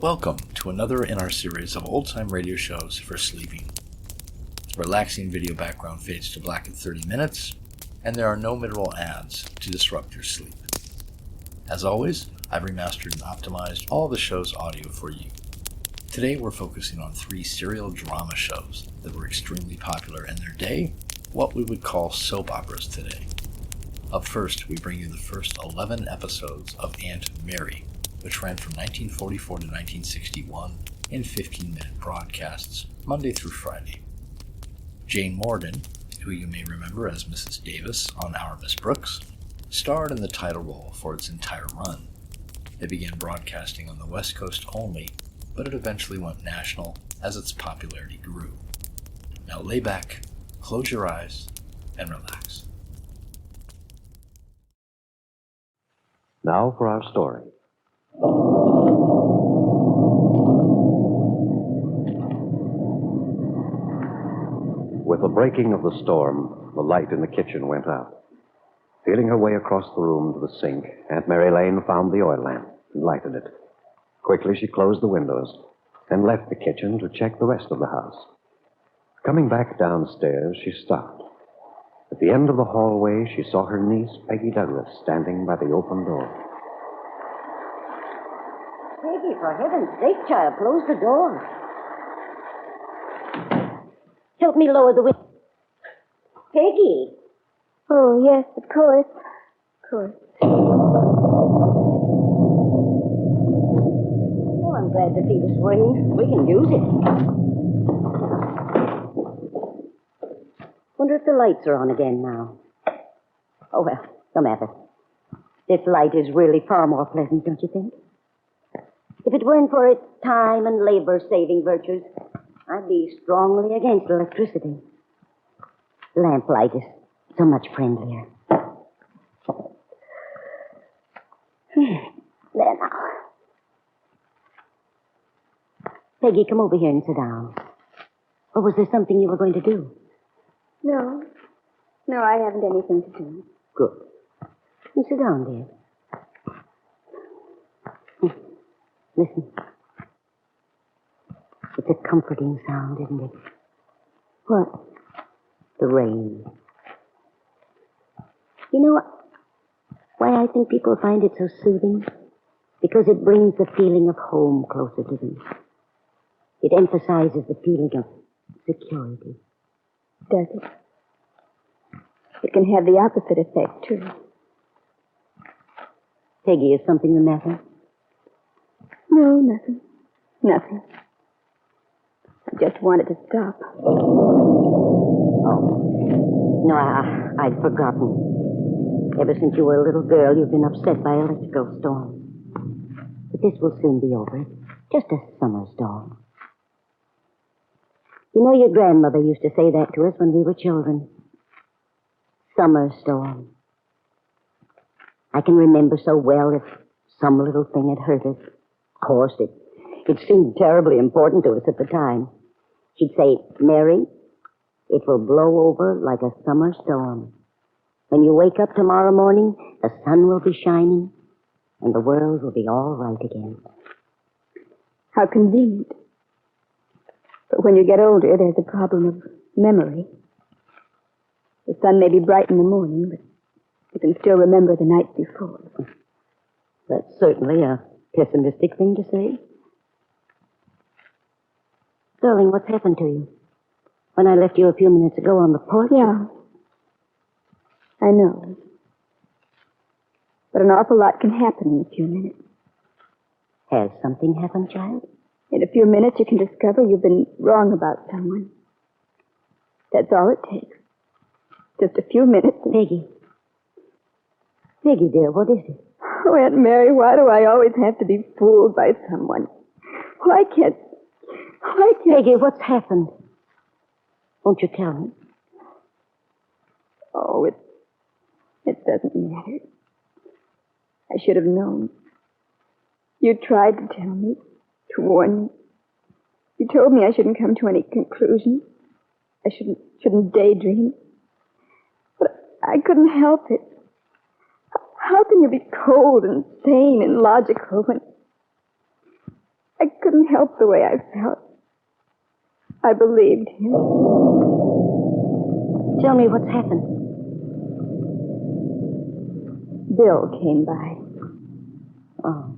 Welcome to another in our series of old-time radio shows for sleeping. The relaxing video background fades to black in 30 minutes, and there are no mid-roll ads to disrupt your sleep. As always, I've remastered and optimized all the show's audio for you. Today we're focusing on 3 serial drama shows that were extremely popular in their day, what we would call soap operas today. Up first, we bring you the first 11 episodes of Aunt Mary, which ran from 1944 to 1961 in 15-minute broadcasts, Monday through Friday. Jane Morgan, who you may remember as Mrs. Davis on Our Miss Brooks, starred in the title role for its entire run. It began broadcasting on the West Coast only, but it eventually went national as its popularity grew. Now lay back, close your eyes, and relax. Now for our story. With the breaking of the storm, the light in the kitchen went out. Feeling her way across the room to the sink, Aunt Mary Lane found the oil lamp and lighted it. Quickly, she closed the windows, then left the kitchen to check the rest of the house. Coming back downstairs, she stopped. At the end of the hallway, she saw her niece, Peggy Douglas, standing by the open door. Peggy, for heaven's sake, child, close the door. Help me lower the window. Peggy! Oh, yes, of course. Of course. Oh, I'm glad to see the spring. We can use it. Wonder if the lights are on again now. Oh, well, no matter. This light is really far more pleasant, don't you think? If it weren't for its time and labor-saving virtues, I'd be strongly against electricity. Lamplight is so much friendlier. There now. Peggy, come over here and sit down. Or was there something you were going to do? No. No, I haven't anything to do. Good. You sit down, dear. Listen. It's a comforting sound, isn't it? What? The rain. You know why I think people find it so soothing? Because it brings the feeling of home closer to them. It emphasizes the feeling of security. Does it? It can have the opposite effect, too. Peggy, is something the matter? No, nothing. Nothing. I just wanted to stop. Oh. No, I'd forgotten. Ever since you were a little girl, you've been upset by electrical storms. But this will soon be over. Just a summer storm. You know, your grandmother used to say that to us when we were children. Summer storm. I can remember so well if some little thing had hurt us. Of course, it seemed terribly important to us at the time. She'd say, Mary, it will blow over like a summer storm. When you wake up tomorrow morning, the sun will be shining, and the world will be all right again. How convenient. But when you get older, there's a problem of memory. The sun may be bright in the morning, but you can still remember the night before. That's certainly a pessimistic thing to say. Darling, what's happened to you? When I left you a few minutes ago on the porch... Yeah. I know. But an awful lot can happen in a few minutes. Has something happened, child? In a few minutes, you can discover you've been wrong about someone. That's all it takes. Just a few minutes. Peggy. Peggy, dear, what is it? Oh, Aunt Mary, why do I always have to be fooled by someone? Why can't... Peggy, what's happened? Won't you tell me? Oh, it doesn't matter. I should have known. You tried to tell me, to warn me. You told me I shouldn't come to any conclusions. I shouldn't daydream. But I couldn't help it. How can you be cold and sane and logical when... I I couldn't help the way I felt. I believed him. Tell me what's happened. Bill came by. Oh.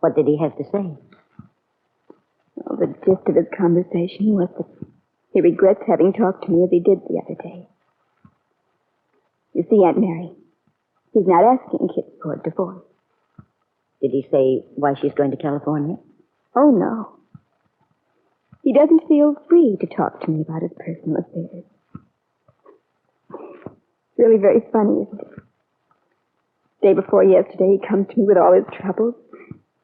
What did he have to say? Well, the gist of his conversation was that he regrets having talked to me as he did the other day. You see, Aunt Mary, he's not asking Kitt for a divorce. Did he say why she's going to California? Oh, no. He doesn't feel free to talk to me about his personal affairs. It's really very funny, isn't it? Day before yesterday, he comes to me with all his troubles,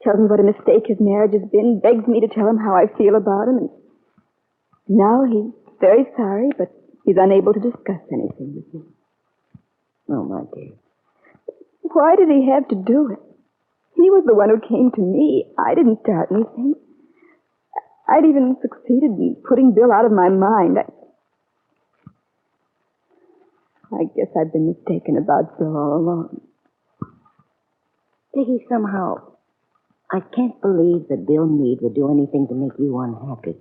tells me what a mistake his marriage has been, begs me to tell him how I feel about him, and now he's very sorry, but he's unable to discuss anything with me. Oh, my dear. Why did he have to do it? He was the one who came to me. I didn't start anything. I'd even succeeded in putting Bill out of my mind. I guess I've been mistaken about Bill all along. Peggy, somehow, I can't believe that Bill Meade would do anything to make you unhappy.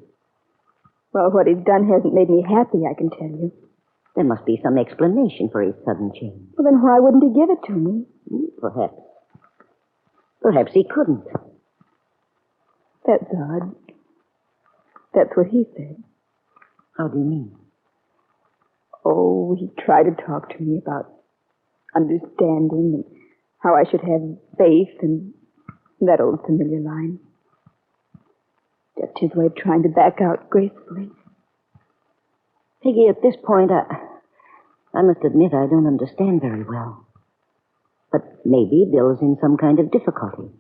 Well, what he's done hasn't made me happy, I can tell you. There must be some explanation for his sudden change. Well, then why wouldn't he give it to me? Perhaps. Perhaps he couldn't. That's odd. That's what he said. How do you mean? Oh, he tried to talk to me about understanding and how I should have faith and that old familiar line. Just his way of trying to back out gracefully. Peggy, at this point, I must admit I don't understand very well. But maybe Bill's in some kind of difficulty.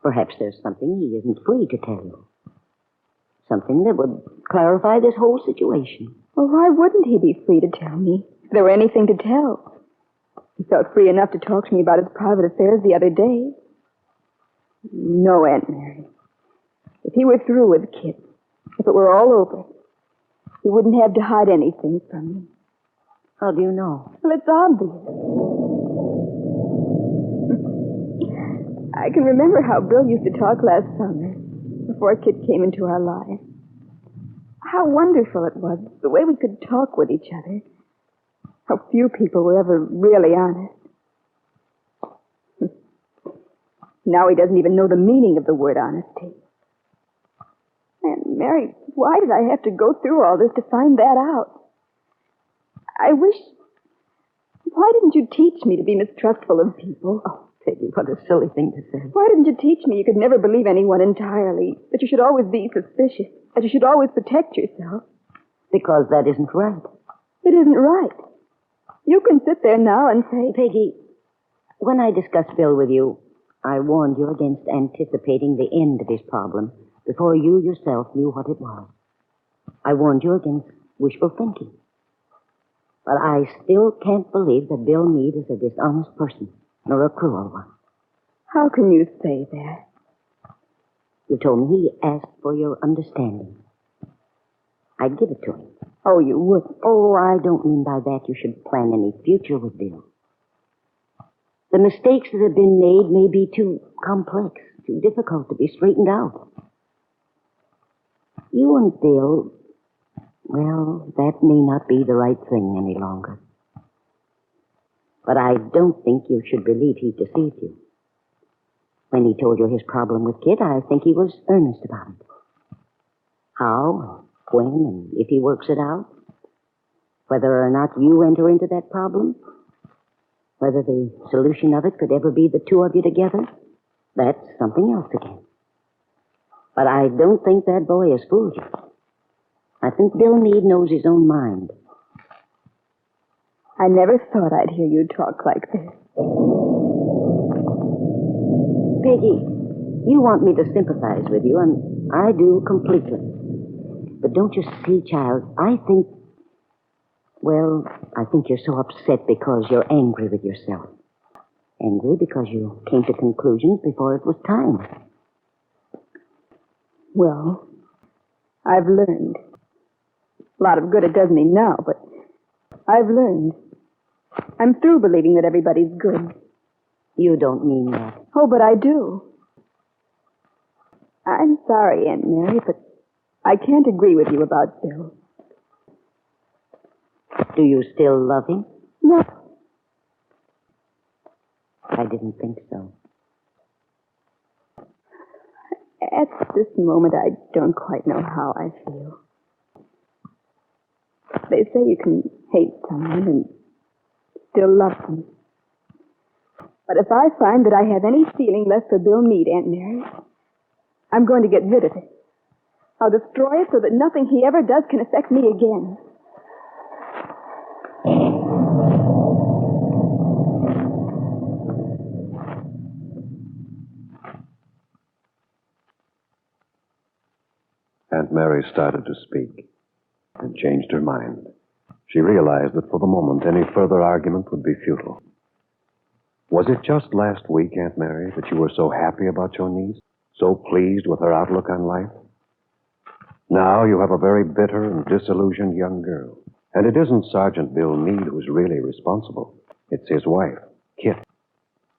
Perhaps there's something he isn't free to tell you. Something that would clarify this whole situation. Well, why wouldn't he be free to tell me if there were anything to tell? He felt free enough to talk to me about his private affairs the other day. No, Aunt Mary. If he were through with Kitt, if it were all over, he wouldn't have to hide anything from me. How do you know? Well, it's obvious. I can remember how Bill used to talk last summer, before Kitt came into our lives. How wonderful it was, the way we could talk with each other. How few people were ever really honest. Now he doesn't even know the meaning of the word honesty. And Mary, why did I have to go through all this to find that out? I wish... Why didn't you teach me to be mistrustful of people? Oh, Peggy, what a silly thing to say. Why didn't you teach me you could never believe anyone entirely, that you should always be suspicious, that you should always protect yourself? Because that isn't right. It isn't right. You can sit there now and say... Peggy, when I discussed Bill with you, I warned you against anticipating the end of his problem before you yourself knew what it was. I warned you against wishful thinking. But I still can't believe that Bill Meade is a dishonest person, nor a cruel one. How can you say that? You told me he asked for your understanding. I'd give it to him. Oh, you wouldn't. Oh, I don't mean by that you should plan any future with Bill. The mistakes that have been made may be too complex, too difficult to be straightened out. You and Bill, well, that may not be the right thing any longer. But I don't think you should believe he deceived you. When he told you his problem with Kitt, I think he was earnest about it. How, when, and if he works it out, whether or not you enter into that problem, whether the solution of it could ever be the two of you together, that's something else again. But I don't think that boy has fooled you. I think Bill Meade knows his own mind. I never thought I'd hear you talk like this. Peggy, you want me to sympathize with you, and I do completely. But don't you see, child, I think you're so upset because you're angry with yourself. Angry because you came to conclusions before it was time. Well, I've learned. A lot of good it does me now, but I've learned. I'm through believing that everybody's good. You don't mean that. Oh, but I do. I'm sorry, Aunt Mary, but I can't agree with you about Bill. Do you still love him? No. I didn't think so. At this moment, I don't quite know how I feel. They say you can hate someone and still love them. But if I find that I have any feeling left for Bill Meade, Aunt Mary, I'm going to get rid of it. I'll destroy it so that nothing he ever does can affect me again. Aunt Mary started to speak and changed her mind. She realized that for the moment any further argument would be futile. Was it just last week, Aunt Mary, that you were so happy about your niece? So pleased with her outlook on life? Now you have a very bitter and disillusioned young girl. And it isn't Sergeant Bill Meade who's really responsible. It's his wife, Kitt.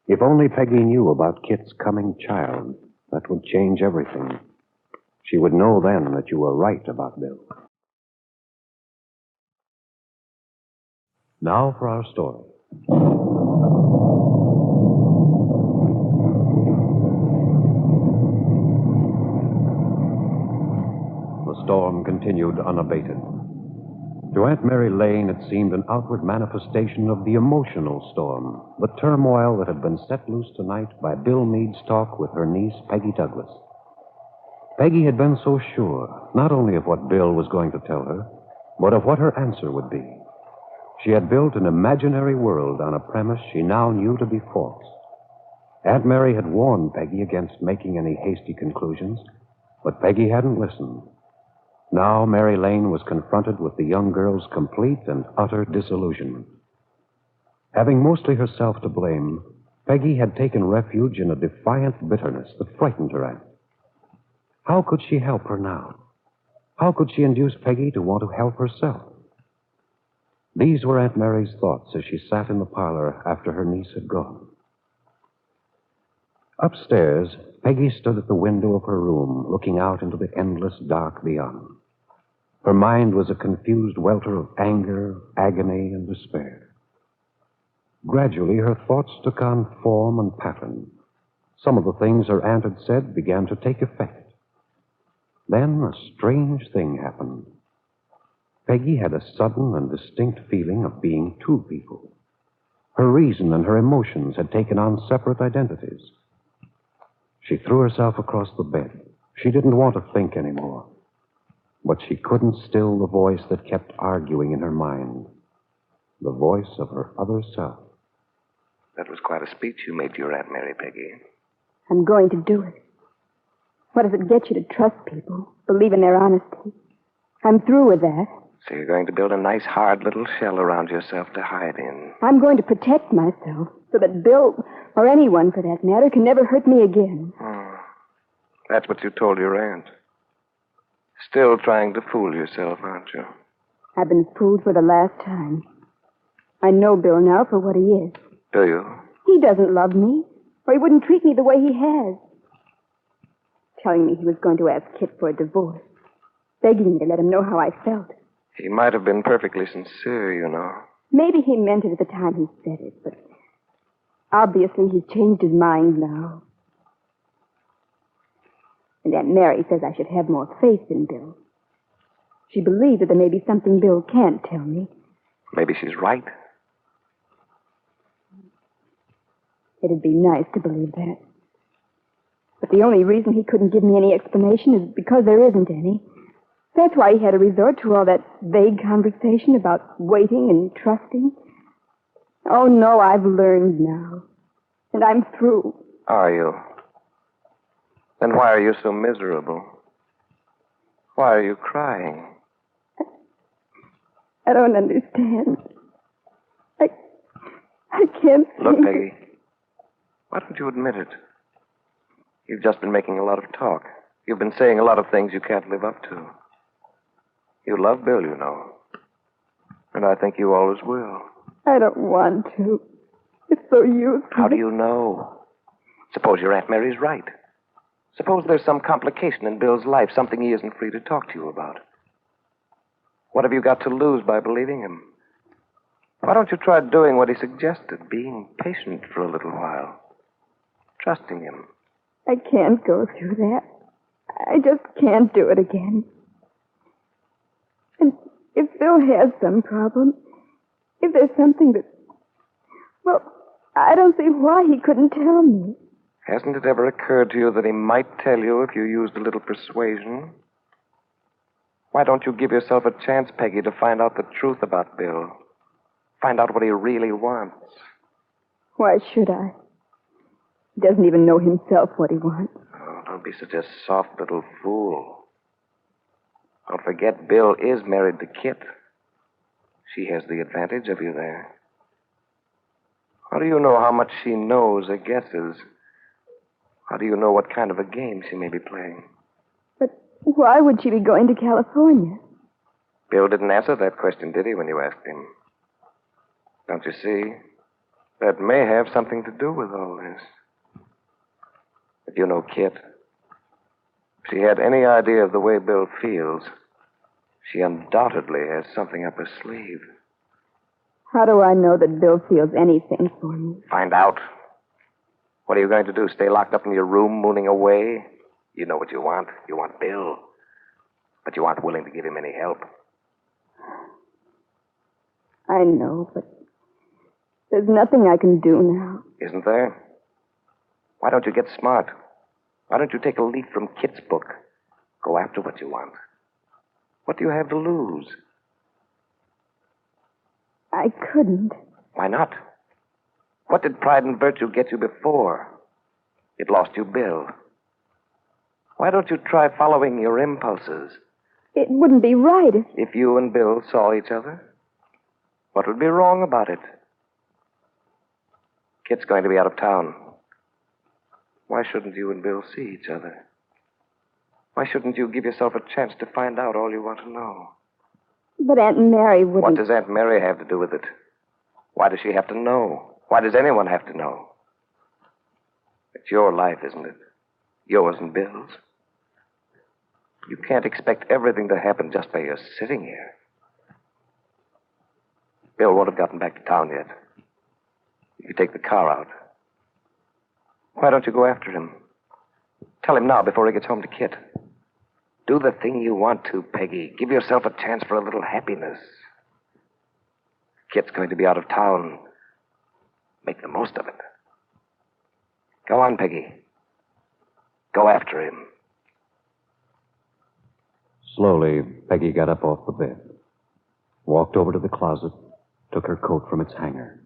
If only Peggy knew about Kitt's coming child, that would change everything. She would know then that you were right about Bill. Now for our story. The storm continued unabated. To Aunt Mary Lane, it seemed an outward manifestation of the emotional storm, the turmoil that had been set loose tonight by Bill Meade's talk with her niece, Peggy Douglas. Peggy had been so sure, not only of what Bill was going to tell her, but of what her answer would be. She had built an imaginary world on a premise she now knew to be false. Aunt Mary had warned Peggy against making any hasty conclusions, but Peggy hadn't listened. Now Mary Lane was confronted with the young girl's complete and utter disillusionment. Having mostly herself to blame, Peggy had taken refuge in a defiant bitterness that frightened her aunt. How could she help her now? How could she induce Peggy to want to help herself? These were Aunt Mary's thoughts as she sat in the parlor after her niece had gone. Upstairs, Peggy stood at the window of her room, looking out into the endless dark beyond. Her mind was a confused welter of anger, agony, and despair. Gradually, her thoughts took on form and pattern. Some of the things her aunt had said began to take effect. Then a strange thing happened. Peggy had a sudden and distinct feeling of being two people. Her reason and her emotions had taken on separate identities. She threw herself across the bed. She didn't want to think anymore. But she couldn't still the voice that kept arguing in her mind. The voice of her other self. That was quite a speech you made to your Aunt Mary, Peggy. I'm going to do it. What does it get you to trust people, believe in their honesty? I'm through with that. So you're going to build a nice, hard little shell around yourself to hide in. I'm going to protect myself so that Bill, or anyone for that matter, can never hurt me again. That's what you told your aunt. Still trying to fool yourself, aren't you? I've been fooled for the last time. I know Bill now for what he is. Do you? He doesn't love me, or he wouldn't treat me the way he has. Telling me he was going to ask Kitt for a divorce. Begging me to let him know how I felt. He might have been perfectly sincere, you know. Maybe he meant it at the time he said it, but obviously he's changed his mind now. And Aunt Mary says I should have more faith in Bill. She believes that there may be something Bill can't tell me. Maybe she's right. It'd be nice to believe that. But the only reason he couldn't give me any explanation is because there isn't any. That's why he had to resort to all that vague conversation about waiting and trusting. Oh, no, I've learned now. And I'm through. Are you? Then why are you so miserable? Why are you crying? I don't understand. I can't Look, think. Peggy, why don't you admit it? You've just been making a lot of talk. You've been saying a lot of things you can't live up to. You love Bill, you know. And I think you always will. I don't want to. It's so useless. How do you know? Suppose your Aunt Mary's right. Suppose there's some complication in Bill's life, something he isn't free to talk to you about. What have you got to lose by believing him? Why don't you try doing what he suggested, being patient for a little while, trusting him? I can't go through that. I just can't do it again. And if Bill has some problem, if there's something that... Well, I don't see why he couldn't tell me. Hasn't it ever occurred to you that he might tell you if you used a little persuasion? Why don't you give yourself a chance, Peggy, to find out the truth about Bill? Find out what he really wants. Why should I? He doesn't even know himself what he wants. Oh, don't be such a soft little fool. Don't forget, Bill is married to Kitt. She has the advantage of you there. How do you know how much she knows or guesses? How do you know what kind of a game she may be playing? But why would she be going to California? Bill didn't answer that question, did he, when you asked him? Don't you see? That may have something to do with all this. But you know Kitt. If she had any idea of the way Bill feels, she undoubtedly has something up her sleeve. How do I know that Bill feels anything for me? Find out. What are you going to do? Stay locked up in your room, mooning away? You know what you want. You want Bill. But you aren't willing to give him any help. I know, but there's nothing I can do now. Isn't there? Why don't you get smart? Why don't you take a leaf from Kitt's book? Go after what you want. What do you have to lose? I couldn't. Why not? What did pride and virtue get you before? It lost you Bill. Why don't you try following your impulses? It wouldn't be right If you and Bill saw each other? What would be wrong about it? Kitt's going to be out of town. Why shouldn't you and Bill see each other? Why shouldn't you give yourself a chance to find out all you want to know? But Aunt Mary wouldn't... What does Aunt Mary have to do with it? Why does she have to know? Why does anyone have to know? It's your life, isn't it? Yours and Bill's. You can't expect everything to happen just by your sitting here. Bill won't have gotten back to town yet. You could take the car out. Why don't you go after him? Tell him now before he gets home to Kitt. Do the thing you want to, Peggy. Give yourself a chance for a little happiness. Kitt's going to be out of town. Make the most of it. Go on, Peggy. Go after him. Slowly, Peggy got up off the bed, walked over to the closet, took her coat from its hanger.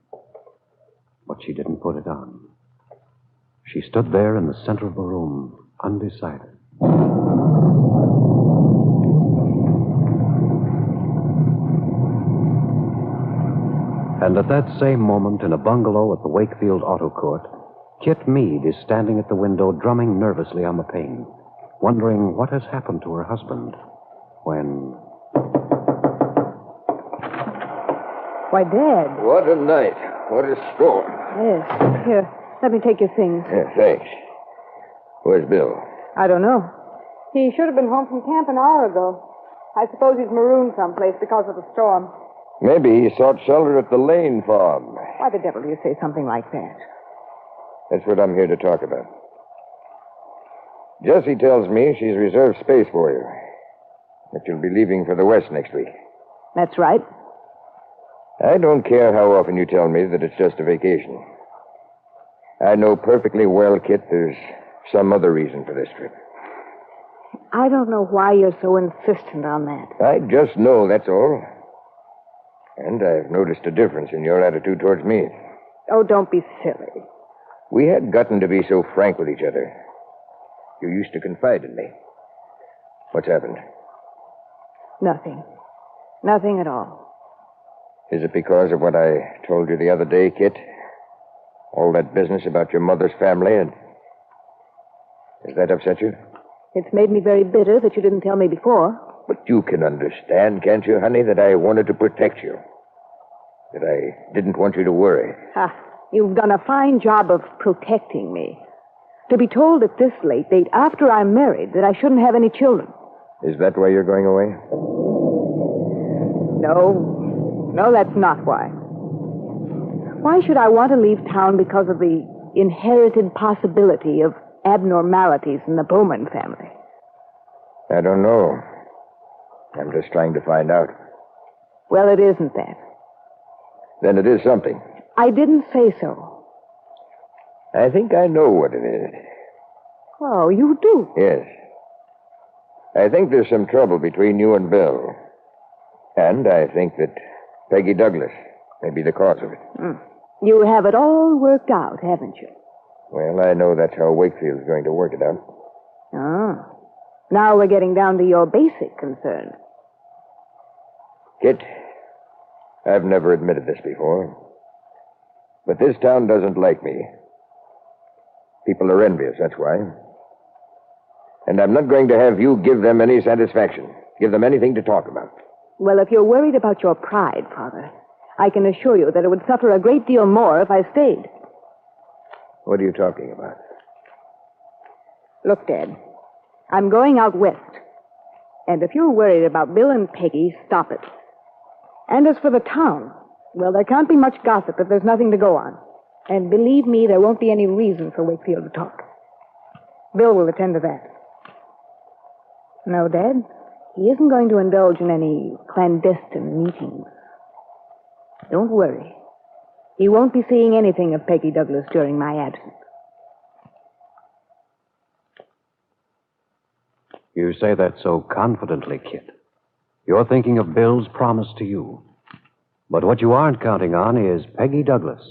But she didn't put it on. She stood there in the center of the room, undecided. And at that same moment, in a bungalow at the Wakefield Auto Court, Kitt Meade is standing at the window, drumming nervously on the pane, wondering what has happened to her husband, when... Why, Dad. What a night. What a storm. Yes. Here, let me take your things. Yeah, thanks. Where's Bill? I don't know. He should have been home from camp an hour ago. I suppose he's marooned someplace because of the storm. Maybe he sought shelter at the Lane farm. Why the devil do you say something like that? That's what I'm here to talk about. Jessie tells me she's reserved space for you. That you'll be leaving for the West next week. That's right. I don't care how often you tell me that it's just a vacation. I know perfectly well, Kitt, there's some other reason for this trip. I don't know why you're so insistent on that. I just know, that's all. And I've noticed a difference in your attitude towards me. Oh, don't be silly. We had gotten to be so frank with each other. You used to confide in me. What's happened? Nothing. Nothing at all. Is it because of what I told you the other day, Kitt? All that business about your mother's family, and... Has that upset you? It's made me very bitter that you didn't tell me before. But you can understand, can't you, honey, that I wanted to protect you. That I didn't want you to worry. Ah, you've done a fine job of protecting me. To be told at this late date, after I'm married, that I shouldn't have any children. Is that why you're going away? No, that's not why. Why should I want to leave town because of the inherited possibility of abnormalities in the Bowman family? I don't know. I'm just trying to find out. Well, it isn't that. Then it is something. I didn't say so. I think I know what it is. Oh, you do? Yes. I think there's some trouble between you and Bill. And I think that Peggy Douglas may be the cause of it. You have it all worked out, haven't you? Well, I know that's how Wakefield's going to work it out. Ah. Now we're getting down to your basic concern. Kitt, I've never admitted this before, but this town doesn't like me. People are envious, that's why. And I'm not going to have you give them any satisfaction, give them anything to talk about. Well, if you're worried about your pride, Father, I can assure you that it would suffer a great deal more if I stayed. What are you talking about? Look, Dad, I'm going out west. And if you're worried about Bill and Peggy, stop it. And as for the town, well, there can't be much gossip if there's nothing to go on. And believe me, there won't be any reason for Wakefield to talk. Bill will attend to that. No, Dad, he isn't going to indulge in any clandestine meetings. Don't worry. He won't be seeing anything of Peggy Douglas during my absence. You say that so confidently, Kitt. You're thinking of Bill's promise to you. But what you aren't counting on is Peggy Douglas.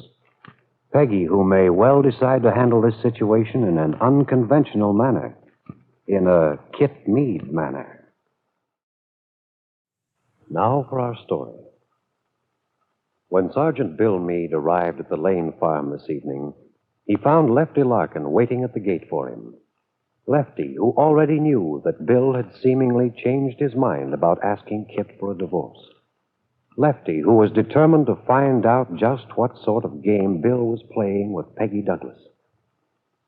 Peggy, who may well decide to handle this situation in an unconventional manner. In a Kitt Meade manner. Now for our story. When Sergeant Bill Meade arrived at the Lane farm this evening, he found Lefty Larkin waiting at the gate for him. Lefty, who already knew that Bill had seemingly changed his mind about asking Kitt for a divorce. Lefty, who was determined to find out just what sort of game Bill was playing with Peggy Douglas.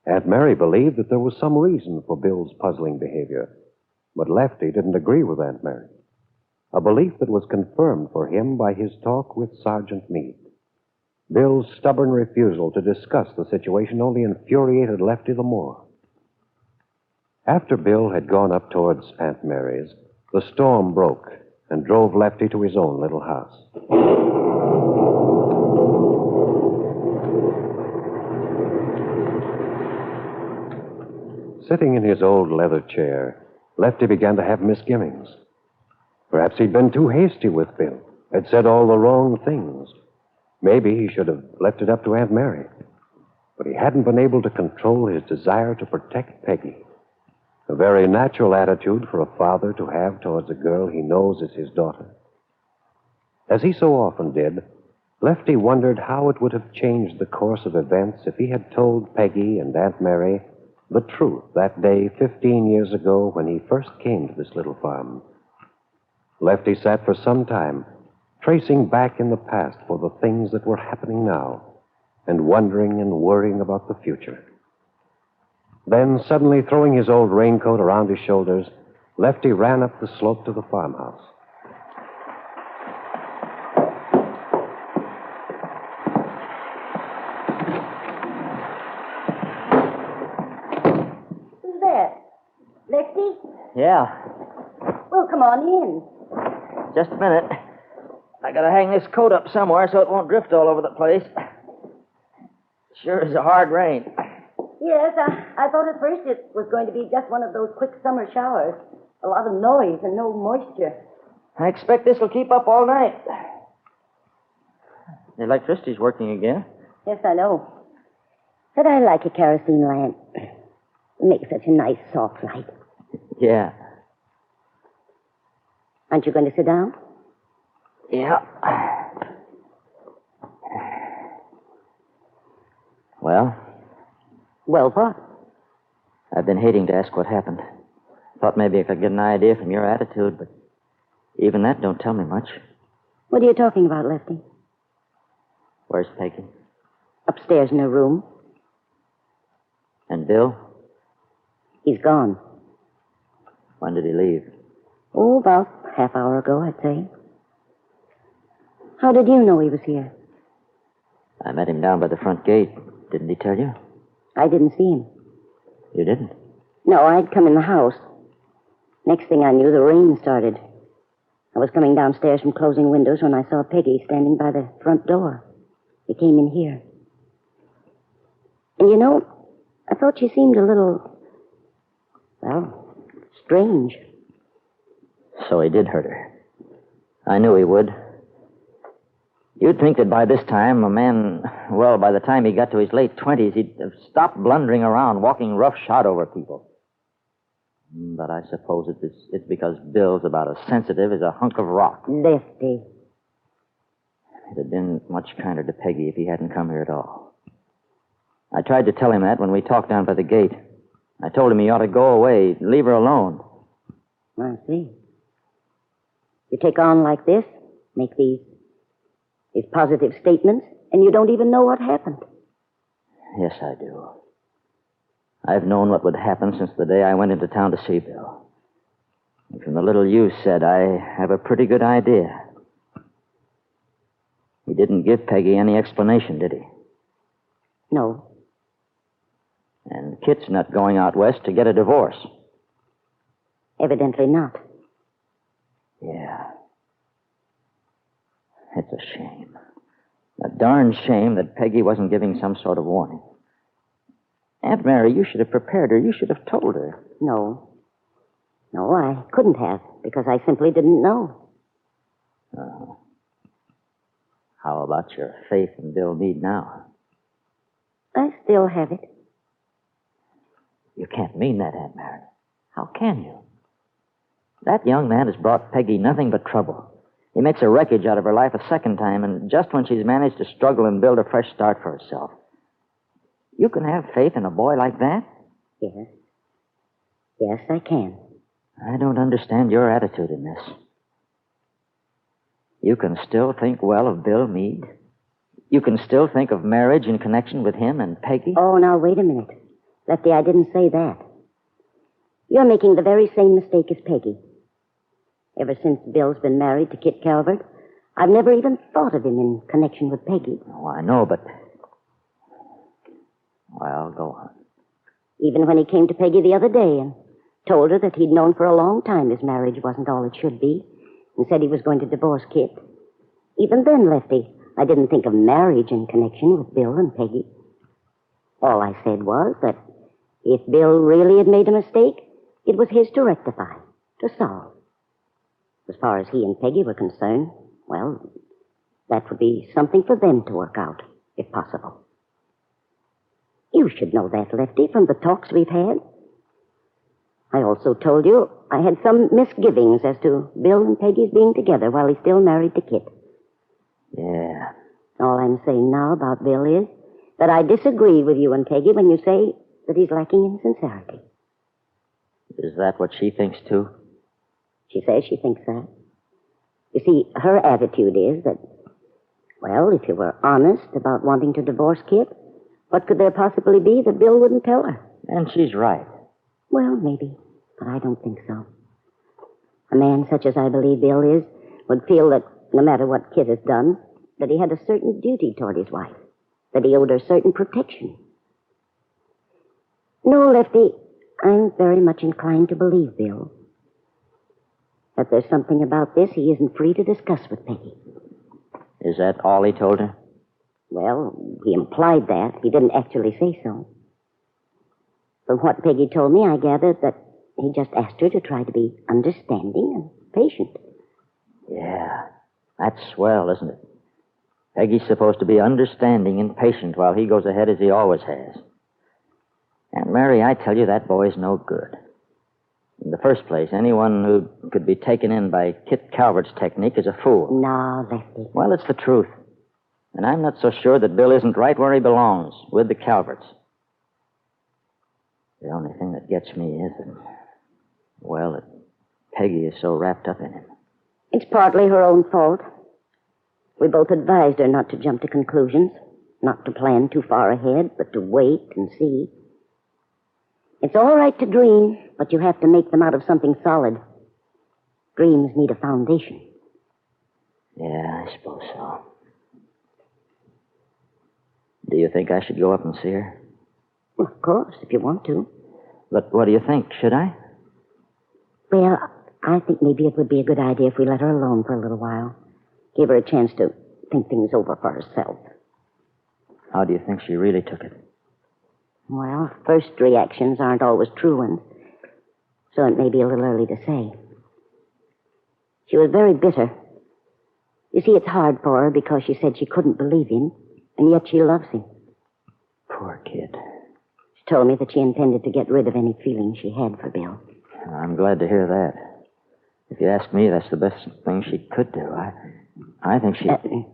Aunt Mary believed that there was some reason for Bill's puzzling behavior, but Lefty didn't agree with Aunt Mary, a belief that was confirmed for him by his talk with Sergeant Meade. Bill's stubborn refusal to discuss the situation only infuriated Lefty the more. After Bill had gone up towards Aunt Mary's, the storm broke and drove Lefty to his own little house. Sitting in his old leather chair, Lefty began to have misgivings. Perhaps he'd been too hasty with Bill, had said all the wrong things. Maybe he should have left it up to Aunt Mary. But he hadn't been able to control his desire to protect Peggy. A very natural attitude for a father to have towards a girl he knows is his daughter. As he so often did, Lefty wondered how it would have changed the course of events if he had told Peggy and Aunt Mary the truth that day 15 years ago when he first came to this little farm. Lefty sat for some time, tracing back in the past for the things that were happening now, and wondering and worrying about the future. Then, suddenly throwing his old raincoat around his shoulders, Lefty ran up the slope to the farmhouse. Who's there? Lefty? Yeah, Well, come on in. just a minute. I gotta hang this coat up somewhere so it won't drift all over the place. Sure is a hard rain. Yes, I thought at first it was going to be just one of those quick summer showers. A lot of noise and no moisture. I expect this will keep up all night. The electricity's working again. Yes, I know. But I like a kerosene lamp. It makes such a nice soft light. Yeah. Aren't you going to sit down? Yeah. Well, Well, what? I've been hating to ask what happened. Thought maybe I could get an idea from your attitude, but even that don't tell me much. What are you talking about, Lefty? Where's Peggy? Upstairs in her room. And Bill? He's gone. When did he leave? Oh, about half hour ago, I'd say. How did you know he was here? I met him down by the front gate. Didn't he tell you? I didn't see him. You didn't? No, I'd come in the house. Next thing I knew, the rain started. I was coming downstairs from closing windows when I saw Peggy standing by the front door. He came in here. And you know, I thought she seemed a little, well, strange. So he did hurt her. I knew he would. You'd think that by this time, a man, well, by the time he got to his late 20s, he'd have stopped blundering around, walking roughshod over people. But I suppose it's because Bill's about as sensitive as a hunk of rock. Lefty. It'd have been much kinder to Peggy if he hadn't come here at all. I tried to tell him that when we talked down by the gate. I told him he ought to go away, leave her alone. I see. You take on like this, make these positive statements, and you don't even know what happened. Yes, I do. I've known what would happen since the day I went into town to see Bill. And from the little you said, I have a pretty good idea. He didn't give Peggy any explanation, did he? No. And Kitt's not going out west to get a divorce. Evidently not. Yeah. It's a shame. A darn shame that Peggy wasn't giving some sort of warning. Aunt Mary, you should have prepared her. You should have told her. No. No, I couldn't have, because I simply didn't know. How about your faith in Bill Meade now? I still have it. You can't mean that, Aunt Mary. How can you? That young man has brought Peggy nothing but trouble. He makes a wreckage out of her life a second time, and just when she's managed to struggle and build a fresh start for herself. You can have faith in a boy like that? Yes. Yes, I can. I don't understand your attitude in this. You can still think well of Bill Meade? You can still think of marriage in connection with him and Peggy? Oh, now, wait a minute. Lefty, I didn't say that. You're making the very same mistake as Peggy. Ever since Bill's been married to Kitt Calvert, I've never even thought of him in connection with Peggy. Oh, I know, but... Well, go on. Even when he came to Peggy the other day and told her that he'd known for a long time his marriage wasn't all it should be, and said he was going to divorce Kitt. Even then, Lefty, I didn't think of marriage in connection with Bill and Peggy. All I said was that if Bill really had made a mistake, it was his to rectify, to solve. As far as he and Peggy were concerned, well, that would be something for them to work out, if possible. You should know that, Lefty, from the talks we've had. I also told you I had some misgivings as to Bill and Peggy's being together while he's still married to Kitt. Yeah. All I'm saying now about Bill is that I disagree with you and Peggy when you say that he's lacking in sincerity. Is that what she thinks, too? She says she thinks that. You see, her attitude is that, well, if you were honest about wanting to divorce Kitt, what could there possibly be that Bill wouldn't tell her? And she's right. Well, maybe, but I don't think so. A man such as I believe Bill is would feel that no matter what Kitt has done, that he had a certain duty toward his wife, that he owed her certain protection. No, Lefty, I'm very much inclined to believe Bill. That there's something about this he isn't free to discuss with Peggy. Is that all he told her? Well, he implied that. He didn't actually say so. From what Peggy told me, I gathered that he just asked her to try to be understanding and patient. Yeah, that's swell, isn't it? Peggy's supposed to be understanding and patient while he goes ahead as he always has. And Mary, I tell you, that boy's no good. In the first place, anyone who could be taken in by Kitt Calvert's technique is a fool. No, Lefty. Well, it's the truth. And I'm not so sure that Bill isn't right where he belongs, with the Calverts. The only thing that gets me is that, well, that Peggy is so wrapped up in him. It's partly her own fault. We both advised her not to jump to conclusions, not to plan too far ahead, but to wait and see. It's all right to dream, but you have to make them out of something solid. Dreams need a foundation. Yeah, I suppose so. Do you think I should go up and see her? Well, of course, if you want to. But what do you think? Should I? Well, I think maybe it would be a good idea if we let her alone for a little while. Give her a chance to think things over for herself. How do you think she really took it? Well, first reactions aren't always true ones, so it may be a little early to say. She was very bitter. You see, it's hard for her because she said she couldn't believe him, and yet she loves him. Poor kid. She told me that she intended to get rid of any feeling she had for Bill. I'm glad to hear that. If you ask me, that's the best thing she could do. I think she...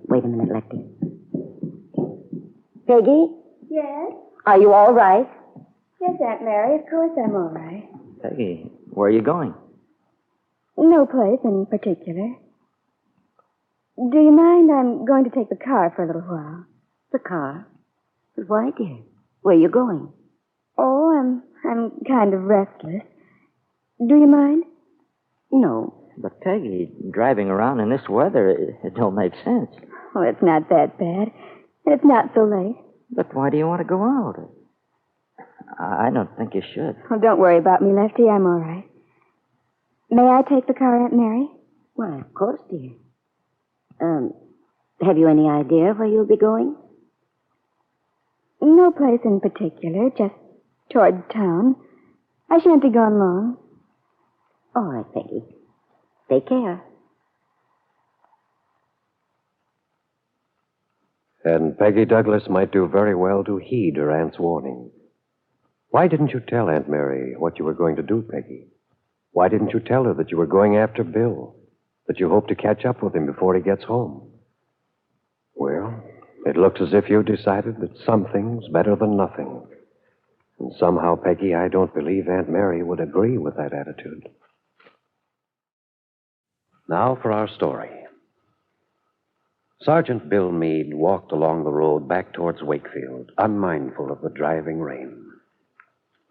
Wait a minute, Lefty. Peggy? Yes? Are you all right? Yes, Aunt Mary, of course I'm all right. Peggy, where are you going? No place in particular. Do you mind? I'm going to take the car for a little while. The car? But why, dear? Where are you going? Oh, I'm kind of restless. Do you mind? No. But, Peggy, driving around in this weather, it don't make sense. Oh, it's not that bad. And it's not so late. But why do you want to go out? I don't think you should. Oh, don't worry about me, Lefty. I'm all right. May I take the car, Aunt Mary? Why, of course, dear. Have you any idea where you'll be going? No place in particular, just toward town. I shan't be gone long. All right, Peggy. Take care. And Peggy Douglas might do very well to heed her aunt's warning. Why didn't you tell Aunt Mary what you were going to do, Peggy? Why didn't you tell her that you were going after Bill, that you hoped to catch up with him before he gets home? Well, it looks as if you decided that something's better than nothing. And somehow, Peggy, I don't believe Aunt Mary would agree with that attitude. Now for our story. Sergeant Bill Meade walked along the road back towards Wakefield, unmindful of the driving rain.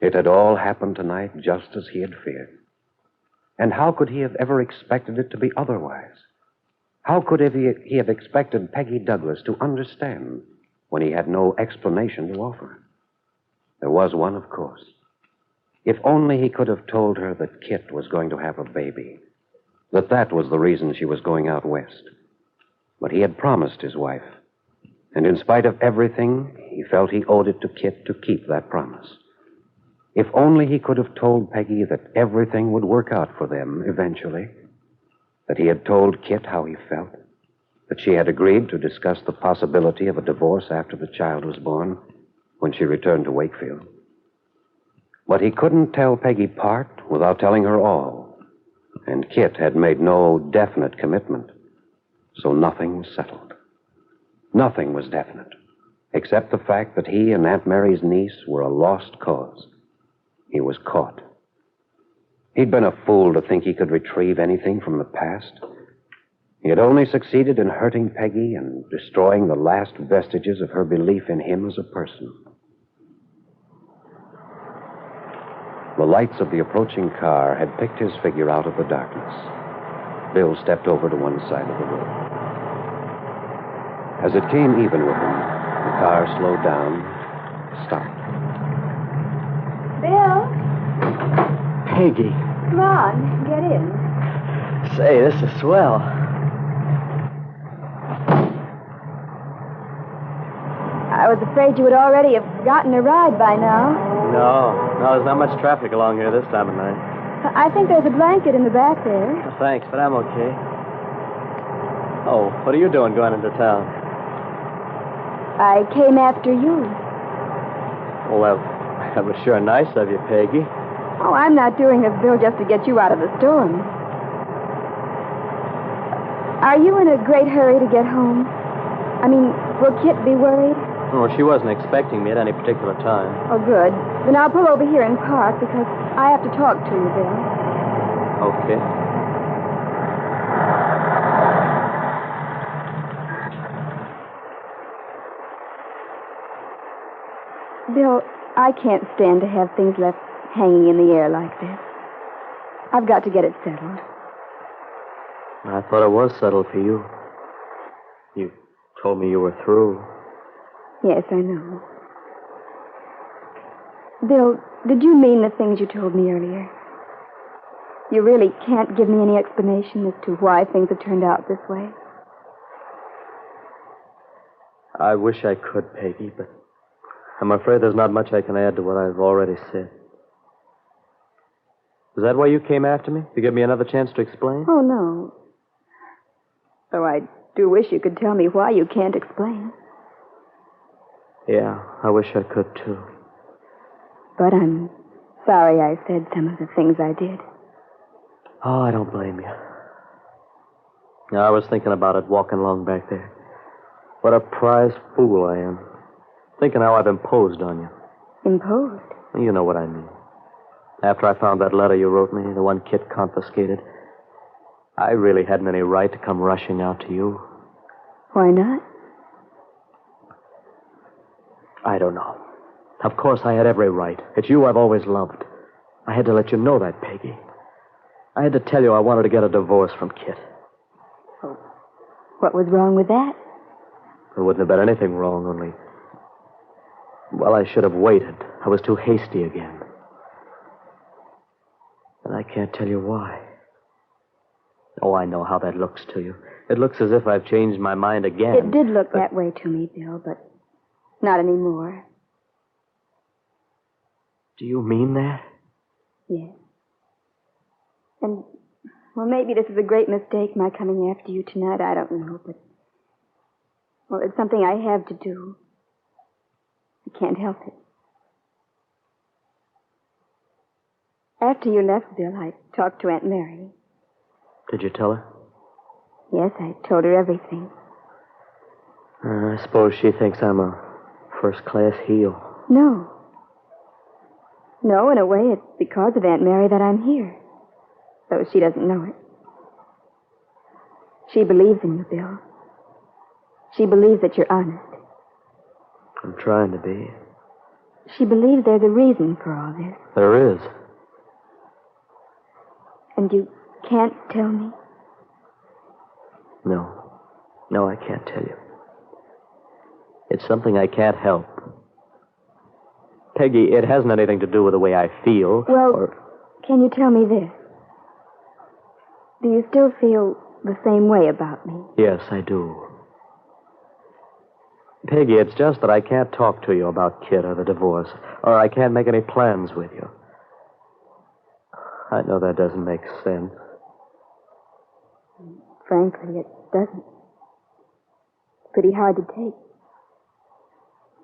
It had all happened tonight just as he had feared. And how could he have ever expected it to be otherwise? How could he have expected Peggy Douglas to understand when he had no explanation to offer? There was one, of course. If only he could have told her that Kitt was going to have a baby, that was the reason she was going out west. But he had promised his wife, and in spite of everything, he felt he owed it to Kitt to keep that promise. If only he could have told Peggy that everything would work out for them eventually, that he had told Kitt how he felt, that she had agreed to discuss the possibility of a divorce after the child was born when she returned to Wakefield. But he couldn't tell Peggy part without telling her all, and Kitt had made no definite commitment. So nothing was settled. Nothing was definite, except the fact that he and Aunt Mary's niece were a lost cause. He was caught. He'd been a fool to think he could retrieve anything from the past. He had only succeeded in hurting Peggy and destroying the last vestiges of her belief in him as a person. The lights of the approaching car had picked his figure out of the darkness. Bill stepped over to one side of the road. As it came even with him, the car slowed down, stopped. Bill, Peggy. come on, get in. Say, this is swell. I was afraid you would already have gotten a ride by now. No, there's not much traffic along here this time of night. I think there's a blanket in the back there. Well, thanks, but I'm okay. Oh, what are you doing going into town? I came after you. Well, that was sure nice of you, Peggy. Oh, I'm not doing this, Bill, just to get you out of the storm. Are you in a great hurry to get home? I mean, will Kitt be worried? Oh, she wasn't expecting me at any particular time. Oh, good. Then I'll pull over here and park because I have to talk to you, Bill. Okay. Bill, I can't stand to have things left hanging in the air like this. I've got to get it settled. I thought it was settled for you. You told me you were through. Yes, I know. Bill, did you mean the things you told me earlier? You really can't give me any explanation as to why things have turned out this way? I wish I could, Peggy, but I'm afraid there's not much I can add to what I've already said. Is that why you came after me? To give me another chance to explain? Oh, no. Though I do wish you could tell me why you can't explain. Yeah, I wish I could, too. But I'm sorry I said some of the things I did. Oh, I don't blame you. Yeah, I was thinking about it walking along back there. What a prize fool I am. Thinking how I've imposed on you. Imposed? You know what I mean. After I found that letter you wrote me, the one Kitt confiscated, I really hadn't any right to come rushing out to you. Why not? I don't know. Of course, I had every right. It's you I've always loved. I had to let you know that, Peggy. I had to tell you I wanted to get a divorce from Kitt. Oh, what was wrong with that? There wouldn't have been anything wrong, only... Well, I should have waited. I was too hasty again. And I can't tell you why. Oh, I know how that looks to you. It looks as if I've changed my mind again. It did look that way to me, Bill, but not anymore. Do you mean that? Yes. And, well, maybe this is a great mistake, my coming after you tonight. I don't know, but... Well, it's something I have to do. I can't help it. After you left, Bill, I talked to Aunt Mary. Did you tell her? Yes, I told her everything. I suppose she thinks I'm a first-class heel. No. No, in a way, it's because of Aunt Mary that I'm here. Though she doesn't know it. She believes in you, Bill. She believes that you're honest. I'm trying to be. She believes there's a reason for all this. There is. And you can't tell me? No. No, I can't tell you. It's something I can't help. Peggy, it hasn't anything to do with the way I feel. Well, can you tell me this? Do you still feel the same way about me? Yes, I do. Peggy, it's just that I can't talk to you about Kitt or the divorce, or I can't make any plans with you. I know that doesn't make sense. Frankly, it doesn't. It's pretty hard to take.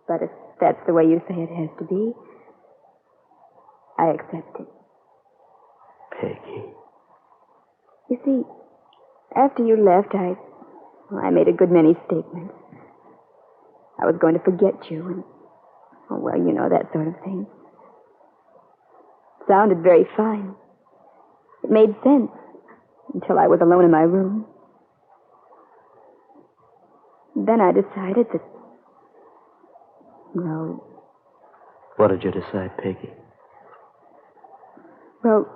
But if that's the way you say it has to be, I accept it. Peggy. You see, after you left, I made a good many statements. I was going to forget you and, oh, well, you know, that sort of thing. It sounded very fine. It made sense until I was alone in my room. Then I decided that, well... What did you decide, Peggy? Well,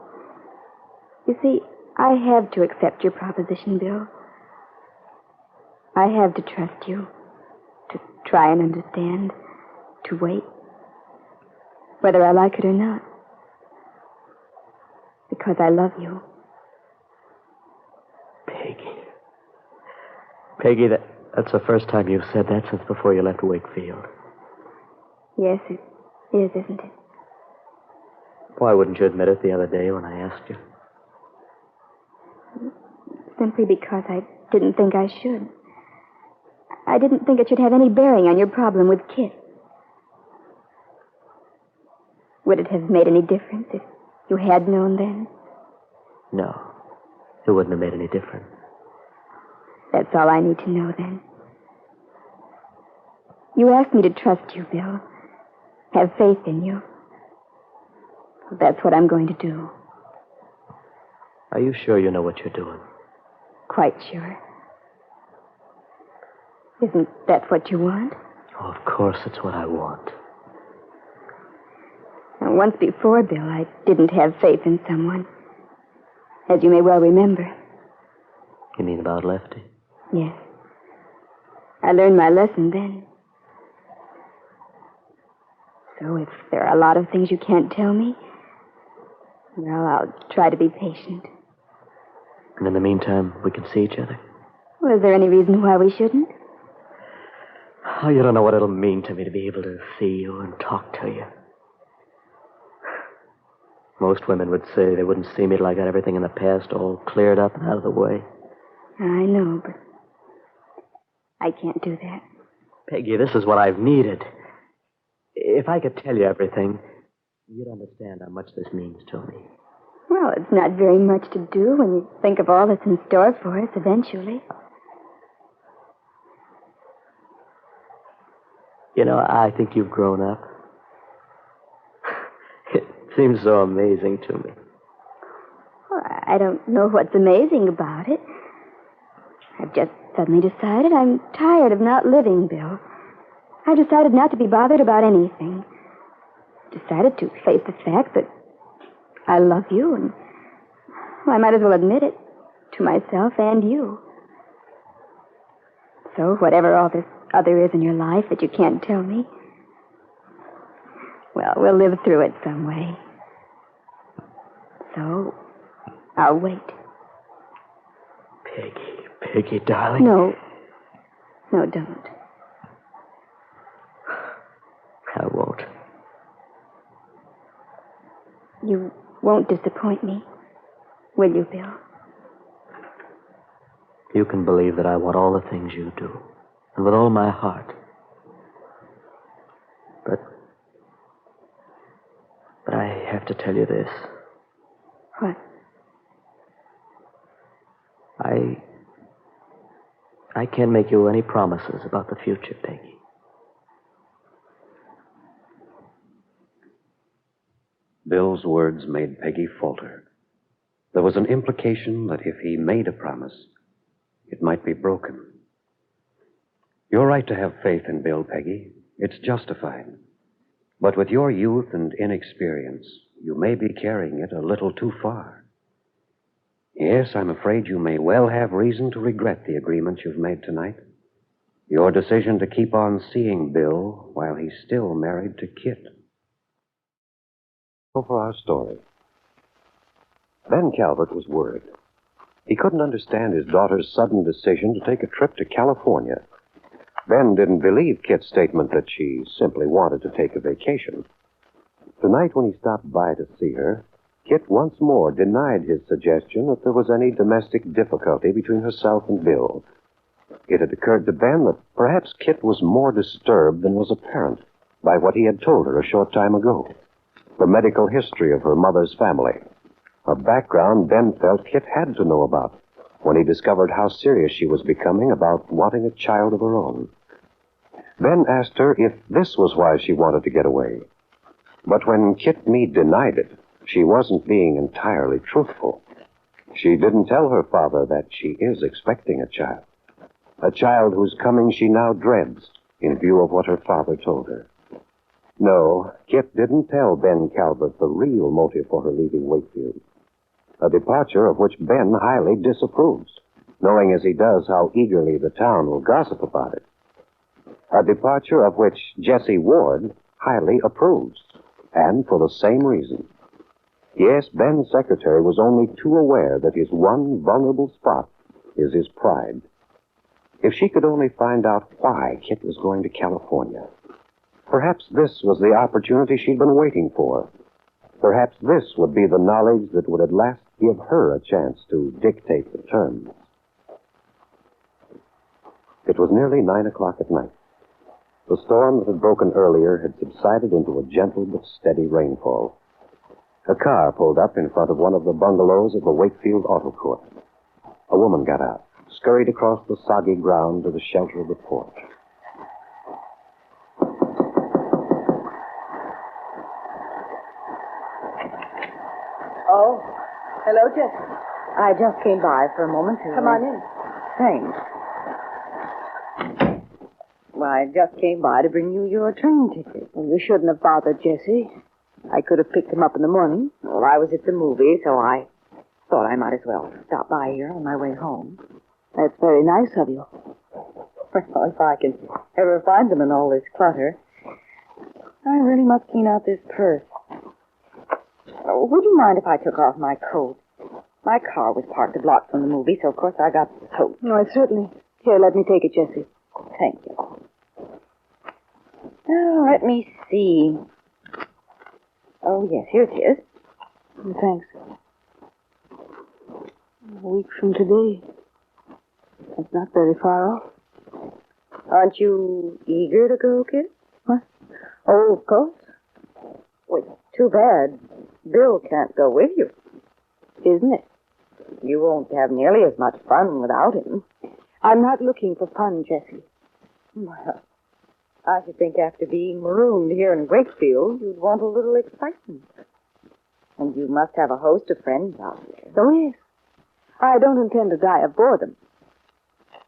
you see, I have to accept your proposition, Bill. I have to trust you, to try and understand, to wait, whether I like it or not. Because I love you. Peggy. Peggy, that's the first time you've said that since before you left Wakefield. Yes, it is, isn't it? Why wouldn't you admit it the other day when I asked you? Simply because I didn't think I should. I didn't think it should have any bearing on your problem with Kitt. Would it have made any difference if you had known then? No, it wouldn't have made any difference. That's all I need to know then. You asked me to trust you, Bill. Have faith in you. That's what I'm going to do. Are you sure you know what you're doing? Quite sure. Isn't that what you want? Oh, of course it's what I want. Once before, Bill, I didn't have faith in someone. As you may well remember. You mean about Lefty? Yes. I learned my lesson then. So if there are a lot of things you can't tell me, well, I'll try to be patient. And in the meantime, we can see each other? Well, is there any reason why we shouldn't? Oh, you don't know what it'll mean to me to be able to see you and talk to you. Most women would say they wouldn't see me till I got everything in the past all cleared up and out of the way. I know, but I can't do that. Peggy, this is what I've needed. If I could tell you everything, you'd understand how much this means to me. Well, it's not very much to do when you think of all that's in store for us eventually. You know, I think you've grown up. It seems so amazing to me. Well, I don't know what's amazing about it. I've just suddenly decided I'm tired of not living, Bill. I've decided not to be bothered about anything. Decided to face the fact that I love you, and well, I might as well admit it to myself and you. So whatever all this other is in your life that you can't tell me, well, we'll live through it some way. So I'll wait. Peggy, darling. No, don't. I won't. You won't disappoint me, will you, Bill? You can believe that I want all the things you do, and with all my heart. But I have to tell you this. What? I can't make you any promises about the future, Peggy. Bill's words made Peggy falter. There was an implication that if he made a promise, it might be broken. You're right to have faith in Bill, Peggy. It's justified. But with your youth and inexperience, you may be carrying it a little too far. Yes, I'm afraid you may well have reason to regret the agreement you've made tonight. Your decision to keep on seeing Bill while he's still married to Kitt. For our story. Ben Calvert was worried. He couldn't understand his daughter's sudden decision to take a trip to California. Ben didn't believe Kitt's statement that she simply wanted to take a vacation. Tonight, when he stopped by to see her, Kitt once more denied his suggestion that there was any domestic difficulty between herself and Bill. It had occurred to Ben that perhaps Kitt was more disturbed than was apparent by what he had told her a short time ago. The medical history of her mother's family. A background Ben felt Kitt had to know about when he discovered how serious she was becoming about wanting a child of her own. Ben asked her if this was why she wanted to get away. But when Kitt Meade denied it, she wasn't being entirely truthful. She didn't tell her father that she is expecting a child whose coming she now dreads in view of what her father told her. No, Kitt didn't tell Ben Calvert the real motive for her leaving Wakefield. A departure of which Ben highly disapproves, knowing as he does how eagerly the town will gossip about it. A departure of which Jessie Ward highly approves, and for the same reason. Yes, Ben's secretary was only too aware that his one vulnerable spot is his pride. If she could only find out why Kitt was going to California. Perhaps this was the opportunity she'd been waiting for. Perhaps this would be the knowledge that would at last give her a chance to dictate the terms. It was nearly 9 o'clock at night. The storm that had broken earlier had subsided into a gentle but steady rainfall. A car pulled up in front of one of the bungalows of the Wakefield Auto Court. A woman got out, scurried across the soggy ground to the shelter of the porch. Oh, hello, Jessie. I just came by for a moment to... Come on in. Thanks. Well, I just came by to bring you your train ticket. Well, you shouldn't have bothered, Jessie. I could have picked him up in the morning. Well, I was at the movie, so I thought I might as well stop by here on my way home. That's very nice of you. Well, if I can ever find them in all this clutter, I really must clean out this purse. Oh, would you mind if I took off my coat? My car was parked a block from the movie, so of course I got soaked. No, certainly. Here, let me take it, Jessie. Thank you. Oh, let me see. Oh, yes, here it is. Thanks. A week from today. That's not very far off. Aren't you eager to go, Kitt? What? Oh, of course. Well, it's too bad. Bill can't go with you. Isn't it? You won't have nearly as much fun without him. I'm not looking for fun, Jessie. Well, I should think after being marooned here in Wakefield, you'd want a little excitement. And you must have a host of friends out there. Oh, yes. I don't intend to die of boredom.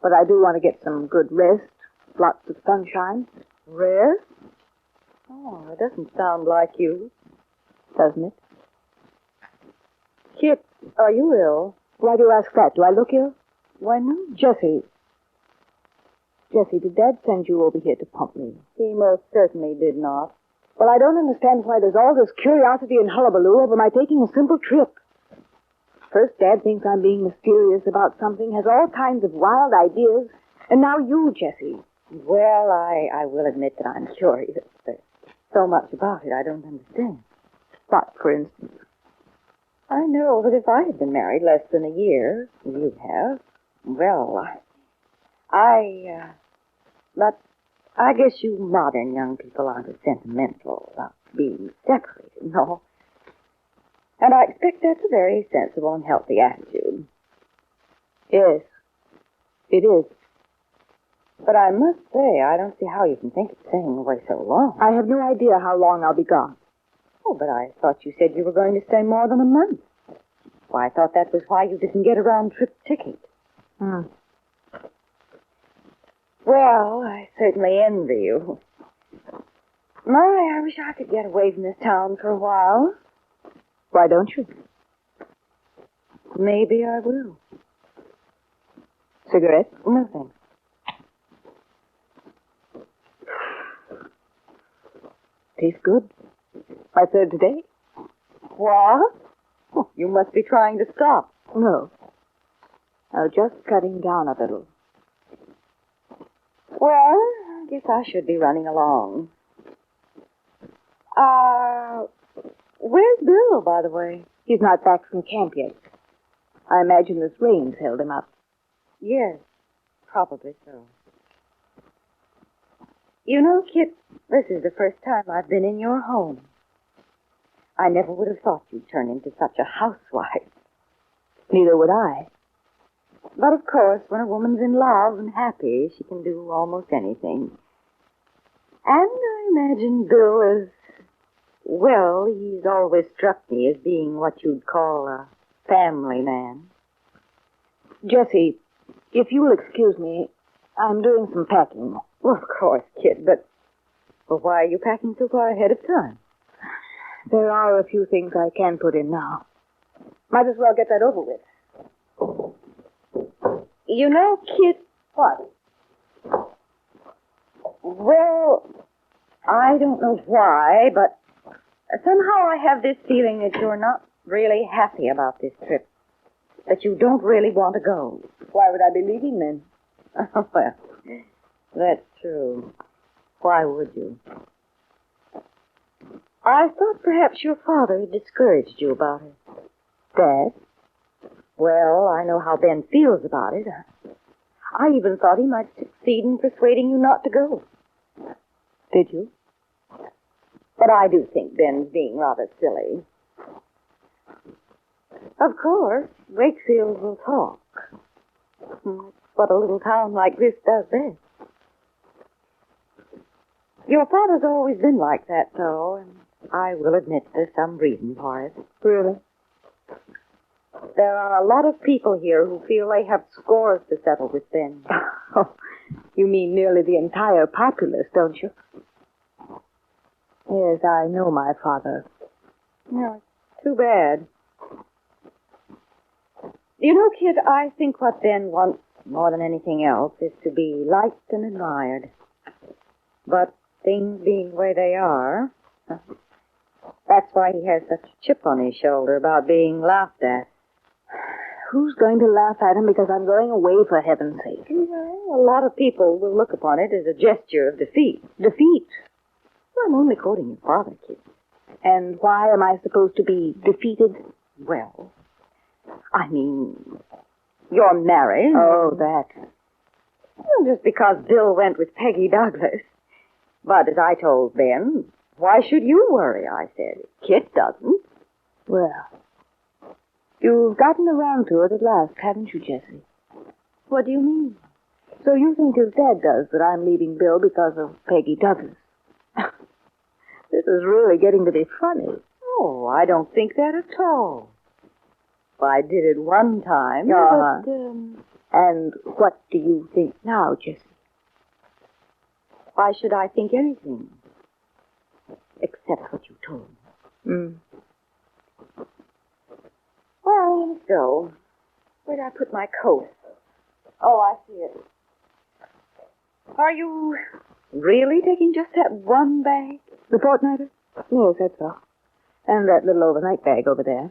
But I do want to get some good rest, lots of sunshine. Rest? Oh, it doesn't sound like you. Doesn't it? Kitt, are you ill? Why do you ask that? Do I look ill? Why not? Jessie, did Dad send you over here to pump me? He most certainly did not. Well, I don't understand why there's all this curiosity and hullabaloo over my taking a simple trip. First, Dad thinks I'm being mysterious about something, has all kinds of wild ideas, and now you, Jessie. Well, I will admit that I'm curious. There's so much about it I don't understand. What, for instance? I know that if I had been married less than a year, as you have, well, but I guess you modern young people aren't as sentimental about being separated, no. And I expect that's a very sensible and healthy attitude. Yes, it is. But I must say, I don't see how you can think of staying away so long. I have no idea how long I'll be gone. Oh, but I thought you said you were going to stay more than a month. Why, I thought that was why you didn't get a round-trip ticket. Hmm. Well, I certainly envy you. My, I wish I could get away from this town for a while. Why don't you? Maybe I will. Cigarette? No, thanks. Tastes good. My third today? What? Oh, you must be trying to stop. No. I'm just cutting down a little. Well, I guess I should be running along. Where's Bill, by the way? He's not back from camp yet. I imagine this rain's held him up. Yes, probably so. You know, Kitt, this is the first time I've been in your home. I never would have thought you'd turn into such a housewife. Neither would I. But of course, when a woman's in love and happy, she can do almost anything. And I imagine Bill is, well, he's always struck me as being what you'd call a family man. Jessie, if you will excuse me, I'm doing some packing. Well, of course, Kitt, but well, why are you packing so far ahead of time? There are a few things I can put in now. Might as well get that over with. You know, Kitt... What? Well, I don't know why, but somehow I have this feeling that you're not really happy about this trip. That you don't really want to go. Why would I be leaving then? Well, that's true. Why would you? I thought perhaps your father had discouraged you about it. Dad? Well, I know how Ben feels about it. I even thought he might succeed in persuading you not to go. Did you? But I do think Ben's being rather silly. Of course, Wakefield will talk. That's what a little town like this does best. Your father's always been like that, though, and I will admit there's some reason for it. Really? There are a lot of people here who feel they have scores to settle with Ben. Oh, you mean nearly the entire populace, don't you? Yes, I know my father. No, it's too bad. You know, kid, I think what Ben wants more than anything else is to be liked and admired. But things being the way they are, that's why he has such a chip on his shoulder about being laughed at. Who's going to laugh at him because I'm going away, for heaven's sake? Well, a lot of people will look upon it as a gesture of defeat. Defeat? Well, I'm only quoting your father, kid. And why am I supposed to be defeated? Well, I mean, you're married. Oh, that. Well, just because Bill went with Peggy Douglas. But as I told Ben, why should you worry, I said. Kitt doesn't. Well, you've gotten around to it at last, haven't you, Jessie? What do you mean? So you think as Dad does that I'm leaving Bill because of Peggy Douglas? This is really getting to be funny. Oh, I don't think that at all. I did it one time, Uh-huh. but, And what do you think now, Jessie? why should I think anything? Except what you told me. Well, let's go. Where did I put my coat? Oh, I see it. Are you really taking just that one bag? The fortnighter? Yes, that's all. And that little overnight bag over there.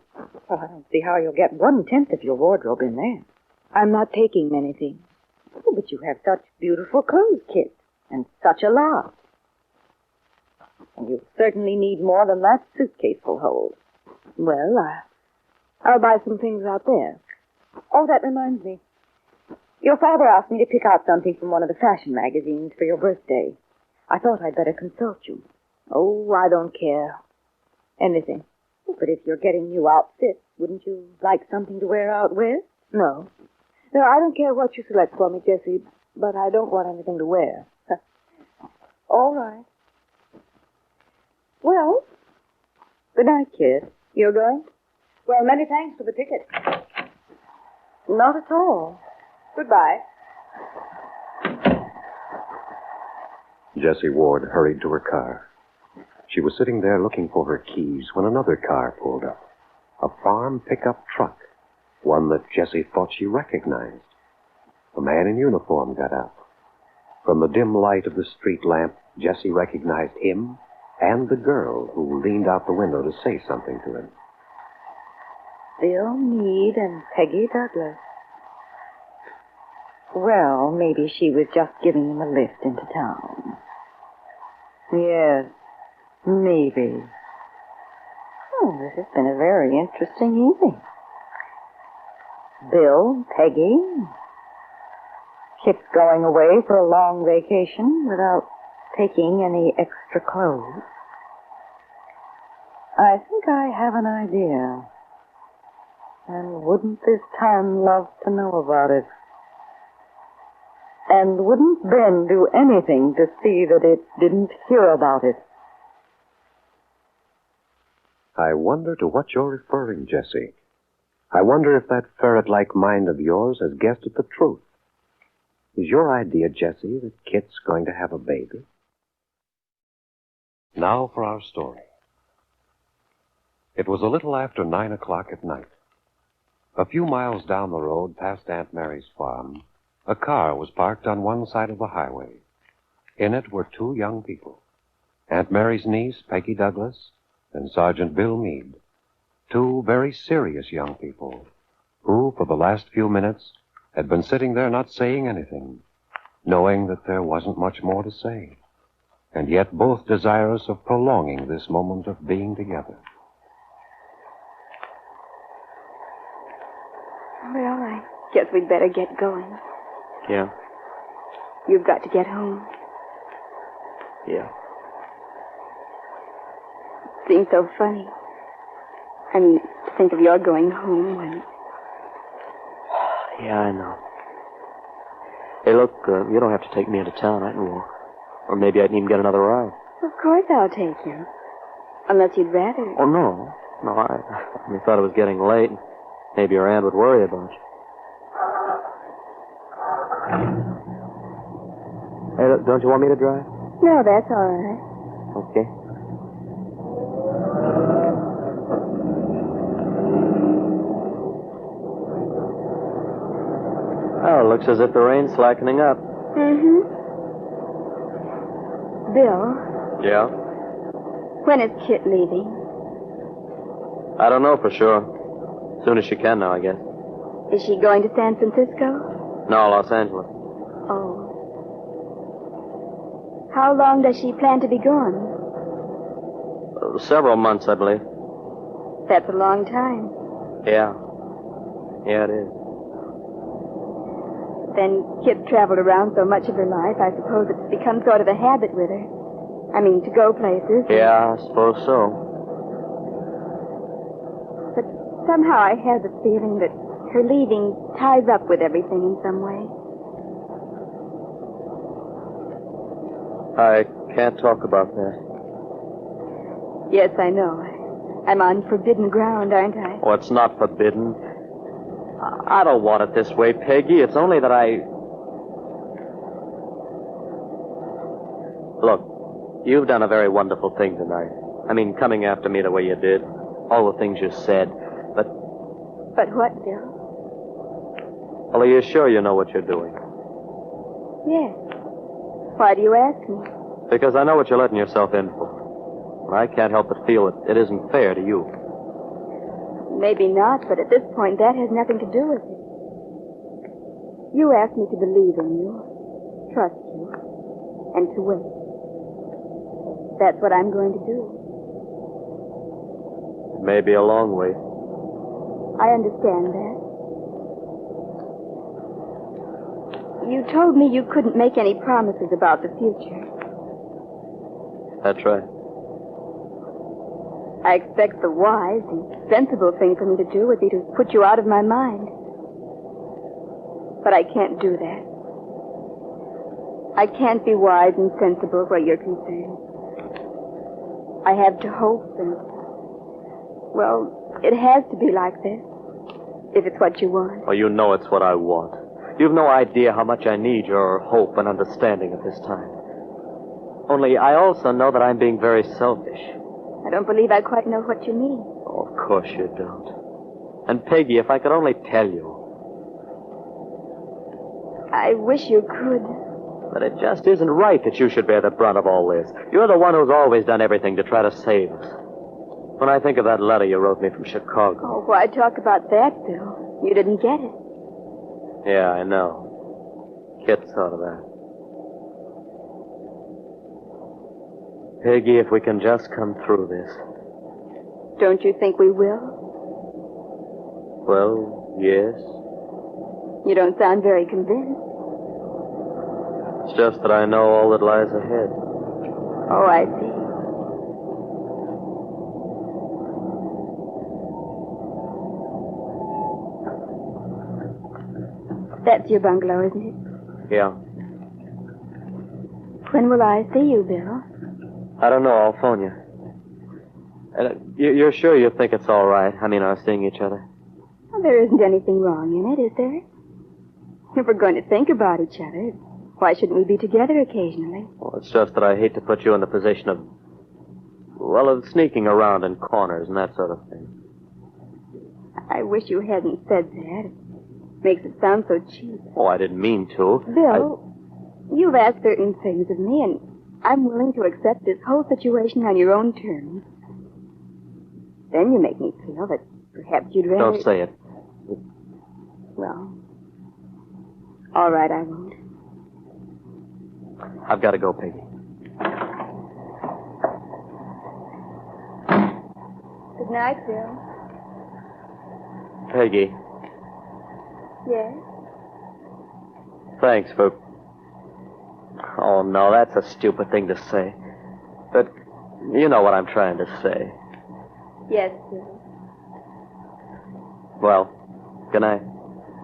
Well, I don't see how you'll get 1/10 of your wardrobe in there. I'm not taking many things. Oh, but you have such beautiful clothes, Kitt, and such a lot. And you certainly need more than that suitcase will hold. Well, I'll buy some things out there. Oh, that reminds me. Your father asked me to pick out something from one of the fashion magazines for your birthday. I thought I'd better consult you. Oh, I don't care. Anything. But if you're getting new outfits, wouldn't you like something to wear out with? No. No, I don't care what you select for me, Jessie, but I don't want anything to wear. All right. Well, good night, kid. You're going? Well, many thanks for the ticket. Not at all. Goodbye. Jessie Ward hurried to her car. She was sitting there looking for her keys when another car pulled up. A farm pickup truck, one that Jessie thought she recognized. A man in uniform got out. From the dim light of the street lamp, Jessie recognized him and the girl who leaned out the window to say something to him. Bill Meade and Peggy Douglas. Well, maybe she was just giving him a lift into town. Yes, maybe. Oh, this has been a very interesting evening. Bill, Peggy, Kitt's going away for a long vacation without taking any extra clothes. I think I have an idea. And wouldn't this town love to know about it? And wouldn't Ben do anything to see that it didn't hear about it? I wonder to what you're referring, Jessie. I wonder if that ferret-like mind of yours has guessed at the truth. Is your idea, Jessie, that Kitt's going to have a baby? Now for our story. It was a little after 9 o'clock at night. A few miles down the road past Aunt Mary's farm, a car was parked on one side of the highway. In it were two young people, Aunt Mary's niece, Peggy Douglas, and Sergeant Bill Meade, two very serious young people who, for the last few minutes, had been sitting there not saying anything, knowing that there wasn't much more to say, and yet both desirous of prolonging this moment of being together. Well, I guess we'd better get going. Yeah. You've got to get home. Yeah. Seems so funny. I mean, to think of your going home when... Yeah, I know. Hey, look, you don't have to take me into town. I can walk. Or maybe I can even get another ride. Of course I'll take you. Unless you'd rather. Oh, no. No, I only thought it was getting late. Maybe your aunt would worry about you. Hey, look, don't you want me to drive? No, that's all right. Okay. Well, looks as if the rain's slackening up. Mm-hmm. Bill, Yeah? when is Kitt leaving? I don't know for sure. Soon as she can now, I guess. Is she going to San Francisco? No, Los Angeles. Oh. How long does she plan to be gone? Several months, I believe. That's a long time. Yeah. Yeah, it is. Then Kitt traveled around so much of her life, I suppose it's become sort of a habit with her. I mean, to go places. Yeah, I suppose so. But somehow I have the feeling that her leaving ties up with everything in some way. I can't talk about that. Yes, I know. I'm on forbidden ground, aren't I? Oh, it's not forbidden. I don't want it this way, Peggy. It's only that I... Look, you've done a very wonderful thing tonight. I mean, coming after me the way you did. All the things you said. But... But what, Bill? Well, are you sure you know what you're doing? Yes. Why do you ask me? Because I know what you're letting yourself in for. And I can't help but feel that it isn't fair to you. Maybe not, but at this point, that has nothing to do with it. You asked me to believe in you, trust you, and to wait. That's what I'm going to do. It may be a long wait. I understand that. You told me you couldn't make any promises about the future. That's right. I expect the wise and sensible thing for me to do would be to put you out of my mind. But I can't do that. I can't be wise and sensible where you're concerned. I have to hope and... Well, it has to be like this, if it's what you want. Oh, you know it's what I want. You've no idea how much I need your hope and understanding at this time. Only I also know that I'm being very selfish. I don't believe I quite know what you mean. Oh, of course you don't. And Peggy, if I could only tell you. I wish you could. But it just isn't right that you should bear the brunt of all this. You're the one who's always done everything to try to save us. When I think of that letter you wrote me from Chicago. Oh, why talk about that, Bill? You didn't get it. Yeah, I know. Kitt thought of that. Peggy, if we can just come through this. Don't you think we will? Well, yes. You don't sound very convinced. It's just that I know all that lies ahead. Oh, I see. That's your bungalow, isn't it? Yeah. When will I see you, Bill? I don't know. I'll phone you. You're sure you think it's all right? I mean, our seeing each other? Well, there isn't anything wrong in it, is there? If we're going to think about each other, why shouldn't we be together occasionally? Well, it's just that I hate to put you in the position of, well, of sneaking around in corners and that sort of thing. I wish you hadn't said that. It makes it sound so cheap. Oh, I didn't mean to. Bill, you've asked certain things of me, and I'm willing to accept this whole situation on your own terms. Then you make me feel that perhaps you'd rather... Don't say it. Well, all right, I won't. I've got to go, Peggy. Good night, Bill. Peggy, Yes? thanks for... Oh, no, that's a stupid thing to say. But you know what I'm trying to say. Yes, Bill. Well, good night.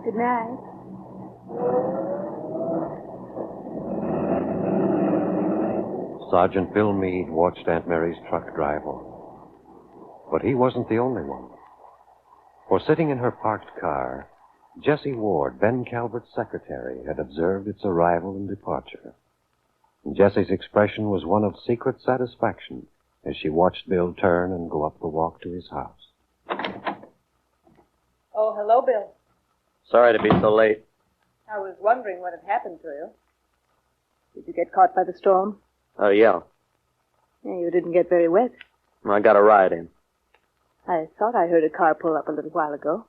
Good night. Sergeant Bill Meade watched Aunt Mary's truck drive off. But he wasn't the only one. For sitting in her parked car, Jessie Ward, Ben Calvert's secretary, had observed its arrival and departure. And Jessie's expression was one of secret satisfaction as she watched Bill turn and go up the walk to his house. Oh, hello, Bill. Sorry to be so late. I was wondering what had happened to you. Did you get caught by the storm? Oh, yeah. You didn't get very wet. I got a ride in. I thought I heard a car pull up a little while ago.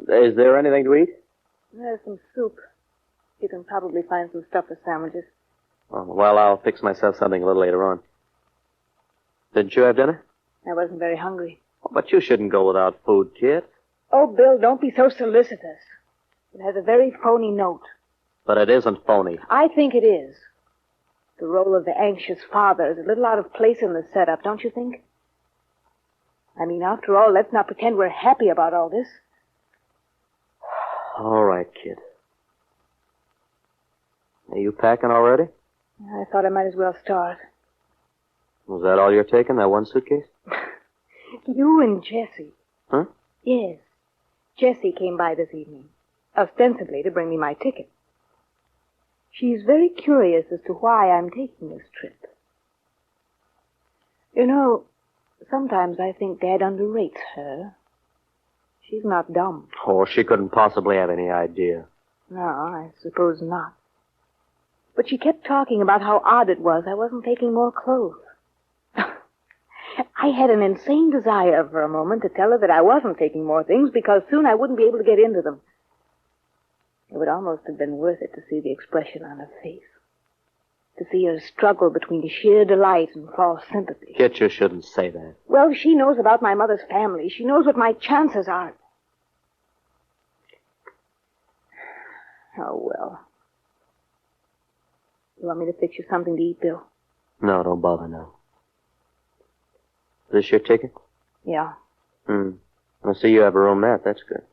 Is there anything to eat? There's some soup. You can probably find some stuff for sandwiches. Oh, well, I'll fix myself something a little later on. Didn't you have dinner? I wasn't very hungry. Oh, but you shouldn't go without food, Kit. Oh, Bill, don't be so solicitous. It has a very phony note. But it isn't phony. I think it is. The role of the anxious father is a little out of place in the setup, don't you think? I mean, after all, let's not pretend we're happy about all this. All right, kid. Are you packing already? I thought I might as well start. Was that all you're taking, that one suitcase? You and Jessie. Huh? Yes. Jessie came by this evening, ostensibly to bring me my ticket. She's very curious as to why I'm taking this trip. You know, sometimes I think Dad underrates her. She's not dumb. Oh, she couldn't possibly have any idea. No, I suppose not. But she kept talking about how odd it was I wasn't taking more clothes. I had an insane desire for a moment to tell her that I wasn't taking more things because soon I wouldn't be able to get into them. It would almost have been worth it to see the expression on her face. To see her struggle between sheer delight and false sympathy. Kit, you shouldn't say that. Well, she knows about my mother's family. She knows what my chances are. Oh, well. You want me to fix you something to eat, Bill? No, don't bother now. Is this your ticket? Yeah. I see you have a roomette. That's good.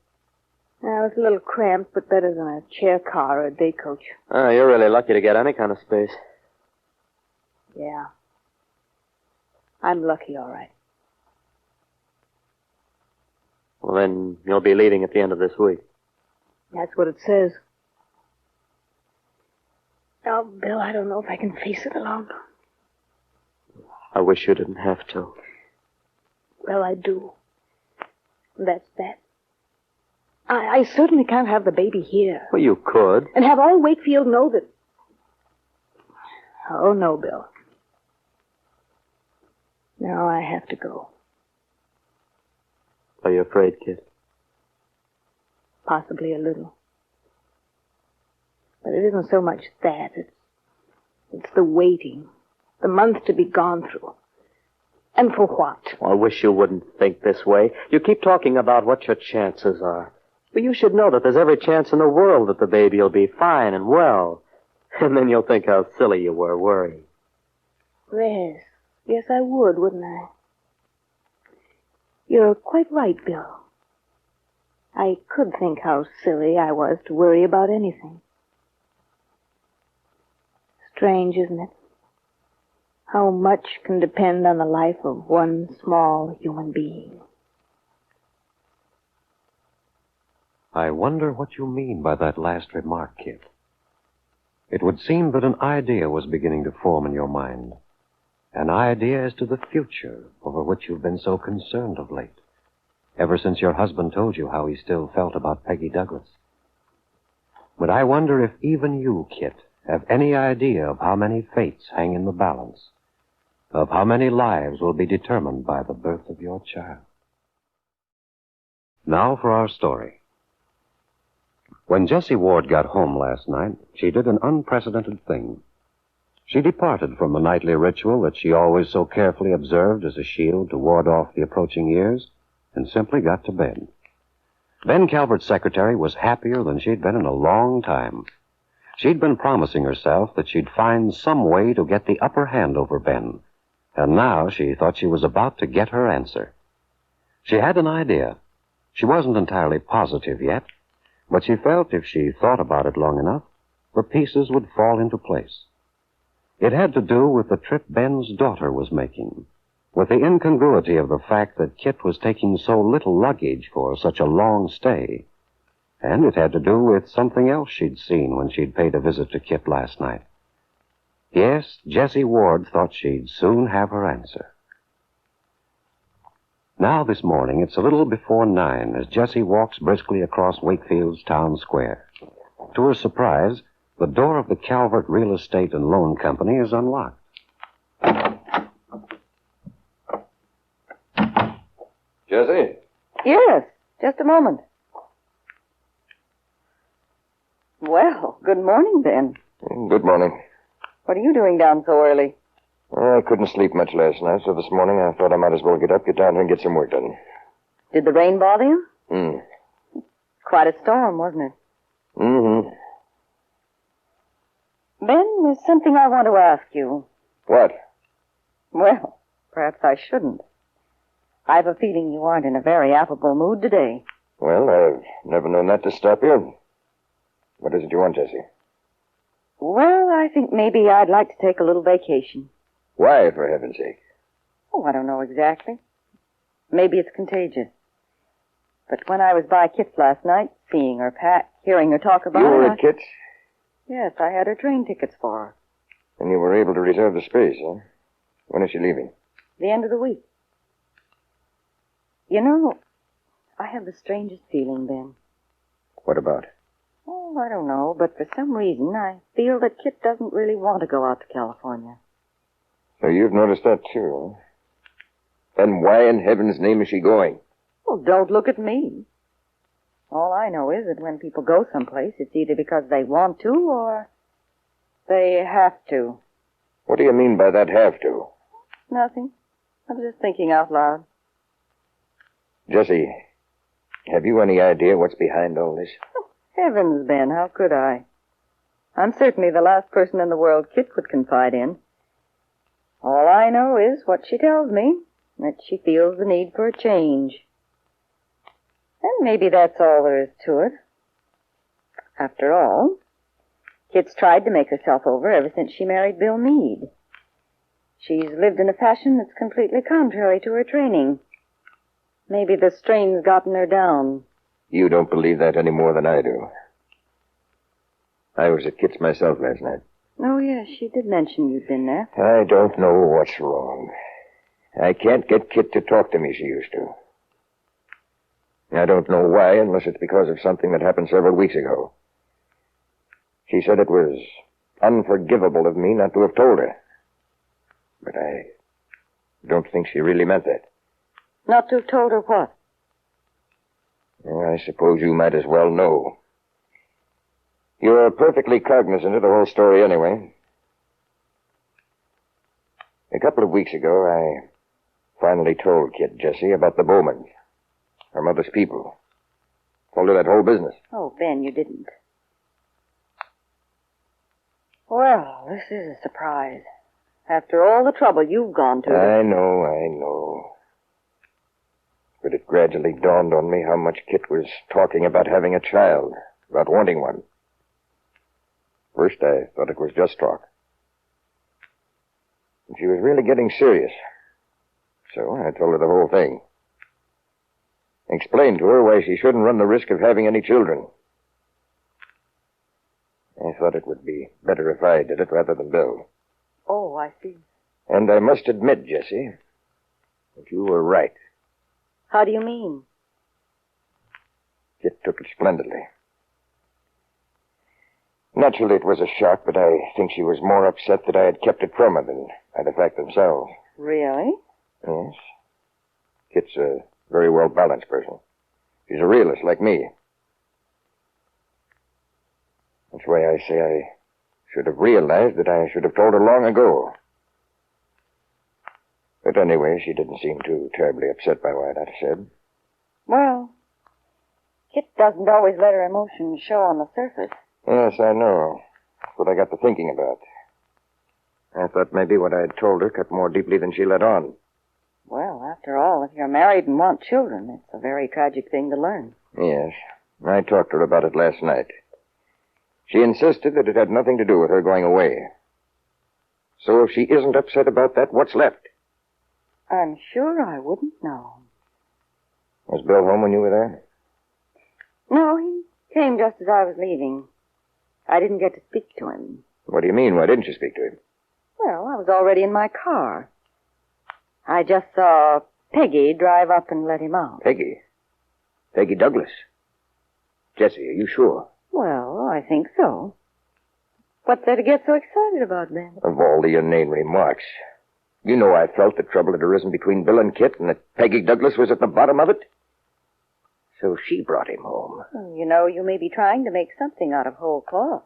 It's a little cramped, but better than a chair car or a day coach. Oh, you're really lucky to get any kind of space. Yeah. I'm lucky, all right. Well, then you'll be leaving at the end of this week. That's what it says. Oh, Bill, I don't know if I can face it alone. I wish you didn't have to. Well, I do. That's that. I certainly can't have the baby here. Well, you could. And have all Wakefield know that... Oh, no, Bill. Now I have to go. Are you afraid, kid? Possibly a little. But it isn't so much that. It's the waiting. The month to be gone through. And for what? Well, I wish you wouldn't think this way. You keep talking about what your chances are. But you should know that there's every chance in the world that the baby will be fine and well. And then you'll think how silly you were worrying. Yes. Yes, I would, wouldn't I? You're quite right, Bill. I could think how silly I was to worry about anything. Strange, isn't it? How much can depend on the life of one small human being. I wonder what you mean by that last remark, Kitt. It would seem that an idea was beginning to form in your mind. An idea as to the future over which you've been so concerned of late. Ever since your husband told you how he still felt about Peggy Douglas. But I wonder if even you, Kitt, have any idea of how many fates hang in the balance. Of how many lives will be determined by the birth of your child. Now for our story. When Jessie Ward got home last night, she did an unprecedented thing. She departed from the nightly ritual that she always so carefully observed as a shield to ward off the approaching years, and simply got to bed. Ben Calvert's secretary was happier than she'd been in a long time. She'd been promising herself that she'd find some way to get the upper hand over Ben, and now she thought she was about to get her answer. She had an idea. She wasn't entirely positive yet, but she felt if she thought about it long enough, the pieces would fall into place. It had to do with the trip Ben's daughter was making, with the incongruity of the fact that Kitt was taking so little luggage for such a long stay, and it had to do with something else she'd seen when she'd paid a visit to Kitt last night. Yes, Jessie Ward thought she'd soon have her answer. Now this morning, it's a little before 9 as Jessie walks briskly across Wakefield's town square. To her surprise, the door of the Calvert Real Estate and Loan Company is unlocked. Jessie? Yes, just a moment. Well, good morning, Ben. Good morning. What are you doing down so early? Well, I couldn't sleep much last night, so this morning I thought I might as well get down here and get some work done. Did the rain bother you? Quite a storm, wasn't it? Mm-hmm. Ben, there's something I want to ask you. What? Well, perhaps I shouldn't. I've a feeling you aren't in a very affable mood today. Well, I've never known that to stop you. What is it you want, Jessie? Well, I think maybe I'd like to take a little vacation. Why, for heaven's sake? Oh, I don't know exactly. Maybe it's contagious. But when I was by Kitt's last night, seeing her pack, hearing her talk about You were it... at Kitt's? Yes, I had her train tickets for her. And you were able to reserve the space, huh? When is she leaving? The end of the week. You know, I have the strangest feeling, Ben. What about? Oh, I don't know, but for some reason I feel that Kitt doesn't really want to go out to California. So you've noticed that, too, huh? Then why in heaven's name is she going? Well, don't look at me. All I know is that when people go someplace, it's either because they want to or they have to. What do you mean by that have to? Nothing. I was just thinking out loud. Jessie, have you any idea what's behind all this? Oh, heavens, Ben, how could I? I'm certainly the last person in the world Kitt would confide in. All I know is what she tells me, that she feels the need for a change. And maybe that's all there is to it. After all, Kitt's tried to make herself over ever since she married Bill Meade. She's lived in a fashion that's completely contrary to her training. Maybe the strain's gotten her down. You don't believe that any more than I do. I was at Kitt's myself last night. Oh, yes, she did mention you'd been there. I don't know what's wrong. I can't get Kitt to talk to me she used to. I don't know why, unless it's because of something that happened several weeks ago. She said it was unforgivable of me not to have told her. But I don't think she really meant that. Not to have told her what? Well, I suppose you might as well know. You're perfectly cognizant of the whole story anyway. A couple of weeks ago, I finally told Kitt, Jessie, about the Bowmans, her mother's people. Told her that whole business. Oh, Ben, you didn't. Well, this is a surprise. After all the trouble you've gone to... I know. But it gradually dawned on me how much Kitt was talking about having a child, about wanting one. First, I thought it was just talk. And she was really getting serious. So I told her the whole thing. Explained to her why she shouldn't run the risk of having any children. I thought it would be better if I did it rather than Bill. Oh, I see. And I must admit, Jessie, that you were right. How do you mean? Kitt took it splendidly. Naturally, it was a shock, but I think she was more upset that I had kept it from her than by the fact themselves. Really? Yes. Kitt's a very well-balanced person. She's a realist like me. That's why I say I should have realized that I should have told her long ago. But anyway, she didn't seem too terribly upset by what I said. Well, Kitt doesn't always let her emotions show on the surface. Yes, I know. That's what I got to thinking about. I thought maybe what I had told her cut more deeply than she let on. Well, after all, if you're married and want children, it's a very tragic thing to learn. Yes. I talked to her about it last night. She insisted that it had nothing to do with her going away. So if she isn't upset about that, what's left? I'm sure I wouldn't know. Was Bill home when you were there? No, he came just as I was leaving. I didn't get to speak to him. What do you mean? Why didn't you speak to him? Well, I was already in my car. I just saw Peggy drive up and let him out. Peggy? Peggy Douglas? Jessie, are you sure? Well, Well, I think so. What's there to get so excited about, Ben? Of all the inane remarks. You know I felt the trouble had arisen between Bill and Kitt and that Peggy Douglas was at the bottom of it. So she brought him home. You know, you may be trying to make something out of whole cloth.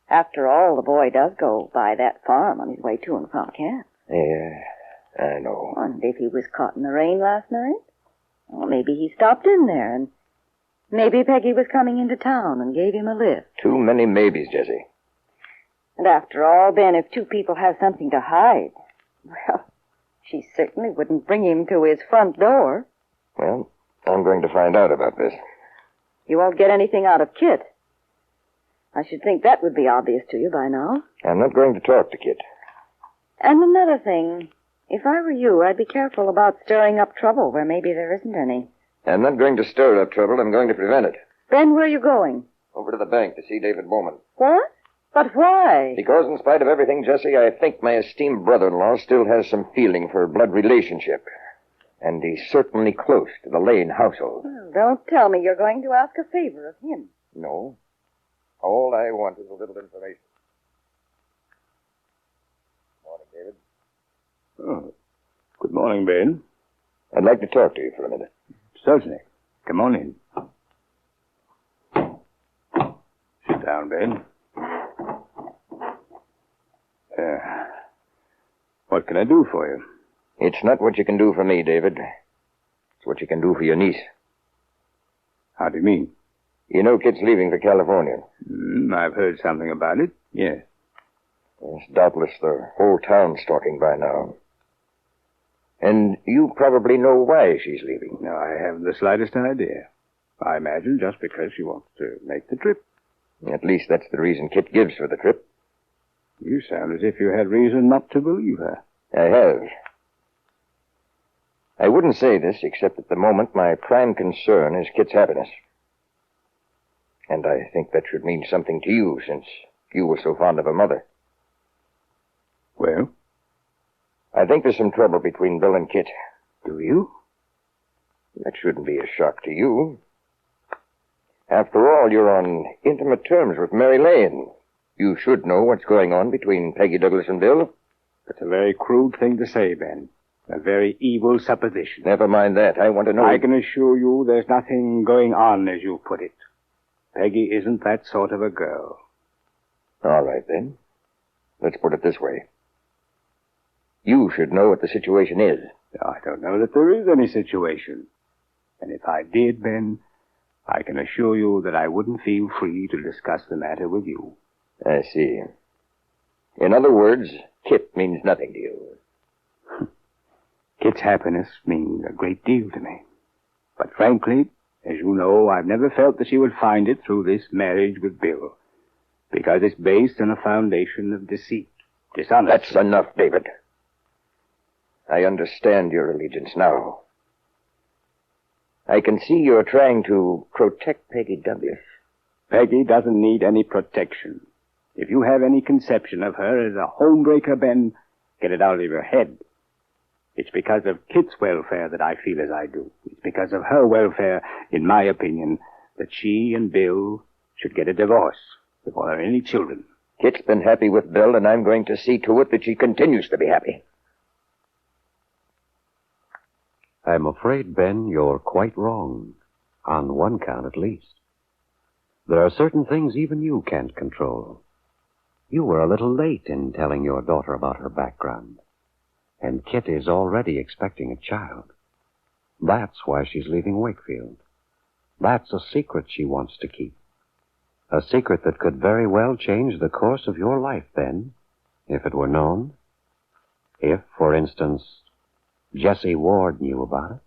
After all, the boy does go by that farm on his way to and from camp. Yeah, I know. And if he was caught in the rain last night, well, maybe he stopped in there, and maybe Peggy was coming into town and gave him a lift. Too many maybes, Jessie. And after all, Ben, if two people have something to hide, well, she certainly wouldn't bring him to his front door. Well, I'm going to find out about this. You won't get anything out of Kitt. I should think that would be obvious to you by now. I'm not going to talk to Kitt. And another thing, if I were you, I'd be careful about stirring up trouble where maybe there isn't any. I'm not going to stir up trouble. I'm going to prevent it. Ben, where are you going? Over to the bank to see David Bowman. What? But why? Because in spite of everything, Jessie, I think my esteemed brother-in-law still has some feeling for a blood relationship. And he's certainly close to the Lane household. Well, don't tell me you're going to ask a favor of him. No. All I want is a little information. Morning, David. Oh, good morning, Ben. I'd like to talk to you for a minute. Certainly. Come on in. Sit down, Ben. What can I do for you? It's not what you can do for me, David. It's what you can do for your niece. How do you mean? You know Kitt's leaving for California. I've heard something about it, yes. Yes, doubtless the whole town's talking by now. And you probably know why she's leaving. No, I haven't the slightest idea. I imagine just because she wants to make the trip. At least that's the reason Kitt gives for the trip. You sound as if you had reason not to believe her. I have. I wouldn't say this, except at the moment my prime concern is Kitt's happiness. And I think that should mean something to you, since you were so fond of her mother. Well? I think there's some trouble between Bill and Kitt. Do you? That shouldn't be a shock to you. After all, you're on intimate terms with Mary Lane. You should know what's going on between Peggy Douglas and Bill. That's a very crude thing to say, Ben. A very evil supposition. Never mind that. I want to know... I can assure you there's nothing going on, as you put it. Peggy isn't that sort of a girl. All right, then. Let's put it this way. You should know what the situation is. I don't know that there is any situation. And if I did, Ben, I can assure you that I wouldn't feel free to discuss the matter with you. I see. In other words, Kitt means nothing to you. Kitt's happiness means a great deal to me. But frankly, as you know, I've never felt that she would find it through this marriage with Bill. Because it's based on a foundation of deceit, dishonesty. That's enough, David. I understand your allegiance now. I can see you're trying to protect Peggy Douglas. Peggy doesn't need any protection. If you have any conception of her as a homebreaker, Ben, get it out of your head. It's because of Kitt's welfare that I feel as I do. It's because of her welfare, in my opinion, that she and Bill should get a divorce before there are any children. Kitt's been happy with Bill, and I'm going to see to it that she continues to be happy. I'm afraid, Ben, you're quite wrong. On one count, at least. There are certain things even you can't control. You were a little late in telling your daughter about her background. And Kitt is already expecting a child. That's why she's leaving Wakefield. That's a secret she wants to keep. A secret that could very well change the course of your life, Ben, if it were known. If, for instance, Jessie Ward knew about it.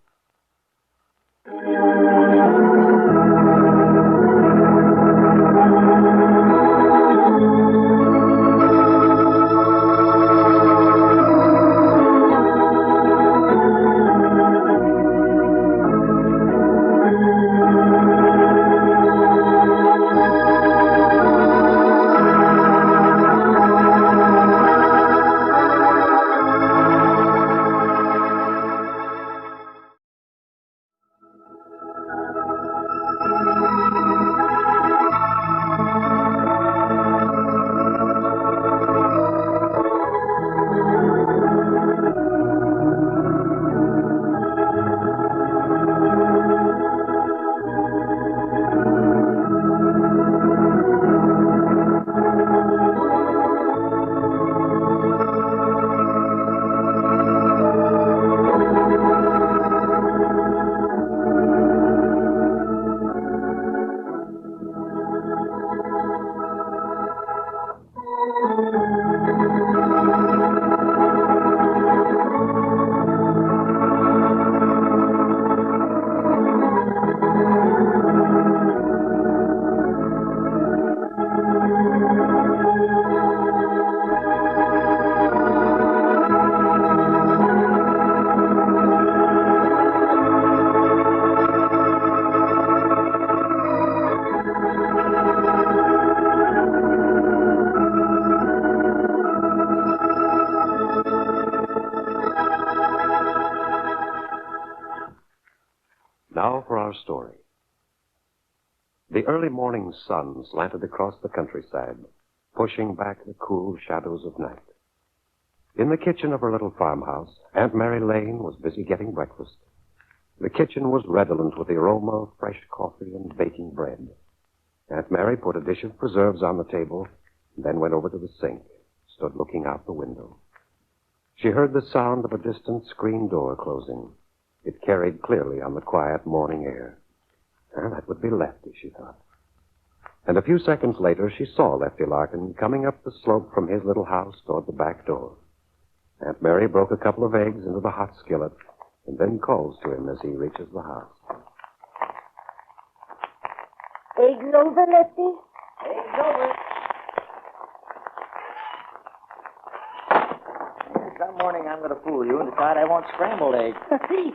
our story. The early morning sun slanted across the countryside, pushing back the cool shadows of night. In the kitchen of her little farmhouse, Aunt Mary Lane was busy getting breakfast. The kitchen was redolent with the aroma of fresh coffee and baking bread. Aunt Mary put a dish of preserves on the table, and then went over to the sink, stood looking out the window. She heard the sound of a distant screen door closing. It carried clearly on the quiet morning air. That would be Lefty, she thought. And a few seconds later, she saw Lefty Larkin coming up the slope from his little house toward the back door. Aunt Mary broke a couple of eggs into the hot skillet and then calls to him as he reaches the house. Eggs over, Lefty? Eggs over. Some morning I'm going to fool you and decide I want scrambled eggs.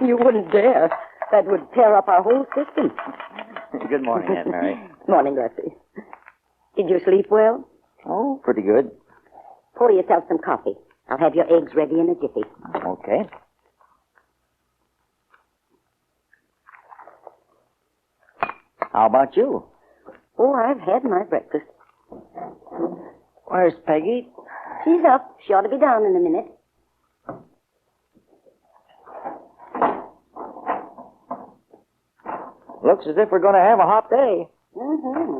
You wouldn't dare. That would tear up our whole system. Good morning, Aunt Mary. Morning, Lefty. Did you sleep well? Oh, pretty good. Pour yourself some coffee. I'll have your eggs ready in a jiffy. Okay. How about you? Oh, I've had my breakfast. Where's Peggy? She's up. She ought to be down in a minute. Looks as if we're going to have a hot day. Mm-hmm.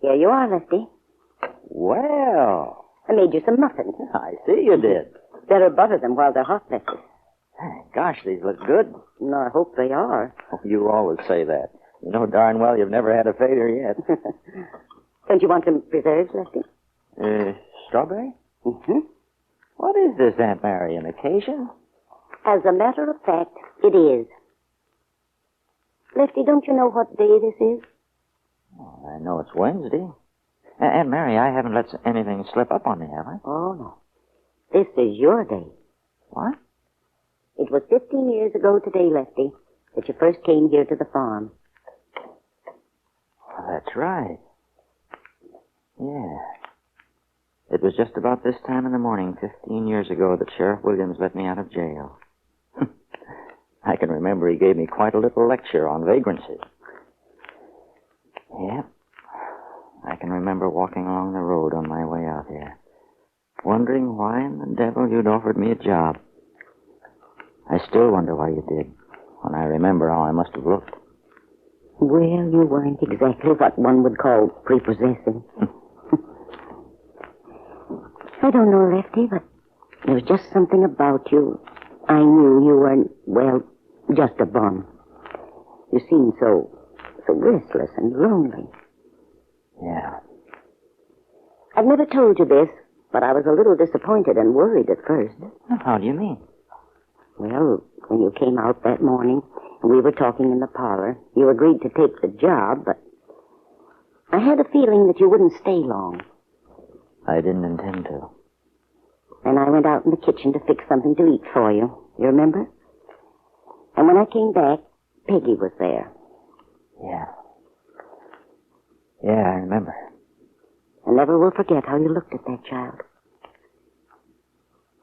Here you are, Lefty. Well. I made you some muffins. I see you did. Better butter them while they're hot, Lefty. Gosh, these look good. No, I hope they are. Oh, you always say that. You know darn well you've never had a failure yet. Don't you want some preserves, Lefty? Strawberry? Mm-hmm. What is this, Aunt Mary, an occasion? As a matter of fact, it is. Lefty, don't you know what day this is? Oh, I know it's Wednesday. Aunt Mary, I haven't let anything slip up on me, have I? Oh, no. This is your day. What? It was 15 years ago today, Lefty, that you first came here to the farm. Oh, that's right. Yeah. It was just about this time in the morning, 15 years ago, that Sheriff Williams let me out of jail. I can remember he gave me quite a little lecture on vagrancy. Yeah. I can remember walking along the road on my way out here, wondering why in the devil you'd offered me a job. I still wonder why you did, when I remember how I must have looked. Well, you weren't exactly what one would call prepossessing. I don't know, Lefty, but there was just something about you. I knew you weren't, well, just a bum. You seemed so restless and lonely. Yeah. I've never told you this, but I was a little disappointed and worried at first. How do you mean? Well, when you came out that morning and we were talking in the parlor, you agreed to take the job, but I had a feeling that you wouldn't stay long. I didn't intend to. And I went out in the kitchen to fix something to eat for you. You remember? And when I came back, Peggy was there. Yeah. Yeah, I remember. I never will forget how you looked at that child.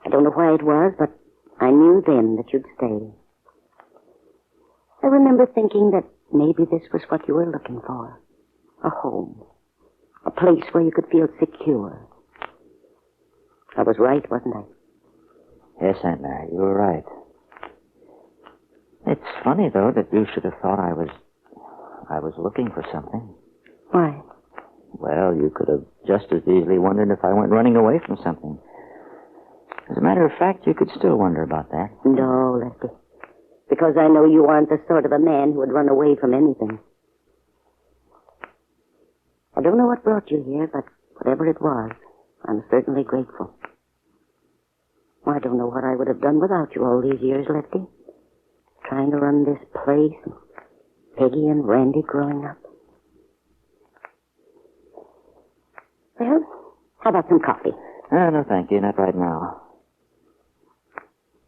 I don't know why it was, but I knew then that you'd stay. I remember thinking that maybe this was what you were looking for. A home. A place where you could feel secure. I was right, wasn't I? Yes, Aunt Mary, you were right. It's funny, though, that you should have thought I was looking for something. Why? Well, you could have just as easily wondered if I went running away from something. As a matter of fact, you could still wonder about that. No, Lefty. Because I know you aren't the sort of a man who would run away from anything. I don't know what brought you here, but whatever it was, I'm certainly grateful. I don't know what I would have done without you all these years, Lefty. Trying to run this place, and Peggy and Randy growing up. Well, how about some coffee? No, thank you, not right now.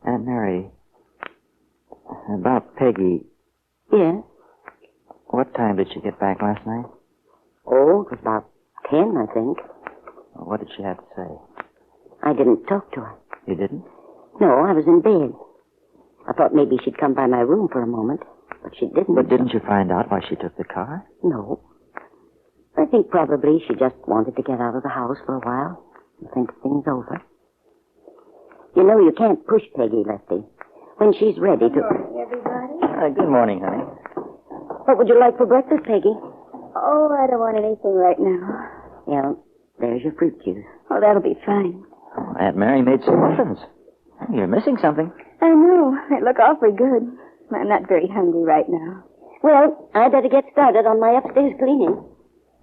Aunt Mary, about Peggy. Yeah? What time did she get back last night? Oh, it was about 10, I think. What did she have to say? I didn't talk to her. You didn't? No, I was in bed. I thought maybe she'd come by my room for a moment, but she didn't. But didn't you find out why she took the car? No. I think probably she just wanted to get out of the house for a while and think things over. You know, you can't push Peggy, Lefty. When she's ready to... Good morning, everybody. Good morning, honey. What would you like for breakfast, Peggy? Oh, I don't want anything right now. Well, there's your fruit juice. Oh, that'll be fine. Oh, Aunt Mary made some muffins. You're missing something. I know. They look awfully good. I'm not very hungry right now. Well, I'd better get started on my upstairs cleaning.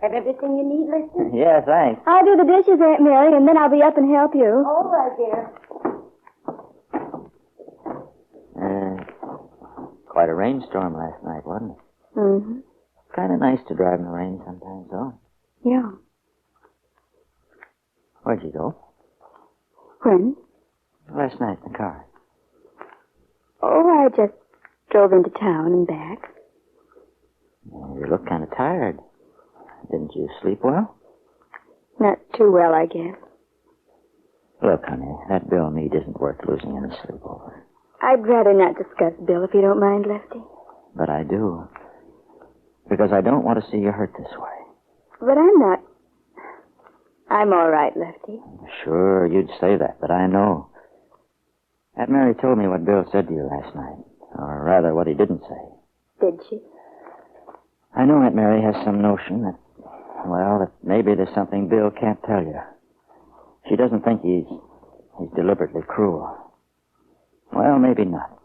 Have everything you need, Lefty? Yeah, thanks. I'll do the dishes, Aunt Mary, and then I'll be up and help you. All right, dear. Quite a rainstorm last night, wasn't it? Mm-hmm. Kind of nice to drive in the rain sometimes, though. Yeah. Where'd you go? When? Last night in the car. Oh, I just drove into town and back. You look kind of tired. Didn't you sleep well? Not too well, I guess. Look, honey, that Bill Meade isn't worth losing any sleep over. I'd rather not discuss Bill, if you don't mind, Lefty. But I do. Because I don't want to see you hurt this way. But I'm not. I'm all right, Lefty. Sure, you'd say that, but I know. Aunt Mary told me what Bill said to you last night. Or rather, what he didn't say. Did she? I know Aunt Mary has some notion that, well, that maybe there's something Bill can't tell you. She doesn't think he's deliberately cruel. Well, maybe not.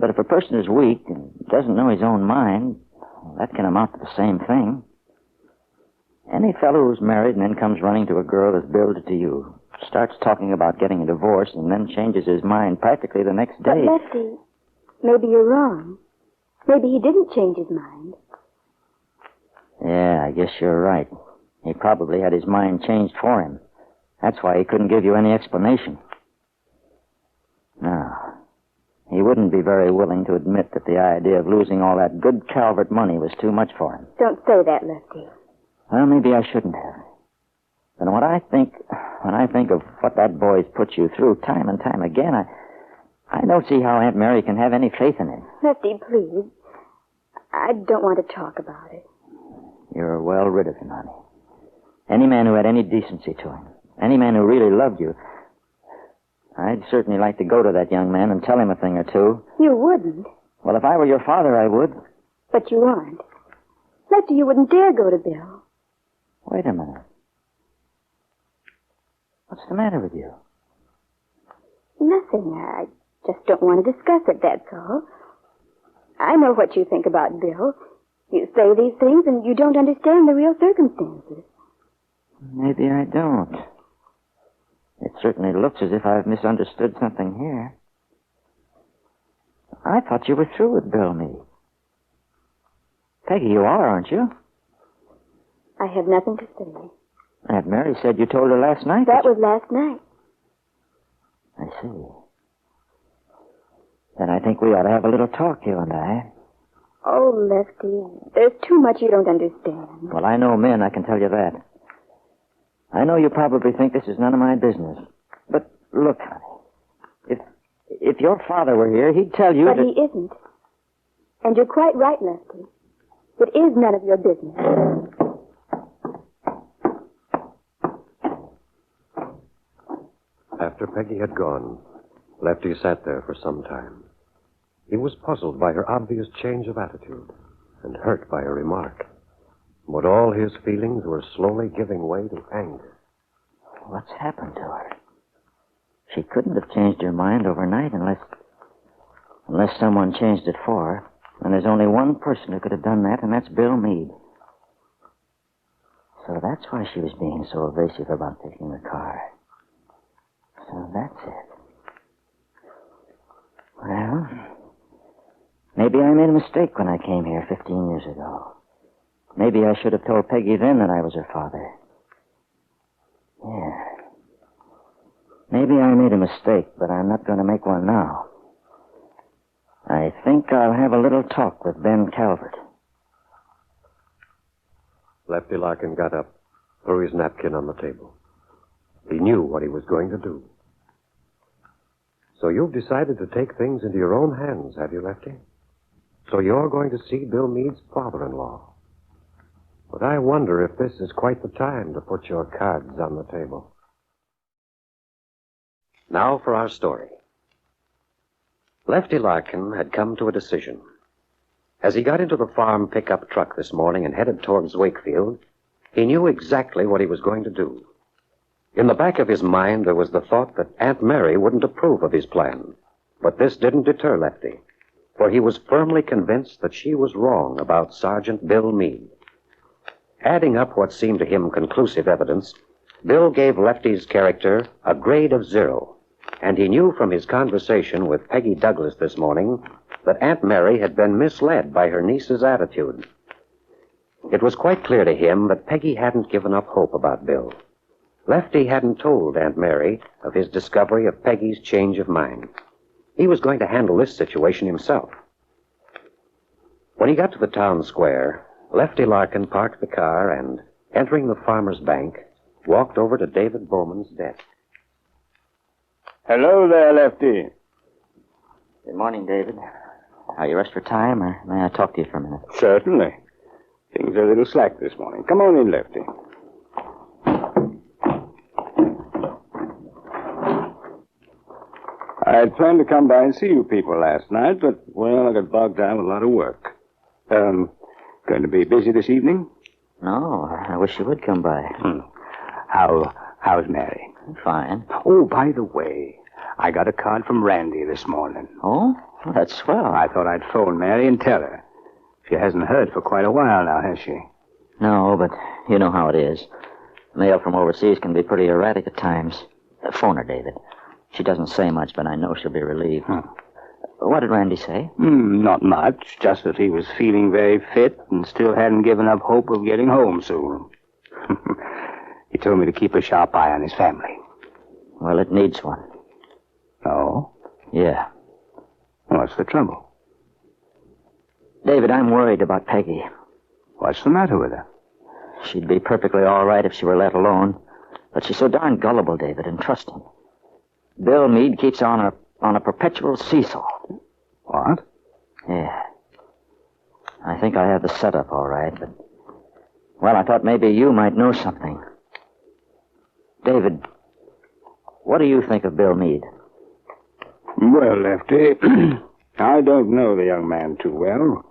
But if a person is weak and doesn't know his own mind, well, that can amount to the same thing. Any fellow who's married and then comes running to a girl as Bill did to you, starts talking about getting a divorce and then changes his mind practically the next day. But, Lefty, maybe you're wrong. Maybe he didn't change his mind. Yeah, I guess you're right. He probably had his mind changed for him. That's why he couldn't give you any explanation. No. He wouldn't be very willing to admit that the idea of losing all that good Calvert money was too much for him. Don't say that, Lefty. Well, maybe I shouldn't have. But when I think of what that boy's put you through time and time again, I don't see how Aunt Mary can have any faith in him. Lefty, please. I don't want to talk about it. You're well rid of him, honey. Any man who had any decency to him, any man who really loved you, I'd certainly like to go to that young man and tell him a thing or two. You wouldn't. Well, if I were your father, I would. But you aren't. Lefty, you wouldn't dare go to Bill. Wait a minute. What's the matter with you? Nothing. I just don't want to discuss it, that's all. I know what you think about Bill. You say these things and you don't understand the real circumstances. Maybe I don't. It certainly looks as if I've misunderstood something here. I thought you were through with Bill Meade. Peggy, you are, aren't you? I have nothing to say. Aunt Mary said you told her last night. That was last night. I see. Then I think we ought to have a little talk, you and I. Oh, Lefty, there's too much you don't understand. Well, I know men, I can tell you that. I know you probably think this is none of my business. But look, honey, if your father were here, he'd tell you But that... he isn't. And you're quite right, Lefty. It is none of your business. After Peggy had gone, Lefty sat there for some time. He was puzzled by her obvious change of attitude and hurt by her remark. But all his feelings were slowly giving way to anger. What's happened to her? She couldn't have changed her mind overnight unless someone changed it for her. And there's only one person who could have done that, and that's Bill Meade. So that's why she was being so evasive about taking the car. So that's it. Well, maybe I made a mistake when I came here 15 years ago. Maybe I should have told Peggy then that I was her father. Yeah. Maybe I made a mistake, but I'm not going to make one now. I think I'll have a little talk with Ben Calvert. Lefty Larkin got up, threw his napkin on the table. He knew what he was going to do. So you've decided to take things into your own hands, have you, Lefty? So you're going to see Bill Meade's father-in-law. But I wonder if this is quite the time to put your cards on the table. Now for our story. Lefty Larkin had come to a decision. As he got into the farm pickup truck this morning and headed towards Wakefield, he knew exactly what he was going to do. In the back of his mind, there was the thought that Aunt Mary wouldn't approve of his plan. But this didn't deter Lefty, for he was firmly convinced that she was wrong about Sergeant Bill Meade. Adding up what seemed to him conclusive evidence, Bill gave Lefty's character a grade of 0, and he knew from his conversation with Peggy Douglas this morning that Aunt Mary had been misled by her niece's attitude. It was quite clear to him that Peggy hadn't given up hope about Bill. Lefty hadn't told Aunt Mary of his discovery of Peggy's change of mind. He was going to handle this situation himself. When he got to the town square, Lefty Larkin parked the car and, entering the farmer's bank, walked over to David Bowman's desk. Hello there, Lefty. Good morning, David. Are you rushed for time, or may I talk to you for a minute? Certainly. Things are a little slack this morning. Come on in, Lefty. I had planned to come by and see you people last night, but, well, I got bogged down with a lot of work. Going to be busy this evening? No, I wish you would come by. How's Mary? Fine. Oh, by the way, I got a card from Randy this morning. Oh? Well, that's swell. I thought I'd phone Mary and tell her. She hasn't heard for quite a while now, has she? No, but you know how it is. Mail from overseas can be pretty erratic at times. Phone her, David. She doesn't say much, but I know she'll be relieved. What did Randy say? Not much. Just that he was feeling very fit and still hadn't given up hope of getting home soon. He told me to keep a sharp eye on his family. Well, it needs one. Oh? Yeah. What's the trouble? David, I'm worried about Peggy. What's the matter with her? She'd be perfectly all right if she were let alone. But she's so darn gullible, David, and trusting. Bill Meade keeps her on a perpetual seesaw. What? Yeah. I think I have the setup all right, but... Well, I thought maybe you might know something. David, what do you think of Bill Meade? Well, Lefty, I don't know the young man too well.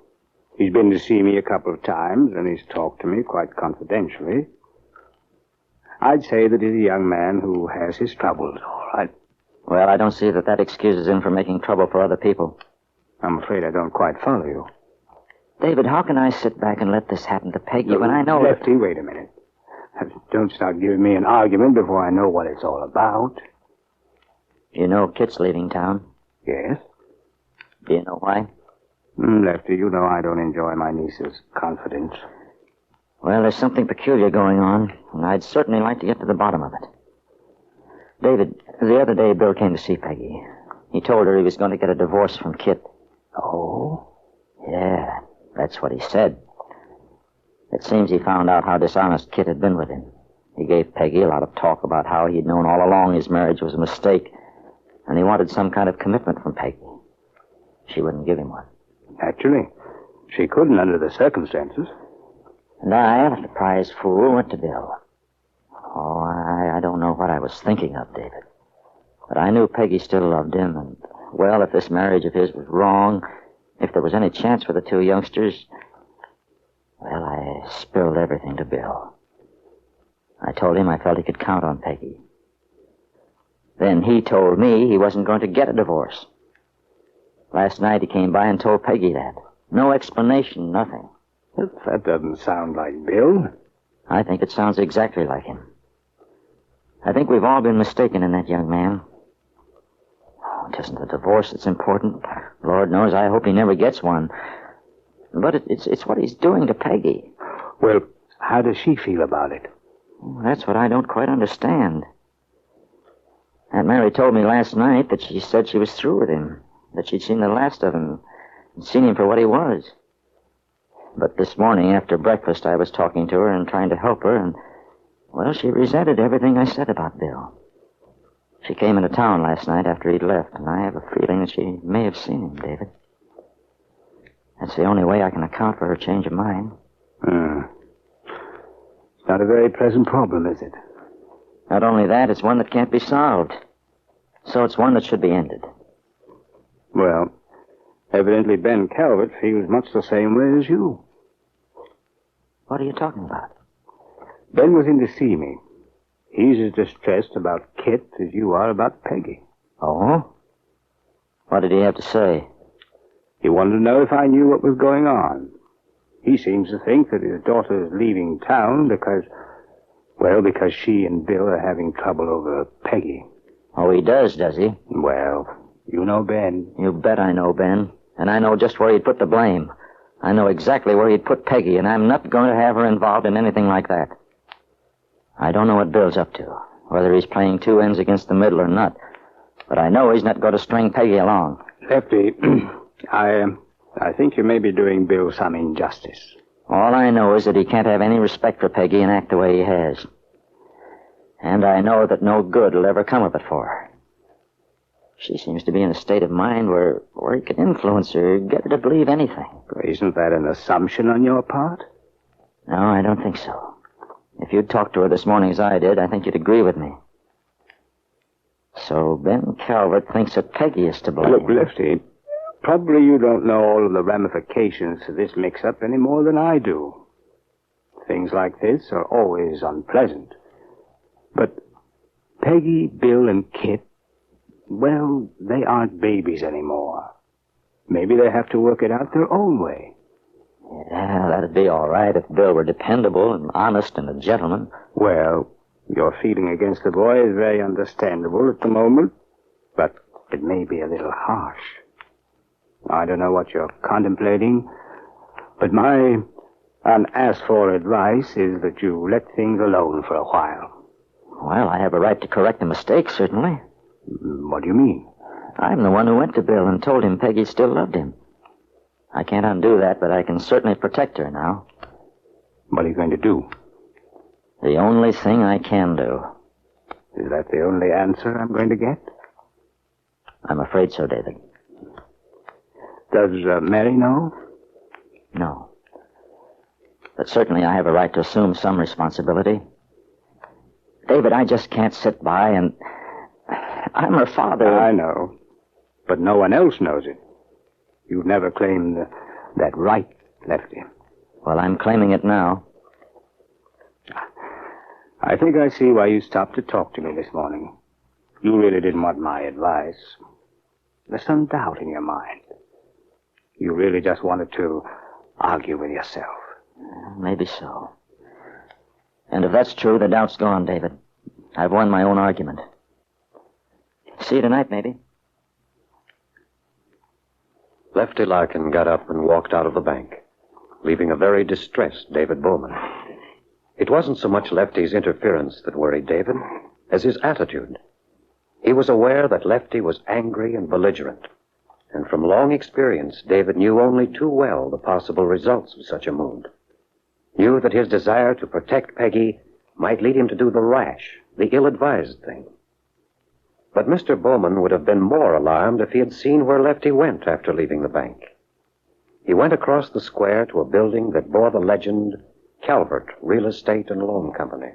He's been to see me a couple of times, and he's talked to me quite confidentially. I'd say that he's a young man who has his troubles, all right. Well, I don't see that excuses him for making trouble for other people. I'm afraid I don't quite follow you. David, how can I sit back and let this happen to Peggy when I know... Lefty, wait a minute. Don't start giving me an argument before I know what it's all about. You know Kitt's leaving town? Yes. Do you know why? Lefty, you know I don't enjoy my niece's confidence. Well, there's something peculiar going on, and I'd certainly like to get to the bottom of it. David, the other day Bill came to see Peggy. He told her he was going to get a divorce from Kitt. Oh? Yeah, that's what he said. It seems he found out how dishonest Kitt had been with him. He gave Peggy a lot of talk about how he'd known all along his marriage was a mistake, and he wanted some kind of commitment from Peggy. She wouldn't give him one. Naturally. She couldn't under the circumstances. And I, like a prize fool, went to Bill. Oh, I don't know what I was thinking of, David. But I knew Peggy still loved him, and, well, if this marriage of his was wrong, if there was any chance for the two youngsters, well, I spilled everything to Bill. I told him I felt he could count on Peggy. Then he told me he wasn't going to get a divorce. Last night he came by and told Peggy that. No explanation, nothing. That doesn't sound like Bill. I think it sounds exactly like him. I think we've all been mistaken in that young man. Oh, it isn't the divorce that's important. Lord knows I hope he never gets one. But it's what he's doing to Peggy. Well, how does she feel about it? Well, that's what I don't quite understand. Aunt Mary told me last night that she said she was through with him, that she'd seen the last of him, and seen him for what he was. But this morning after breakfast I was talking to her and trying to help her, and, well, she resented everything I said about Bill. She came into town last night after he'd left, and I have a feeling that she may have seen him, David. That's the only way I can account for her change of mind. It's not a very pleasant problem, is it? Not only that, it's one that can't be solved. So it's one that should be ended. Well, evidently Ben Calvert feels much the same way as you. What are you talking about? Ben was in to see me. He's as distressed about Kitt as you are about Peggy. Oh? What did he have to say? He wanted to know if I knew what was going on. He seems to think that his daughter is leaving town because she and Bill are having trouble over Peggy. Oh, he does he? Well, you know Ben. You bet I know Ben. And I know just where he'd put the blame. I know exactly where he'd put Peggy, and I'm not going to have her involved in anything like that. I don't know what Bill's up to, whether he's playing two ends against the middle or not. But I know he's not going to string Peggy along. Lefty, I think you may be doing Bill some injustice. All I know is that he can't have any respect for Peggy and act the way he has. And I know that no good will ever come of it for her. She seems to be in a state of mind where he can influence her, get her to believe anything. Isn't that an assumption on your part? No, I don't think so. If you'd talked to her this morning as I did, I think you'd agree with me. So Ben Calvert thinks that Peggy is to blame. Look, Lefty, probably you don't know all of the ramifications to this mix-up any more than I do. Things like this are always unpleasant. But Peggy, Bill, and Kitt, well, they aren't babies anymore. Maybe they have to work it out their own way. Yeah, that'd be all right if Bill were dependable and honest and a gentleman. Well, your feeling against the boy is very understandable at the moment, but it may be a little harsh. I don't know what you're contemplating, but my unasked-for advice is that you let things alone for a while. Well, I have a right to correct a mistake, certainly. What do you mean? I'm the one who went to Bill and told him Peggy still loved him. I can't undo that, but I can certainly protect her now. What are you going to do? The only thing I can do. Is that the only answer I'm going to get? I'm afraid so, David. Does Mary know? No. But certainly I have a right to assume some responsibility. David, I just can't sit by and... I'm her father. I know. But no one else knows it. You've never claimed that right, Lefty. Well, I'm claiming it now. I think I see why you stopped to talk to me this morning. You really didn't want my advice. There's some doubt in your mind. You really just wanted to argue with yourself. Maybe so. And if that's true, the doubt's gone, David. I've won my own argument. See you tonight, maybe. Lefty Larkin got up and walked out of the bank, leaving a very distressed David Bowman. It wasn't so much Lefty's interference that worried David as his attitude. He was aware that Lefty was angry and belligerent, and from long experience, David knew only too well the possible results of such a mood. Knew that his desire to protect Peggy might lead him to do the rash, the ill-advised thing. But Mr. Bowman would have been more alarmed if he had seen where Lefty went after leaving the bank. He went across the square to a building that bore the legend Calvert Real Estate and Loan Company.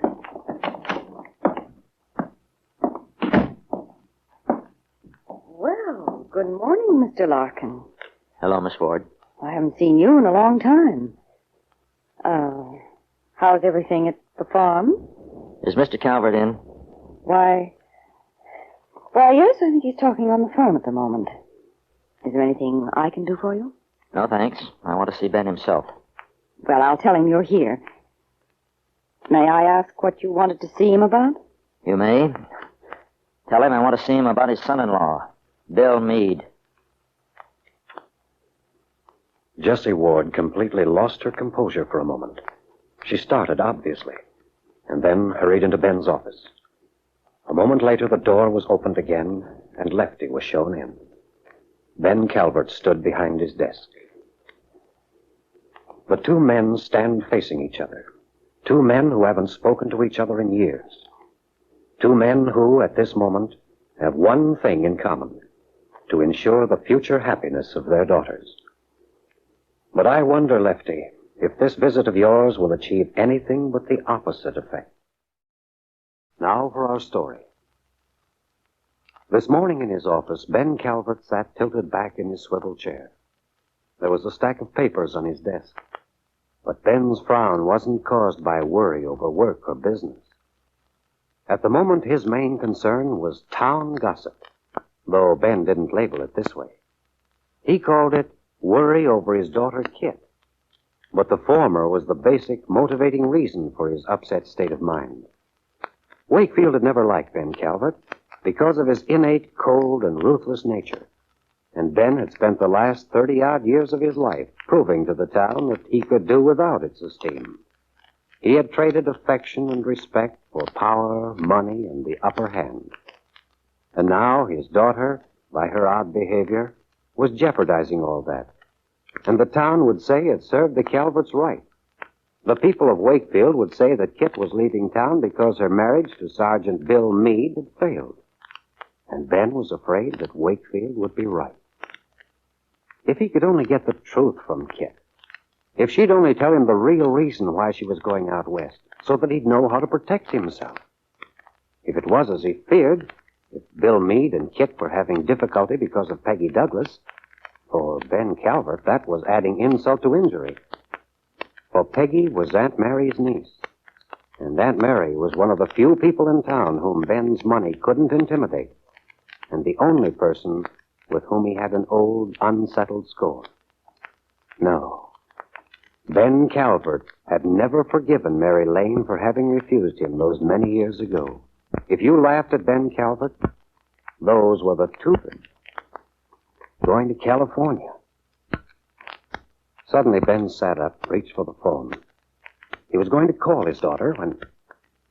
Well, good morning, Mr. Larkin. Hello, Miss Ward. I haven't seen you in a long time. How's everything at the farm? Is Mr. Calvert in? Why, yes, I think he's talking on the phone at the moment. Is there anything I can do for you? No, thanks. I want to see Ben himself. Well, I'll tell him you're here. May I ask what you wanted to see him about? You may. Tell him I want to see him about his son-in-law, Bill Meade. Jessie Ward completely lost her composure for a moment. She started, obviously, and then hurried into Ben's office. A moment later, the door was opened again, and Lefty was shown in. Ben Calvert stood behind his desk. The two men stand facing each other. Two men who haven't spoken to each other in years. Two men who, at this moment, have one thing in common: to ensure the future happiness of their daughters. But I wonder, Lefty, if this visit of yours will achieve anything but the opposite effect. Now for our story. This morning in his office, Ben Calvert sat tilted back in his swivel chair. There was a stack of papers on his desk. But Ben's frown wasn't caused by worry over work or business. At the moment, his main concern was town gossip, though Ben didn't label it this way. He called it worry over his daughter Kitt. But the former was the basic, motivating reason for his upset state of mind. Wakefield had never liked Ben Calvert because of his innate, cold, and ruthless nature. And Ben had spent the last 30-odd years of his life proving to the town that he could do without its esteem. He had traded affection and respect for power, money, and the upper hand. And now his daughter, by her odd behavior, was jeopardizing all that. And the town would say it served the Calverts right. The people of Wakefield would say that Kitt was leaving town because her marriage to Sergeant Bill Meade had failed. And Ben was afraid that Wakefield would be right. If he could only get the truth from Kitt. If she'd only tell him the real reason why she was going out west, so that he'd know how to protect himself. If it was as he feared, if Bill Meade and Kitt were having difficulty because of Peggy Douglas, for Ben Calvert, that was adding insult to injury. For Peggy was Aunt Mary's niece. And Aunt Mary was one of the few people in town whom Ben's money couldn't intimidate. And the only person with whom he had an old, unsettled score. No. Ben Calvert had never forgiven Mary Lane for having refused him those many years ago. If you laughed at Ben Calvert, those were the two things. Going to California. Suddenly, Ben sat up, reached for the phone. He was going to call his daughter when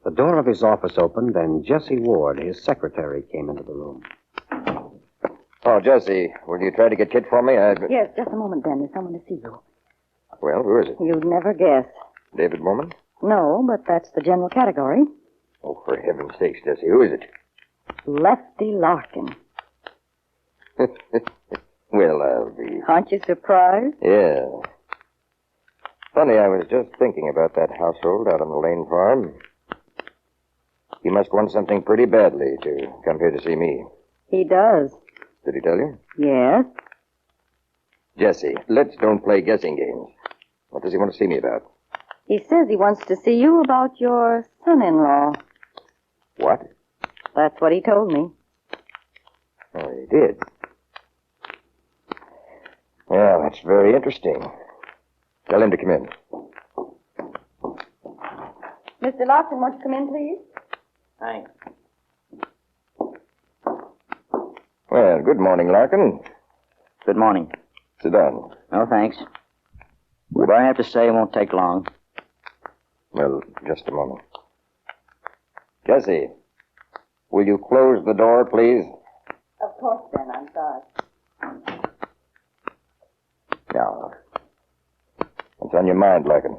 the door of his office opened and Jessie Ward, his secretary, came into the room. Oh, Jessie, will you try to get Kitt for me? Yes, just a moment, Ben. There's someone to see you. Well, who is it? You'd never guess. David Bowman? No, but that's the general category. Oh, for heaven's sakes, Jessie, who is it? Lefty Larkin. Well, I'll be... Aren't you surprised? Yeah. Funny, I was just thinking about that household out on the Lane farm. He must want something pretty badly to come here to see me. He does. Did he tell you? Yes. Jessie, let's don't play guessing games. What does he want to see me about? He says he wants to see you about your son-in-law. What? That's what he told me. Oh, he did. Well, that's very interesting. Tell him to come in. Mr. Larkin, won't you come in, please? Thanks. Well, good morning, Larkin. Good morning. Sit down. No, thanks. What I have to say won't take long. Well, just a moment. Jessie, will you close the door, please? Of course, Ben. I'm sorry. Now, what's on your mind, Larkin?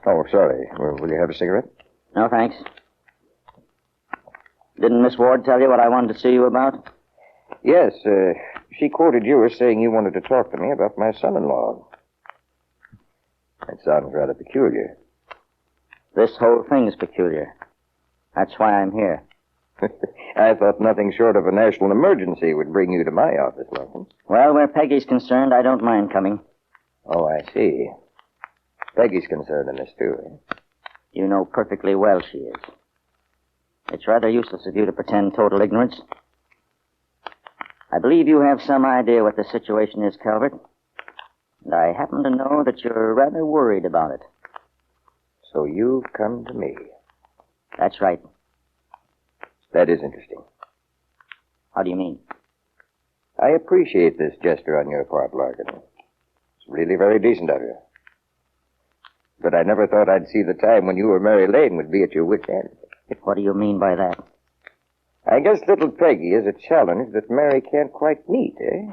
Oh, sorry. Will you have a cigarette? No, thanks. Didn't Miss Ward tell you what I wanted to see you about? Yes, she quoted you as saying you wanted to talk to me about my son-in-law. That sounds rather peculiar. This whole thing's peculiar. That's why I'm here. I thought nothing short of a national emergency would bring you to my office, Larkin. Well, where Peggy's concerned, I don't mind coming. Oh, I see. Peggy's concerned in this, too, eh? You know perfectly well she is. It's rather useless of you to pretend total ignorance. I believe you have some idea what the situation is, Calvert. And I happen to know that you're rather worried about it. So you've come to me. That's right. That is interesting. How do you mean? I appreciate this gesture on your part, Larkin. It's really very decent of you. But I never thought I'd see the time when you or Mary Lane would be at your wit's end. What do you mean by that? I guess little Peggy is a challenge that Mary can't quite meet, eh?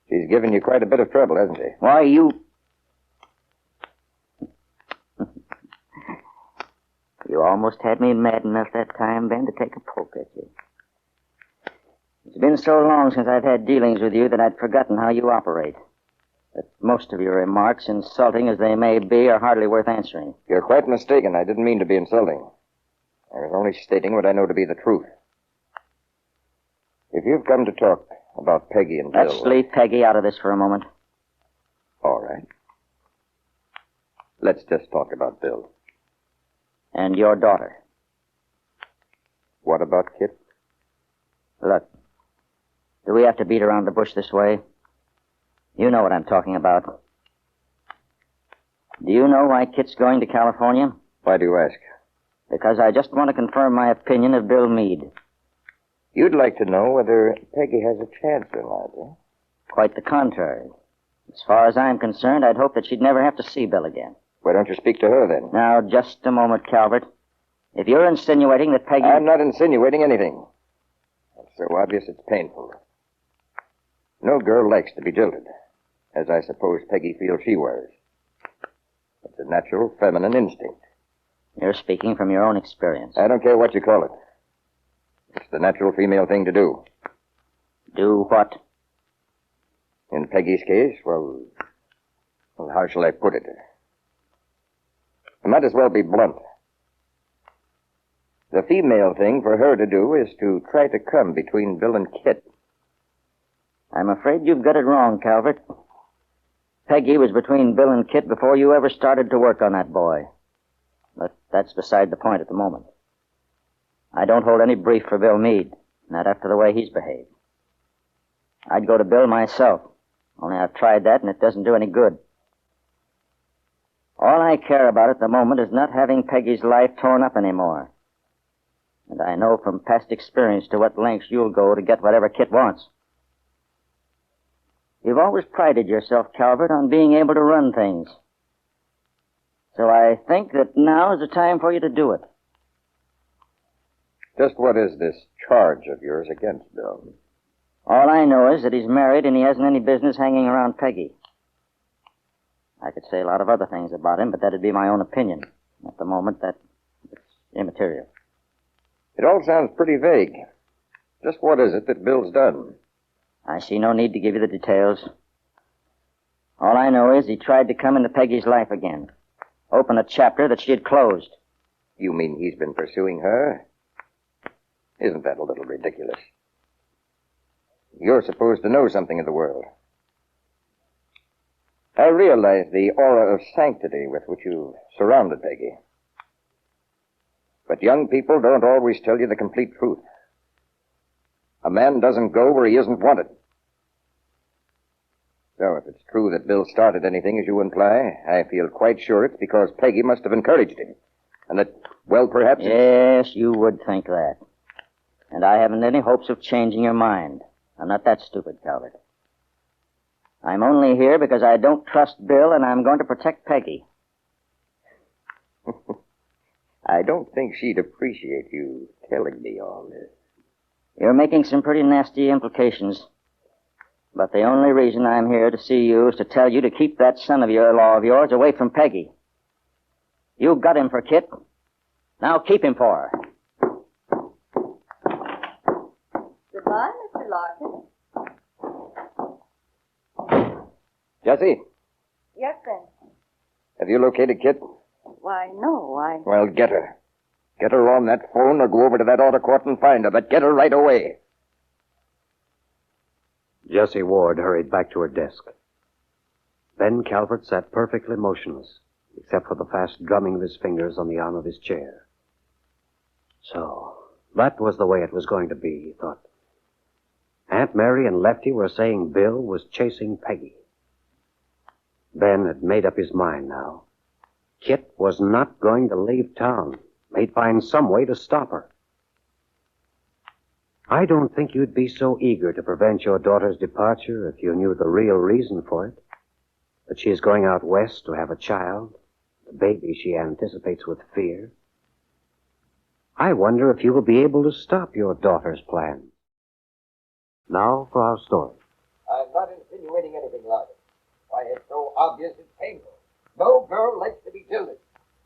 She's given you quite a bit of trouble, hasn't she? Why, You almost had me mad enough that time, Ben, to take a poke at you. It's been so long since I've had dealings with you that I'd forgotten how you operate. That most of your remarks, insulting as they may be, are hardly worth answering. You're quite mistaken. I didn't mean to be insulting. I was only stating what I know to be the truth. If you've come to talk about Peggy and Bill... Let's leave Peggy out of this for a moment. All right. Let's just talk about Bill. And your daughter. What about Kitt? Look, do we have to beat around the bush this way? You know what I'm talking about. Do you know why Kitt's going to California? Why do you ask? Because I just want to confirm my opinion of Bill Meade. You'd like to know whether Peggy has a chance or not, eh? Quite the contrary. As far as I'm concerned, I'd hope that she'd never have to see Bill again. Why don't you speak to her, then? Now, just a moment, Calvert. If you're insinuating that Peggy... I'm not insinuating anything. It's so obvious it's painful. No girl likes to be jilted, as I suppose Peggy feels she was. It's a natural feminine instinct. You're speaking from your own experience. I don't care what you call it. It's the natural female thing to do. Do what? In Peggy's case, well, how shall I put it? I might as well be blunt. The female thing for her to do is to try to come between Bill and Kitt. I'm afraid you've got it wrong, Calvert. Peggy was between Bill and Kitt before you ever started to work on that boy. But that's beside the point at the moment. I don't hold any brief for Bill Meade, not after the way he's behaved. I'd go to Bill myself, only I've tried that and it doesn't do any good. All I care about at the moment is not having Peggy's life torn up anymore. And I know from past experience to what lengths you'll go to get whatever Kitt wants. You've always prided yourself, Calvert, on being able to run things. So I think that now is the time for you to do it. Just what is this charge of yours against Bill? All I know is that he's married and he hasn't any business hanging around Peggy. I could say a lot of other things about him, but that'd be my own opinion. At the moment, it's immaterial. It all sounds pretty vague. Just what is it that Bill's done? I see no need to give you the details. All I know is he tried to come into Peggy's life again. Open a chapter that she had closed. You mean he's been pursuing her? Isn't that a little ridiculous? You're supposed to know something of the world. I realize the aura of sanctity with which you surrounded Peggy. But young people don't always tell you the complete truth. A man doesn't go where he isn't wanted. So if it's true that Bill started anything, as you imply, I feel quite sure it's because Peggy must have encouraged him. And that, well, perhaps... Yes, you would think that. And I haven't any hopes of changing your mind. I'm not that stupid, Calvert. I'm only here because I don't trust Bill and I'm going to protect Peggy. I don't think she'd appreciate you telling me all this. You're making some pretty nasty implications. But the only reason I'm here to see you is to tell you to keep that son-in-law of yours away from Peggy. You got him for Kitt. Now keep him for her. Goodbye, Mr. Larkin. Jessie, Yes, Ben. have you located Kitt? Why, no, Well, get her. Get her on that phone or go over to that auto court and find her, but get her right away. Jessie Ward hurried back to her desk. Ben Calvert sat perfectly motionless, except for the fast drumming of his fingers on the arm of his chair. So, that was the way it was going to be, he thought. Aunt Mary and Lefty were saying Bill was chasing Peggy. Ben had made up his mind now. Kitt was not going to leave town. They'd find some way to stop her. I don't think you'd be so eager to prevent your daughter's departure if you knew the real reason for it. That she is going out west to have a child, the baby she anticipates with fear. I wonder if you will be able to stop your daughter's plan. Now for our story. I'm not insinuating anything, Larkin. Why, it's so obvious it's painful. No girl likes to be jilted,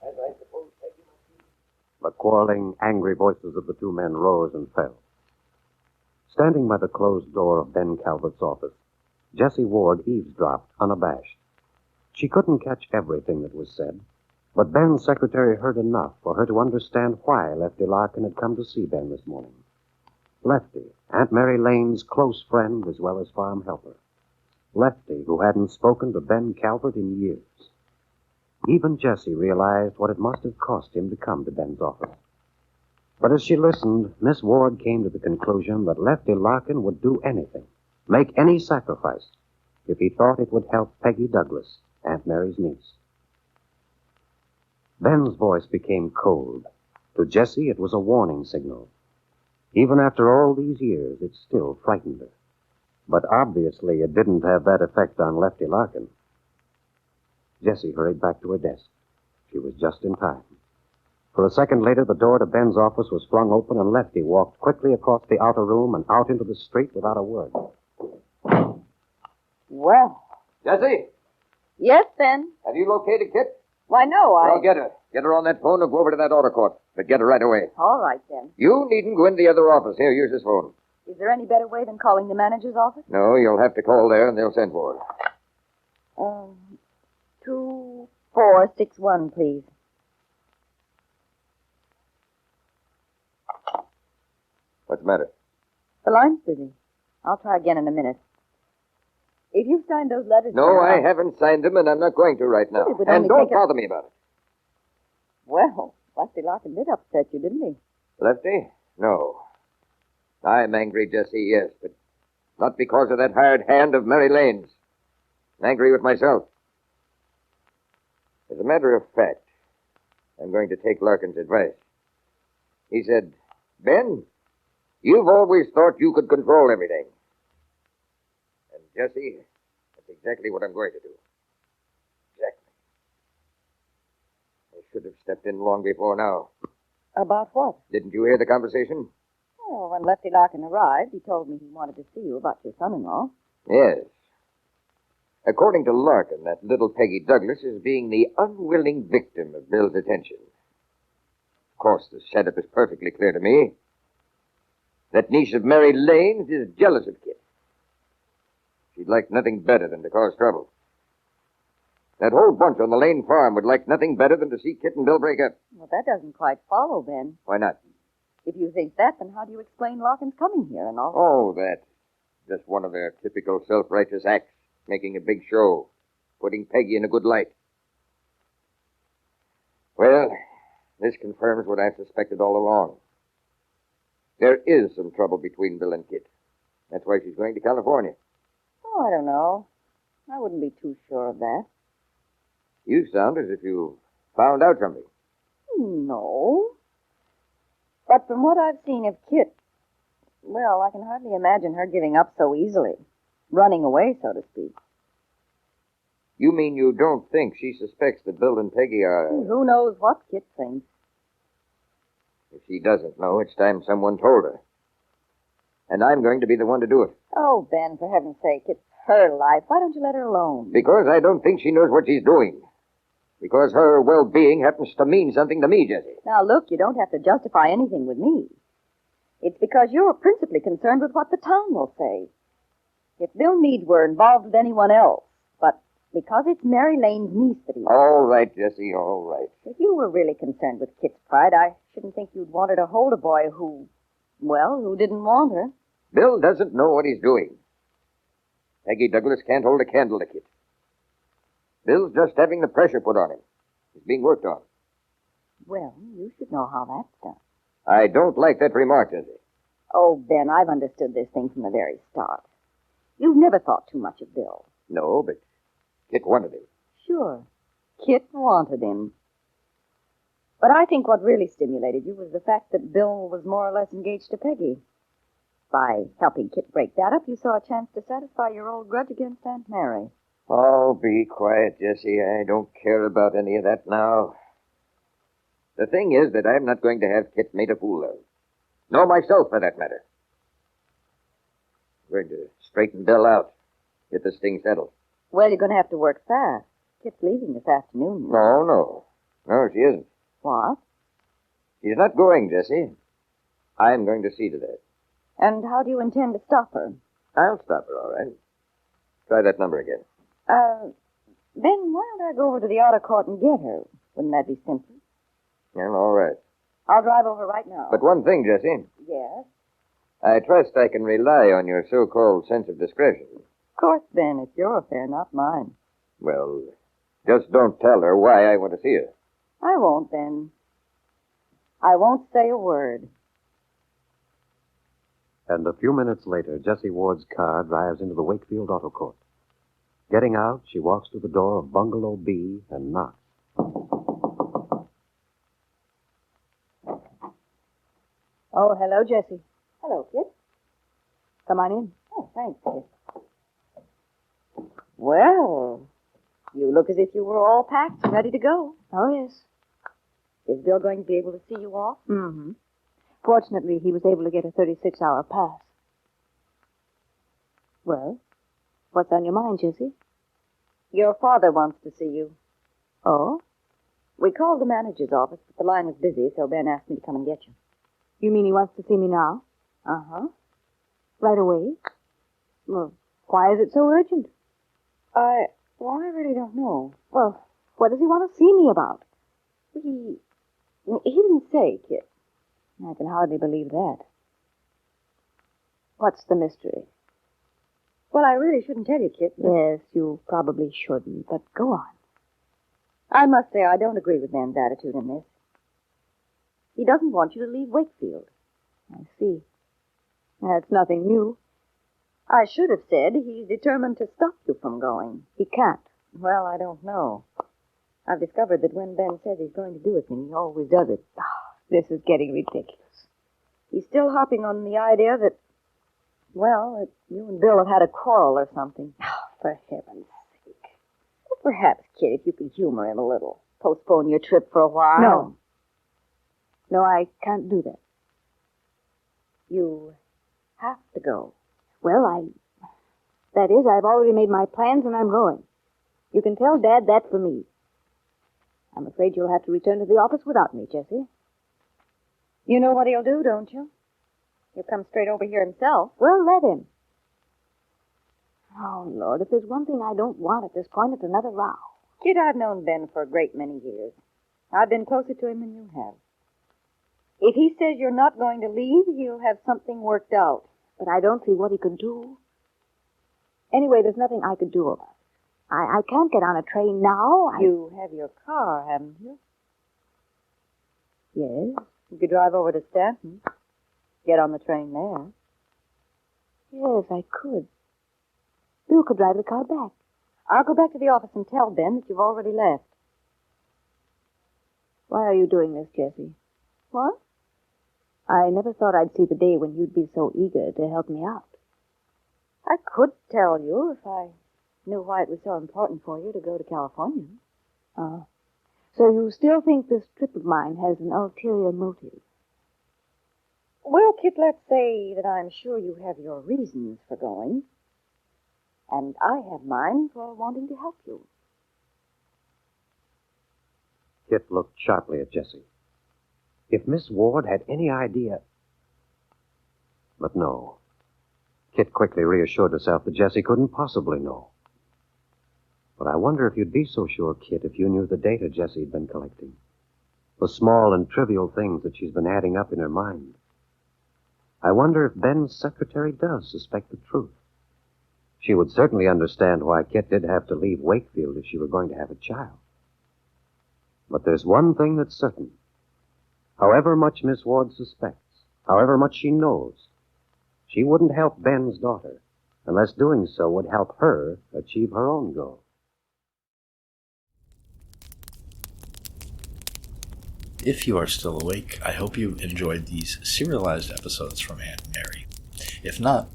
as I suppose Peggy must be. The quarreling, angry voices of the two men rose and fell. Standing by the closed door of Ben Calvert's office, Jessie Ward eavesdropped, unabashed. She couldn't catch everything that was said, but Ben's secretary heard enough for her to understand why Lefty Larkin had come to see Ben this morning. Lefty, Aunt Mary Lane's close friend as well as farm helper. Lefty, who hadn't spoken to Ben Calvert in years. Even Jessie realized what it must have cost him to come to Ben's office. But as she listened, Miss Ward came to the conclusion that Lefty Larkin would do anything, make any sacrifice, if he thought it would help Peggy Douglas, Aunt Mary's niece. Ben's voice became cold. To Jessie, it was a warning signal. Even after all these years, it still frightened her. But obviously, it didn't have that effect on Lefty Larkin. Jessie hurried back to her desk. She was just in time. For a second later, the door to Ben's office was flung open, and Lefty walked quickly across the outer room and out into the street without a word. Well. Jessie, Yes, Ben. have you located Kitt? Why, no, Well, get her. Get her on that phone and go over to that auto court. But get her right away. All right, then. You needn't go into the other office. Here, use this phone. Is there any better way than calling the manager's office? No, you'll have to call there, and they'll send for her. 2461, please. What's the matter? The line's busy. I'll try again in a minute. If you've signed those letters... No, I haven't signed them, and I'm not going to right now. It would And only don't take bother me about it. Well, Lefty Larkin did upset you, didn't he? Lefty? No. I'm angry, Jessie, yes, but not because of that hired hand of Mary Lane's. I'm angry with myself. As a matter of fact, I'm going to take Larkin's advice. He said, Ben, you've always thought you could control everything. And, Jessie, that's exactly what I'm going to do. Exactly. I should have stepped in long before now. About what? Didn't you hear the conversation? Well, when Lefty Larkin arrived, he told me he wanted to see you about your son-in-law. Yes. According to Larkin, that little Peggy Douglas is being the unwilling victim of Bill's attention. Of course, the setup is perfectly clear to me. That niece of Mary Lane's is jealous of Kitt. She'd like nothing better than to cause trouble. That whole bunch on the Lane farm would like nothing better than to see Kitt and Bill break up. Well, that doesn't quite follow, Ben. Why not? If you think that, then how do you explain Larkin's coming here and all? Oh, that. Just one of their typical self-righteous acts, making a big show, putting Peggy in a good light. Well, this confirms what I've suspected all along. There is some trouble between Bill and Kitt. That's why she's going to California. Oh, I don't know. I wouldn't be too sure of that. You sound as if you found out something. No. But from what I've seen of Kitt, well, I can hardly imagine her giving up so easily. Running away, so to speak. You mean you don't think she suspects that Bill and Peggy are... Who knows what Kitt thinks? If she doesn't know, it's time someone told her. And I'm going to be the one to do it. Oh, Ben, for heaven's sake, it's her life. Why don't you let her alone? Because I don't think she knows what she's doing. Because her well-being happens to mean something to me, Jessie. Now, look, you don't have to justify anything with me. It's because you're principally concerned with what the town will say. If Bill Meade were involved with anyone else, but because it's Mary Lane's niece that he... All right, Jessie, all right. If you were really concerned with Kitt's pride, I shouldn't think you'd want her to hold a boy who didn't want her. Bill doesn't know what he's doing. Peggy Douglas can't hold a candle to Kitt. Bill's just having the pressure put on him. He's being worked on. Well, you should know how that's done. I don't like that remark, Jessie. Oh, Ben, I've understood this thing from the very start. You've never thought too much of Bill. No, but Kitt wanted him. Sure. Kitt wanted him. But I think what really stimulated you was the fact that Bill was more or less engaged to Peggy. By helping Kitt break that up, you saw a chance to satisfy your old grudge against Aunt Mary. Oh, be quiet, Jessie. I don't care about any of that now. The thing is that I'm not going to have Kitt made a fool of. Nor myself, for that matter. I'm going to straighten Bill out. Get this thing settled. Well, you're going to have to work fast. Kitt's leaving this afternoon. No, she isn't. What? She's not going, Jessie. I'm going to see to that. And how do you intend to stop her? I'll stop her, all right. Try that number again. Ben, why don't I go over to the auto court and get her? Wouldn't that be simple? Well, all right. I'll drive over right now. But one thing, Jessie. Yes? I trust I can rely on your so-called sense of discretion. Of course, Ben. It's your affair, not mine. Well, just don't tell her why I want to see her. I won't, Ben. I won't say a word. And a few minutes later, Jessie Ward's car drives into the Wakefield Auto Court. Getting out, she walks to the door of Bungalow B and knocks. Oh, hello, Jessie. Hello, Kitt. Come on in. Oh, thanks, Kitt. Well, you look as if you were all packed and ready to go. Oh, yes. Is Bill going to be able to see you off? Mm-hmm. Fortunately, he was able to get a 36-hour pass. Well, what's on your mind, Jessie? Your father wants to see you. Oh? We called the manager's office, but the line was busy, so Ben asked me to come and get you. You mean he wants to see me now? Uh-huh. Right away? Well, why is it so urgent? I really don't know. Well, what does he want to see me about? He didn't say, Kitt. I can hardly believe that. What's the mystery? Well, I really shouldn't tell you, Kitt. Yes, you probably shouldn't, but go on. I must say I don't agree with Ben's attitude in this. He doesn't want you to leave Wakefield. I see. That's nothing new. I should have said he's determined to stop you from going. He can't. Well, I don't know. I've discovered that when Ben says he's going to do a thing, he always does it. This is getting ridiculous. He's still harping on the idea that, well, that you and Bill have had a quarrel or something. For heaven's sake. Well, perhaps, Kid, if you could humor him a little. Postpone your trip for a while. No. No, I can't do that. You have to go. Well, that is, I've already made my plans and I'm going. You can tell Dad that for me. I'm afraid you'll have to return to the office without me, Jessie. You know what he'll do, don't you? He'll come straight over here himself. Well, let him. Oh, Lord, if there's one thing I don't want at this point, it's another row. Kid, I've known Ben for a great many years. I've been closer to him than you have. If he says you're not going to leave, he'll have something worked out. But I don't see what he could do. Anyway, there's nothing I could do about it. I can't get on a train now. You have your car, haven't you? Yes. You could drive over to Stanton. Get on the train there. Yes, I could. Bill could drive the car back. I'll go back to the office and tell Ben that you've already left. Why are you doing this, Jessie? What? I never thought I'd see the day when you'd be so eager to help me out. I could tell you if I knew why it was so important for you to go to California. Oh. So you still think this trip of mine has an ulterior motive? Well, Kit, let's say that I'm sure you have your reasons for going. And I have mine for wanting to help you. Kitt looked sharply at Jessie. If Miss Ward had any idea... But no. Kitt quickly reassured herself that Jessie couldn't possibly know. But I wonder if you'd be so sure, Kitt, if you knew the data Jessie'd been collecting. The small and trivial things that she's been adding up in her mind. I wonder if Ben's secretary does suspect the truth. She would certainly understand why Kitt did have to leave Wakefield if she were going to have a child. But there's one thing that's certain. However much Miss Ward suspects, however much she knows, she wouldn't help Ben's daughter unless doing so would help her achieve her own goal. If you are still awake, I hope you enjoyed these serialized episodes from Aunt Mary. If not,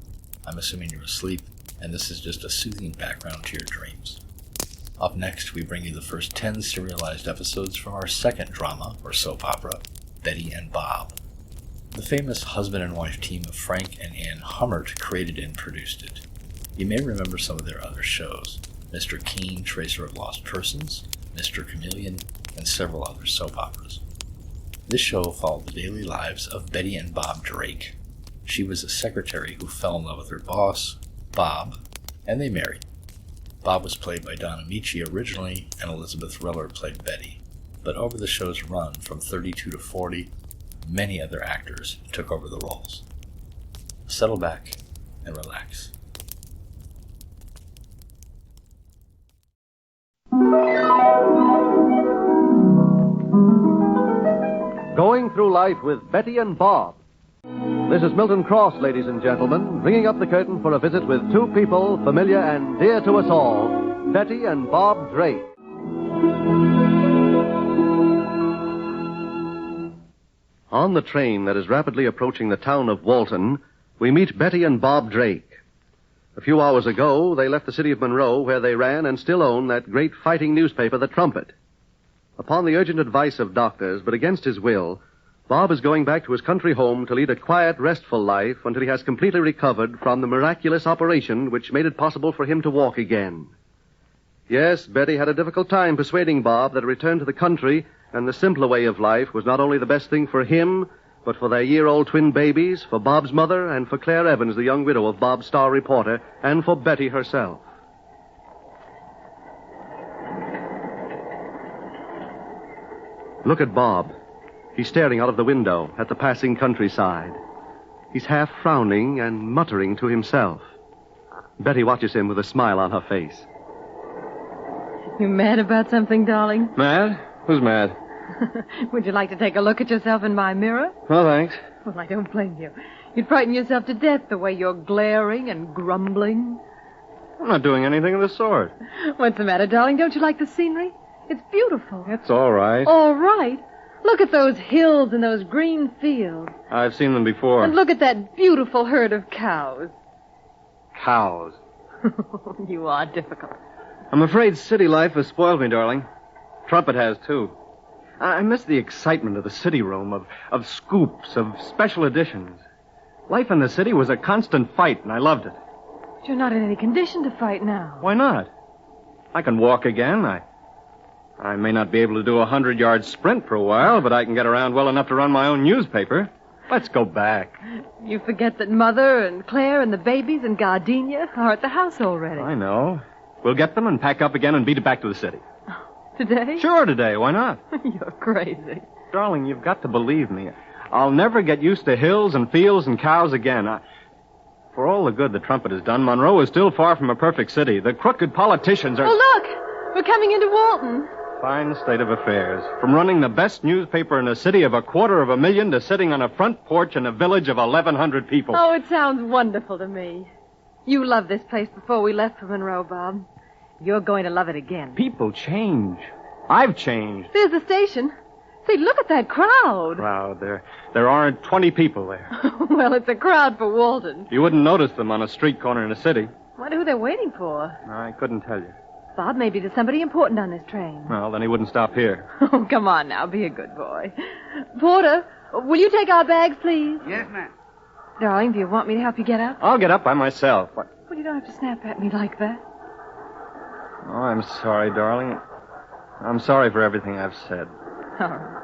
I'm assuming you're asleep, and this is just a soothing background to your dreams. Up next, we bring you the first 10 serialized episodes from our second drama, or soap opera, Betty and Bob. The famous husband and wife team of Frank and Ann Hummert created and produced it. You may remember some of their other shows, Mr. Keen, Tracer of Lost Persons, Mr. Chameleon, and several other soap operas. This show followed the daily lives of Betty and Bob Drake. She was a secretary who fell in love with her boss, Bob, and they married. Bob was played by Don Amici originally, and Elizabeth Riller played Betty. But over the show's run from 32 to 40, many other actors took over the roles. Settle back and relax. Going Through Life with Betty and Bob. This is Milton Cross, ladies and gentlemen, bringing up the curtain for a visit with two people familiar and dear to us all, Betty and Bob Drake. On the train that is rapidly approaching the town of Walton, we meet Betty and Bob Drake. A few hours ago, they left the city of Monroe, where they ran and still own that great fighting newspaper, The Trumpet. Upon the urgent advice of doctors, but against his will, Bob is going back to his country home to lead a quiet, restful life until he has completely recovered from the miraculous operation which made it possible for him to walk again. Yes, Betty had a difficult time persuading Bob that a return to the country and the simpler way of life was not only the best thing for him, but for their year-old twin babies, for Bob's mother, and for Claire Evans, the young widow of Bob's star reporter, and for Betty herself. Look at Bob. He's staring out of the window at the passing countryside. He's half frowning and muttering to himself. Betty watches him with a smile on her face. You mad about something, darling? Mad? Who's mad? Would you like to take a look at yourself in my mirror? No, thanks. Well, I don't blame you. You'd frighten yourself to death the way you're glaring and grumbling. I'm not doing anything of the sort. What's the matter, darling? Don't you like the scenery? It's beautiful. It's all right. All right? Look at those hills and those green fields. I've seen them before. And look at that beautiful herd of cows. Cows. You are difficult. I'm afraid city life has spoiled me, darling. Trumpet has, too. I miss the excitement of the city room, of scoops, of special editions. Life in the city was a constant fight, and I loved it. But you're not in any condition to fight now. Why not? I can walk again. I may not be able to do a 100-yard sprint for a while, but I can get around well enough to run my own newspaper. Let's go back. You forget that Mother and Claire and the babies and Gardenia are at the house already. I know. We'll get them and pack up again and beat it back to the city. Today? Sure, today. Why not? You're crazy. Darling, you've got to believe me. I'll never get used to hills and fields and cows again. For all the good the Trumpet has done, Monroe is still far from a perfect city. The crooked politicians are... Oh, look! We're coming into Walton. Fine state of affairs. From running the best newspaper in a city of 250,000 to sitting on a front porch in a village of 1,100 people. Oh, it sounds wonderful to me. You loved this place before we left for Monroe, Bob. You're going to love it again. People change. I've changed. There's the station. Say, look at that crowd. Crowd? There aren't 20 people there. Well, it's a crowd for Walton. You wouldn't notice them on a street corner in a city. Wonder who they're waiting for. I couldn't tell you. Bob, maybe there's somebody important on this train. Well, then he wouldn't stop here. Oh, come on now. Be a good boy. Porter, will you take our bags, please? Yes, ma'am. Darling, do you want me to help you get up? I'll get up by myself. Well, you don't have to snap at me like that. Oh, I'm sorry, darling. I'm sorry for everything I've said. All right.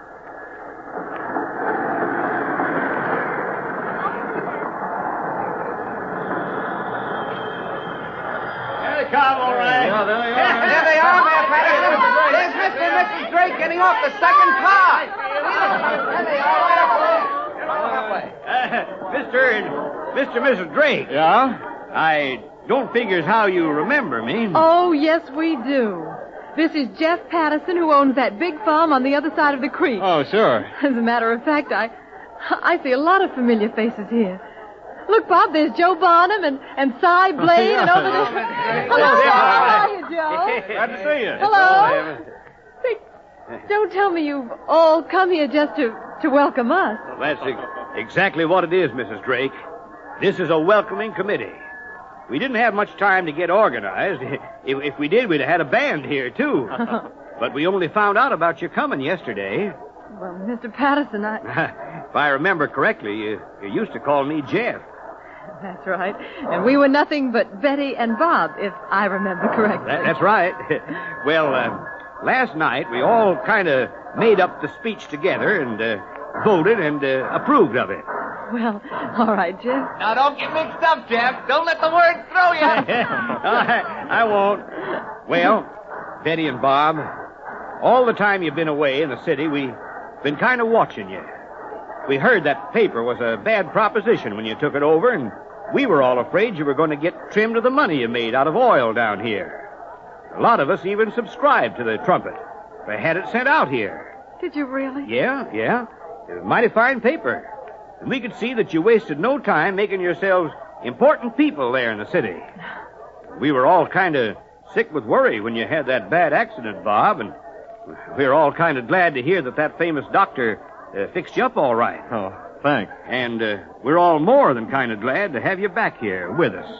There they come, all right. Yeah, there they are. There they are, Mayor Patty. There's Mr. and Mrs. Drake getting off the second car. There they are, right up way. Mr. and Mrs. Drake. Yeah? I don't figure as how you remember me. Oh, yes, we do. This is Jeff Patterson, who owns that big farm on the other side of the creek. Oh, sure. As a matter of fact, I see a lot of familiar faces here. Look, Bob, there's Joe Barnum and Cy Blaine and over there. Hello, how are you, Joe? Glad to see you. Hello. Say, don't tell me you've all come here just to welcome us. Well, that's exactly what it is, Mrs. Drake. This is a welcoming committee. We didn't have much time to get organized. If we did, we'd have had a band here, too. But we only found out about your coming yesterday. Well, Mr. Patterson, If I remember correctly, you used to call me Jeff. That's right. And we were nothing but Betty and Bob, if I remember correctly. That's right. Well, last night we all kind of made up the speech together, and voted and approved of it. Well, all right, Jeff. Now, don't get mixed up, Jeff. Don't let the words throw you. I won't. Well, Betty and Bob, all the time you've been away in the city, we've been kind of watching you. We heard that paper was a bad proposition when you took it over, and we were all afraid you were going to get trimmed of the money you made out of oil down here. A lot of us even subscribed to the Trumpet. They had it sent out here. Did you really? Yeah. It was a mighty fine paper. And we could see that you wasted no time making yourselves important people there in the city. We were all kind of sick with worry when you had that bad accident, Bob, and we were all kind of glad to hear that famous doctor fixed you up all right. Oh, thanks. And we're all more than kind of glad to have you back here with us.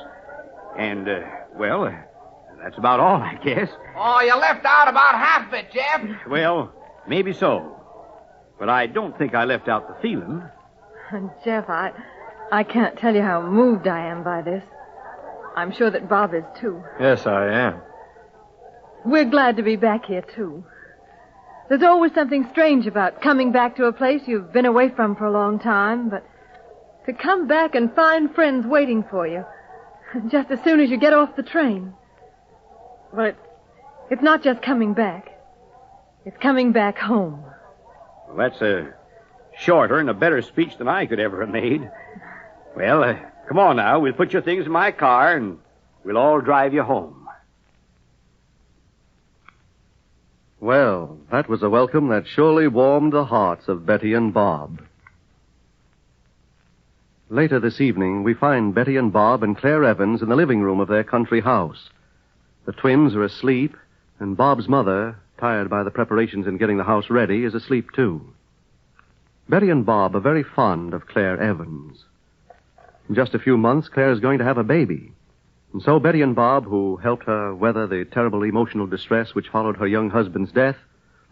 And, well, that's about all, I guess. Oh, you left out about half of it, Jeff. Well, maybe so. But I don't think I left out the feeling. Jeff, I can't tell you how moved I am by this. I'm sure that Bob is, too. Yes, I am. We're glad to be back here, too. There's always something strange about coming back to a place you've been away from for a long time, but to come back and find friends waiting for you just as soon as you get off the train. Well, it's not just coming back. It's coming back home. Well, that's a shorter and a better speech than I could ever have made. Well, come on now. We'll put your things in my car, and we'll all drive you home. Well, that was a welcome that surely warmed the hearts of Betty and Bob. Later this evening, we find Betty and Bob and Claire Evans in the living room of their country house. The twins are asleep, and Bob's mother, tired by the preparations in getting the house ready, is asleep too. Betty and Bob are very fond of Claire Evans. In just a few months, Claire is going to have a baby. And so Betty and Bob, who helped her weather the terrible emotional distress which followed her young husband's death,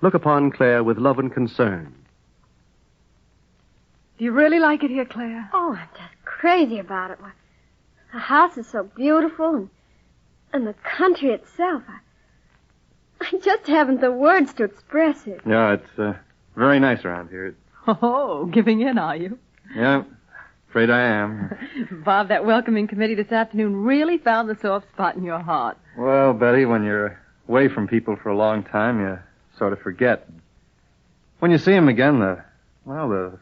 look upon Claire with love and concern. Do you really like it here, Claire? Oh, I'm just crazy about it. Why, the house is so beautiful, and the country itself. I just haven't the words to express it. Yeah, it's very nice around here. Oh, giving in, are you? Yeah, afraid I am. Bob, that welcoming committee this afternoon really found the soft spot in your heart. Well, Betty, when you're away from people for a long time, you sort of forget. When you see them again, the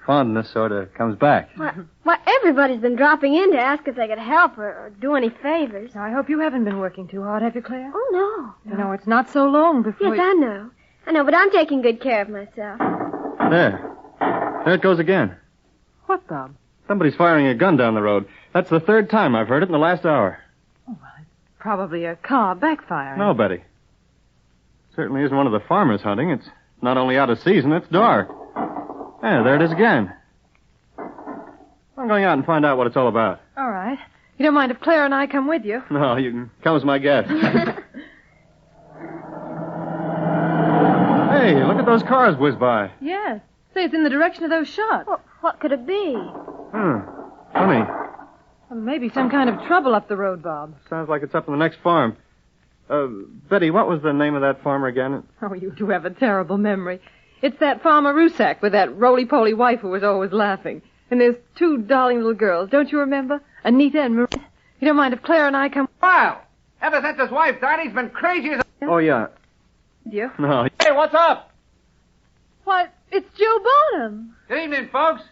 fondness sort of comes back. Why, everybody's been dropping in to ask if they could help or do any favors. Now, I hope you haven't been working too hard, have you, Claire? Oh, no. You know, it's not so long before... Yes, I know. I know, but I'm taking good care of myself. There it goes again. What, Bob? Somebody's firing a gun down the road. That's the third time I've heard it in the last hour. Oh, well, it's probably a car backfiring. No, Betty. Certainly isn't one of the farmers hunting. It's not only out of season, it's dark. There it is again. I'm going out and find out what it's all about. All right. You don't mind if Claire and I come with you? No, you can come as my guest. Hey, look at those cars whiz by. Yes. Say, it's in the direction of those shots. Well, what could it be? Funny. Well, maybe some kind of trouble up the road, Bob. Sounds like it's up in the next farm. Betty, what was the name of that farmer again? Oh, you do have a terrible memory. It's that farmer Rusak with that roly-poly wife who was always laughing. And there's two darling little girls. Don't you remember? Anita and Maria. You don't mind if Claire and I come... Wow! Ever since his wife died, he's been crazy as a... Oh, yeah. You? No. Hey, what's up? Why, it's Joe Bonham. Good evening, folks.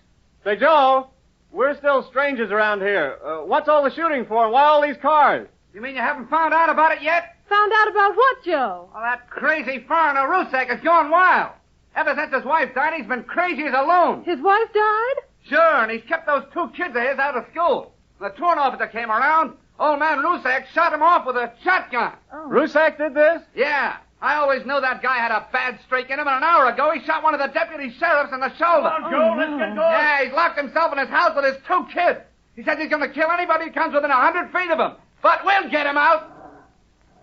Say, Joe, we're still strangers around here. What's all the shooting for, and why all these cars? You mean you haven't found out about it yet? Found out about what, Joe? Well, that crazy foreigner Rusak is going wild. Ever since his wife died, he's been crazy as a loon. His wife died? Sure, and he's kept those two kids of his out of school. When the torn officer came around, old man Rusak shot him off with a shotgun. Oh. Rusak did this? Yeah. I always knew that guy had a bad streak in him, and an hour ago he shot one of the deputy sheriffs in the shoulder. Come on, Joe, let's get going. Yeah, he's locked himself in his house with his two kids. He says he's going to kill anybody who comes within 100 feet of him. But we'll get him out.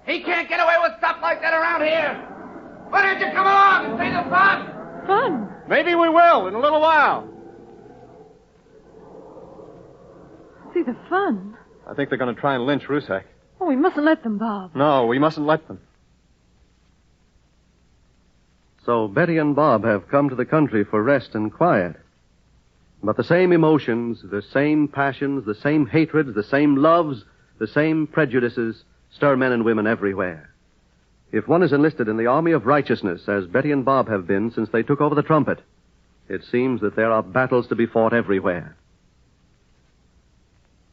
He can't get away with stuff like that around here. Why don't you come along and see the fun? Fun? Maybe we will in a little while. See the fun? I think they're going to try and lynch Rusak. Oh, we mustn't let them, Bob. No, we mustn't let them. So Betty and Bob have come to the country for rest and quiet. But the same emotions, the same passions, the same hatreds, the same loves, the same prejudices stir men and women everywhere. If one is enlisted in the army of righteousness, as Betty and Bob have been since they took over the trumpet, it seems that there are battles to be fought everywhere.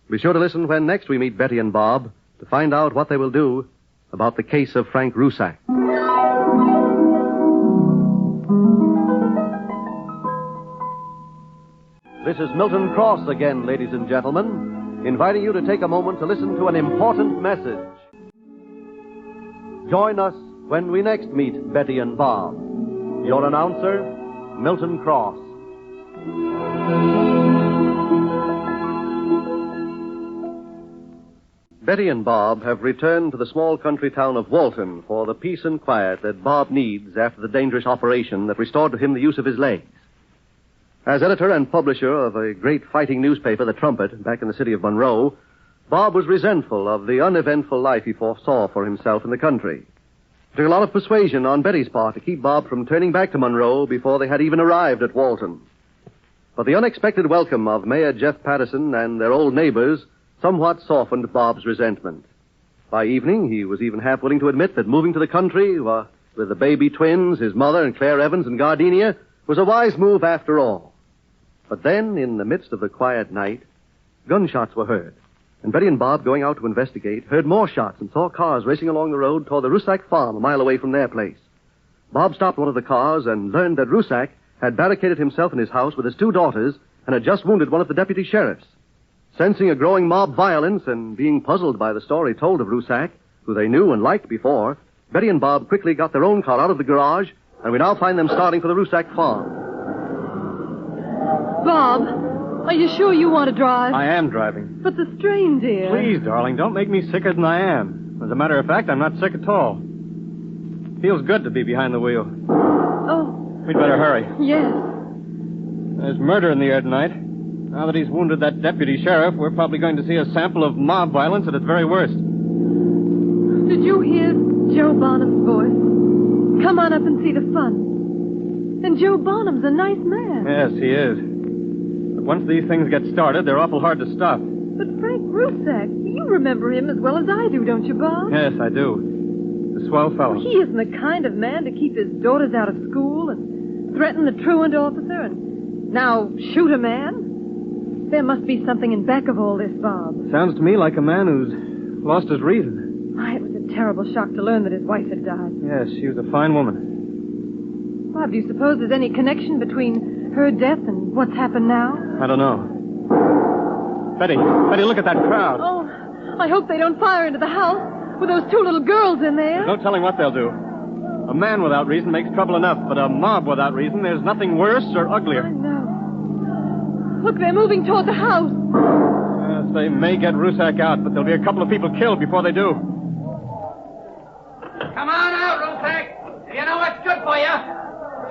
Be sure to listen when next we meet Betty and Bob to find out what they will do about the case of Frank Rusak. This is Milton Cross again, ladies and gentlemen, inviting you to take a moment to listen to an important message. Join us when we next meet Betty and Bob. Your announcer, Milton Cross. Betty and Bob have returned to the small country town of Walton for the peace and quiet that Bob needs after the dangerous operation that restored to him the use of his legs. As editor and publisher of a great fighting newspaper, The Trumpet, back in the city of Monroe, Bob was resentful of the uneventful life he foresaw for himself in the country. It took a lot of persuasion on Betty's part to keep Bob from turning back to Monroe before they had even arrived at Walton. But the unexpected welcome of Mayor Jeff Patterson and their old neighbors somewhat softened Bob's resentment. By evening, he was even half willing to admit that moving to the country with the baby twins, his mother, and Claire Evans and Gardenia was a wise move after all. But then, in the midst of the quiet night, gunshots were heard. And Betty and Bob, going out to investigate, heard more shots and saw cars racing along the road toward the Rusak farm a mile away from their place. Bob stopped one of the cars and learned that Rusak had barricaded himself in his house with his 2 daughters and had just wounded one of the deputy sheriffs. Sensing a growing mob violence and being puzzled by the story told of Rusak, who they knew and liked before, Betty and Bob quickly got their own car out of the garage, and we now find them starting for the Rusak farm. Bob, are you sure you want to drive? I am driving. But the strain, dear. Please, darling, don't make me sicker than I am. As a matter of fact, I'm not sick at all. Feels good to be behind the wheel. Oh. We'd better hurry. Yes. There's murder in the air tonight. Now that he's wounded that deputy sheriff, we're probably going to see a sample of mob violence at its very worst. Did you hear Joe Bonham's voice? Come on up and see the fun. And Joe Bonham's a nice man. Yes, he is. But once these things get started, they're awful hard to stop. But Frank Rusak, you remember him as well as I do, don't you, Bob? Yes, I do. A swell fellow. He isn't the kind of man to keep his daughters out of school and threaten the truant officer and now shoot a man. There must be something in back of all this, Bob. Sounds to me like a man who's lost his reason. Why, it was a terrible shock to learn that his wife had died. Yes, she was a fine woman. Bob, do you suppose there's any connection between her death and what's happened now? I don't know. Betty, look at that crowd. Oh, I hope they don't fire into the house with those 2 little girls in there. There's no telling what they'll do. A man without reason makes trouble enough, but a mob without reason, there's nothing worse or uglier. I know. Look, they're moving toward the house. Yes, they may get Rusak out, but there'll be a couple of people killed before they do. Come on out, Rusak. You know what's good for you.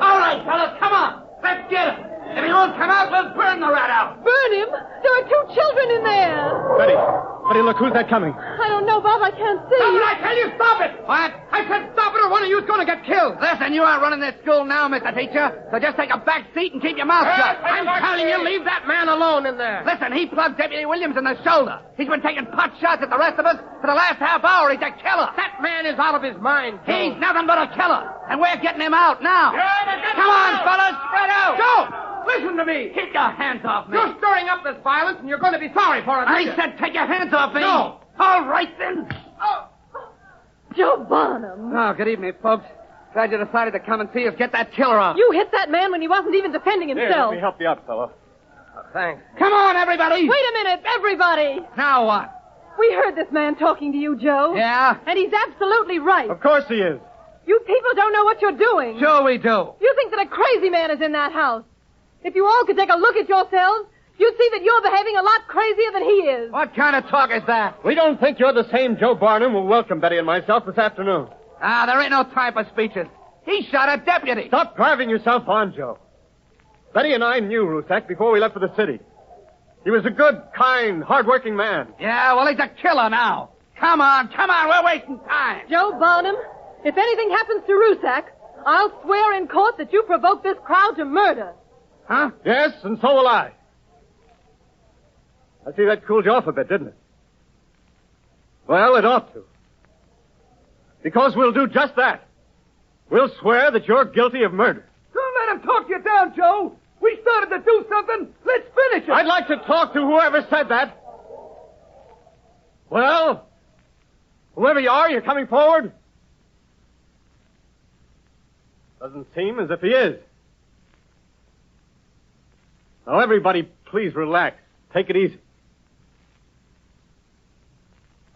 All right, fellas, come on. Let's get him. If he won't come out, we'll burn the rat out. Burn him? There are 2 children in there. Betty, look, who's that coming? I don't know, Bob. I can't see. Stop it, I tell you, stop it. What? I said stop it or one of you's going to get killed. Listen, you aren't running this school now, Mr. Teacher, so just take a back seat and keep your mouth shut. I'm telling you, leave that man alone in there. Listen, he plugged Deputy Williams in the shoulder. He's been taking pot shots at the rest of us for the last half hour. He's a killer. That man is out of his mind, Joe. He's nothing but a killer, and we're getting him out now. Come on, fellas, spread out. Joe! Listen to me. Keep your hands off me. You're stirring up this violence, and you're going to be sorry for it. I said take your hands off me. No. All right, then. Oh. Joe Bonham. Oh, good evening, folks. Glad you decided to come and see us get that killer out. You hit that man when he wasn't even defending himself. Here, let me help you up, fellow. Thanks. Come on, everybody. Wait a minute, everybody. Now what? We heard this man talking to you, Joe. Yeah? And he's absolutely right. Of course he is. You people don't know what you're doing. Sure we do. You think that a crazy man is in that house. If you all could take a look at yourselves, you'd see that you're behaving a lot crazier than he is. What kind of talk is that? We don't think you're the same Joe Barnum who welcomed Betty and myself this afternoon. Ah, there ain't no time for speeches. He shot a deputy. Stop driving yourself on, Joe. Betty and I knew Rusak before we left for the city. He was a good, kind, hard-working man. Yeah, well, he's a killer now. Come on, we're wasting time. Joe Barnum, if anything happens to Rusak, I'll swear in court that you provoked this crowd to murder. Huh? Yes, and so will I. I see that cooled you off a bit, didn't it? Well, it ought to. Because we'll do just that. We'll swear that you're guilty of murder. Don't let him talk you down, Joe. We started to do something. Let's finish it. I'd like to talk to whoever said that. Well, whoever you are, you're coming forward? Doesn't seem as if he is. Now, everybody, please relax. Take it easy.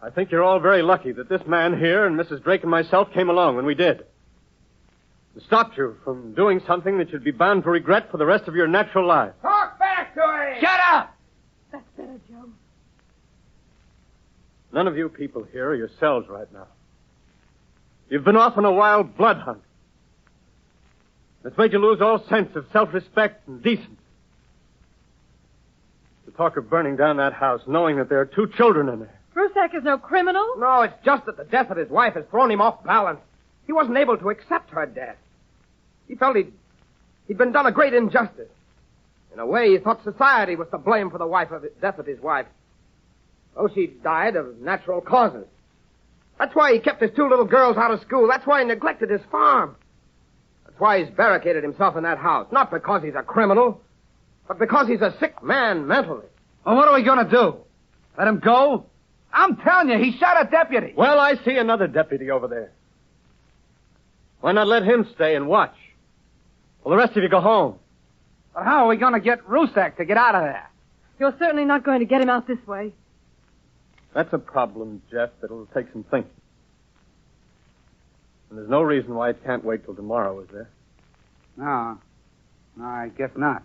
I think you're all very lucky that this man here and Mrs. Drake and myself came along when we did. It stopped you from doing something that you'd be bound to regret for the rest of your natural life. Talk back to him. Shut up. That's better, Joe. None of you people here are yourselves right now. You've been off on a wild blood hunt. It's made you lose all sense of self-respect and decency. To talk of burning down that house, knowing that there are 2 children in there. Rusak is no criminal. No, it's just that the death of his wife has thrown him off balance. He wasn't able to accept her death. He felt he'd been done a great injustice. In a way, he thought society was to blame for the death of his wife. Oh, she died of natural causes. That's why he kept his 2 little girls out of school. That's why he neglected his farm. That's why he's barricaded himself in that house. Not because he's a criminal, but because he's a sick man mentally. Well, what are we going to do? Let him go? I'm telling you, he shot a deputy. Well, I see another deputy over there. Why not let him stay and watch? Well, the rest of you go home. But how are we going to get Rusak to get out of there? You're certainly not going to get him out this way. That's a problem, Jeff, that'll take some thinking. And there's no reason why it can't wait till tomorrow, is there? No, I guess not.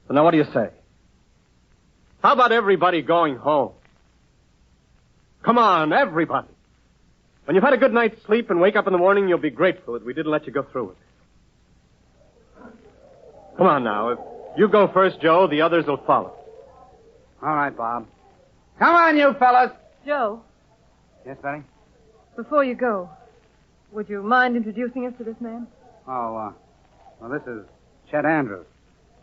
So now what do you say? How about everybody going home? Come on, everybody. When you've had a good night's sleep and wake up in the morning, you'll be grateful that we didn't let you go through it. Come on now. If you go first, Joe, the others will follow. All right, Bob. Come on, you fellas. Joe, Yes, Betty? before you go, would you mind introducing us to this man? Oh, well, this is Chet Andrews.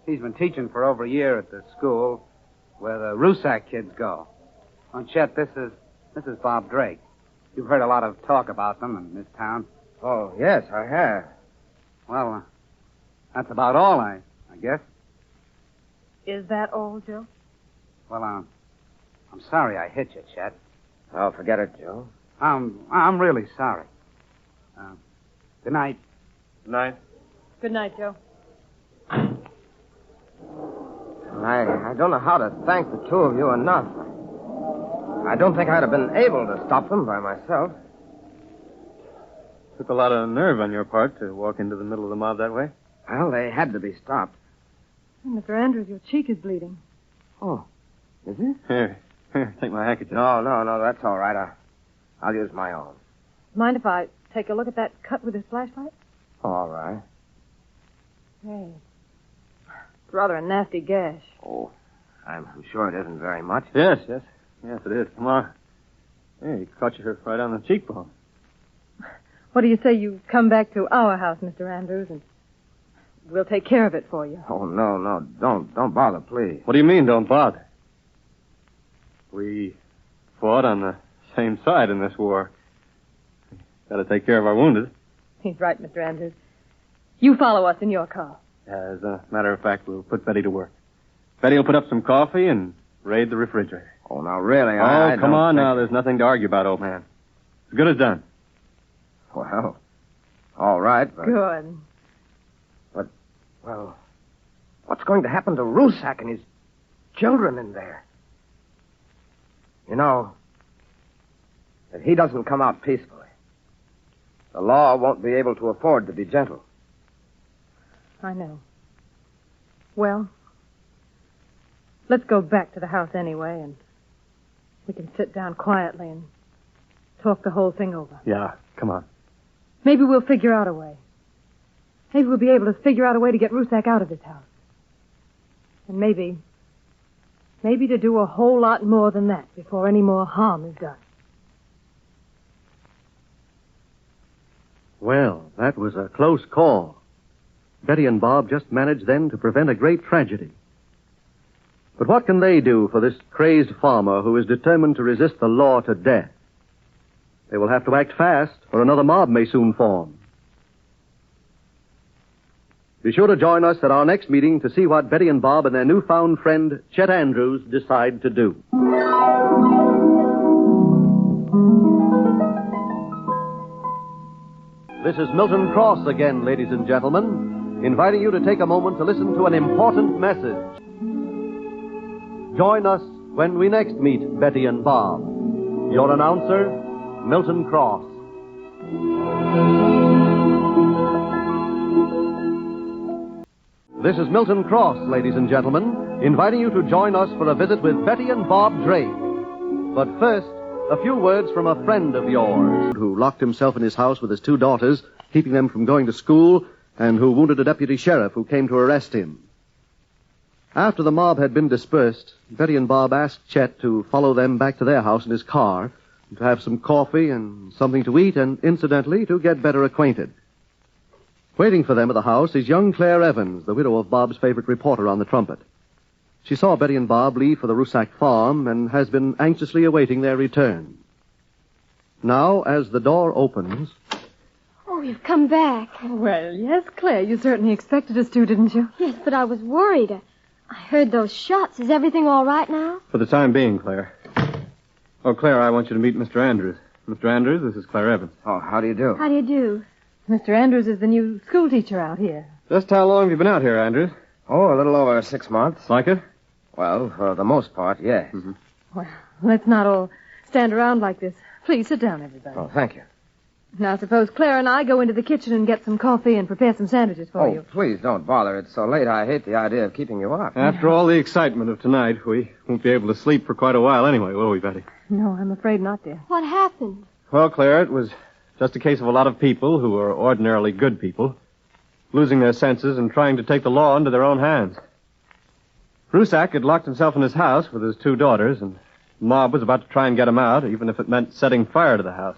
He's been teaching for over a year at the school where the Rusak kids go. Oh, Chet, this is Bob Drake. You've heard a lot of talk about them in this town. Oh, yes, I have. Well, that's about all, I guess. Is that all, Joe? Well, I'm sorry I hit you, Chet. Oh, forget it, Joe. I'm really sorry. Good night. Good night. Good night, Joe. I don't know how to thank the 2 of you enough. I don't think I'd have been able to stop them by myself. Took a lot of nerve on your part to walk into the middle of the mob that way. Well, they had to be stopped. Mr. Andrews, your cheek is bleeding. Oh, is it? Here, take my handkerchief. No, that's all right. I'll use my own. Mind if I take a look at that cut with this flashlight? All right. Hey. It's rather a nasty gash. Oh, I'm sure it isn't very much. Yes, it is. Come on. Hey, he caught you right on the cheekbone. What do you say you come back to our house, Mr. Andrews, and we'll take care of it for you? Oh, no, don't bother, please. What do you mean, don't bother? We fought on the same side in this war. Got to take care of our wounded. He's right, Mr. Andrews. You follow us in your car. As a matter of fact, we'll put Betty to work. Betty will put up some coffee and raid the refrigerator. Oh, now, really, I come on now. There's nothing to argue about, old man. As good as done. Well, all right, but... Good. But, well, what's going to happen to Rusak and his children in there? You know, if he doesn't come out peacefully, the law won't be able to afford to be gentle. I know. Well, let's go back to the house anyway, and we can sit down quietly and talk the whole thing over. Yeah, come on. Maybe we'll figure out a way. Maybe we'll be able to figure out a way to get Rusak out of this house. And maybe to do a whole lot more than that before any more harm is done. Well, that was a close call. Betty and Bob just managed then to prevent a great tragedy. But what can they do for this crazed farmer who is determined to resist the law to death? They will have to act fast, or another mob may soon form. Be sure to join us at our next meeting to see what Betty and Bob and their newfound friend, Chet Andrews, decide to do. This is Milton Cross again, ladies and gentlemen, inviting you to take a moment to listen to an important message. Join us when we next meet Betty and Bob. Your announcer, Milton Cross. This is Milton Cross, ladies and gentlemen, inviting you to join us for a visit with Betty and Bob Drake. But first, a few words from a friend of yours who locked himself in his house with his 2 daughters, keeping them from going to school, and who wounded a deputy sheriff who came to arrest him. After the mob had been dispersed, Betty and Bob asked Chet to follow them back to their house in his car, to have some coffee and something to eat, and incidentally, to get better acquainted. Waiting for them at the house is young Claire Evans, the widow of Bob's favorite reporter on the Trumpet. She saw Betty and Bob leave for the Rusak farm and has been anxiously awaiting their return. Now, as the door opens... Oh, you've come back. Well, yes, Claire, you certainly expected us to, didn't you? Yes, but I was worried. I heard those shots. Is everything all right now? For the time being, Claire. Oh, Claire, I want you to meet Mr. Andrews. Mr. Andrews, this is Claire Evans. Oh, how do you do? How do you do? Mr. Andrews is the new school teacher out here. Just how long have you been out here, Andrews? Oh, a little over 6 months. Like it? Well, for the most part, yes. Mm-hmm. Well, let's not all stand around like this. Please sit down, everybody. Oh, thank you. Now, suppose Claire and I go into the kitchen and get some coffee and prepare some sandwiches for you. Oh, please don't bother. It's so late. I hate the idea of keeping you up. After all the excitement of tonight, we won't be able to sleep for quite a while anyway, will we, Betty? No, I'm afraid not, dear. What happened? Well, Claire, it was just a case of a lot of people who are ordinarily good people losing their senses and trying to take the law into their own hands. Rusak had locked himself in his house with his 2 daughters, and the mob was about to try and get him out, even if it meant setting fire to the house.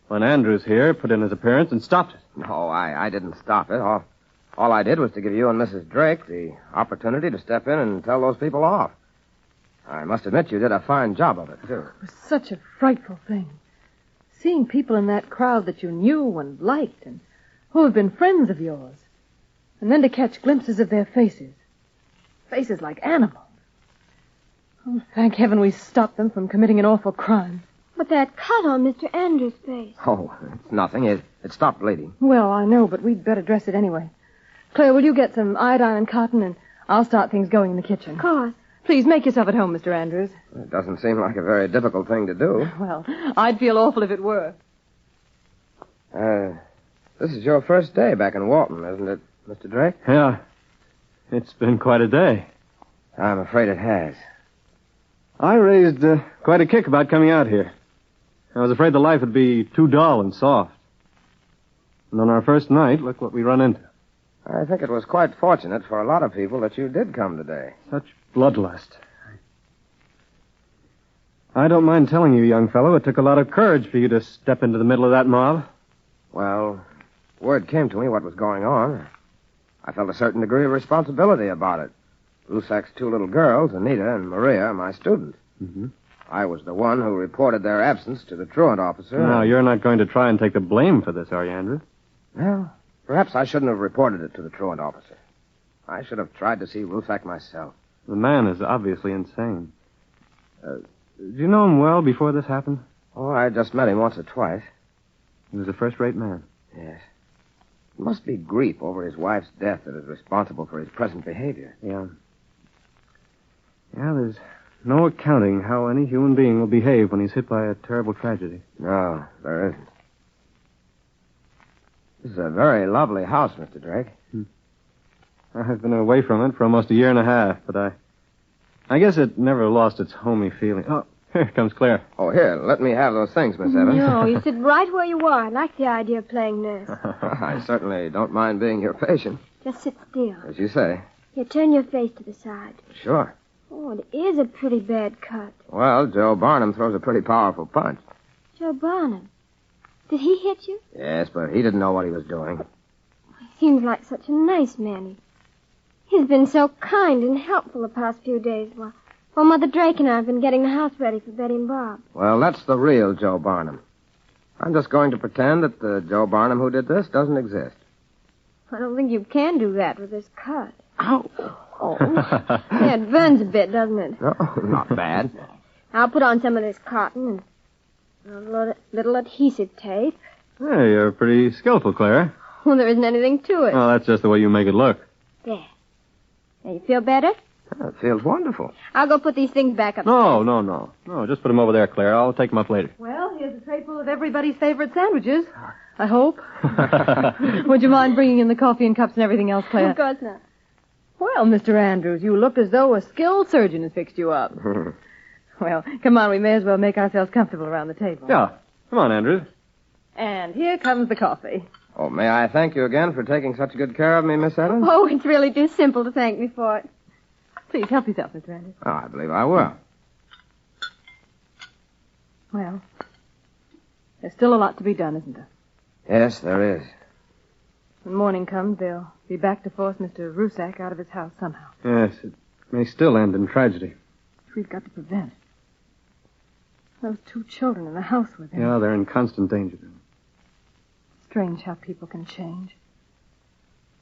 When Andrews here put in his appearance and stopped it. No, I didn't stop it. All I did was to give you and Mrs. Drake the opportunity to step in and tell those people off. I must admit you did a fine job of it, too. It was such a frightful thing. Seeing people in that crowd that you knew and liked and who have been friends of yours. And then to catch glimpses of their faces. Faces like animals. Oh, thank heaven we stopped them from committing an awful crime. But that cut on Mr. Andrews' face. Oh, it's nothing. It stopped bleeding. Well, I know, but we'd better dress it anyway. Claire, will you get some iodine and cotton, and I'll start things going in the kitchen. Of course. Please, make yourself at home, Mr. Andrews. It doesn't seem like a very difficult thing to do. Well, I'd feel awful if it were. This is your first day back in Walton, isn't it, Mr. Drake? Yeah. It's been quite a day. I'm afraid it has. I raised quite a kick about coming out here. I was afraid the life would be too dull and soft. And on our first night, look what we run into. I think it was quite fortunate for a lot of people that you did come today. Such bloodlust. I don't mind telling you, young fellow, it took a lot of courage for you to step into the middle of that mob. Well, word came to me what was going on. I felt a certain degree of responsibility about it. Lusak's 2 little girls, Anita and Maria, are my students. Mm-hmm. I was the one who reported their absence to the truant officer. Now, you're not going to try and take the blame for this, are you, Andrew? Well, perhaps I shouldn't have reported it to the truant officer. I should have tried to see Rusak myself. The man is obviously insane. Did you know him well before this happened? Oh, I just met him once or twice. He was a first-rate man. Yes. It must be grief over his wife's death that is responsible for his present behavior. Yeah. Yeah, there's no accounting how any human being will behave when he's hit by a terrible tragedy. No, there isn't. This is a very lovely house, Mr. Drake. I've been away from it for almost a year and a half, but I guess it never lost its homey feeling. Oh, here comes Claire. Oh, here, let me have those things, Miss Evans. No, you sit right where you are. I like the idea of playing nurse. I certainly don't mind being your patient. Just sit still. As you say. Here, turn your face to the side. Sure. Oh, it is a pretty bad cut. Well, Joe Barnum throws a pretty powerful punch. Joe Barnum. Did he hit you? Yes, but he didn't know what he was doing. He seems like such a nice man. He's been so kind and helpful the past few days while Mother Drake and I have been getting the house ready for Betty and Bob. Well, that's the real Joe Barnum. I'm just going to pretend that the Joe Barnum who did this doesn't exist. I don't think you can do that with this cut. Ow. Oh. Yeah, it burns a bit, doesn't it? No, not bad. I'll put on some of this cotton and a little adhesive tape. Hey, you're pretty skillful, Clara. Well, there isn't anything to it. Oh, that's just the way you make it look. There. Now, you feel better? It feels wonderful. I'll go put these things back up. No, just put them over there, Clara. I'll take them up later. Well, here's a tray full of everybody's favorite sandwiches. I hope. Would you mind bringing in the coffee and cups and everything else, Claire? Of course not. Well, Mr. Andrews, you look as though a skilled surgeon has fixed you up. Well, come on, we may as well make ourselves comfortable around the table. Yeah. Come on, Andrews. And here comes the coffee. Oh, may I thank you again for taking such good care of me, Miss Evans? Oh, it's really too simple to thank me for it. Please help yourself, Mr. Andrews. Oh, I believe I will. Well, there's still a lot to be done, isn't there? Yes, there is. When morning comes, they'll be back to force Mr. Rusak out of his house somehow. Yes, it may still end in tragedy. Which we've got to prevent. Those two children in the house with him. Yeah, they're in constant danger. Strange how people can change.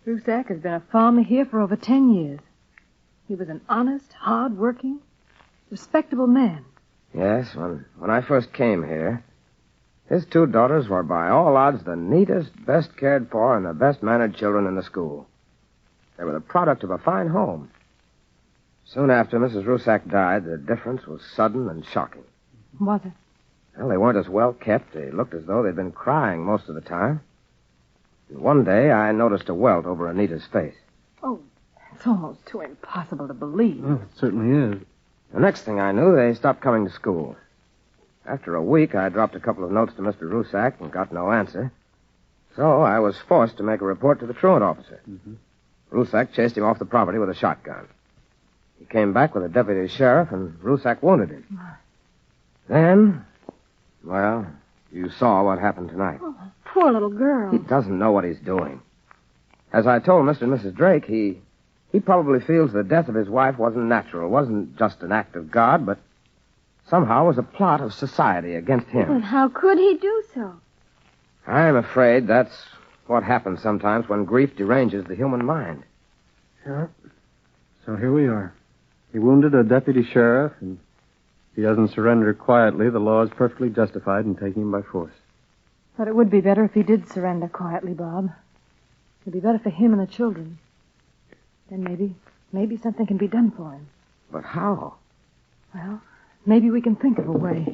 Rusak has been a farmer here for over 10 years. He was an honest, hard-working, respectable man. Yes, when I first came here, his two daughters were by all odds the neatest, best cared for, and the best mannered children in the school. They were the product of a fine home. Soon after Mrs. Rusak died, the difference was sudden and shocking. Was it? Well, they weren't as well kept. They looked as though they'd been crying most of the time. And one day, I noticed a welt over Anita's face. Oh, it's almost too impossible to believe. Well, it certainly is. The next thing I knew, they stopped coming to school. After a week, I dropped a couple of notes to Mr. Rusak and got no answer. So I was forced to make a report to the truant officer. Mm-hmm. Rusak chased him off the property with a shotgun. He came back with a deputy sheriff, and Rusak wounded him. Then, well, you saw what happened tonight. Oh, poor little girl. He doesn't know what he's doing. As I told Mr. and Mrs. Drake, he probably feels the death of his wife wasn't natural, wasn't just an act of God, but somehow was a plot of society against him. But how could he do so? I'm afraid that's what happens sometimes when grief deranges the human mind. Yeah. So here we are. He wounded a deputy sheriff, and if he doesn't surrender quietly, the law is perfectly justified in taking him by force. But it would be better if he did surrender quietly, Bob. It'd be better for him and the children. Then maybe something can be done for him. But how? Well, maybe we can think of a way.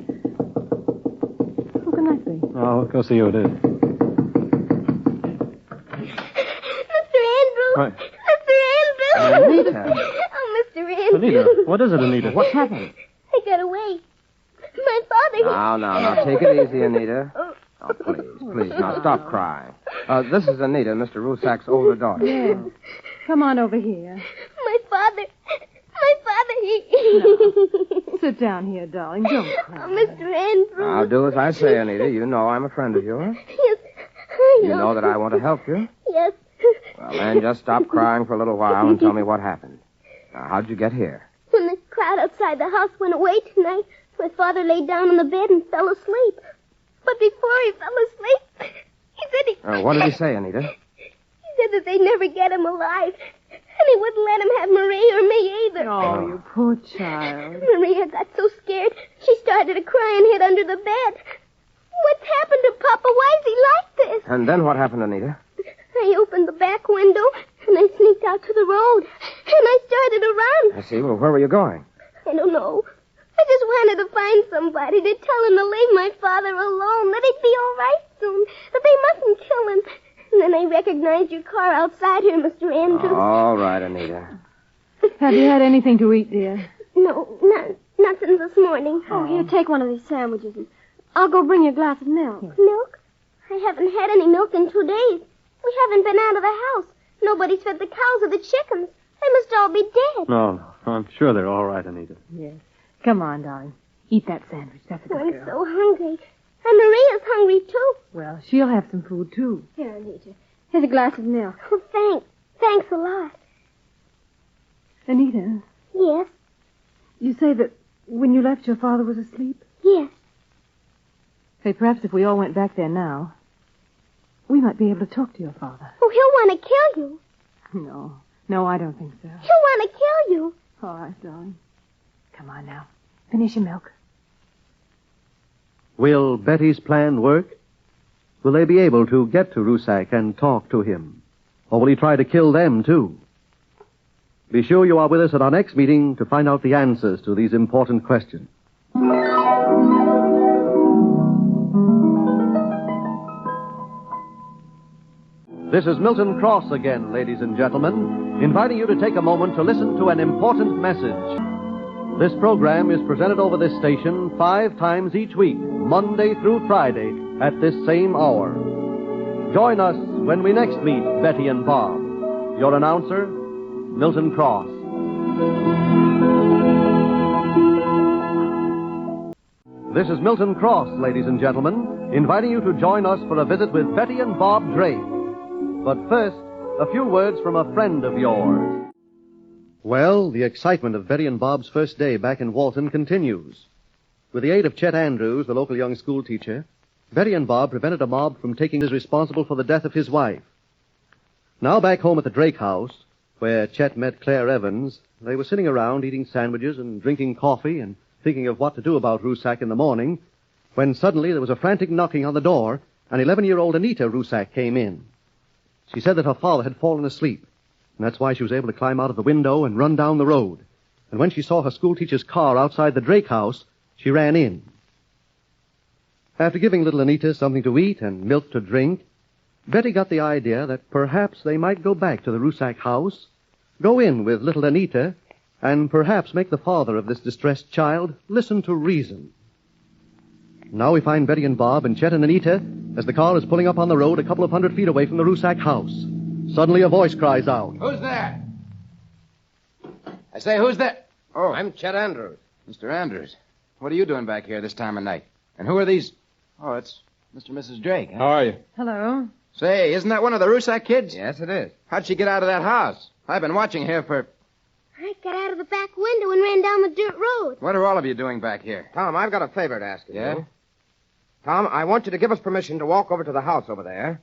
Who can that be? Oh, go see who it is. Mr. Andrews! Right. Mr. Andrews! Anita! Oh, Mr. Andrews! Anita, what is it, Anita? What's happened? I got away. My father... Now, take it easy, Anita. Oh, please, now stop crying. This is Anita, Mr. Rusak's older daughter. Yes. Come on over here. My father, he... No. Sit down here, darling. Don't cry. Oh, Mr. Andrews. I'll do as I say, Anita. You know I'm a friend of yours. Yes, I know. You know that I want to help you. Yes. Well, then just stop crying for a little while and tell me what happened. Now, how'd you get here? When the crowd outside the house went away tonight, my father lay down on the bed and fell asleep. But before he fell asleep, he said he... What did he say, Anita? He said that they'd never get him alive. And he wouldn't let him have Marie or me either. Oh, you poor child. Maria got so scared, she started to cry and hid under the bed. What's happened to Papa? Why is he like this? And then what happened, Anita? I opened the back window, and I sneaked out to the road. And I started to run. I see. Well, where were you going? I don't know. I just wanted to find somebody to tell him to leave my father alone, that he'd be all right soon, that they mustn't kill him. And then I recognized your car outside here, Mr. Andrews. All right, Anita. Have you had anything to eat, dear? No, not since this morning. Oh, here, take one of these sandwiches, and I'll go bring you a glass of milk. Milk? I haven't had any milk in 2 days. We haven't been out of the house. Nobody's fed the cows or the chickens. They must all be dead. No, I'm sure they're all right, Anita. Yes. Come on, darling. Eat that sandwich. That's a good I'm girl. so hungry. And Maria's hungry, too. Well, she'll have some food, too. Here, Anita. Here's a glass of milk. Oh, thanks. Thanks a lot. Anita, Yes, you say that when you left, your father was asleep? yes. Say, perhaps if we all went back there now, we might be able to talk to your father. Oh, he'll want to kill you. No, I don't think so. He'll want to kill you. All right, darling. Come on now. Finish your milk. Will Betty's plan work? Will they be able to get to Rusak and talk to him? Or will he try to kill them, too? Be sure you are with us at our next meeting to find out the answers to these important questions. This is Milton Cross again, ladies and gentlemen, inviting you to take a moment to listen to an important message. This program is presented over this station 5 times each week, Monday through Friday, at this same hour. Join us when we next meet Betty and Bob. Your announcer, Milton Cross. This is Milton Cross, ladies and gentlemen, inviting you to join us for a visit with Betty and Bob Drake. But first, a few words from a friend of yours. Well, the excitement of Betty and Bob's first day back in Walton continues. With the aid of Chet Andrews, the local young school teacher, Betty and Bob prevented a mob from taking as responsible for the death of his wife. Now back home at the Drake house, where Chet met Claire Evans, they were sitting around eating sandwiches and drinking coffee and thinking of what to do about Rusak in the morning, when suddenly there was a frantic knocking on the door, and 11-year-old Anita Rusak came in. She said that her father had fallen asleep, and that's why she was able to climb out of the window and run down the road. And when she saw her schoolteacher's car outside the Drake house, she ran in. After giving little Anita something to eat and milk to drink, Betty got the idea that perhaps they might go back to the Rusak house, go in with little Anita, and perhaps make the father of this distressed child listen to reason. Now we find Betty and Bob and Chet and Anita as the car is pulling up on the road a couple of 100 feet away from the Rusak house. Suddenly a voice cries out. Who's there? I say, who's there? Oh, I'm Chet Andrews. Mr. Andrews, what are you doing back here this time of night? And who are these? Oh, it's Mr. and Mrs. Drake. Huh? How are you? Hello. Say, isn't that one of the Rusak kids? Yes, it is. How'd she get out of that house? I've been watching here for... I got out of the back window and ran down the dirt road. What are all of you doing back here? Tom, I've got a favor to ask of Yeah? you. Tom, I want you to give us permission to walk over to the house over there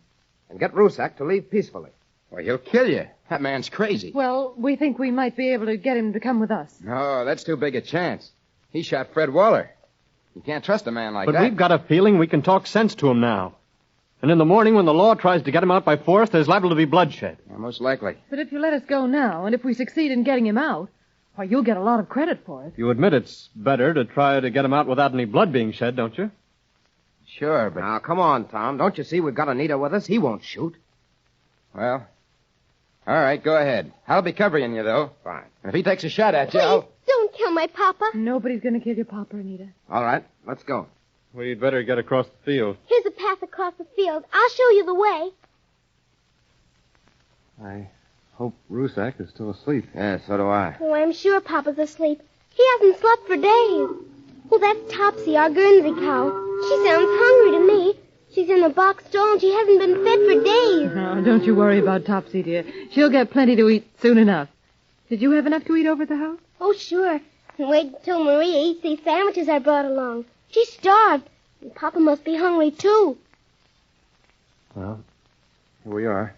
and get Rusak to leave peacefully. Well, he'll kill you. That man's crazy. Well, we think we might be able to get him to come with us. No, that's too big a chance. He shot Fred Waller. You can't trust a man like But that. we've got a feeling we can talk sense to him now. And in the morning, when the law tries to get him out by force, there's liable to be bloodshed. Yeah, most likely. But if you let us go now, and if we succeed in getting him out, why, you'll get a lot of credit for it. You admit it's better to try to get him out without any blood being shed, don't you? Sure, but... Now, come on, Tom. Don't you see we've got Anita with us? He won't shoot. Well, all right, go ahead. I'll be covering you, though. Fine. If he takes a shot at you, Please, I'll... don't kill my papa. Nobody's going to kill your papa, Anita. All right, let's go. Well, you'd better get across the field. Here's a path across the field. I'll show you the way. I hope Rusak is still asleep. Yeah, so do I. Oh, I'm sure Papa's asleep. He hasn't slept for days. Well, that's Topsy, our Guernsey cow. She sounds hungry to me. She's in the box stall and she hasn't been fed for days. Oh, don't you worry about Topsy, dear. She'll get plenty to eat soon enough. Did you have enough to eat over at the house? Oh, sure. And wait until Maria eats these sandwiches I brought along. She's starved. And Papa must be hungry, too. Well, here we are.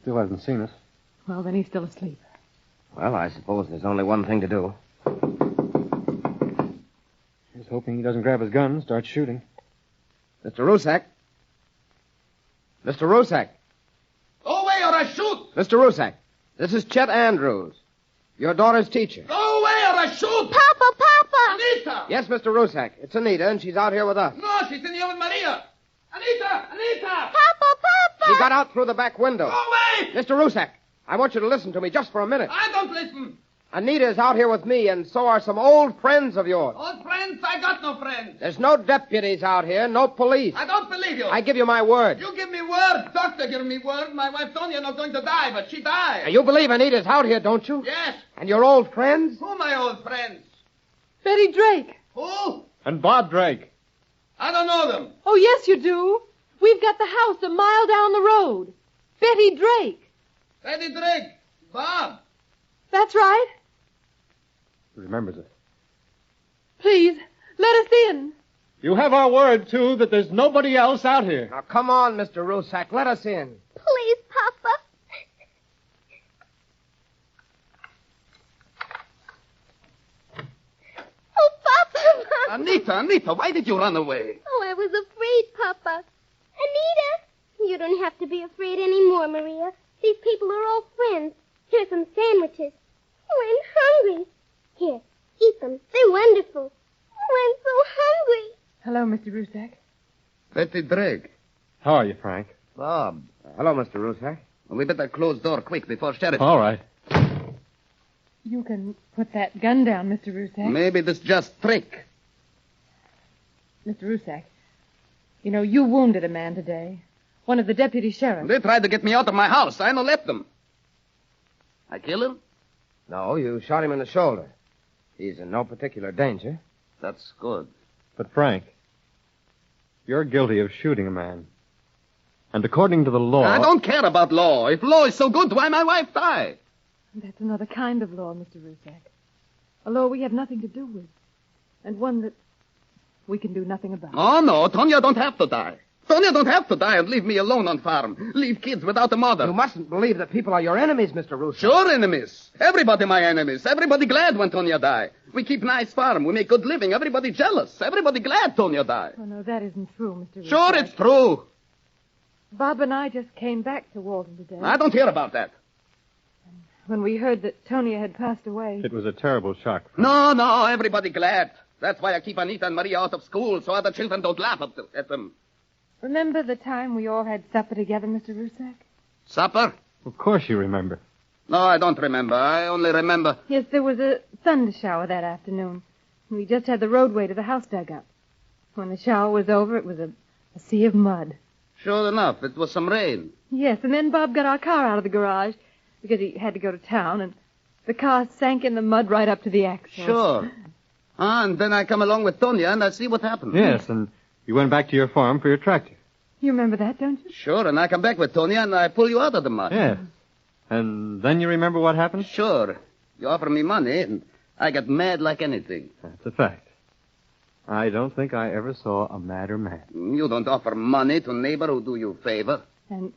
Still hasn't seen us. Well, then he's still asleep. Well, I suppose there's only one thing to do. Just hoping he doesn't grab his gun and start shooting. Mr. Rusak. Mr. Rusak. Go away or I shoot! Mr. Rusak, this is Chet Andrews, your daughter's teacher. Go away or I shoot! Papa, Papa! Anita! Yes, Mr. Rusak. It's Anita, and she's out here with us. No, she's in here with Maria. Anita! Anita! Papa, Papa! She got out through the back window. Go away! Mr. Rusak, I want you to listen to me just for a minute. I don't listen. Anita is out here with me, and so are some old friends of yours. Old friends? I got no friends. There's no deputies out here, no police. I don't believe you. I give you my word. You give me word. Doctor give me word. My wife Tonya not going to die, but she died. Now, you believe Anita's out here, don't you? Yes. And your old friends? Who my old friends? Betty Drake. Who? And Bob Drake. I don't know them. Oh, yes, you do. We've got the house a mile down the road. Betty Drake. Betty Drake. Bob. That's right. He remembers it. Please, let us in. You have our word, too, that there's nobody else out here. Now, come on, Mr. Rusak. Let us in. Please, Papa. Oh, Papa. Anita, why did you run away? Oh, I was afraid, Papa. Anita! You don't have to be afraid anymore, Maria. These people are all friends. Here's some sandwiches. Oh, I'm hungry. Here, eat them. They're wonderful. Oh, I'm so hungry. Hello, Mr. Rusak. Letty Drake. How are you, Frank? Bob. Hello, Mr. Rusak. We better close door quick before Sheriff. All right. You can put that gun down, Mr. Rusak. Maybe this just trick. Mr. Rusak, you know, you wounded a man today. One of the deputy sheriffs. They tried to get me out of my house. I no left them. I kill him? No, you shot him in the shoulder. He's in no particular danger. That's good. But, Frank, you're guilty of shooting a man. And according to the law... I don't care about law. If law is so good, why my wife die? That's another kind of law, Mr. Rusak. A law we have nothing to do with. And one that we can do nothing about. Oh, no. Tonya don't have to die. Tonya don't have to die and leave me alone on farm. Leave kids without a mother. You mustn't believe that people are your enemies, Mr. Rusak. Sure enemies. Everybody my enemies. Everybody glad when Tonya die. We keep nice farm. We make good living. Everybody jealous. Everybody glad Tonya die. Oh, no, that isn't true, Mr. Rusak. Sure it's true. Bob and I just came back to Walton today. I don't hear about that. When we heard that Tonya had passed away. It was a terrible shock. No, everybody glad. That's why I keep Anita and Maria out of school, so other children don't laugh at them. Remember the time we all had supper together, Mr. Rusak? Supper? Of course you remember. No, I don't remember. I only remember... Yes, there was a thunder shower that afternoon. We just had the roadway to the house dug up. When the shower was over, it was a sea of mud. Sure enough, it was some rain. Yes, and then Bob got our car out of the garage because he had to go to town, and the car sank in the mud right up to the axle. Sure. And then I come along with Tonya, and I see what happened. Yes, and you went back to your farm for your tractor. You remember that, don't you? Sure, and I come back with Tonya, and I pull you out of the mud. Yes. And then you remember what happened? Sure. You offer me money, and I get mad like anything. That's a fact. I don't think I ever saw a madder man. You don't offer money to a neighbor who do you a favor. And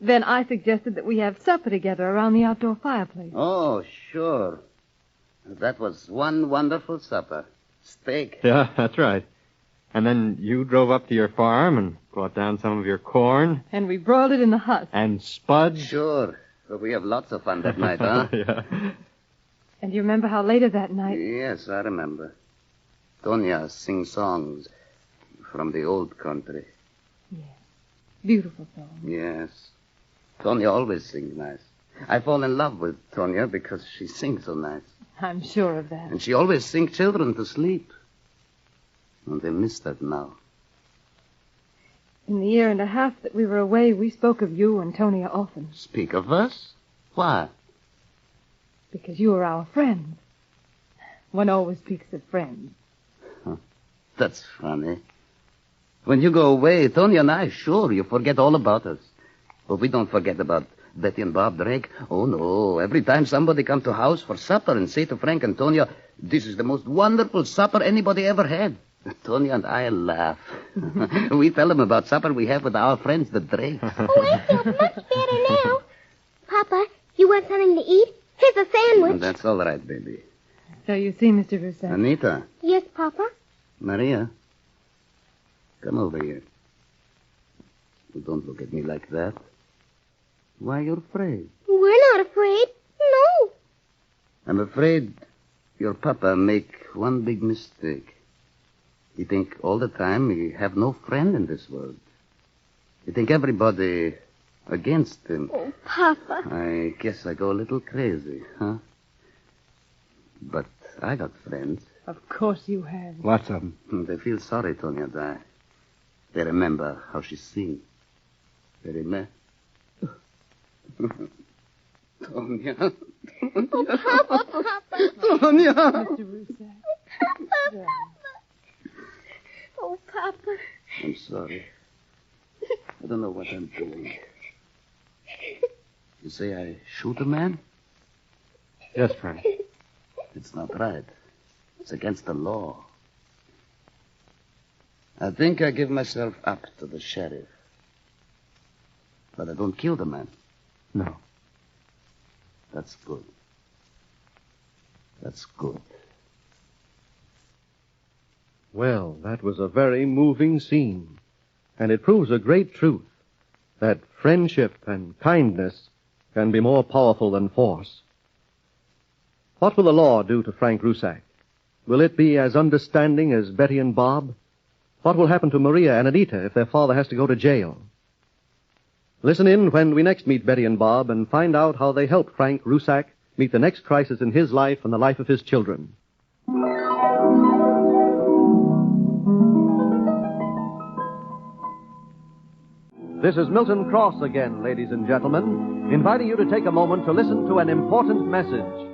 then I suggested that we have supper together around the outdoor fireplace. Oh, sure. That was one wonderful supper. Steak. Yeah, that's right. And then you drove up to your farm and brought down some of your corn. And we broiled it in the hut. And spuds. Sure. But we have lots of fun that night, huh? Yeah. And you remember how later that night... Yes, I remember. Tonya sing songs from the old country. Yes. Beautiful song. Yes. Tonya always sings nice. I fall in love with Tonya because she sings so nice. I'm sure of that. And she always sings children to sleep. And they miss that now. In the year and a half that we were away, we spoke of you and Tonya often. Speak of us? Why? Because you were our friends. One always speaks of friends. Huh. That's funny. When you go away, Tonya and I, sure, you forget all about us. But we don't forget about Betty and Bob Drake. Oh, no. Every time somebody come to house for supper and say to Frank and Tonya, this is the most wonderful supper anybody ever had. Tonya and I laugh. We tell them about supper we have with our friends, the Drakes. Oh, I feel much better now. Papa, you want something to eat? Here's a sandwich. That's all right, baby. So you see, Mr. Rusak. Anita. Yes, Papa? Maria. Come over here. Don't look at me like that. Why, you're afraid. We're not afraid. No. I'm afraid your papa make one big mistake. He think all the time he have no friend in this world. He think everybody against him. Oh, Papa. I guess I go a little crazy, huh? But I got friends. Of course you have. Lots of them. They feel sorry Tonya died. They remember how she sing. They remember. Tonya. Oh, Papa, Papa. Tonya. Mr. Rusak. Papa. Oh, Papa. I'm sorry. I don't know what I'm doing. You say I shoot a man? Yes, Frank. It's not right. It's against the law. I think I give myself up to the sheriff. But I don't kill the man. No. That's good. That's good. Well, that was a very moving scene. And it proves a great truth, that friendship and kindness can be more powerful than force. What will the law do to Frank Rusak? Will it be as understanding as Betty and Bob? What will happen to Maria and Anita if their father has to go to jail? Listen in when we next meet Betty and Bob and find out how they helped Frank Rusak meet the next crisis in his life and the life of his children. This is Milton Cross again, ladies and gentlemen, inviting you to take a moment to listen to an important message.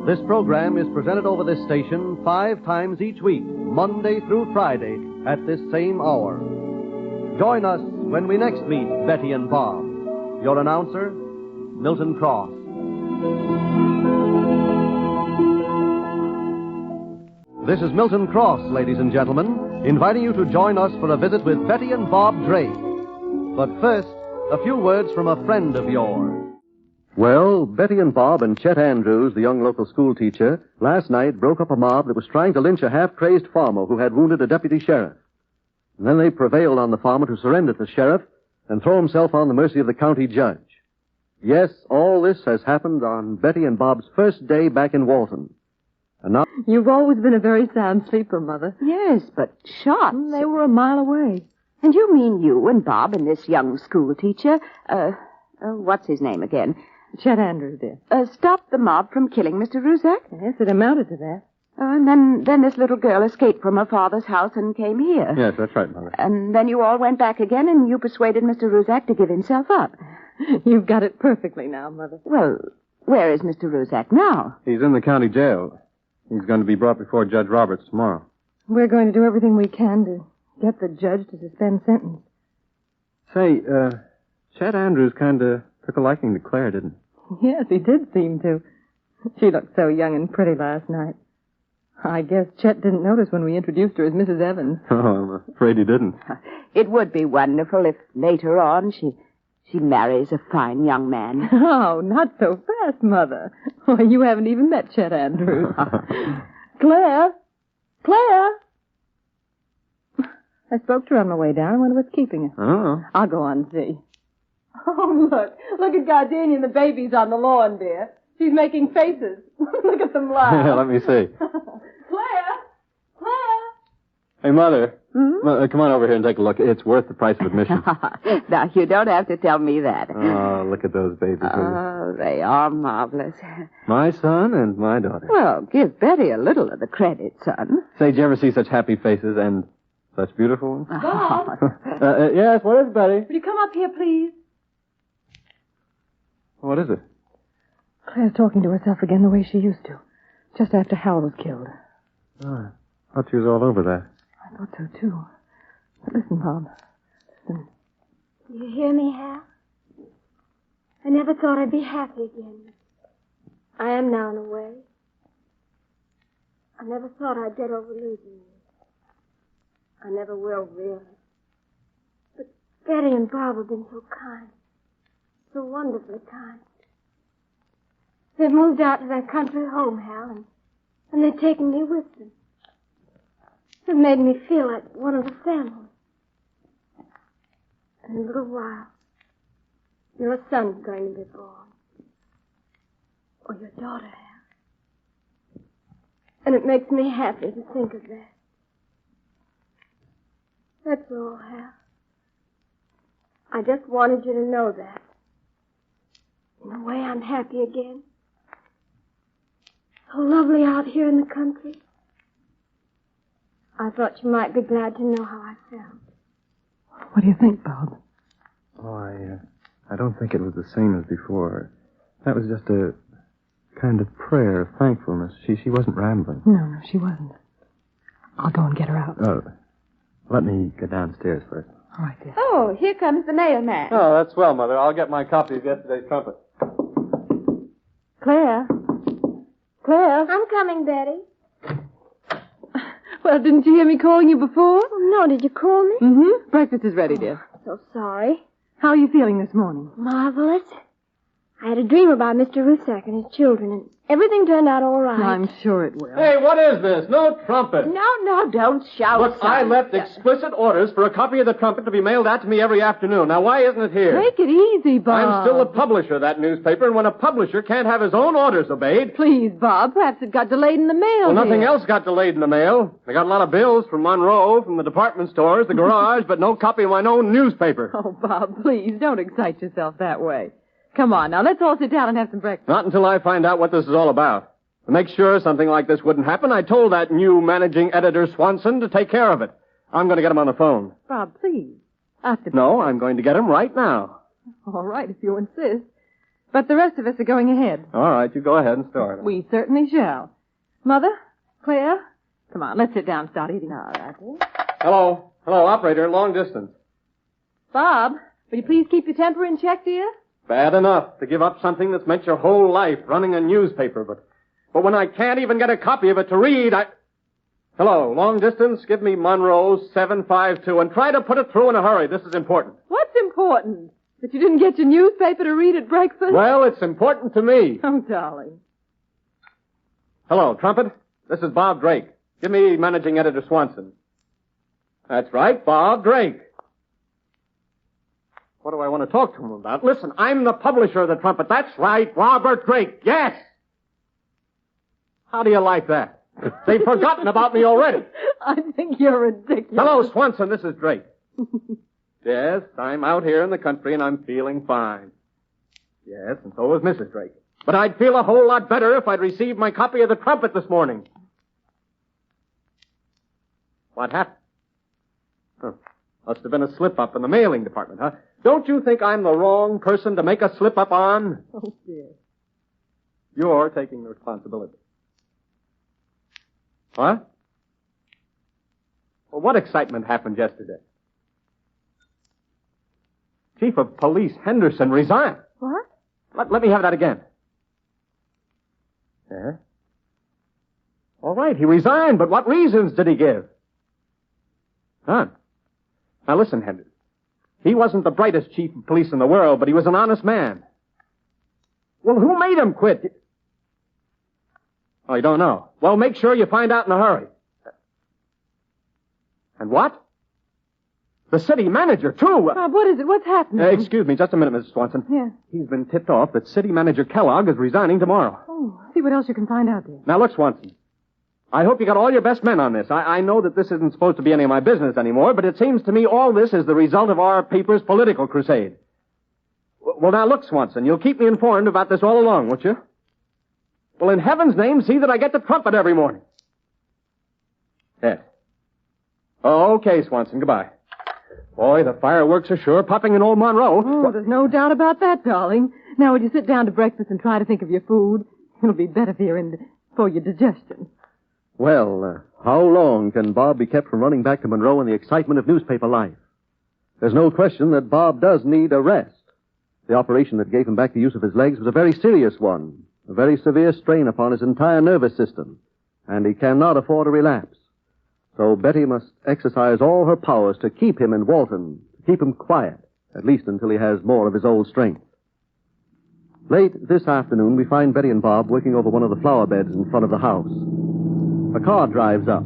This program is presented over this station 5 times each week, Monday through Friday, at this same hour. Join us when we next meet Betty and Bob. Your announcer, Milton Cross. This is Milton Cross, ladies and gentlemen, inviting you to join us for a visit with Betty and Bob Drake. But first, a few words from a friend of yours. Well, Betty and Bob and Chet Andrews, the young local school teacher, last night broke up a mob that was trying to lynch a half-crazed farmer who had wounded a deputy sheriff. And then they prevailed on the farmer to surrender to the sheriff and throw himself on the mercy of the county judge. Yes, all this has happened on Betty and Bob's first day back in Walton. And now... You've always been a very sound sleeper, Mother. Yes, but shots. They were a mile away. And you mean you and Bob and this young school teacher, what's his name again? Chet Andrews, dear. Stopped the mob from killing Mr. Rusak? Yes, it amounted to that. And then this little girl escaped from her father's house and came here. Yes, that's right, Mother. And then you all went back again and you persuaded Mr. Rusak to give himself up. You've got it perfectly now, Mother. Well, where is Mr. Rusak now? He's in the county jail. He's going to be brought before Judge Roberts tomorrow. We're going to do everything we can to get the judge to suspend sentence. Say, Chet Andrews kind of took a liking to Claire, didn't he? Yes, he did seem to. She looked so young and pretty last night. I guess Chet didn't notice when we introduced her as Mrs. Evans. Oh, I'm afraid he didn't. It would be wonderful if later on she marries a fine young man. Oh, not so fast, Mother. Why, you haven't even met Chet Andrews. Claire! Claire! I spoke to her on my way down and wonder what's keeping her. Oh. I'll go on and see. Oh, look at Gardenia and the babies on the lawn, dear. She's making faces. Look at them laugh. Yeah, let me see. Claire! Claire! Hey, Mother. Mother, come on over here and take a look. It's worth the price of admission. Now, you don't have to tell me that. Oh, look at those babies. Oh, they are marvelous. My son and my daughter. Well, give Betty a little of the credit, son. Say, did you ever see such happy faces and such beautiful ones? Bob! Yes, what is it, Betty? Will you come up here, please? What is it? Claire's talking to herself again the way she used to, just after Hal was killed. Oh, I thought she was all over that. I thought so, too. But listen, Bob. Listen. You hear me, Hal? I never thought I'd be happy again. I am now, in a way. I never thought I'd get over losing you. I never will, really. But Betty and Bob have been so kind. So wonderfully kind. They've moved out to their country home, Hal, and they've taken me with them. They've made me feel like one of the family. In a little while, your son's going to be born. Or your daughter, Hal. And it makes me happy to think of that. That's all, Hal. I just wanted you to know that. In a way, I'm happy again. So lovely out here in the country. I thought you might be glad to know how I felt. What do you think, Bob? Oh, I don't think it was the same as before. That was just a kind of prayer of thankfulness. She wasn't rambling. No, she wasn't. I'll go and get her out. Oh, let me go downstairs first. All right, dear. Oh, here comes the mailman. Oh, that's well, Mother. I'll get my copy of yesterday's trumpet. Claire, Claire? I'm coming, Betty. Well, didn't you hear me calling you before? Oh, no, did you call me? Mm-hmm. Breakfast is ready, dear. So sorry. How are you feeling this morning? Marvelous. I had a dream about Mr. Rusak and his children, and everything turned out all right. I'm sure it will. Hey, what is this? No trumpet. No, don't shout. Look, I left explicit orders for a copy of the trumpet to be mailed out to me every afternoon. Now, why isn't it here? Take it easy, Bob. I'm still the publisher of that newspaper, and when a publisher can't have his own orders obeyed... Please, Bob, perhaps it got delayed in the mail. Well, nothing dear. else got delayed in the mail. I got a lot of bills from Monroe, from the department stores, the garage, but no copy of my own newspaper. Oh, Bob, please, don't excite yourself that way. Come on, now, let's all sit down and have some breakfast. Not until I find out what this is all about. To make sure something like this wouldn't happen, I told that new managing editor, Swanson, to take care of it. I'm going to get him on the phone. Bob, please. After No, I'm going to get him right now. All right, if you insist. But the rest of us are going ahead. All right, you go ahead and start. We certainly shall. Mother? Claire? Come on, let's sit down and start eating. All right. Hello, operator, long distance. Bob, will you please keep your temper in check, dear? Bad enough to give up something that's meant your whole life, running a newspaper, but when I can't even get a copy of it to read, Hello, long distance, give me Monroe 752, and try to put it through in a hurry. This is important. What's important? That you didn't get your newspaper to read at breakfast? Well, it's important to me. Oh, darling. Hello, Trumpet. This is Bob Drake. Give me managing editor Swanson. That's right, Bob Drake. What do I want to talk to him about? Listen, I'm the publisher of the Trumpet. That's right, Robert Drake. Yes. How do you like that? They've forgotten about me already. I think you're ridiculous. Hello, Swanson. This is Drake. Yes, I'm out here in the country and I'm feeling fine. Yes, and so is Mrs. Drake. But I'd feel a whole lot better if I'd received my copy of the Trumpet this morning. What happened? Huh. Must have been a slip-up in the mailing department, huh? Don't you think I'm the wrong person to make a slip-up on? Oh, dear. You're taking the responsibility. What? Well, what excitement happened yesterday? Chief of Police Henderson resigned. What? Let me have that again. Yeah? All right, he resigned, but what reasons did he give? None. Now listen, Henderson. He wasn't the brightest chief of police in the world, but he was an honest man. Well, who made him quit? Oh, you don't know. Well, make sure you find out in a hurry. And what? The city manager, too. Bob, what is it? What's happening? Excuse me, just a minute, Mrs. Swanson. Yeah. He's been tipped off that city manager Kellogg is resigning tomorrow. Oh, see what else you can find out there. Now, look, Swanson. I hope you got all your best men on this. I know that this isn't supposed to be any of my business anymore, but it seems to me all this is the result of our paper's political crusade. Well, now, look, Swanson, you'll keep me informed about this all along, won't you? Well, in heaven's name, see that I get the Trumpet every morning. Yes. Okay, Swanson, goodbye. Boy, the fireworks are sure popping in old Monroe. Oh, there's no doubt about that, darling. Now, would you sit down to breakfast and try to think of your food? It'll be better for your digestion. Well, how long can Bob be kept from running back to Monroe in the excitement of newspaper life? There's no question that Bob does need a rest. The operation that gave him back the use of his legs was a very serious one, a very severe strain upon his entire nervous system, and he cannot afford a relapse. So Betty must exercise all her powers to keep him in Walton, to keep him quiet, at least until he has more of his old strength. Late this afternoon, we find Betty and Bob working over one of the flower beds in front of the house. A car drives up.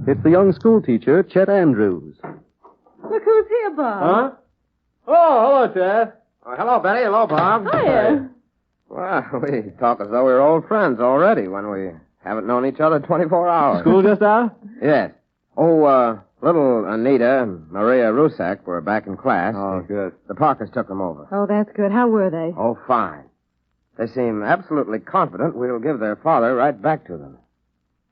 It's the young schoolteacher, Chet Andrews. Look who's here, Bob. Huh? Oh, hello, Chet. Oh, hello, Betty. Hello, Bob. Hiya. Well, we talk as though we were old friends already when we haven't known each other 24 hours. School just out? Yes. Oh, little Anita and Maria Rusak were back in class. Oh, good. The Parkers took them over. Oh, that's good. How were they? Oh, fine. They seem absolutely confident we'll give their father right back to them.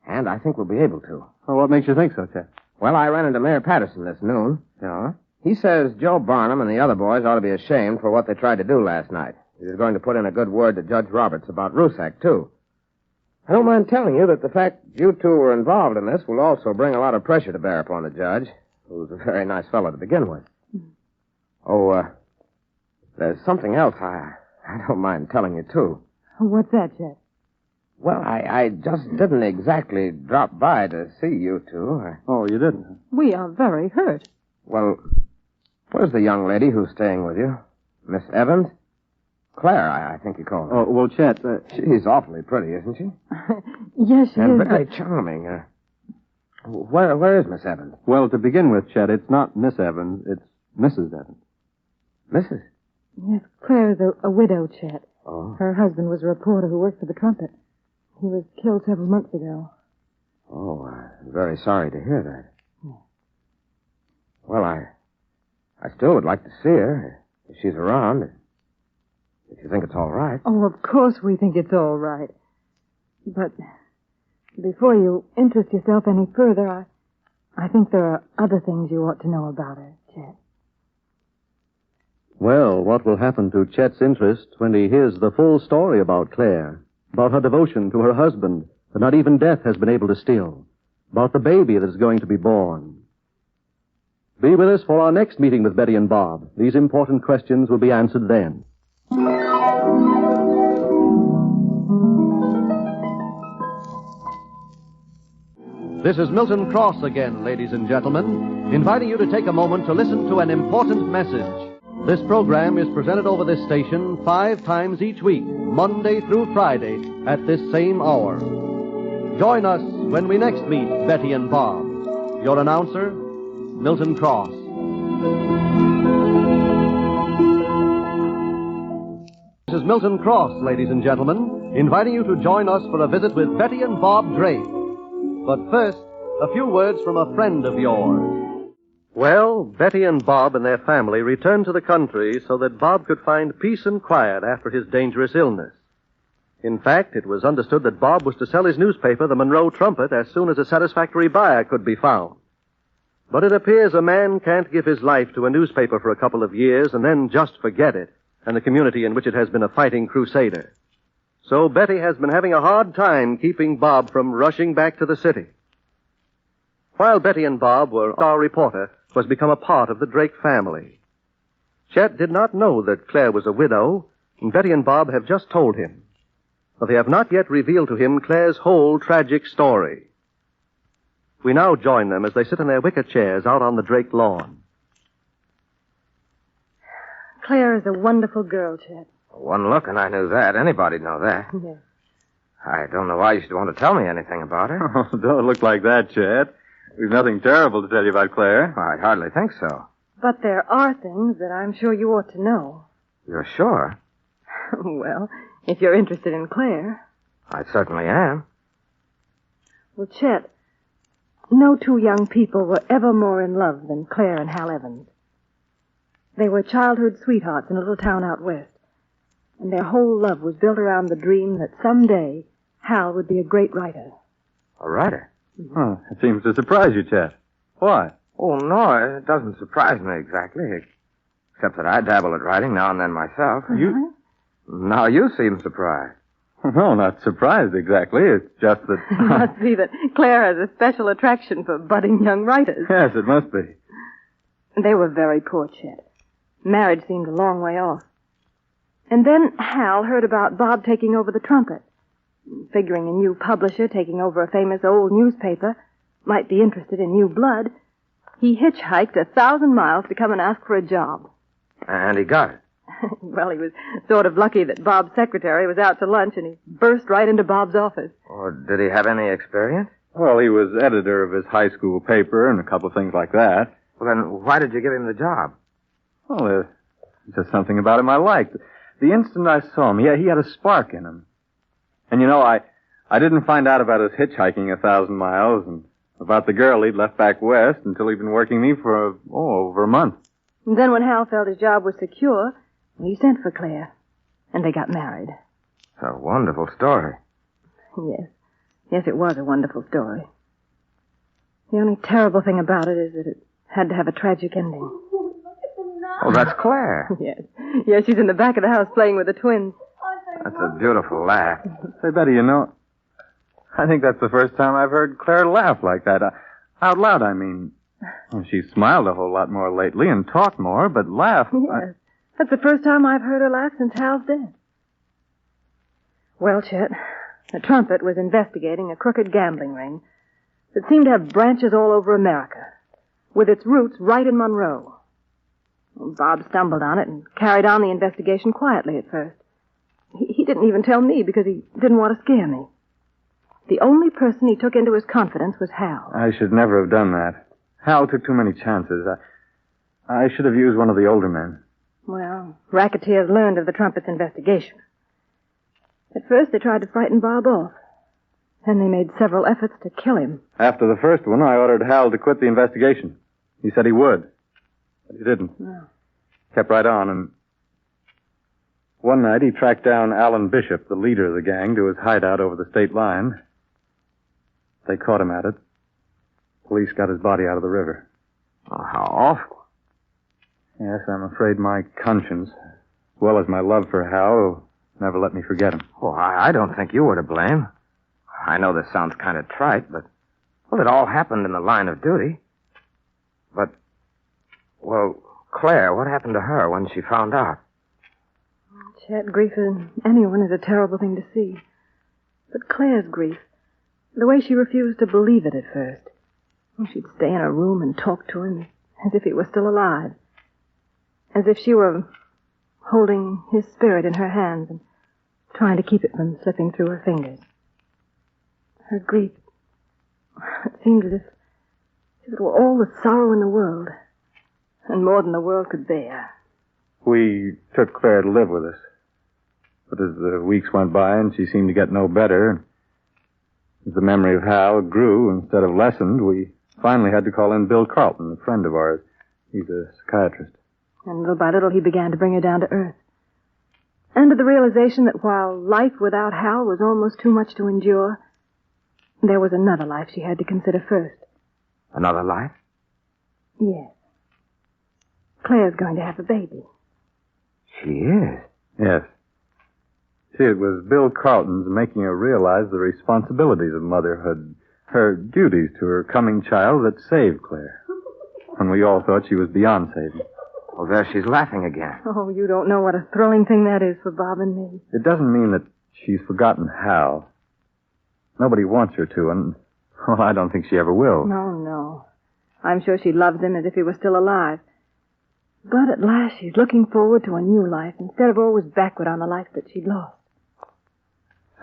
And I think we'll be able to. Oh, what makes you think so, Chet? Well, I ran into Mayor Patterson this noon. Yeah? He says Joe Barnum and the other boys ought to be ashamed for what they tried to do last night. He was going to put in a good word to Judge Roberts about Rusak, too. I don't mind telling you that the fact you two were involved in this will also bring a lot of pressure to bear upon the judge, who's a very nice fellow to begin with. Oh, there's something else I don't mind telling you, too. What's that, Chet? Well, I just didn't exactly drop by to see you two. Oh, you didn't? We are very hurt. Well, where's the young lady who's staying with you? Miss Evans? Claire, I think you called her. Oh, well, Chet... She's awfully pretty, isn't she? Yes, she and is. very charming. Where is Miss Evans? Well, to begin with, Chet, it's not Miss Evans, it's Mrs. Evans. Mrs.? Yes, Claire is a widow, Chet. Oh. Her husband was a reporter who worked for the Trumpet. He was killed several months ago. Oh, I'm very sorry to hear that. Yeah. Well, I still would like to see her, if she's around, if you think it's all right. Oh, of course we think it's all right. But before you interest yourself any further, I think there are other things you ought to know about her, Chet. Well, what will happen to Chet's interest when he hears the full story about Claire, about her devotion to her husband that not even death has been able to still, about the baby that is going to be born? Be with us for our next meeting with Betty and Bob. These important questions will be answered then. This is Milton Cross again, ladies and gentlemen, inviting you to take a moment to listen to an important message. This program is presented over this station 5 times each week, Monday through Friday, at this same hour. Join us when we next meet Betty and Bob. Your announcer, Milton Cross. This is Milton Cross, ladies and gentlemen, inviting you to join us for a visit with Betty and Bob Drake. But first, a few words from a friend of yours. Well, Betty and Bob and their family returned to the country so that Bob could find peace and quiet after his dangerous illness. In fact, it was understood that Bob was to sell his newspaper, the Monroe Trumpet, as soon as a satisfactory buyer could be found. But it appears a man can't give his life to a newspaper for a couple of years and then just forget it and the community in which it has been a fighting crusader. So Betty has been having a hard time keeping Bob from rushing back to the city. While Betty and Bob were, our reporter was become a part of the Drake family. Chet did not know that Claire was a widow, and Betty and Bob have just told him. But they have not yet revealed to him Claire's whole tragic story. We now join them as they sit in their wicker chairs out on the Drake lawn. Claire is a wonderful girl, Chet. One look and I knew that. Anybody'd know that. Yes. I don't know why you should want to tell me anything about her. Oh, don't look like that, Chet. We've nothing terrible to tell you about Claire. I hardly think so. But there are things that I'm sure you ought to know. You're sure? Well, if you're interested in Claire. I certainly am. Well, Chet, no two young people were ever more in love than Claire and Hal Evans. They were childhood sweethearts in a little town out west. And their whole love was built around the dream that someday Hal would be a great writer. A writer? Oh, it seems to surprise you, Chet. Why? Oh, no, it doesn't surprise me exactly. Except that I dabble at writing now and then myself. You? Now you seem surprised. No, not surprised exactly. It's just that... It must be that Claire has a special attraction for budding young writers. Yes, it must be. They were very poor, Chet. Marriage seemed a long way off. And then Hal heard about Bob taking over the Trumpet. Figuring a new publisher taking over a famous old newspaper might be interested in new blood, he hitchhiked 1,000 miles to come and ask for a job. And he got it. Well, he was sort of lucky that Bob's secretary was out to lunch and he burst right into Bob's office. Or did he have any experience? Well, he was editor of his high school paper and a couple of things like that. Well, then why did you give him the job? Well, there's just something about him I liked. The instant I saw him, he had a spark in him. And, you know, I didn't find out about his hitchhiking 1,000 miles and about the girl he'd left back west until he'd been working me for, over a month. And then when Hal felt his job was secure, he sent for Claire. And they got married. It's a wonderful story. Yes. Yes, it was a wonderful story. The only terrible thing about it is that it had to have a tragic ending. Oh, that's Claire. Yes. Yes, she's in the back of the house playing with the twins. That's a beautiful laugh. Say, Betty, you know, I think that's the first time I've heard Claire laugh like that. Out loud, I mean. Well, she's smiled a whole lot more lately and talked more, but laugh... Yes. That's the first time I've heard her laugh since Hal's dead. Well, Chet, The trumpet was investigating a crooked gambling ring that seemed to have branches all over America, with its roots right in Monroe. Bob stumbled on it and carried on the investigation quietly at first. He didn't even tell me because he didn't want to scare me. The only person he took into his confidence was Hal. I should never have done that. Hal took too many chances. I should have used one of the older men. Well, racketeers learned of the trumpet's investigation. At first, they tried to frighten Bob off. Then they made several efforts to kill him. After the first one, I ordered Hal to quit the investigation. He said he would. But he didn't. Oh. Kept right on, and one night he tracked down Alan Bishop, the leader of the gang, to his hideout over the state line. They caught him at it. Police got his body out of the river. Oh, how awful. Yes, I'm afraid my conscience, as well as my love for Hal, will never let me forget him. Oh, I don't think you were to blame. I know this sounds kind of trite, but, well, it all happened in the line of duty. But, well, Claire, what happened to her when she found out? Chet, grief in anyone is a terrible thing to see. But Claire's grief, the way she refused to believe it at first. She'd stay in a room and talk to him as if he were still alive. As if she were holding his spirit in her hands and trying to keep it from slipping through her fingers. Her grief, it seemed as if it were all the sorrow in the world, and more than the world could bear. We took Claire to live with us. But as the weeks went by and she seemed to get no better, as the memory of Hal grew instead of lessened, we finally had to call in Bill Carlton, a friend of ours. He's a psychiatrist. And little by little he began to bring her down to earth. And to the realization that while life without Hal was almost too much to endure, there was another life she had to consider first. Another life? Yes. Claire's going to have a baby. She is? Yes. See, it was Bill Carlton's making her realize the responsibilities of motherhood, her duties to her coming child that saved Claire. When we all thought she was beyond saving. Well, there she's laughing again. Oh, you don't know what a thrilling thing that is for Bob and me. It doesn't mean that she's forgotten Hal. Nobody wants her to, and, well, I don't think she ever will. No. I'm sure she loves him as if he were still alive. But at last she's looking forward to a new life instead of always backward on the life that she'd lost.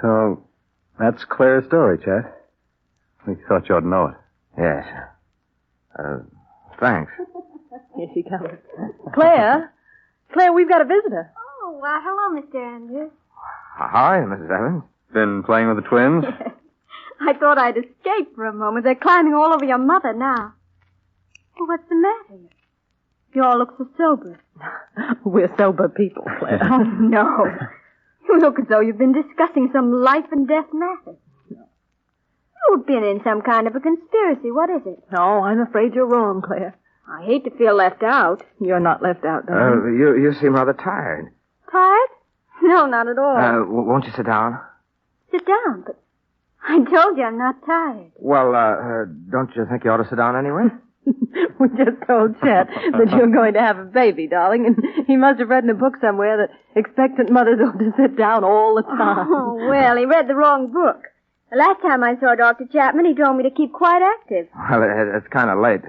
So, that's Claire's story, Chet. We thought you ought to know it. Yes. Thanks. Here she comes. Claire, we've got a visitor. Oh, well, hello, Mr. Andrews. Hi, Mrs. Evans. Been playing with the twins? I thought I'd escape for a moment. They're climbing all over your mother now. Well, what's the matter? You all look so sober. We're sober people, Claire. Oh, no. You look as though you've been discussing some life and death matter. You've been in some kind of a conspiracy. What is it? No, I'm afraid you're wrong, Claire. I hate to feel left out. You're not left out, darling. You seem rather tired. Tired? No, not at all. Won't you sit down? Sit down, but I told you I'm not tired. Well, don't you think you ought to sit down anyway? We just told Chet that you're going to have a baby, darling, and he must have read in a book somewhere that expectant mothers ought to sit down all the time. Oh, well, he read the wrong book. The last time I saw Dr. Chapman, he told me to keep quite active. Well, it's kind of late.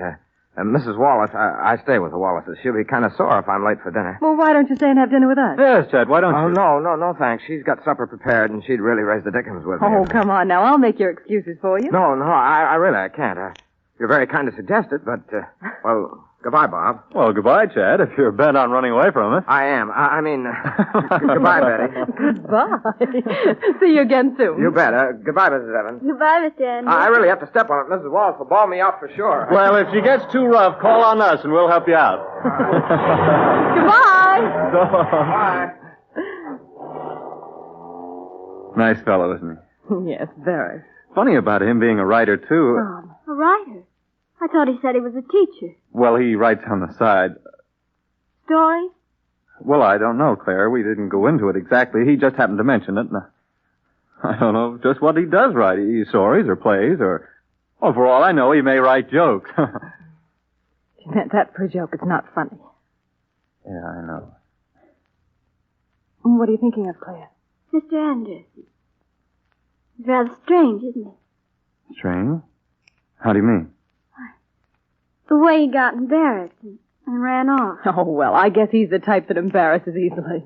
Mrs. Wallace, I stay with the Wallaces. She'll be kind of sore if I'm late for dinner. Well, why don't you stay and have dinner with us? Yes, Chet, why don't you? Oh, no, thanks. She's got supper prepared, and she'd really raise the dickens with me. Oh, come on now. I'll make your excuses for you. No, I really can't. You're very kind to suggest it, but, well, goodbye, Bob. Well, goodbye, Chad, if you're bent on running away from us. I am. I mean, goodbye, Betty. Goodbye. See you again soon. You bet. Goodbye, Mrs. Evans. Goodbye, Mr. Andrews. I really have to step on it. Mrs. Wallace will bawl me out for sure. Well, if she gets too rough, call on us and we'll help you out. Goodbye. Bye. Nice fellow, isn't he? Yes, very. Funny about him being a writer, too. A writer? I thought he said he was a teacher. Well, he writes on the side. Stories? Well, I don't know, Claire. We didn't go into it exactly. He just happened to mention it. And I don't know just what he does write. Stories or plays or... Oh, for all I know, he may write jokes. She meant that for a joke. It's not funny. Yeah, I know. What are you thinking of, Claire? Mr. Andrews. It's rather strange, isn't it? Strange? How do you mean? The way he got embarrassed and ran off. Oh, well, I guess he's the type that embarrasses easily.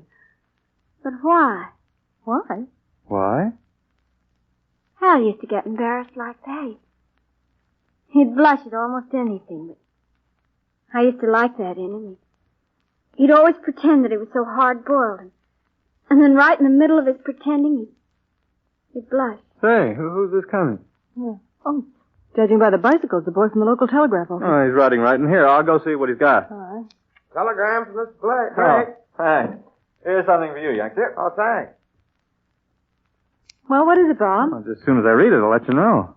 But why? Why? Why? Hal used to get embarrassed like that. He'd blush at almost anything, but I used to like that in him. He'd always pretend that he was so hard-boiled, and then right in the middle of his pretending, he'd blush. Say, who's this coming? Yeah. Oh, judging by the bicycles, the boy from the local telegraph office. Oh, he's riding right in here. I'll go see what he's got. All right. Telegram from Mr. Blake. Oh, thanks. Here's something for you, youngster. Oh, thanks. Well, what is it, Bob? Well, as soon as I read it, I'll let you know.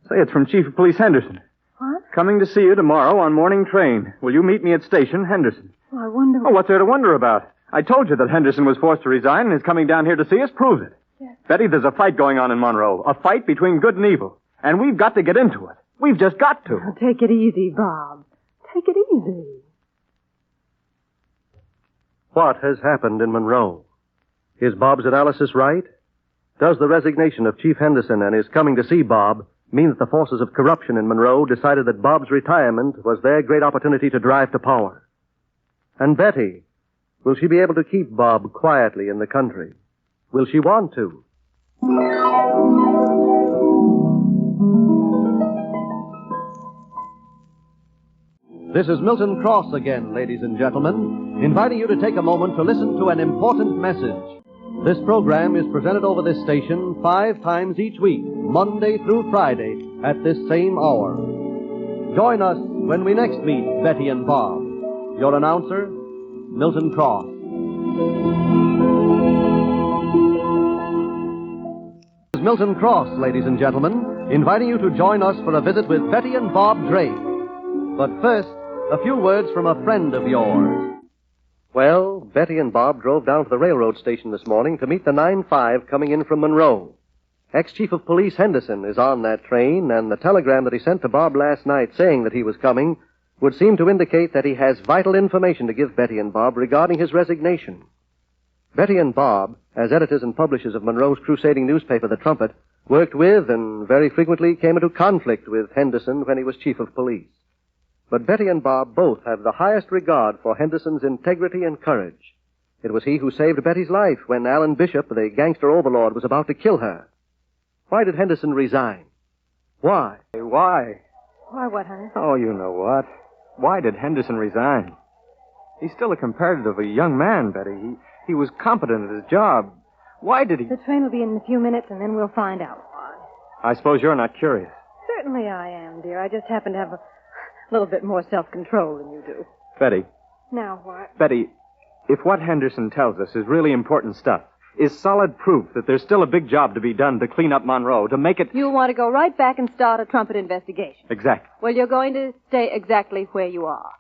Say, it's from Chief of Police Henderson. What? Coming to see you tomorrow on morning train. Will you meet me at station, Henderson? Oh, I wonder... Oh, what's there to wonder about? I told you that Henderson was forced to resign and is coming down here to see us. Proves it. Yes. Betty, there's a fight going on in Monroe. A fight between good and evil. And we've got to get into it. We've just got to. Oh, take it easy, Bob. Take it easy. What has happened in Monroe? Is Bob's analysis right? Does the resignation of Chief Henderson and his coming to see Bob mean that the forces of corruption in Monroe decided that Bob's retirement was their great opportunity to drive to power? And Betty, will she be able to keep Bob quietly in the country? Will she want to? This is Milton Cross again, ladies and gentlemen, inviting you to take a moment to listen to an important message. This program is presented over this station 5 times each week, Monday through Friday, at this same hour. Join us when we next meet Betty and Bob. Your announcer, Milton Cross. This is Milton Cross, ladies and gentlemen, inviting you to join us for a visit with Betty and Bob Drake. But first, a few words from a friend of yours. Well, Betty and Bob drove down to the railroad station this morning to meet the 9-5 coming in from Monroe. Ex-Chief of Police Henderson is on that train, and the telegram that he sent to Bob last night saying that he was coming would seem to indicate that he has vital information to give Betty and Bob regarding his resignation. Betty and Bob, as editors and publishers of Monroe's crusading newspaper, The Trumpet, worked with and very frequently came into conflict with Henderson when he was chief of police. But Betty and Bob both have the highest regard for Henderson's integrity and courage. It was he who saved Betty's life when Alan Bishop, the gangster overlord, was about to kill her. Why did Henderson resign? Why? Why? Why what, honey? Oh, you know what. Why did Henderson resign? He's still a comparatively young man, Betty. He was competent at his job. Why did he... The train will be in a few minutes, and then we'll find out why. I suppose you're not curious. Certainly I am, dear. I just happen to have a little bit more self-control than you do. Betty. Now what? Betty, if what Henderson tells us is really important stuff, is solid proof that there's still a big job to be done to clean up Monroe, to make it... You want to go right back and start a Trumpet investigation. Exactly. Well, you're going to stay exactly where you are.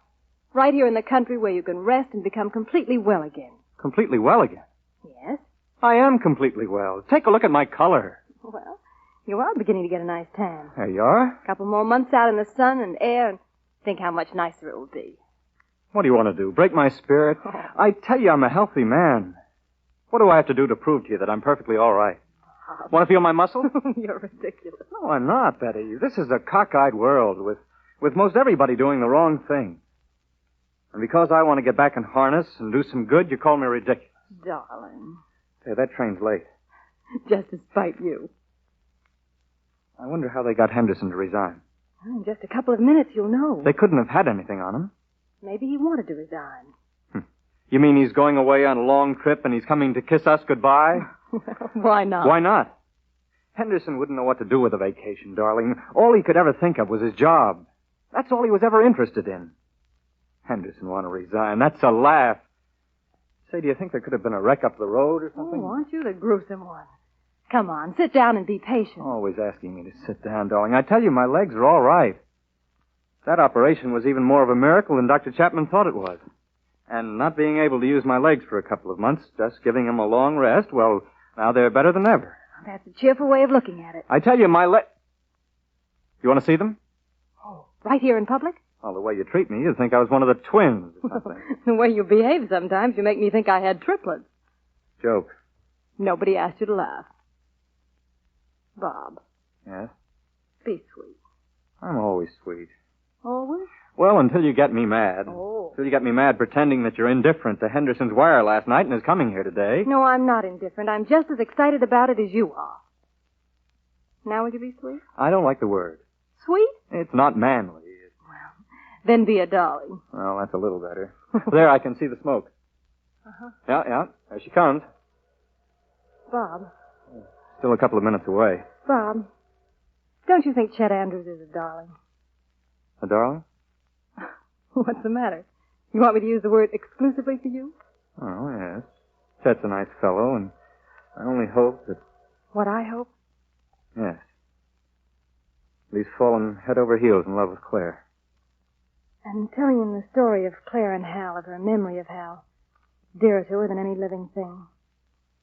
Right here in the country where you can rest and become completely well again. Completely well again? Yes? I am completely well. Take a look at my color. Well, you are beginning to get a nice tan. There you are. A couple more months out in the sun and air, and think how much nicer it will be. What do you want to do? Break my spirit? Oh. I tell you, I'm a healthy man. What do I have to do to prove to you that I'm perfectly all right? Want to feel my muscle? You're ridiculous. No, I'm not, Betty. This is a cockeyed world with most everybody doing the wrong thing. And because I want to get back in harness and do some good, you call me ridiculous. Darling. Hey, that train's late. Just to spite you. I wonder how they got Henderson to resign. In just a couple of minutes, you'll know. They couldn't have had anything on him. Maybe he wanted to resign. You mean he's going away on a long trip and he's coming to kiss us goodbye? Well, why not? Why not? Henderson wouldn't know what to do with a vacation, darling. All he could ever think of was his job. That's all he was ever interested in. Henderson want to resign. That's a laugh. Say, do you think there could have been a wreck up the road or something? Oh, aren't you the gruesome one? Come on, sit down and be patient. Always asking me to sit down, darling. I tell you, my legs are all right. That operation was even more of a miracle than Dr. Chapman thought it was. And not being able to use my legs for a couple of months, just giving them a long rest, well, now they're better than ever. That's a cheerful way of looking at it. I tell you, my You want to see them? Oh, right here in public? Well, the way you treat me, you'd think I was one of the twins or something. The way you behave sometimes, you make me think I had triplets. Joke. Nobody asked you to laugh. Bob, Yes? be sweet. I'm always sweet. Always? Well, until you get me mad. Oh. Until you get me mad pretending that you're indifferent to Henderson's wire last night and is coming here today. No, I'm not indifferent. I'm just as excited about it as you are. Now will you be sweet? I don't like the word. Sweet? It's not manly. Then be a darling. Well, that's a little better. There, I can see the smoke. Uh-huh. Yeah. There she comes. Bob, Still a couple of minutes away. Bob, don't you think Chet Andrews is a darling? A darling? What's the matter? You want me to use the word exclusively for you? Oh, yes. Chet's a nice fellow, and I only hope that... What I hope? Yes. That he's fallen head over heels in love with Claire. And telling him the story of Claire and Hal, of her memory of Hal. Dearer to her than any living thing.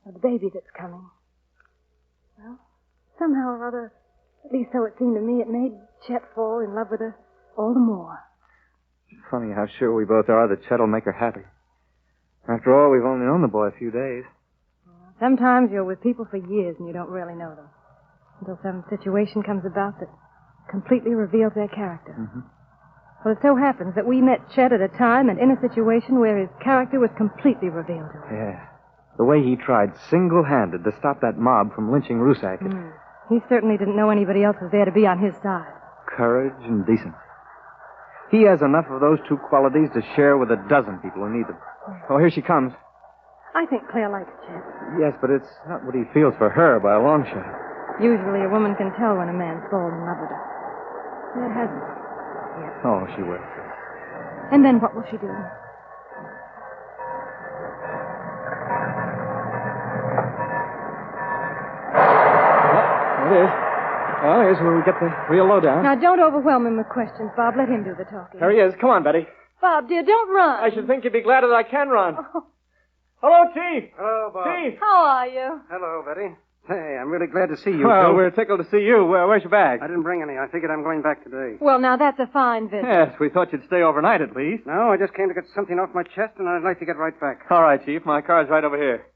Of the baby that's coming. Well, somehow or other, at least so it seemed to me, it made Chet fall in love with her all the more. Funny how sure we both are that Chet'll make her happy. After all, we've only known the boy a few days. Sometimes you're with people for years and you don't really know them. Until some situation comes about that completely reveals their character. Mm-hmm. Well, it so happens that we met Chet at a time and in a situation where his character was completely revealed to us. Yeah. The way he tried single-handed to stop that mob from lynching Rusak. He certainly didn't know anybody else was there to be on his side. Courage and decency. He has enough of those two qualities to share with a dozen people who need them. Oh, here she comes. I think Claire likes Chet. Yes, but it's not what he feels for her by a long shot. Usually a woman can tell when a man's fallen in love with her. It hasn't. Oh, she will. And then what will she do? It is. Well, here's where we get the real lowdown. Now, don't overwhelm him with questions, Bob. Let him do the talking. There he is. Come on, Betty. Bob, dear, don't run. I should think you'd be glad that I can run. Oh. Hello, Chief. Hello, Bob. Chief. How are you? Hello, Betty. Hey, I'm really glad to see you. Well, Bill. we're tickled to see you. Where's your bag? I didn't bring any. I figured I'm going back today. Well, now, that's a fine visit. Yes, we thought you'd stay overnight at least. No, I just came to get something off my chest, and I'd like to get right back. All right, Chief. My car's right over here.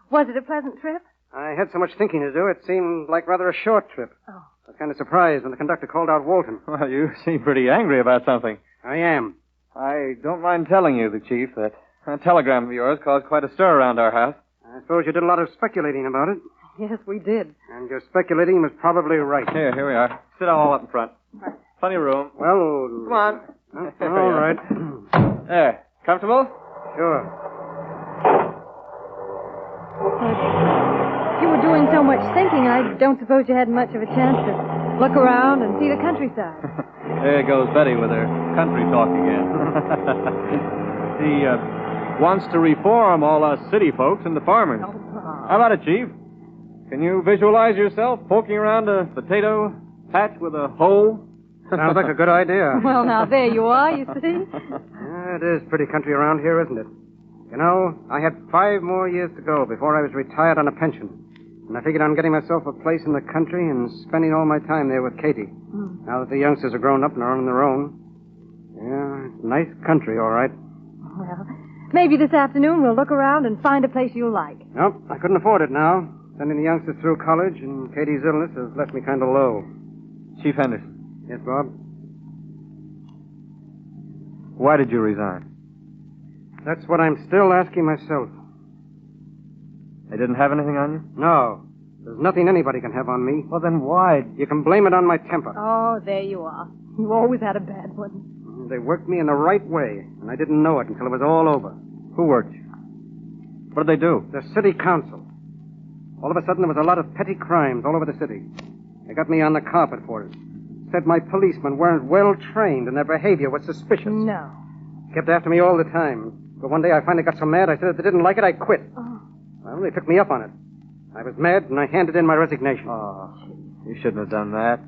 Was it a pleasant trip? I had so much thinking to do, it seemed like rather a short trip. Oh. I was kind of surprised when the conductor called out Walton. Well, you seem pretty angry about something. I am. I don't mind telling you, the Chief, that a telegram of yours caused quite a stir around our house. I suppose you did a lot of speculating about it. Yes, we did. And your speculating was probably right. Here we are. Sit down all up in front. Right. Plenty of room. Well... Come on. All right. There. Comfortable? Sure. If you were doing so much thinking, I don't suppose you had much of a chance to look around and see the countryside. There goes Betty with her country talk again. She wants to reform all us city folks into farmers. How about it, Chief? Can you visualize yourself poking around a potato patch with a hoe? Sounds like a good idea. Well, now, there you are, you see. Yeah, it is pretty country around here, isn't it? You know, I had 5 more years to go before I was retired on a pension. And I figured on getting myself a place in the country and spending all my time there with Katie. Now that the youngsters are grown up and are on their own. Yeah, it's nice country, all right. Well, maybe this afternoon we'll look around and find a place you'll like. Nope, I couldn't afford it now. Sending the youngsters through college and Katie's illness has left me kind of low. Chief Henderson. Yes, Bob? Why did you resign? That's what I'm still asking myself. They didn't have anything on you? No. There's nothing anybody can have on me. Well, then why? You can blame it on my temper. Oh, there you are. You always had a bad one. They worked me in the right way, and I didn't know it until it was all over. Who worked you? What did they do? The city council. All of a sudden, there was a lot of petty crimes all over the city. They got me on the carpet for it. Said my policemen weren't well trained and their behavior was suspicious. No. Kept after me all the time. But one day I finally got so mad, I said if they didn't like it, I'd quit. Oh. Well, they took me up on it. I was mad, and I handed in my resignation. Oh, you shouldn't have done that.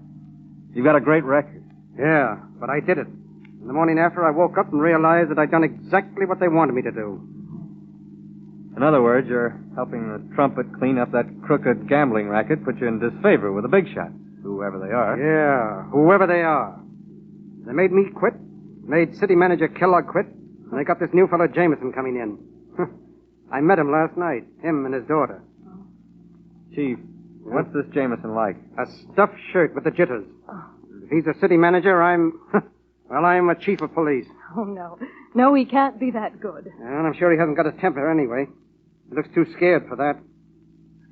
You've got a great record. Yeah, but I did it. In the morning after, I woke up and realized that I'd done exactly what they wanted me to do. In other words, you're helping the trumpet clean up that crooked gambling racket, put you in disfavor with the big shots, whoever they are. Yeah, whoever they are. They made me quit, made city manager Kellogg quit, and they got this new fellow Jameson coming in. I met him last night, him and his daughter. Chief, What's this Jameson like? A stuffed shirt with the jitters. If he's a city manager, well, I'm a chief of police. Oh, no. No, he can't be that good. And I'm sure he hasn't got a temper anyway. He looks too scared for that.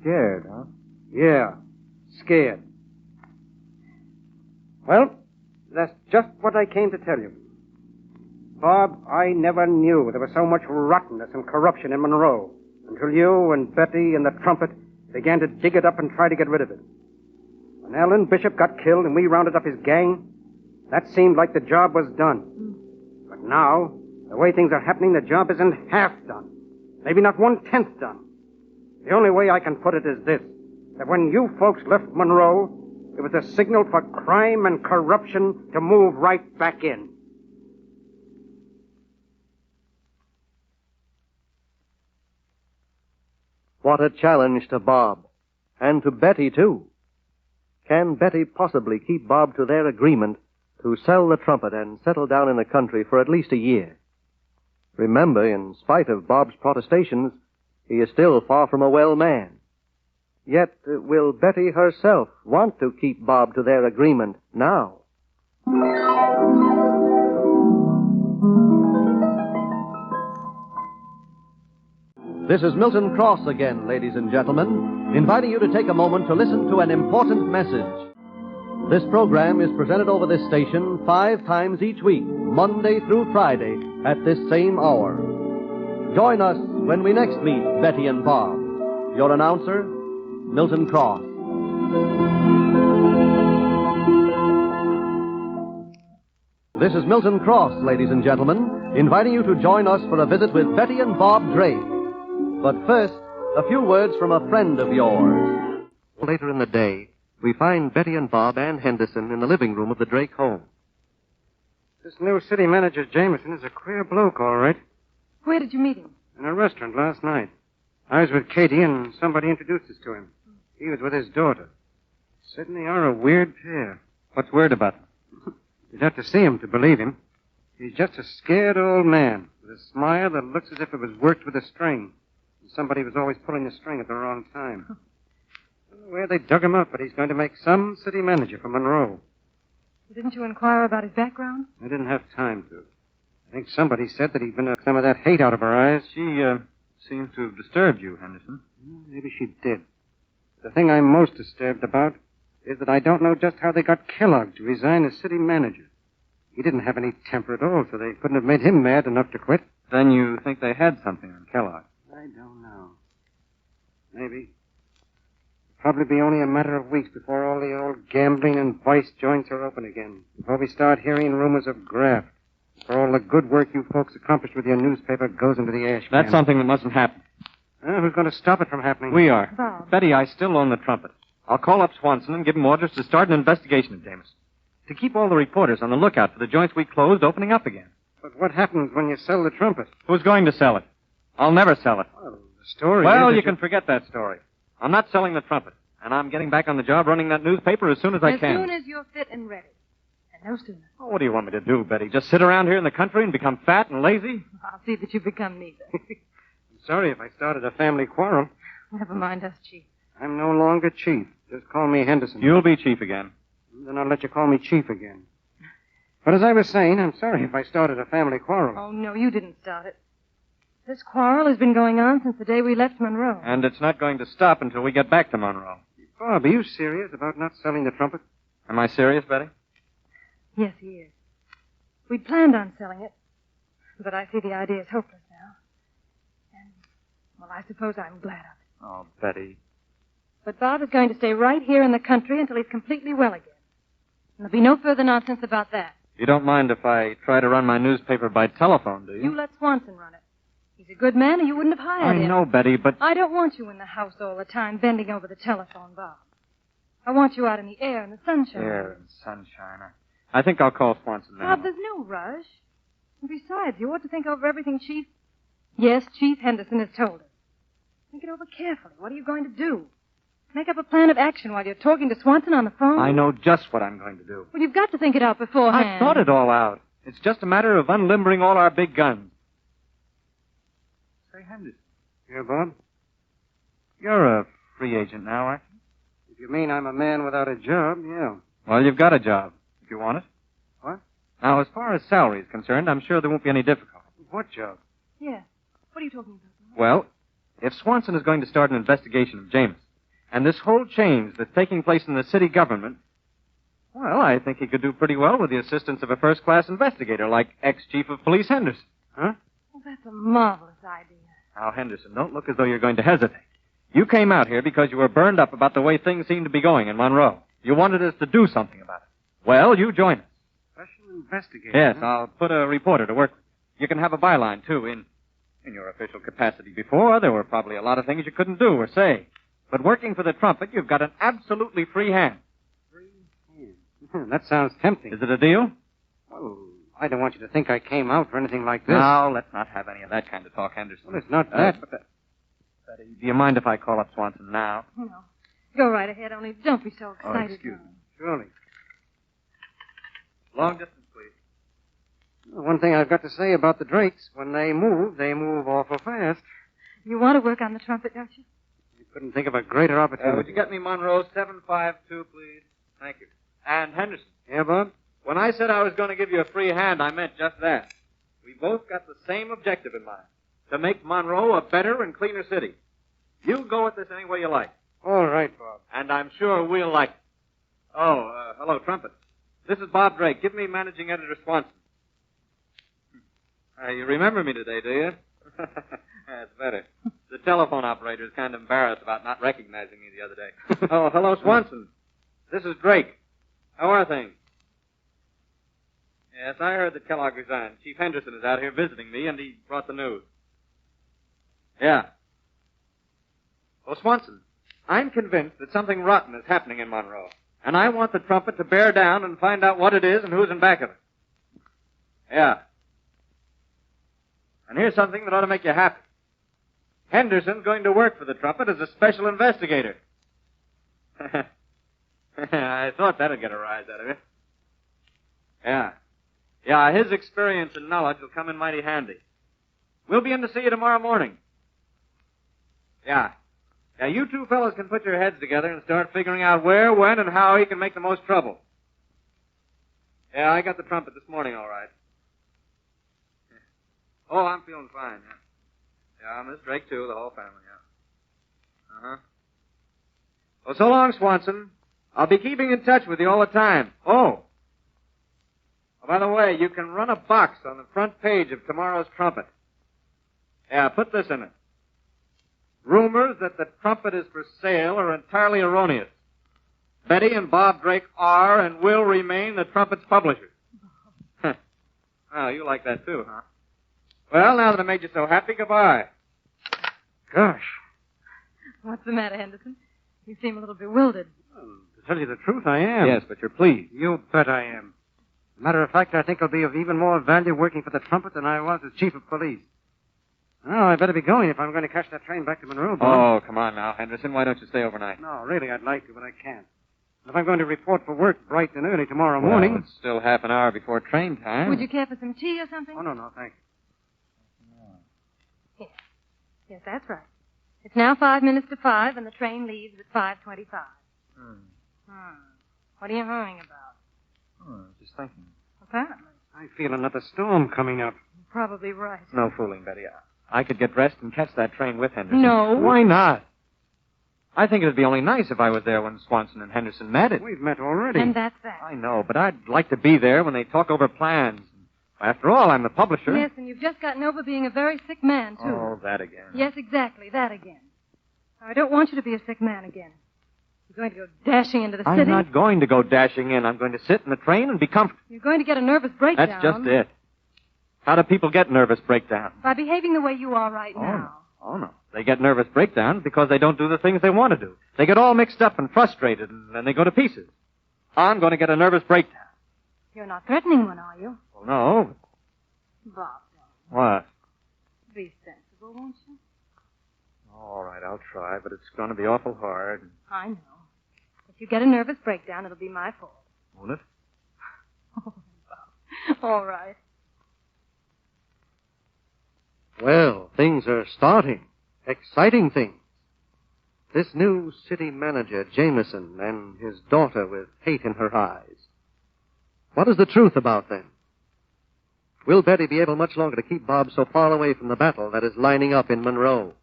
Scared, huh? Yeah, scared. Well, that's just what I came to tell you. Bob, I never knew there was so much rottenness and corruption in Monroe until you and Betty and the trumpet began to dig it up and try to get rid of it. When Ellen Bishop got killed and we rounded up his gang, that seemed like the job was done. But now, the way things are happening, the job isn't half done. Maybe not 1/10 done. The only way I can put it is this, that when you folks left Monroe, it was a signal for crime and corruption to move right back in. What a challenge to Bob. And to Betty, too. Can Betty possibly keep Bob to their agreement to sell the trumpet and settle down in the country for at least a year? Remember, in spite of Bob's protestations, he is still far from a well man. Yet, will Betty herself want to keep Bob to their agreement now? This is Milton Cross again, ladies and gentlemen, inviting you to take a moment to listen to an important message. This program is presented over this station 5 times each week, Monday through Friday, at this same hour. Join us when we next meet Betty and Bob. Your announcer, Milton Cross. This is Milton Cross, ladies and gentlemen, inviting you to join us for a visit with Betty and Bob Drake. But first, a few words from a friend of yours. Later in the day, we find Betty and Bob and Henderson in the living room of the Drake home. This new city manager, Jameson, is a queer bloke, all right. Where did you meet him? In a restaurant last night. I was with Katie, and somebody introduced us to him. He was with his daughter. Certainly are a weird pair. What's weird about him? You'd have to see him to believe him. He's just a scared old man with a smile that looks as if it was worked with a string. And somebody was always pulling the string at the wrong time. I don't know where they dug him up, but he's going to make some city manager for Monroe. Didn't you inquire about his background? I didn't have time to. I think somebody said that he'd been some of that hate out of her eyes. She, seems to have disturbed you, Henderson. Maybe she did. The thing I'm most disturbed about is that I don't know just how they got Kellogg to resign as city manager. He didn't have any temper at all, so they couldn't have made him mad enough to quit. Then you think they had something on Kellogg? I don't know. Maybe. Probably be only a matter of weeks before all the old gambling and vice joints are open again. Before we start hearing rumors of graft. Before all the good work you folks accomplished with your newspaper goes into the ash can. That's something that mustn't happen. Who's going to stop it from happening? We are. Bob. Betty, I still own the trumpet. I'll call up Swanson and give him orders to start an investigation of Jameson. To keep all the reporters on the lookout for the joints we closed opening up again. But what happens when you sell the trumpet? Who's going to sell it? I'll never sell it. Well, the story Well, is you can forget that story. I'm not selling the trumpet. And I'm getting back on the job running that newspaper as soon as I can. As soon as you're fit and ready. And no sooner. Oh, what do you want me to do, Betty? Just sit around here in the country and become fat and lazy? I'll see that you become neither. I'm sorry if I started a family quarrel. Never mind us, Chief. I'm no longer chief. Just call me Henderson. You'll be chief again. Then I'll let you call me chief again. But as I was saying, I'm sorry if I started a family quarrel. Oh, no, you didn't start it. This quarrel has been going on since the day we left Monroe. And it's not going to stop until we get back to Monroe. Bob, are you serious about not selling the trumpet? Am I serious, Betty? Yes, he is. We'd planned on selling it, but I see the idea is hopeless now. And, well, I suppose I'm glad of it. Oh, Betty. But Bob is going to stay right here in the country until he's completely well again. And there'll be no further nonsense about that. You don't mind if I try to run my newspaper by telephone, do you? You let Swanson run it. He's a good man, or you wouldn't have hired him. I know, Betty, but... I don't want you in the house all the time, bending over the telephone, Bob. I want you out in the air and the sunshine. Air and sunshine. I think I'll call Swanson now. Bob, there's no rush. And besides, you ought to think over everything Chief... Yes, Chief Henderson has told us. Think it over carefully. What are you going to do? Make up a plan of action while you're talking to Swanson on the phone? I know just what I'm going to do. Well, you've got to think it out beforehand. I've thought it all out. It's just a matter of unlimbering all our big guns. Say, Henderson. Yeah, Bob? You're a free agent now, aren't you mean I'm a man without a job, yeah. Well, you've got a job, if you want it. What? Now, as far as salary is concerned, I'm sure there won't be any difficulty. What job? Yeah. What are you talking about? Well, if Swanson is going to start an investigation of Jameson, and this whole change that's taking place in the city government, well, I think he could do pretty well with the assistance of a first-class investigator like ex-chief of police Henderson. Huh? Well, that's a marvelous idea. Now, Henderson, don't look as though you're going to hesitate. You came out here because you were burned up about the way things seem to be going in Monroe. You wanted us to do something about it. Well, you join us. Special investigator? Yes, huh? I'll put a reporter to work with you. You can have a byline, too. In your official capacity before, there were probably a lot of things you couldn't do or say. But working for the Trumpet, you've got an absolutely free hand. That sounds tempting. Is it a deal? Well, I don't want you to think I came out for anything like this. Now, let's not have any of that kind of talk, Henderson. Well, it's not that, but... Betty, do you mind if I call up Swanson now? No. Go right ahead, only don't be so excited. Oh, excuse me. Surely. Long distance, please. One thing I've got to say about the Drakes, when they move awful fast. You want to work on the Trumpet, don't you? You couldn't think of a greater opportunity. Would you get me Monroe 752, please? Thank you. And Henderson. Yeah, Bob? When I said I was going to give you a free hand, I meant just that. We both got the same objective in mind. To make Monroe a better and cleaner city. You go at this any way you like. All right, Bob. And I'm sure we'll like it. Oh, hello, Trumpet. This is Bob Drake. Give me Managing Editor Swanson. You remember me today, do you? That's better. The telephone operator is kind of embarrassed about not recognizing me the other day. Oh, hello, Swanson. This is Drake. How are things? Yes, I heard that Kellogg resigned. Chief Henderson is out here visiting me, and he brought the news. Yeah. Well, Swanson, I'm convinced that something rotten is happening in Monroe, and I want the Trumpet to bear down and find out what it is and who's in back of it. Yeah. And here's something that ought to make you happy. Henderson's going to work for the Trumpet as a special investigator. I thought that'd get a rise out of you. Yeah. Yeah, his experience and knowledge will come in mighty handy. We'll be in to see you tomorrow morning. Yeah. Yeah, you two fellows can put your heads together and start figuring out where, when, and how he can make the most trouble. Yeah, I got the Trumpet this morning, all right. Oh, I'm feeling fine, yeah. Yeah, Miss Drake, too, the whole family, yeah. Uh-huh. Well, so long, Swanson. I'll be keeping in touch with you all the time. Oh, by the way, you can run a box on the front page of tomorrow's Trumpet. Yeah, put this in it. Rumors that the Trumpet is for sale are entirely erroneous. Betty and Bob Drake are and will remain the Trumpet's publishers. Oh, you like that too, huh? Well, now that I made you so happy, goodbye. Gosh. What's the matter, Henderson? You seem a little bewildered. Well, to tell you the truth, I am. Yes, but you're pleased. You bet I am. Matter of fact, I think I'll be of even more value working for the Trumpet than I was as chief of police. Well, I better be going if I'm going to catch that train back to Monroe, Bob. Oh, come on now, Henderson. Why don't you stay overnight? No, really, I'd like to, but I can't. If I'm going to report for work bright and early tomorrow morning... Well, it's still half an hour before train time. Would you care for some tea or something? Oh, no, thanks. Yes, that's right. It's now 5 minutes to 5, and the train leaves at 5:25. What are you hurrying about? Just thinking. Apparently. I feel another storm coming up. You're probably right. No fooling, Betty. I could get dressed and catch that train with Henderson. No. Why not? I think it'd be only nice if I was there when Swanson and Henderson met. We've met already. And that's that. I know, but I'd like to be there when they talk over plans. After all, I'm the publisher. Yes, and you've just gotten over being a very sick man, too. Oh, that again. Yes, exactly, that again. I don't want you to be a sick man again. You're going to go dashing into the city. I'm not going to go dashing in. I'm going to sit in the train and be comfortable. You're going to get a nervous breakdown. That's just it. How do people get nervous breakdowns? By behaving the way you are right now. Oh, no. They get nervous breakdowns because they don't do the things they want to do. They get all mixed up and frustrated, and then they go to pieces. I'm going to get a nervous breakdown. You're not threatening one, are you? Well, no. Bob, What? be sensible, won't you? All right, I'll try, but it's going to be awful hard. I know. If you get a nervous breakdown, it'll be my fault. Won't it? Oh, Bob. All right. Well, things are starting. Exciting things. This new city manager, Jameson, and his daughter with hate in her eyes. What is the truth about them? Will Betty be able much longer to keep Bob so far away from the battle that is lining up in Monroe?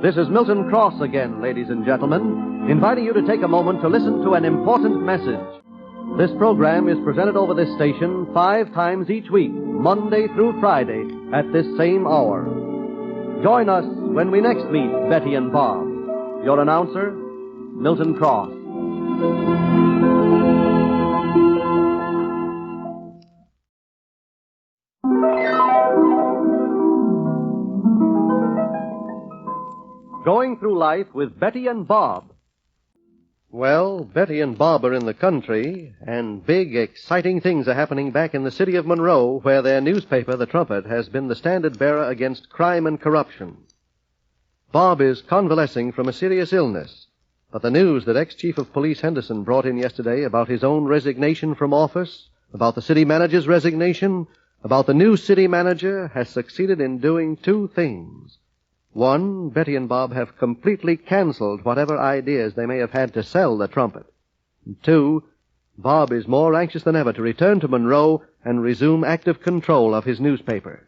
This is Milton Cross again, ladies and gentlemen, inviting you to take a moment to listen to an important message. This program is presented over this station 5 times each week, Monday through Friday, at this same hour. Join us when we next meet Betty and Bob. Your announcer, Milton Cross. Going through life with Betty and Bob. Well, Betty and Bob are in the country, and big, exciting things are happening back in the city of Monroe, where their newspaper, the Trumpet, has been the standard-bearer against crime and corruption. Bob is convalescing from a serious illness, but the news that ex-Chief of Police Henderson brought in yesterday about his own resignation from office, about the city manager's resignation, about the new city manager, has succeeded in doing 2 things. 1, Betty and Bob have completely canceled whatever ideas they may have had to sell the Trumpet. And 2, Bob is more anxious than ever to return to Monroe and resume active control of his newspaper.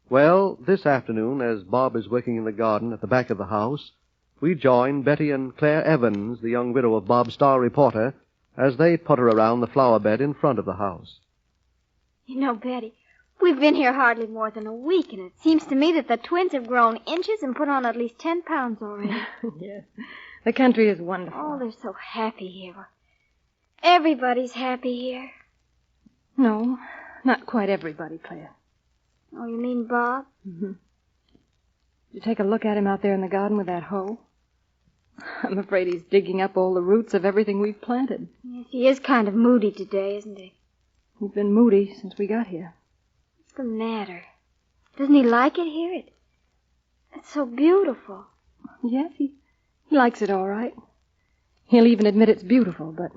Well, this afternoon, as Bob is working in the garden at the back of the house, we join Betty and Claire Evans, the young widow of Bob's star reporter, as they putter around the flower bed in front of the house. You know, Betty, we've been here hardly more than a week, and it seems to me that the twins have grown inches and put on at least 10 pounds already. Yes. The country is wonderful. Oh, they're so happy here. Everybody's happy here. No, not quite everybody, Claire. Oh, you mean Bob? Mm-hmm. Did you take a look at him out there in the garden with that hoe? I'm afraid he's digging up all the roots of everything we've planted. Yes, he is kind of moody today, isn't he? He's been moody since we got here. What's the matter? Doesn't he like it here? It's so beautiful. Yes, he likes it all right. He'll even admit it's beautiful, but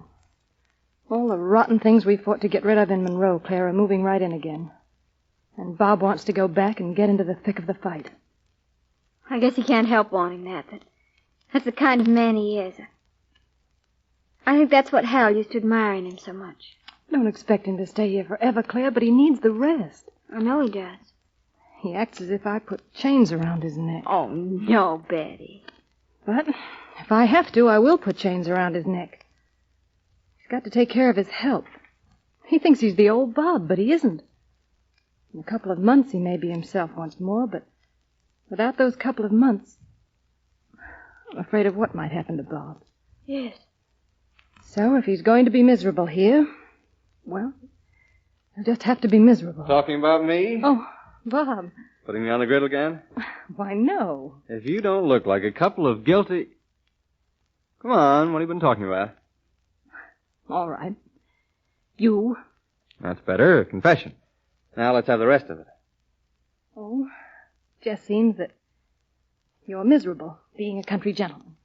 all the rotten things we fought to get rid of in Monroe, Claire, are moving right in again. And Bob wants to go back and get into the thick of the fight. I guess he can't help wanting that. That's the kind of man he is. I think that's what Hal used to admire in him so much. Don't expect him to stay here forever, Claire, but he needs the rest. I know he does. He acts as if I put chains around his neck. Oh, no, Betty. But if I have to, I will put chains around his neck. He's got to take care of his health. He thinks he's the old Bob, but he isn't. In a couple of months he may be himself once more, but without those couple of months, I'm afraid of what might happen to Bob. Yes. So if he's going to be miserable here, well, he'll just have to be miserable. Talking about me? Oh, Bob. Putting me on the griddle again? Why, no. If you don't look like a couple of guilty... Come on, what have you been talking about? All right. You. That's better. A confession. Now let's have the rest of it. Oh, just seems that you're miserable being a country gentleman.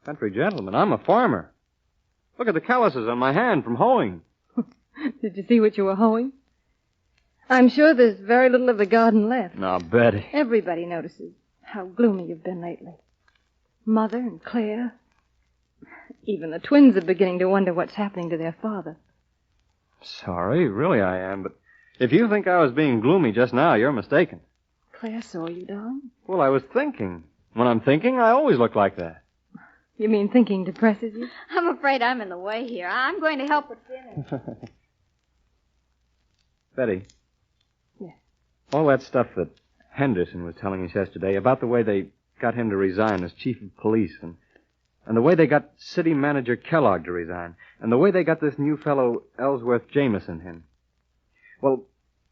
Country gentleman? I'm a farmer. Look at the calluses on my hand from hoeing. Did you see what you were hoeing? I'm sure there's very little of the garden left. Now, Betty. Everybody notices how gloomy you've been lately. Mother and Claire. Even the twins are beginning to wonder what's happening to their father. Sorry, really I am, but if you think I was being gloomy just now, you're mistaken. Claire saw you, darling. Well, I was thinking. When I'm thinking, I always look like that. You mean thinking depresses you? I'm afraid I'm in the way here. I'm going to help with dinner. Betty. Yes. All that stuff that Henderson was telling us yesterday about the way they got him to resign as chief of police and the way they got city manager Kellogg to resign and the way they got this new fellow Ellsworth Jameson in. Well,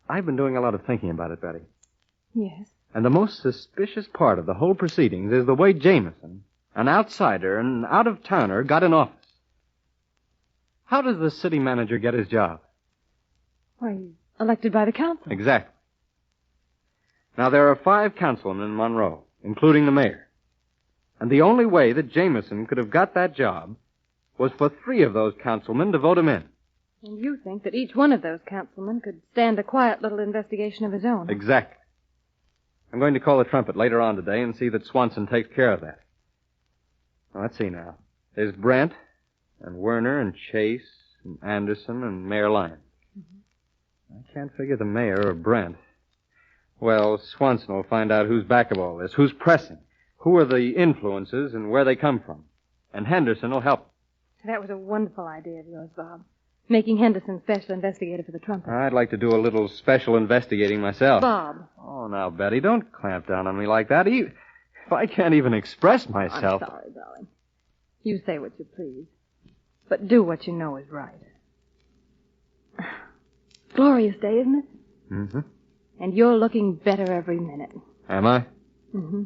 I've been doing a lot of thinking about it, Betty. Yes. And the most suspicious part of the whole proceedings is the way Jameson, an outsider, an out-of-towner, got in office. How does the city manager get his job? Why, he's elected by the council. Exactly. Now, there are 5 councilmen in Monroe, including the mayor. And the only way that Jameson could have got that job was for 3 of those councilmen to vote him in. And you think that each one of those councilmen could stand a quiet little investigation of his own. Exactly. I'm going to call the trumpet later on today and see that Swanson takes care of that. Now, let's see now. There's Brent, and Werner, and Chase, and Anderson, and Mayor Lyon. I can't figure the mayor or Brent. Well, Swanson will find out who's back of all this, who's pressing, who are the influences, and where they come from. And Henderson will help. That was a wonderful idea of yours, Bob. Making Henderson special investigator for the trumpet. I'd like to do a little special investigating myself. Bob. Oh, now, Betty, don't clamp down on me like that. If I can't even express myself... I'm sorry, darling. You say what you please. But do what you know is right. Glorious day, isn't it? Mm-hmm. And you're looking better every minute. Am I? Mm-hmm.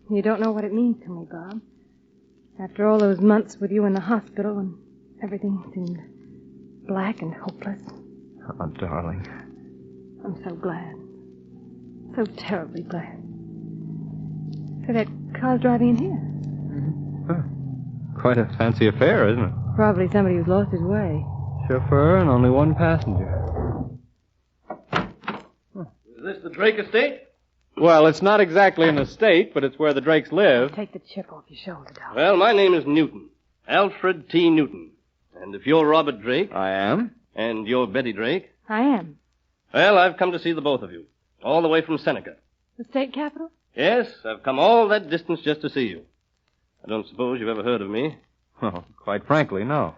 You don't know what it means to me, Bob. After all those months with you in the hospital and everything seemed black and hopeless. Oh, darling. I'm so glad. So terribly glad. So that car's driving in here. Huh. Quite a fancy affair, isn't it? Probably somebody who's lost his way. Chauffeur and only one passenger. Is this the Drake estate? Well, it's not exactly an estate, but it's where the Drakes live. Take the chip off your shoulder, darling. Well, my name is Newton. Alfred T. Newton. And if you're Robert Drake... I am. And you're Betty Drake... I am. Well, I've come to see the both of you. All the way from Seneca. The state capital? Yes, I've come all that distance just to see you. I don't suppose you've ever heard of me. Oh, quite frankly, no.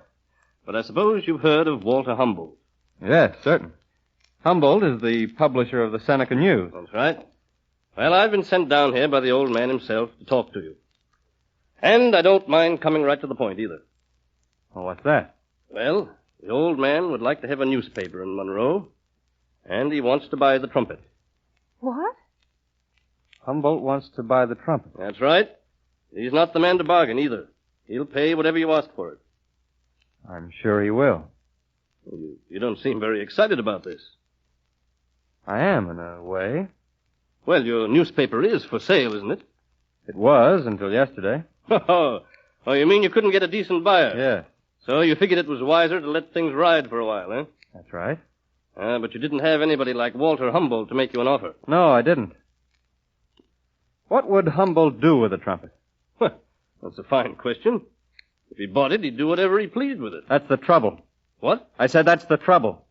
But I suppose you've heard of Walter Humboldt. Yes, certain. Humboldt is the publisher of the Seneca News. That's right. Well, I've been sent down here by the old man himself to talk to you. And I don't mind coming right to the point, either. Well, what's that? Well, the old man would like to have a newspaper in Monroe, and he wants to buy the Trumpet. What? Humboldt wants to buy the Trumpet. That's right. He's not the man to bargain, either. He'll pay whatever you ask for it. I'm sure he will. You don't seem very excited about this. I am, in a way. Well, your newspaper is for sale, isn't it? It was until yesterday. Oh, you mean you couldn't get a decent buyer? Yes. So you figured it was wiser to let things ride for a while, eh? That's right. But you didn't have anybody like Walter Humboldt to make you an offer. No, I didn't. What would Humboldt do with the Trumpet? That's a fine question. If he bought it, he'd do whatever he pleased with it. That's the trouble. What? I said that's the trouble.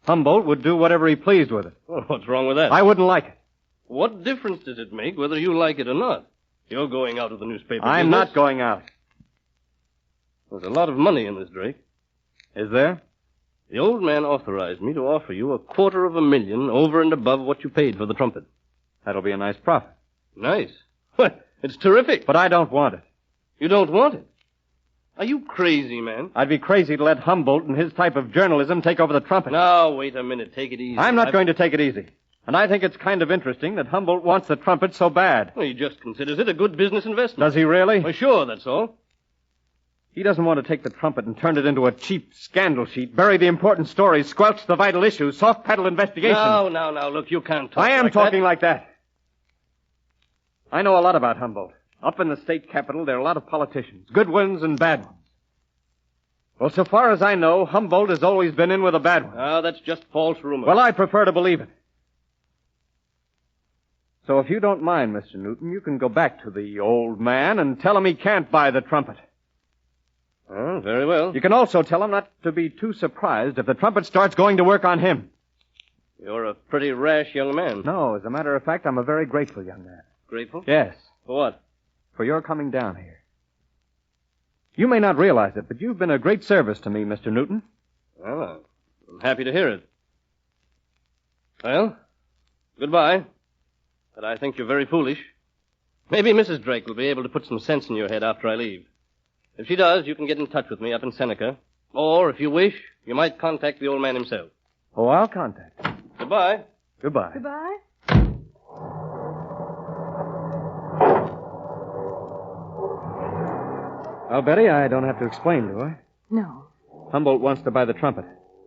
Humboldt would do whatever he pleased with it. Well, what's wrong with that? I wouldn't like it. What difference does it make whether you like it or not? You're going out of the newspaper I'm business. not going out. There's a lot of money in this, Drake. Is there? The old man authorized me to offer you $250,000 over and above what you paid for the Trumpet. That'll be a nice profit. Nice. It's terrific. But I don't want it. You don't want it? Are you crazy, man? I'd be crazy to let Humboldt and his type of journalism take over the Trumpet. Now, wait a minute. Take it easy. I'm not going to take it easy. And I think it's kind of interesting that Humboldt wants the Trumpet so bad. Well, he just considers it a good business investment. Does he really? Well, sure, that's all. He doesn't want to take the Trumpet and turn it into a cheap scandal sheet, bury the important stories, squelch the vital issues, soft-pedal investigation. Now, look, you can't talk I am like talking that. like that. I know a lot about Humboldt. Up in the state capital, there are a lot of politicians, good ones and bad ones. Well, so far as I know, Humboldt has always been in with a bad one. Oh, that's just false rumor. Well, I prefer to believe it. So if you don't mind, Mr. Newton, you can go back to the old man and tell him he can't buy the Trumpet. Oh, very well. You can also tell him not to be too surprised if the Trumpet starts going to work on him. You're a pretty rash young man. No, as a matter of fact, I'm a very grateful young man. Grateful? Yes. For what? For your coming down here. You may not realize it, but you've been a great service to me, Mr. Newton. Well, I'm happy to hear it. Well, goodbye. But I think you're very foolish. Maybe Mrs. Drake will be able to put some sense in your head after I leave. If she does, you can get in touch with me up in Seneca. Or, if you wish, you might contact the old man himself. Oh, I'll contact him. Goodbye. Goodbye. Goodbye. Well, Betty, I don't have to explain, do I? No. Humboldt wants to buy the Trumpet.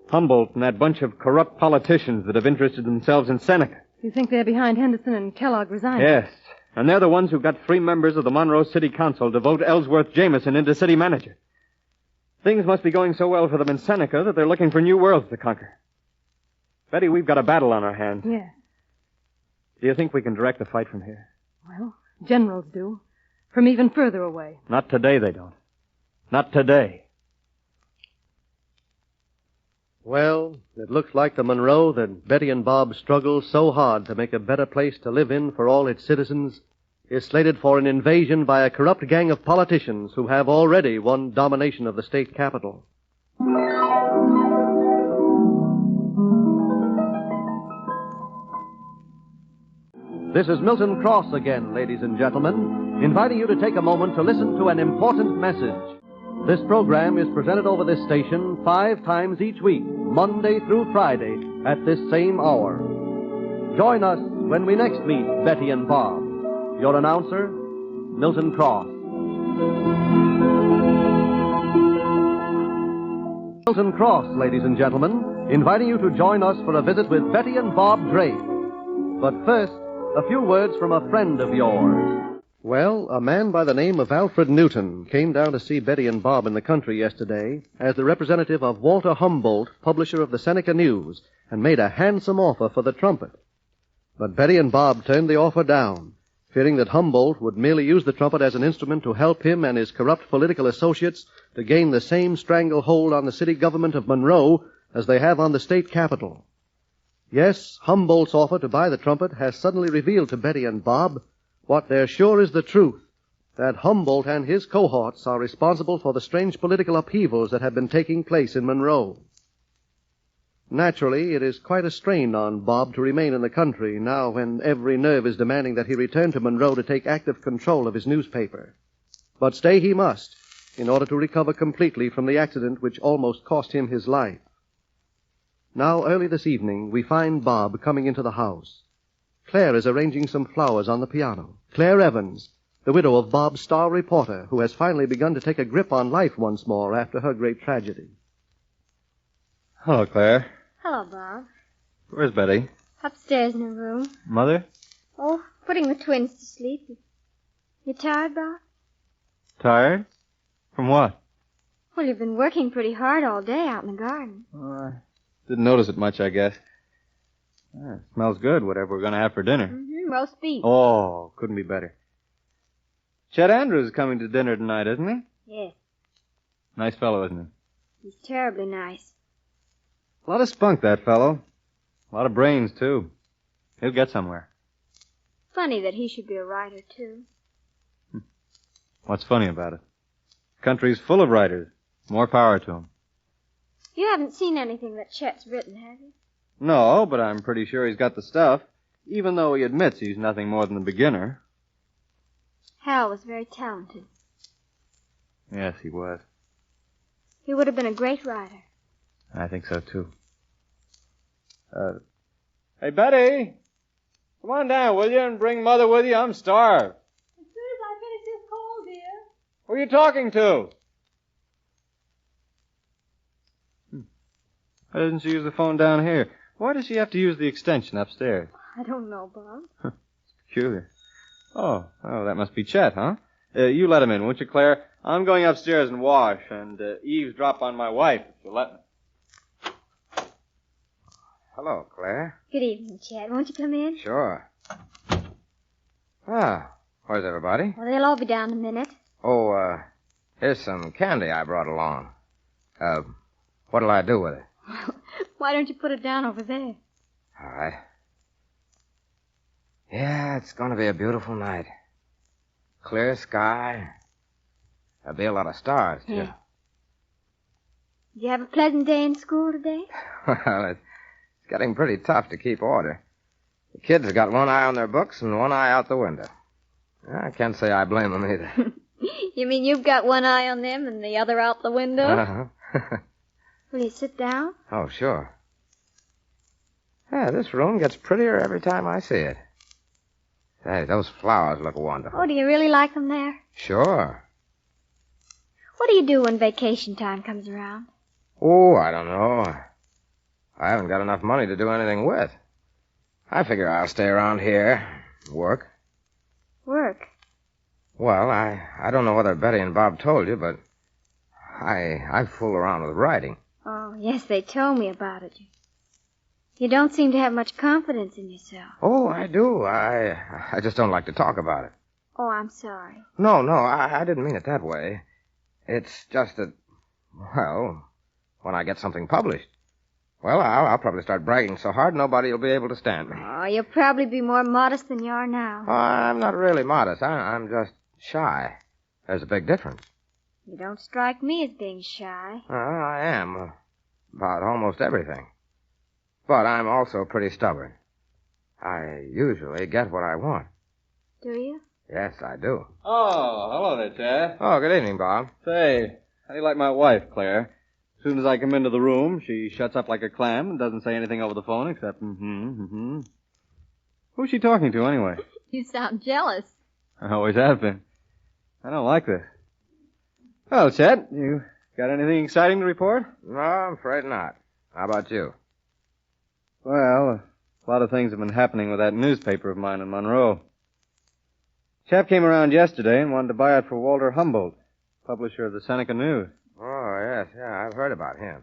Humboldt and that bunch of corrupt politicians that have interested themselves in Seneca. You think they're behind Henderson and Kellogg resigning? Yes. And they're the ones who got 3 members of the Monroe City Council to vote Ellsworth Jameson into city manager. Things must be going so well for them in Seneca that they're looking for new worlds to conquer. Betty, we've got a battle on our hands. Yeah. Do you think we can direct the fight from here? Well, generals do. From even further away. Not today, they don't. Not today. Well, it looks like the Monroe that Betty and Bob struggled so hard to make a better place to live in for all its citizens is slated for an invasion by a corrupt gang of politicians who have already won domination of the state capital. This is Milton Cross again, ladies and gentlemen, inviting you to take a moment to listen to an important message. This program is presented over this station 5 times each week, Monday through Friday, at this same hour. Join us when we next meet Betty and Bob. Your announcer, Milton Cross. Milton Cross, ladies and gentlemen, inviting you to join us for a visit with Betty and Bob Drake. But first, a few words from a friend of yours. Well, a man by the name of Alfred Newton came down to see Betty and Bob in the country yesterday as the representative of Walter Humboldt, publisher of the Seneca News, and made a handsome offer for the Trumpet. But Betty and Bob turned the offer down, fearing that Humboldt would merely use the Trumpet as an instrument to help him and his corrupt political associates to gain the same stranglehold on the city government of Monroe as they have on the state capital. Yes, Humboldt's offer to buy the Trumpet has suddenly revealed to Betty and Bob what there sure is the truth, that Humboldt and his cohorts are responsible for the strange political upheavals that have been taking place in Monroe. Naturally, it is quite a strain on Bob to remain in the country now when every nerve is demanding that he return to Monroe to take active control of his newspaper. But stay he must, in order to recover completely from the accident which almost cost him his life. Now, early this evening, we find Bob coming into the house. Claire is arranging some flowers on the piano. Claire Evans, the widow of Bob's star reporter, who has finally begun to take a grip on life once more after her great tragedy. Hello, Claire. Hello, Bob. Where's Betty? Upstairs in her room. Mother? Oh, putting the twins to sleep. You tired, Bob? Tired? From what? Well, you've been working pretty hard all day out in the garden. Didn't notice it much, I guess. It smells good, whatever we're going to have for dinner. Mm-hmm, roast beef. Oh, couldn't be better. Chet Andrews is coming to dinner tonight, isn't he? Yes. Nice fellow, isn't he? He's terribly nice. A lot of spunk, that fellow. A lot of brains, too. He'll get somewhere. Funny that he should be a writer, too. What's funny about it? The country's full of writers. More power to him. You haven't seen anything that Chet's written, have you? No, but I'm pretty sure he's got the stuff, even though he admits he's nothing more than a beginner. Hal was very talented. Yes, he was. He would have been a great writer. I think so, too. Hey, Betty! Come on down, will you, and bring Mother with you? I'm starved. As soon as I finish this call, dear. Who are you talking to? Why doesn't she use the phone down here? Why does she have to use the extension upstairs? I don't know, Bob. It's peculiar. Oh, that must be Chet, huh? You let him in, won't you, Claire? I'm going upstairs and wash, and eavesdrop on my wife, if you'll let me. Hello, Claire. Good evening, Chet. Won't you come in? Sure. Ah, where's everybody? Well, they'll all be down in a minute. Oh, here's some candy I brought along. What'll I do with it? Why don't you put it down over there? All right. Yeah, it's going to be a beautiful night. Clear sky. There'll be a lot of stars, too. Yeah. Did you have a pleasant day in school today? Well, it's getting pretty tough to keep order. The kids have got one eye on their books and one eye out the window. I can't say I blame them either. You mean you've got one eye on them and the other out the window? Uh-huh. Will you sit down? Oh, sure. Yeah, this room gets prettier every time I see it. Hey, those flowers look wonderful. Oh, do you really like them there? Sure. What do you do when vacation time comes around? Oh, I don't know. I haven't got enough money to do anything with. I figure I'll stay around here, work. Work? Well, I don't know whether Betty and Bob told you, but I fool around with writing. Oh, yes, they told me about it. You don't seem to have much confidence in yourself. Oh, I do. I just don't like to talk about it. Oh, I'm sorry. No, I didn't mean it that way. It's just that, well, when I get something published, well, I'll probably start bragging so hard nobody will be able to stand me. Oh, you'll probably be more modest than you are now. Oh, I'm not really modest. I'm just shy. There's a big difference. You don't strike me as being shy. I am. About almost everything. But I'm also pretty stubborn. I usually get what I want. Do you? Yes, I do. Oh, hello there, Chet. Oh, good evening, Bob. Say, how do you like my wife, Claire? As soon as I come into the room, she shuts up like a clam and doesn't say anything over the phone except Who's she talking to, anyway? You sound jealous. I always have been. I don't like this. Well, Chet, you got anything exciting to report? No, I'm afraid not. How about you? Well, a lot of things have been happening with that newspaper of mine in Monroe. Chap came around yesterday and wanted to buy it for Walter Humboldt, publisher of the Seneca News. Oh, yes, I've heard about him.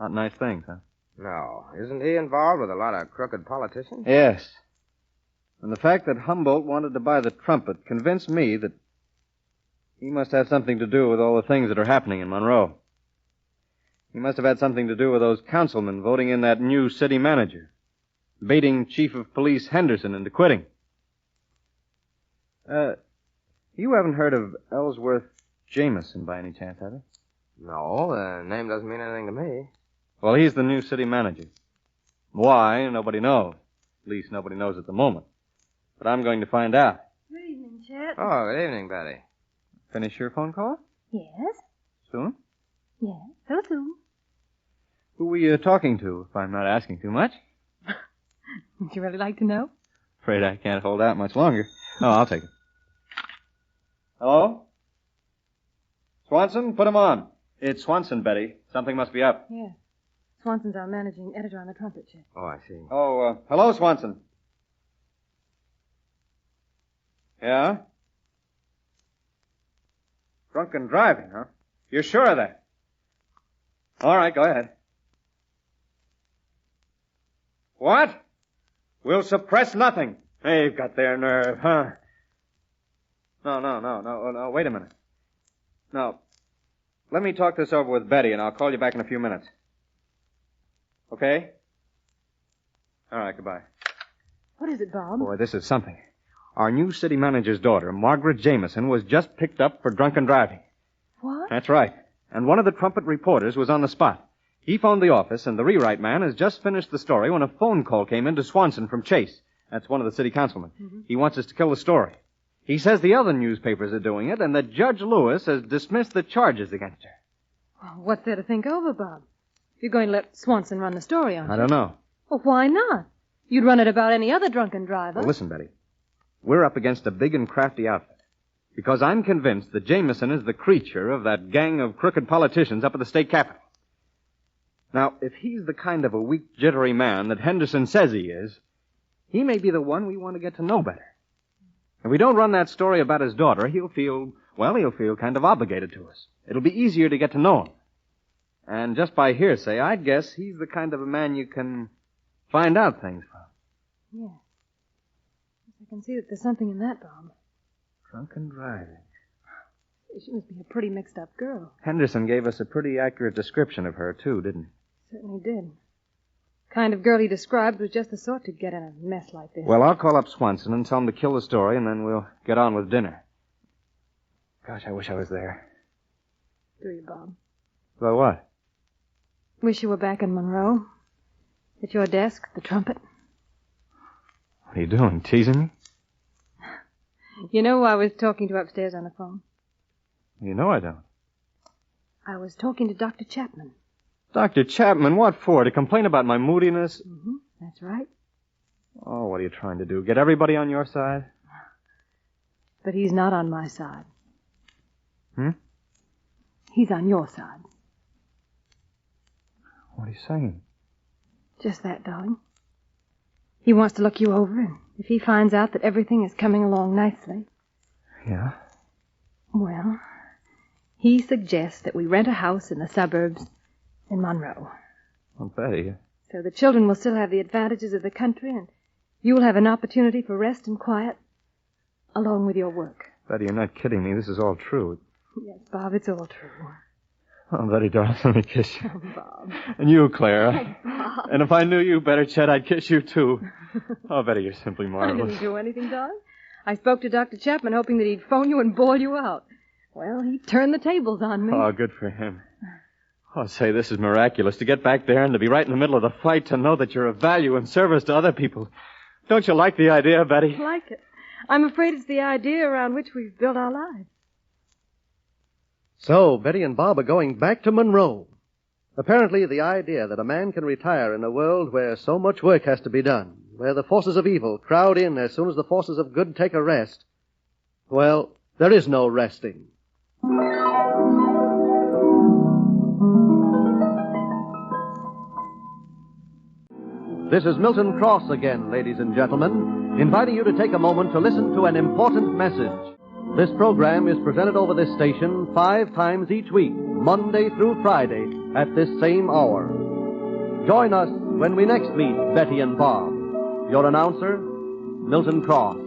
Not nice things, huh? No. Isn't he involved with a lot of crooked politicians? Yes. And the fact that Humboldt wanted to buy the Trumpet convinced me that he must have something to do with all the things that are happening in Monroe. He must have had something to do with those councilmen voting in that new city manager, baiting Chief of Police Henderson into quitting. You haven't heard of Ellsworth Jameson by any chance, have you? No, the name doesn't mean anything to me. Well, he's the new city manager. Why, nobody knows. At least nobody knows at the moment. But I'm going to find out. Good evening, Chet. Oh, good evening, Betty. Finish your phone call? Yes? Soon? Yes, so soon. Who were you talking to, if I'm not asking too much? Would you really like to know? Afraid I can't hold out much longer. Oh, I'll take it. Hello? Swanson, put him on. It's Swanson, Betty. Something must be up. Yes. Swanson's our managing editor on the Trumpet, Chet. Oh, I see. Oh, hello, Swanson. Yeah? Drunken driving, huh? You're sure of that? All right, go ahead. What? We'll suppress nothing. They've got their nerve, huh? No, wait a minute. No. Let me talk this over with Betty, and I'll call you back in a few minutes. Okay? All right, goodbye. What is it, Bob? Boy, this is something. Our new city manager's daughter, Margaret Jameson, was just picked up for drunken driving. What? That's right. And one of the Trumpet reporters was on the spot. He phoned the office, and the rewrite man has just finished the story when a phone call came in to Swanson from Chase. That's one of the city councilmen. Mm-hmm. He wants us to kill the story. He says the other newspapers are doing it, and that Judge Lewis has dismissed the charges against her. Well, what's there to think over, Bob? You're going to let Swanson run the story, aren't you? I don't know. Well, why not? You'd run it about any other drunken driver. Well, listen, Betty. We're up against a big and crafty outfit. Because I'm convinced that Jameson is the creature of that gang of crooked politicians up at the state capitol. Now, if he's the kind of a weak, jittery man that Henderson says he is, he may be the one we want to get to know better. If we don't run that story about his daughter, he'll feel kind of obligated to us. It'll be easier to get to know him. And just by hearsay, I'd guess he's the kind of a man you can find out things from. Yeah. I can see that there's something in that, Bob. Drunken driving. She must be a pretty mixed-up girl. Henderson gave us a pretty accurate description of her, too, didn't he? Certainly did. Kind of girl he described was just the sort to get in a mess like this. Well, I'll call up Swanson and tell him to kill the story, and then we'll get on with dinner. Gosh, I wish I was there. Do you, Bob? Well, what? Wish you were back in Monroe. At your desk, the Trumpet. What are you doing, teasing me? You know who I was talking to upstairs on the phone? You know I don't. I was talking to Dr. Chapman. Dr. Chapman, what for? To complain about my moodiness? Mm-hmm, that's right. Oh, what are you trying to do? Get everybody on your side? But he's not on my side. Hmm? He's on your side. What are you saying? Just that, darling. He wants to look you over, and if he finds out that everything is coming along nicely... Yeah? Well, He suggests that we rent a house in the suburbs in Monroe. Well, Betty, So the children will still have the advantages of the country, and you will have an opportunity for rest and quiet, along with your work. Betty, you're not kidding me. This is all true. Yes, Bob, it's all true. Oh, Betty, darling, let me kiss you. Oh, Bob. And you, Clara. Oh, Bob. And if I knew you better, Chet, I'd kiss you, too. Oh, Betty, you're simply I marvelous. didn't do anything, darling. I spoke to Dr. Chapman hoping that he'd phone you and boil you out. Well, he turned the tables on me. Oh, good for him. Oh, say, this is miraculous. To get back there and to be right in the middle of the fight, to know that you're of value and service to other people. Don't you like the idea, Betty? I like it. I'm afraid it's the idea around which we've built our lives. So, Betty and Bob are going back to Monroe. Apparently, the idea that a man can retire in a world where so much work has to be done, where the forces of evil crowd in as soon as the forces of good take a rest, well, there is no resting. This is Milton Cross again, ladies and gentlemen, inviting you to take a moment to listen to an important message. This program is presented over this station 5 times each week, Monday through Friday, at this same hour. Join us when we next meet Betty and Bob. Your announcer, Milton Cross.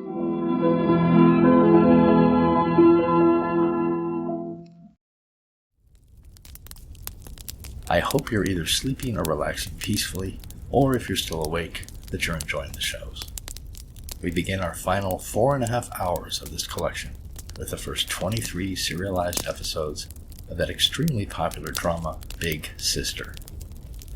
I hope you're either sleeping or relaxing peacefully, or if you're still awake, that you're enjoying the shows. We begin our final 4.5 hours of this collection with the first 23 serialized episodes of that extremely popular drama, Big Sister.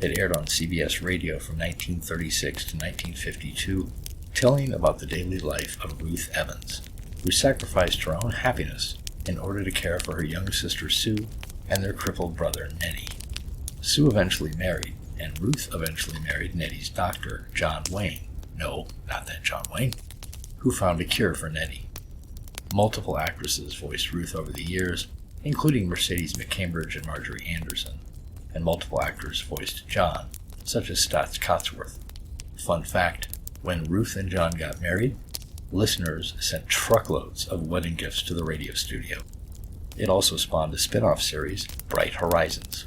It aired on CBS Radio from 1936 to 1952, telling about the daily life of Ruth Evans, who sacrificed her own happiness in order to care for her young sister Sue and their crippled brother Nettie. Sue eventually married, and Ruth eventually married Nettie's doctor, John Wayne. No, not that John Wayne, who found a cure for Nettie. Multiple actresses voiced Ruth over the years, including Mercedes McCambridge and Marjorie Anderson, and multiple actors voiced John, such as Stotts Cotsworth. Fun fact, when Ruth and John got married, listeners sent truckloads of wedding gifts to the radio studio. It also spawned a spin-off series, Bright Horizons.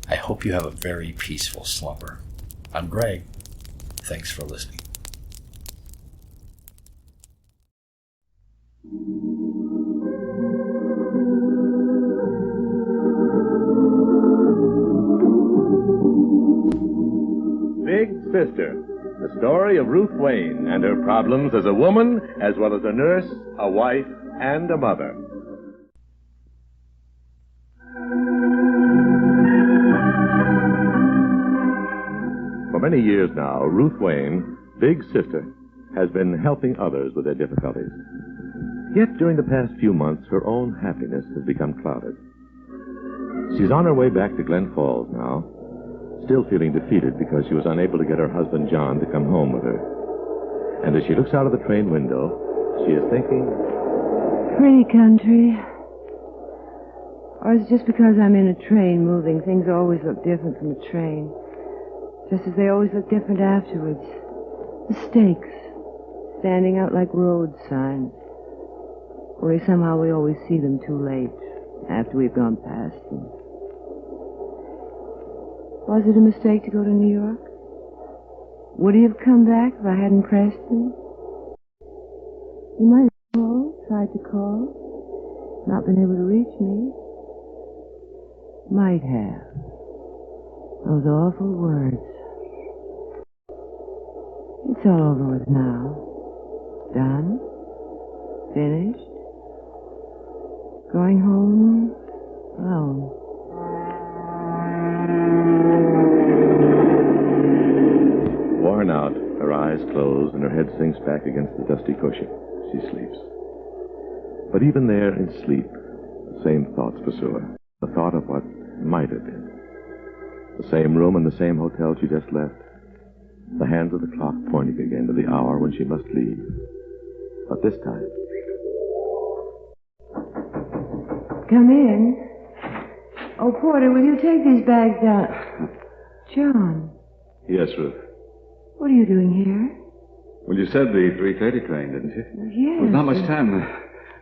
I hope you have a very peaceful slumber. I'm Greg. Thanks for listening. Big Sister, the story of Ruth Wayne and her problems as a woman, as well as a nurse, a wife, and a mother. For many years now, Ruth Wayne, Big Sister, has been helping others with their difficulties. Yet during the past few months, her own happiness has become clouded. She's on her way back to Glen Falls now, still feeling defeated because she was unable to get her husband John to come home with her. And as she looks out of the train window, she is thinking, pretty country. Or is it just because I'm in a train moving, things always look different from a train? Just as they always look different afterwards. The stakes, standing out like road signs. Only somehow we always see them too late, after we've gone past them. Was it a mistake to go to New York? Would he have come back if I hadn't pressed him? He might have called, tried to call, not been able to reach me. Might have. Those awful words. It's all over with now. Done. Finished. Going home alone. worn out, her eyes close and her head sinks back against the dusty cushion. She sleeps. But even there in sleep, the same thoughts pursue her. The thought of what might have been. The same room and the same hotel she just left. The hands of the clock pointing again to the hour when she must leave. But this time... Come in. Oh, Porter, will you take these bags down? John, Yes, Ruth. what are you doing here? Well, you said the 3:30 train, didn't you? Yes. There's not much time.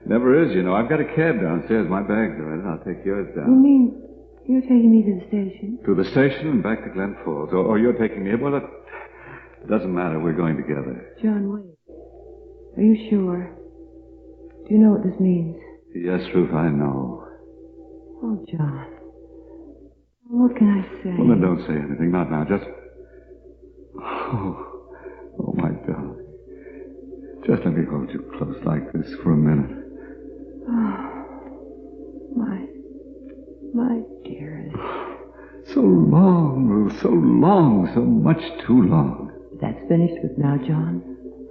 Never is, you know. I've got a cab downstairs. My bags are in it. I'll take yours You down. mean you're taking me to the station? To the station and back to Glen Falls. Or you're taking me... Well, it doesn't matter. We're going together. John, wait. Are you sure? Do you know what this means? Yes, Ruth, I know. Oh, John. What can I say? Well, then don't say anything. Not now. Just... Oh, my darling. Just let me hold you close like this for a minute. Oh, my dearest. So long, Ruth. So long. So much too long. That's finished with now, John.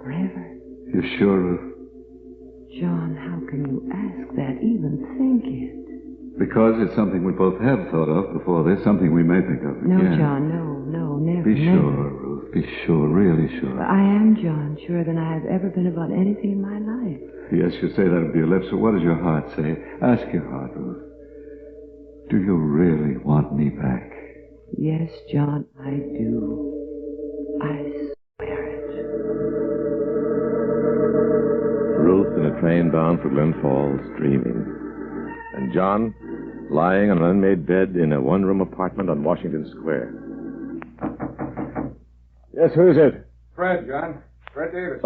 Forever. You sure, Ruth? John, how can you ask that? Even think it. Because it's something we both have thought of before this. Something we may think of No, again. John, no, never. Be never. sure, Ruth. Be sure. Really sure. But I am, John, surer than I have ever been about anything in my life. Yes, you say that with your lips, but what does your heart say? Ask your heart, Ruth. Do you really want me back? Yes, John, I do. I swear it. Ruth in a train bound for Glen Falls, dreaming. And John lying on an unmade bed in a one-room apartment on Washington Square. Yes, who is it? Fred, John. Fred Davis.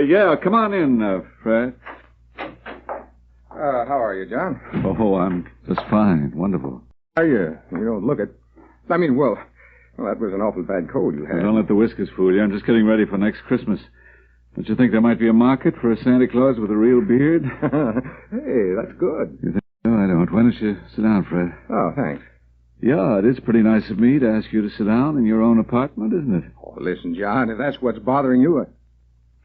Yeah, come on in, Fred. How are you, John? Oh, I'm just fine. Wonderful. Are you? You don't look it. I mean, well, that was an awful bad cold you had. Don't let the whiskers fool you. I'm just getting ready for next Christmas. Don't you think there might be a market for a Santa Claus with a real beard? Hey, that's good. You think? No, I don't. Why don't you sit down, Fred? Oh, thanks. Yeah, it is pretty nice of me to ask you to sit down in your own apartment, isn't it? Oh, listen, John, if that's what's bothering you...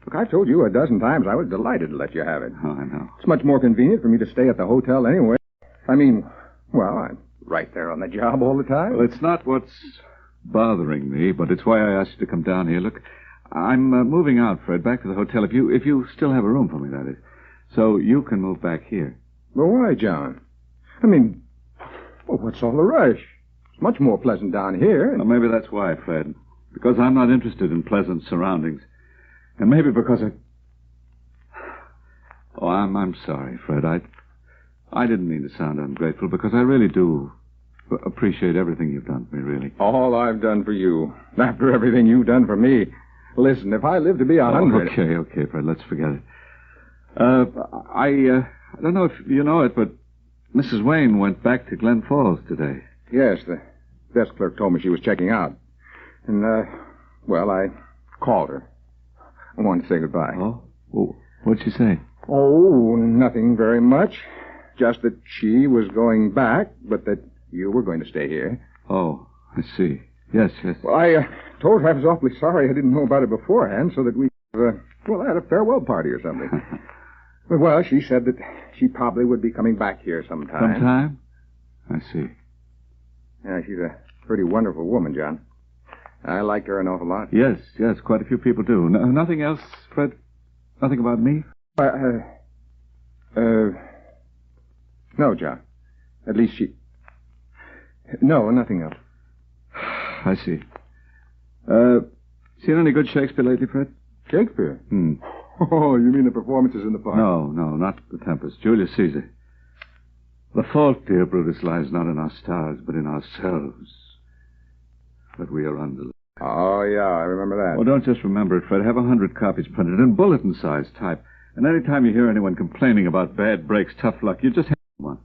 Look, I've told you a dozen times I was delighted to let you have it. Oh, I know. It's much more convenient for me to stay at the hotel anyway. I mean, well, I'm right there on the job all the time. Well, it's not what's bothering me, but it's why I asked you to come down here. Look, I'm moving out, Fred, back to the hotel. If you still have a room for me, that is. So you can move back here. Well, why, John? I mean, well, what's all the rush? It's much more pleasant down here. Well, maybe that's why, Fred. Because I'm not interested in pleasant surroundings. And maybe because Oh, I'm sorry, Fred. I didn't mean to sound ungrateful, because I really do appreciate everything you've done for me, really. All I've done for you, after everything you've done for me. Listen, if I live to be 100... Okay, Fred, let's forget it. I don't know if you know it, but Mrs. Wayne went back to Glen Falls today. Yes, the desk clerk told me she was checking out. And, well, I called her. I wanted to say goodbye. Oh? Well, what'd she say? Oh, nothing very much. Just that she was going back, but that you were going to stay here. Oh, I see. Yes. Well, I told her I was awfully sorry I didn't know about it beforehand, so that we, had a farewell party or something. Well, she said that she probably would be coming back here sometime. Sometime? I see. Yeah, she's a pretty wonderful woman, John. I liked her an awful lot. Yes, quite a few people do. Nothing else, Fred? Nothing about me? No, John. At least she... No, nothing else. I see. Seen any good Shakespeare lately, Fred? Shakespeare? Oh, you mean the performances in the park? No, not The Tempest. Julius Caesar. The fault, dear Brutus, lies not in our stars, but in ourselves. But we are under... Oh, yeah, I remember that. Well, don't just remember it, Fred. Have 100 copies printed in bulletin-sized type. And any time you hear anyone complaining about bad breaks, tough luck, you just have one.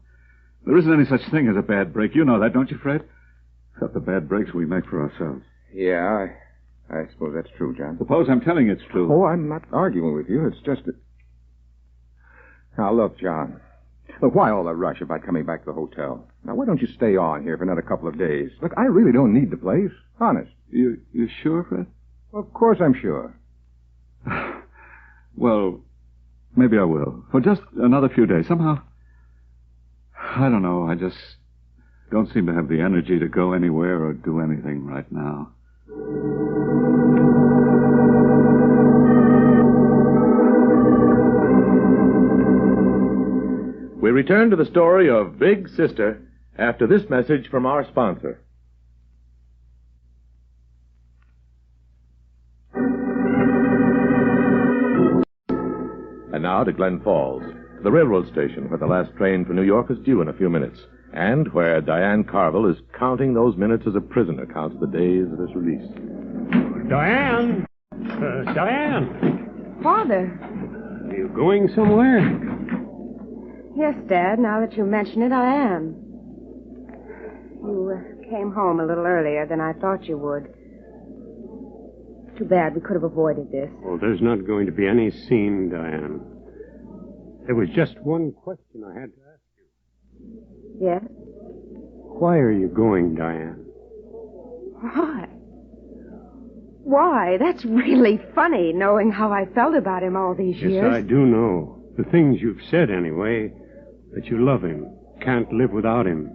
There isn't any such thing as a bad break. You know that, don't you, Fred? Except the bad breaks we make for ourselves. Yeah, I suppose that's true, John. Suppose I'm telling you it's true. Oh, I'm not arguing with you. It's just that... Now, look, John. Look, why all the rush about coming back to the hotel? Now, why don't you stay on here for another couple of days? Look, I really don't need the place. Honest. You sure, Fred? Well, of course I'm sure. Well, maybe I will. For just another few days. Somehow, I don't know. I just don't seem to have the energy to go anywhere or do anything right now. We return to the story of Big Sister after this message from our sponsor. And now to Glen Falls, the railroad station where the last train for New York is due in a few minutes, and where Diane Carville is counting those minutes as a prisoner counts the days of his release. Diane! Diane! Father. Are you going somewhere? Yes, Dad, now that you mention it, I am. You came home a little earlier than I thought you would. Too bad we could have avoided this. Oh, there's not going to be any scene, Diane. There was just one question I had to ask you. Yes? Why are you going, Diane? Why? Why? That's really funny, knowing how I felt about him all these years. Yes, I do know. The things you've said, anyway. That you love him, can't live without him.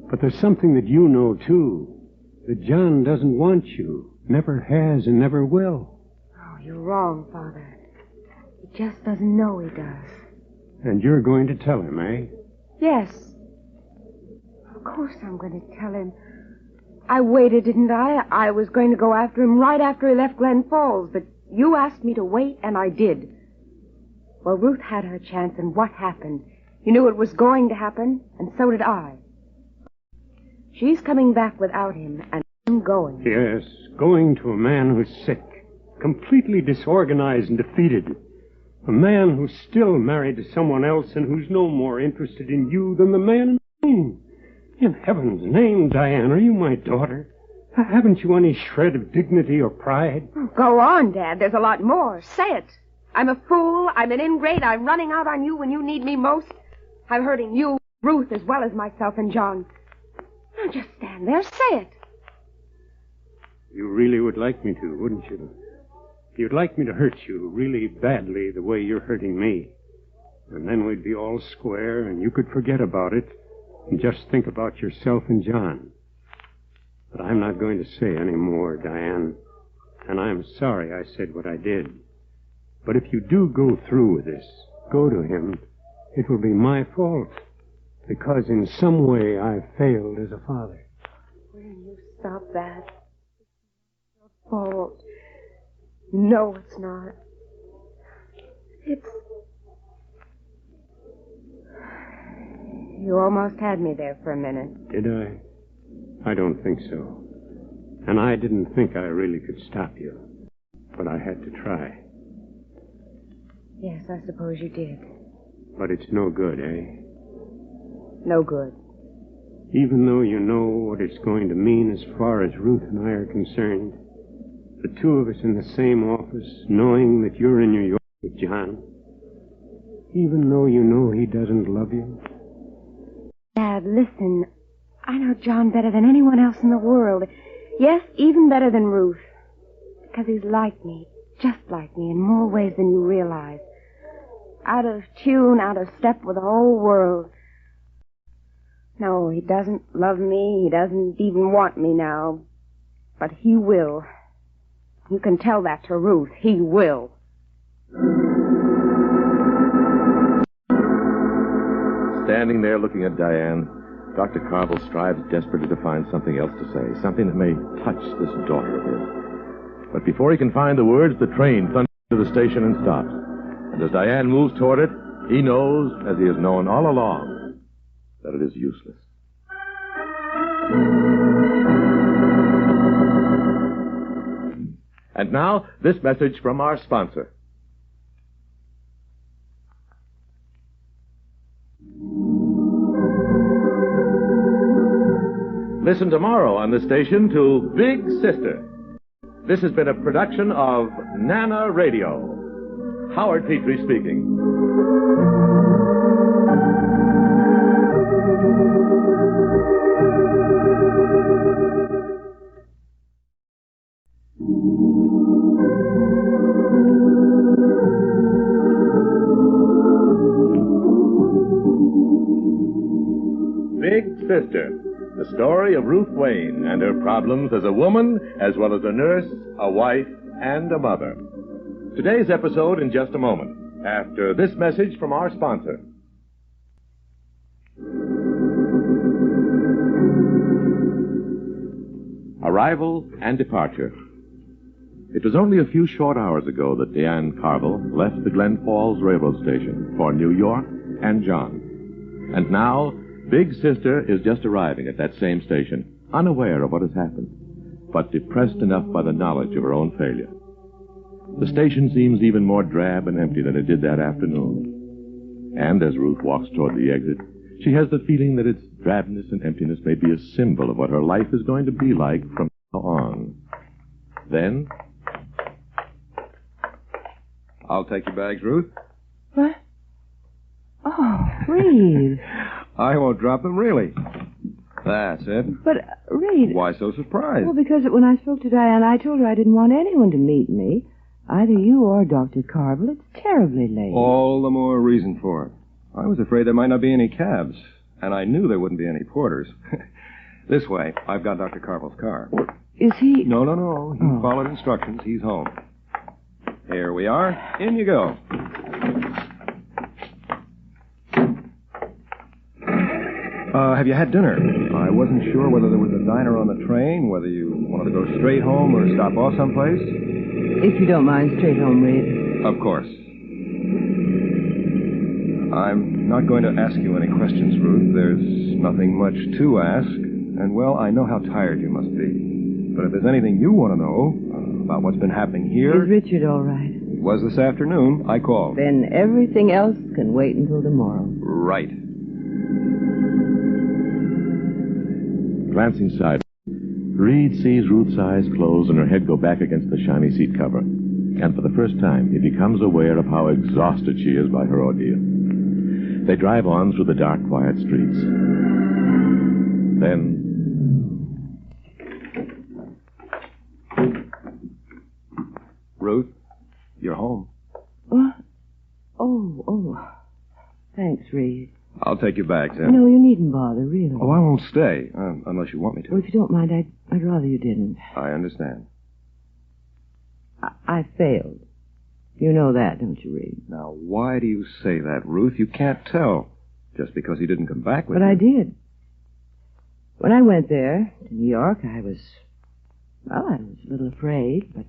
But there's something that you know, too. That John doesn't want you. Never has and never will. Oh, you're wrong, Father. He just doesn't know he does. And you're going to tell him, eh? Yes. Of course I'm going to tell him. I waited, didn't I? I was going to go after him right after he left Glen Falls, but you asked me to wait, and I did. Well, Ruth had her chance, and what happened? You knew it was going to happen, and so did I. She's coming back without him, and I'm going. Yes, going to a man who's sick, completely disorganized and defeated. A man who's still married to someone else and who's no more interested in you than the man in the moon. In heaven's name, Diane, are you my daughter? Haven't you any shred of dignity or pride? Oh, go on, Dad. There's a lot more. Say it. I'm a fool. I'm an ingrate. I'm running out on you when you need me most. I'm hurting you, Ruth, as well as myself and John. Now just stand there. Say it. You really would like me to, wouldn't you? You'd like me to hurt you really badly the way you're hurting me. And then we'd be all square and you could forget about it and just think about yourself and John. But I'm not going to say any more, Diane. And I'm sorry I said what I did. But if you do go through with this, go to him, it will be my fault. Because in some way I failed as a father. Will you stop that? It's your fault. No, it's not. It's... You almost had me there for a minute. Did I? I don't think so. And I didn't think I really could stop you. But I had to try. Yes, I suppose you did. But it's no good, eh? No good. Even though you know what it's going to mean as far as Ruth and I are concerned, the two of us in the same office, knowing that you're in New York with John, even though you know he doesn't love you. Dad, listen. I know John better than anyone else in the world. Yes, even better than Ruth. Because he's like me, just like me, in more ways than you realize. Out of tune, out of step with the whole world. No, he doesn't love me. He doesn't even want me now. But he will. You can tell that to Ruth. He will. Standing there looking at Diane, Dr. Carville strives desperately to find something else to say, something that may touch this daughter of his. But before he can find the words, the train thunders to the station and stops. And as Diane moves toward it, he knows, as he has known all along, that it is useless. And now, this message from our sponsor. Listen tomorrow on the station to Big Sister. This has been a production of Nana Radio. Howard Petrie speaking. Big Sister, the story of Ruth Wayne and her problems as a woman, as well as a nurse, a wife, and a mother. Today's episode in just a moment, after this message from our sponsor. Arrival and departure. It was only a few short hours ago that Diane Carville left the Glen Falls Railroad Station for New York and John. And now, Big Sister is just arriving at that same station, unaware of what has happened, but depressed enough by the knowledge of her own failure. The station seems even more drab and empty than it did that afternoon. And as Ruth walks toward the exit, she has the feeling that its drabness and emptiness may be a symbol of what her life is going to be like from now on. Then... I'll take your bags, Ruth. What? Oh, Reed. I won't drop them, really. That's it. But, Reed... Why so surprised? Well, because when I spoke to Diane, I told her I didn't want anyone to meet me. Either you or Dr. Carville. It's terribly late. All the more reason for it. I was afraid there might not be any cabs, and I knew there wouldn't be any porters. This way, I've got Dr. Carville's car. Is he... No. He followed instructions. He's home. Here we are. In you go. Have you had dinner? I wasn't sure whether there was a diner on the train, whether you wanted to go straight home or stop off someplace. If you don't mind, straight home, Reed. Of course. I'm not going to ask you any questions, Ruth. There's nothing much to ask. And, well, I know how tired you must be. But if there's anything you want to know about what's been happening here... Is Richard all right? It was this afternoon. I called. Then everything else can wait until tomorrow. Right. Glancing sideways, Reed sees Ruth's eyes close and her head go back against the shiny seat cover. And for the first time, he becomes aware of how exhausted she is by her ordeal. They drive on through the dark, quiet streets. Then... Ruth, you're home. What? Oh. Thanks, Reed. I'll take your bags, then. No, you needn't bother, really. Oh, I won't stay, unless you want me to. Well, if you don't mind, I'd rather you didn't. I understand. I failed. You know that, don't you, Reed? Now, why do you say that, Ruth? You can't tell. Just because he didn't come back with you. But I did. When I went there, to New York, I was a little afraid, but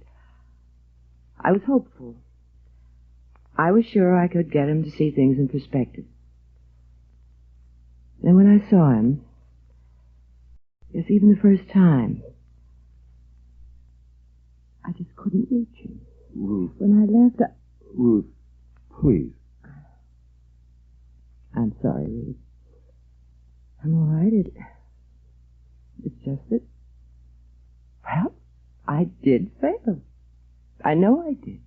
I was hopeful. I was sure I could get him to see things in perspective. Then when I saw him, yes, even the first time, I just couldn't reach him. Ruth. When I left, Ruth, please. I'm sorry, Reed. I'm all right. It's just that, well, I did fail. I know I did.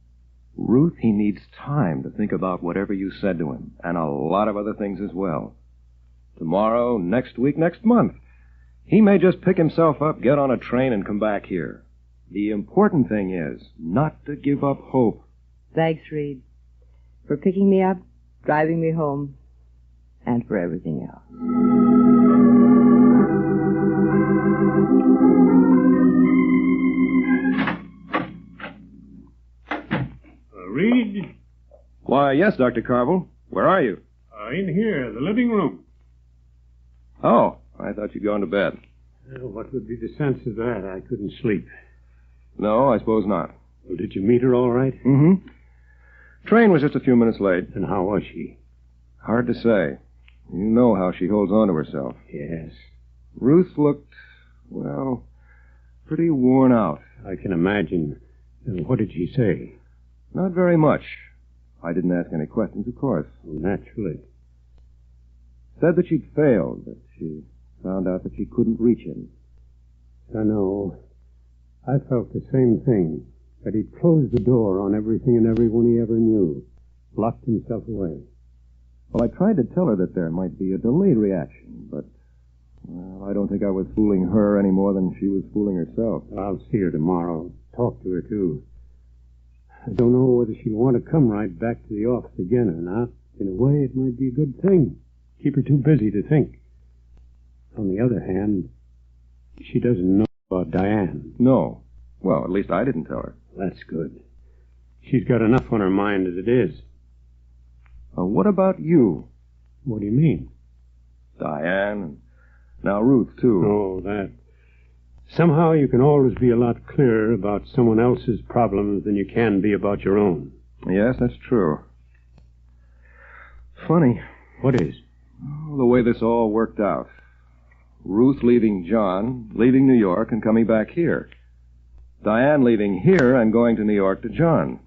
Ruth, he needs time to think about whatever you said to him, and a lot of other things as well. Tomorrow, next week, next month. He may just pick himself up, get on a train, and come back here. The important thing is not to give up hope. Thanks, Reed, for picking me up, driving me home, and for everything else. Reed? Why, yes, Dr. Carville. Where are you? In here, the living room. Oh, I thought you'd gone to bed. Well, what would be the sense of that? I couldn't sleep. No, I suppose not. Well, did you meet her all right? Mm-hmm. Train was just a few minutes late. And how was she? Hard to say. You know how she holds on to herself. Yes. Ruth looked, well, pretty worn out. I can imagine. And what did she say? Not very much. I didn't ask any questions, of course. Well, naturally. Said that she'd failed, that she found out that she couldn't reach him. I know. I felt the same thing. That he'd closed the door on everything and everyone he ever knew. Locked himself away. Well, I tried to tell her that there might be a delayed reaction, but, well, I don't think I was fooling her any more than she was fooling herself. I'll see her tomorrow. Talk to her, too. I don't know whether she'll want to come right back to the office again or not. In a way, it might be a good thing. Keep her too busy to think. On the other hand, she doesn't know about Diane. No. Well, at least I didn't tell her. That's good. She's got enough on her mind as it is. What about you? What do you mean? Diane, and now Ruth, too. Oh, that. Somehow you can always be a lot clearer about someone else's problems than you can be about your own. Yes, that's true. Funny. What is? Oh, the way this all worked out. Ruth leaving John, leaving New York, and coming back here. Diane leaving here and going to New York to John.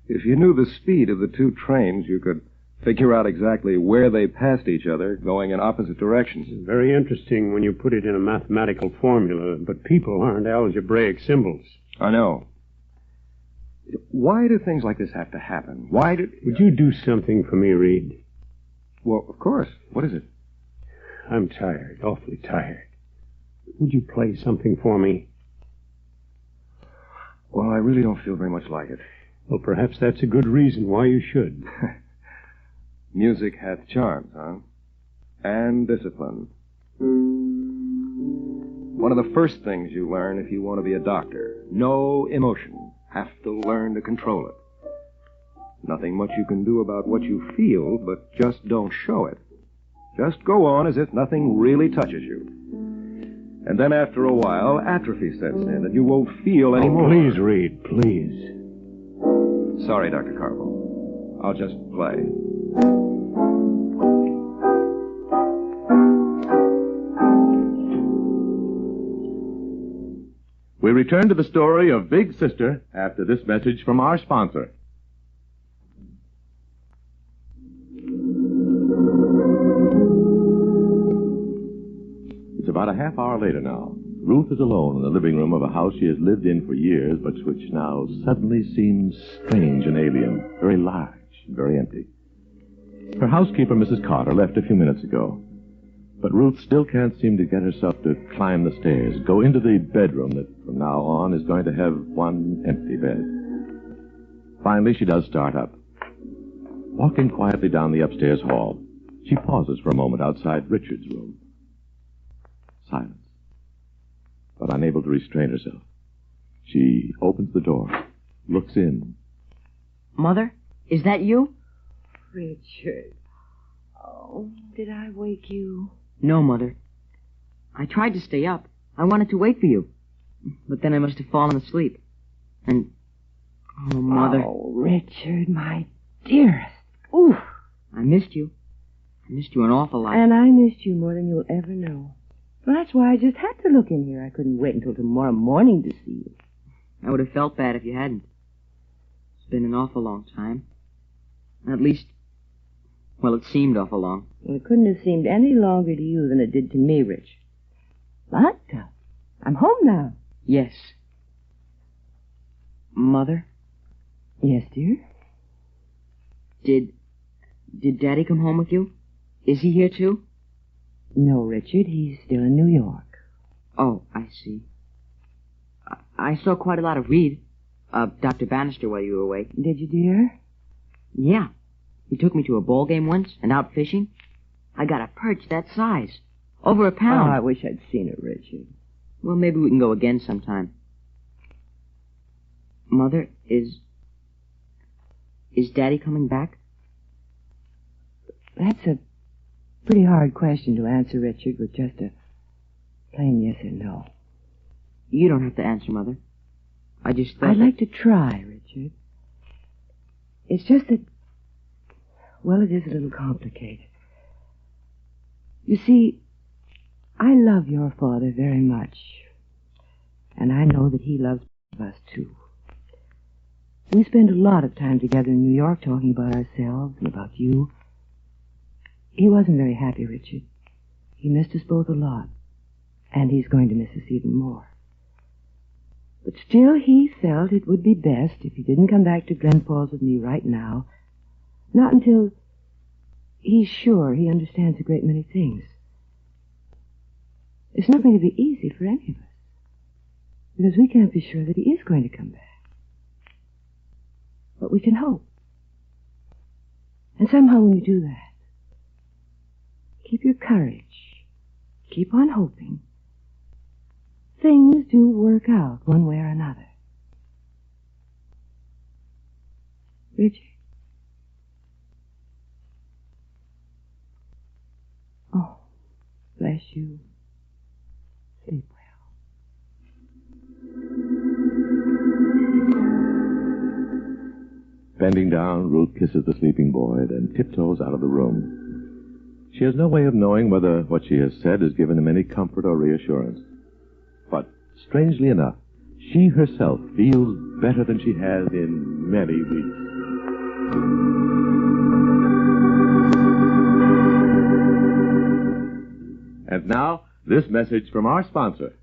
If you knew the speed of the two trains, you could figure out exactly where they passed each other, going in opposite directions. It's very interesting when you put it in a mathematical formula, but people aren't algebraic symbols. I know. Why do things like this have to happen? Would you do something for me, Reed? Well, of course. What is it? I'm tired, awfully tired. Would you play something for me? Well, I really don't feel very much like it. Well, perhaps that's a good reason why you should. Music hath charms, huh? And discipline. One of the first things you learn if you want to be a doctor. No emotion. Have to learn to control it. Nothing much you can do about what you feel, but just don't show it. Just go on as if nothing really touches you. And then after a while, atrophy sets in, and you won't feel anymore. Please, Reed, please. Sorry, Dr. Carville. I'll just play. We return to the story of Big Sister after this message from our sponsor. It's about a half hour later now. Ruth is alone in the living room of a house she has lived in for years, but which now suddenly seems strange and alien, very large and very empty. Her housekeeper, Mrs. Carter, left a few minutes ago. But Ruth still can't seem to get herself to climb the stairs, go into the bedroom that from now on is going to have one empty bed. Finally, she does start up. Walking quietly down the upstairs hall, she pauses for a moment outside Richard's room. Silence. But unable to restrain herself, she opens the door, looks in. Mother, is that you? Richard. Oh, did I wake you? No, Mother. I tried to stay up. I wanted to wait for you. But then I must have fallen asleep. And... Oh, Mother. Oh, Richard, my dearest. Oof. I missed you. I missed you an awful lot. And I missed you more than you'll ever know. Well, that's why I just had to look in here. I couldn't wait until tomorrow morning to see you. I would have felt bad if you hadn't. It's been an awful long time. At least, well, it seemed awful long. Well, it couldn't have seemed any longer to you than it did to me, Rich. But I'm home now. Yes. Mother? Yes, dear? Did Daddy come home with you? Is he here, too? No, Richard. He's still in New York. Oh, I see. I saw quite a lot of Reed, Dr. Bannister, while you were away. Did you, dear? Yeah. He took me to a ball game once and out fishing. I got a perch that size. Over a pound. Oh, I wish I'd seen it, Richard. Well, maybe we can go again sometime. Mother, is Daddy coming back? That's a pretty hard question to answer, Richard, with just a plain yes or no. You don't have to answer, Mother. I just thought... I'd like to try, Richard. It's just that... Well, it is a little complicated. You see, I love your father very much. And I know that he loves us, too. We spend a lot of time together in New York talking about ourselves and about you. He wasn't very happy, Richard. He missed us both a lot. And he's going to miss us even more. But still, he felt it would be best if he didn't come back to Glen Falls with me right now. Not until he's sure he understands a great many things. It's not going to be easy for any of us. Because we can't be sure that he is going to come back. But we can hope. And somehow when you do that, keep your courage. Keep on hoping. Things do work out one way or another. Richard? Oh, bless you. Sleep well. Bending down, Ruth kisses the sleeping boy, then tiptoes out of the room. She has no way of knowing whether what she has said has given him any comfort or reassurance. But, strangely enough, she herself feels better than she has in many weeks. And now, this message from our sponsor.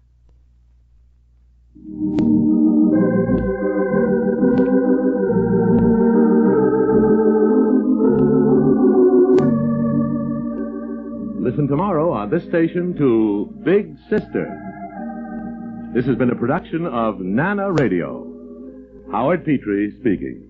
Listen tomorrow on this station to Big Sister. This has been a production of Nana Radio. Howard Petrie speaking.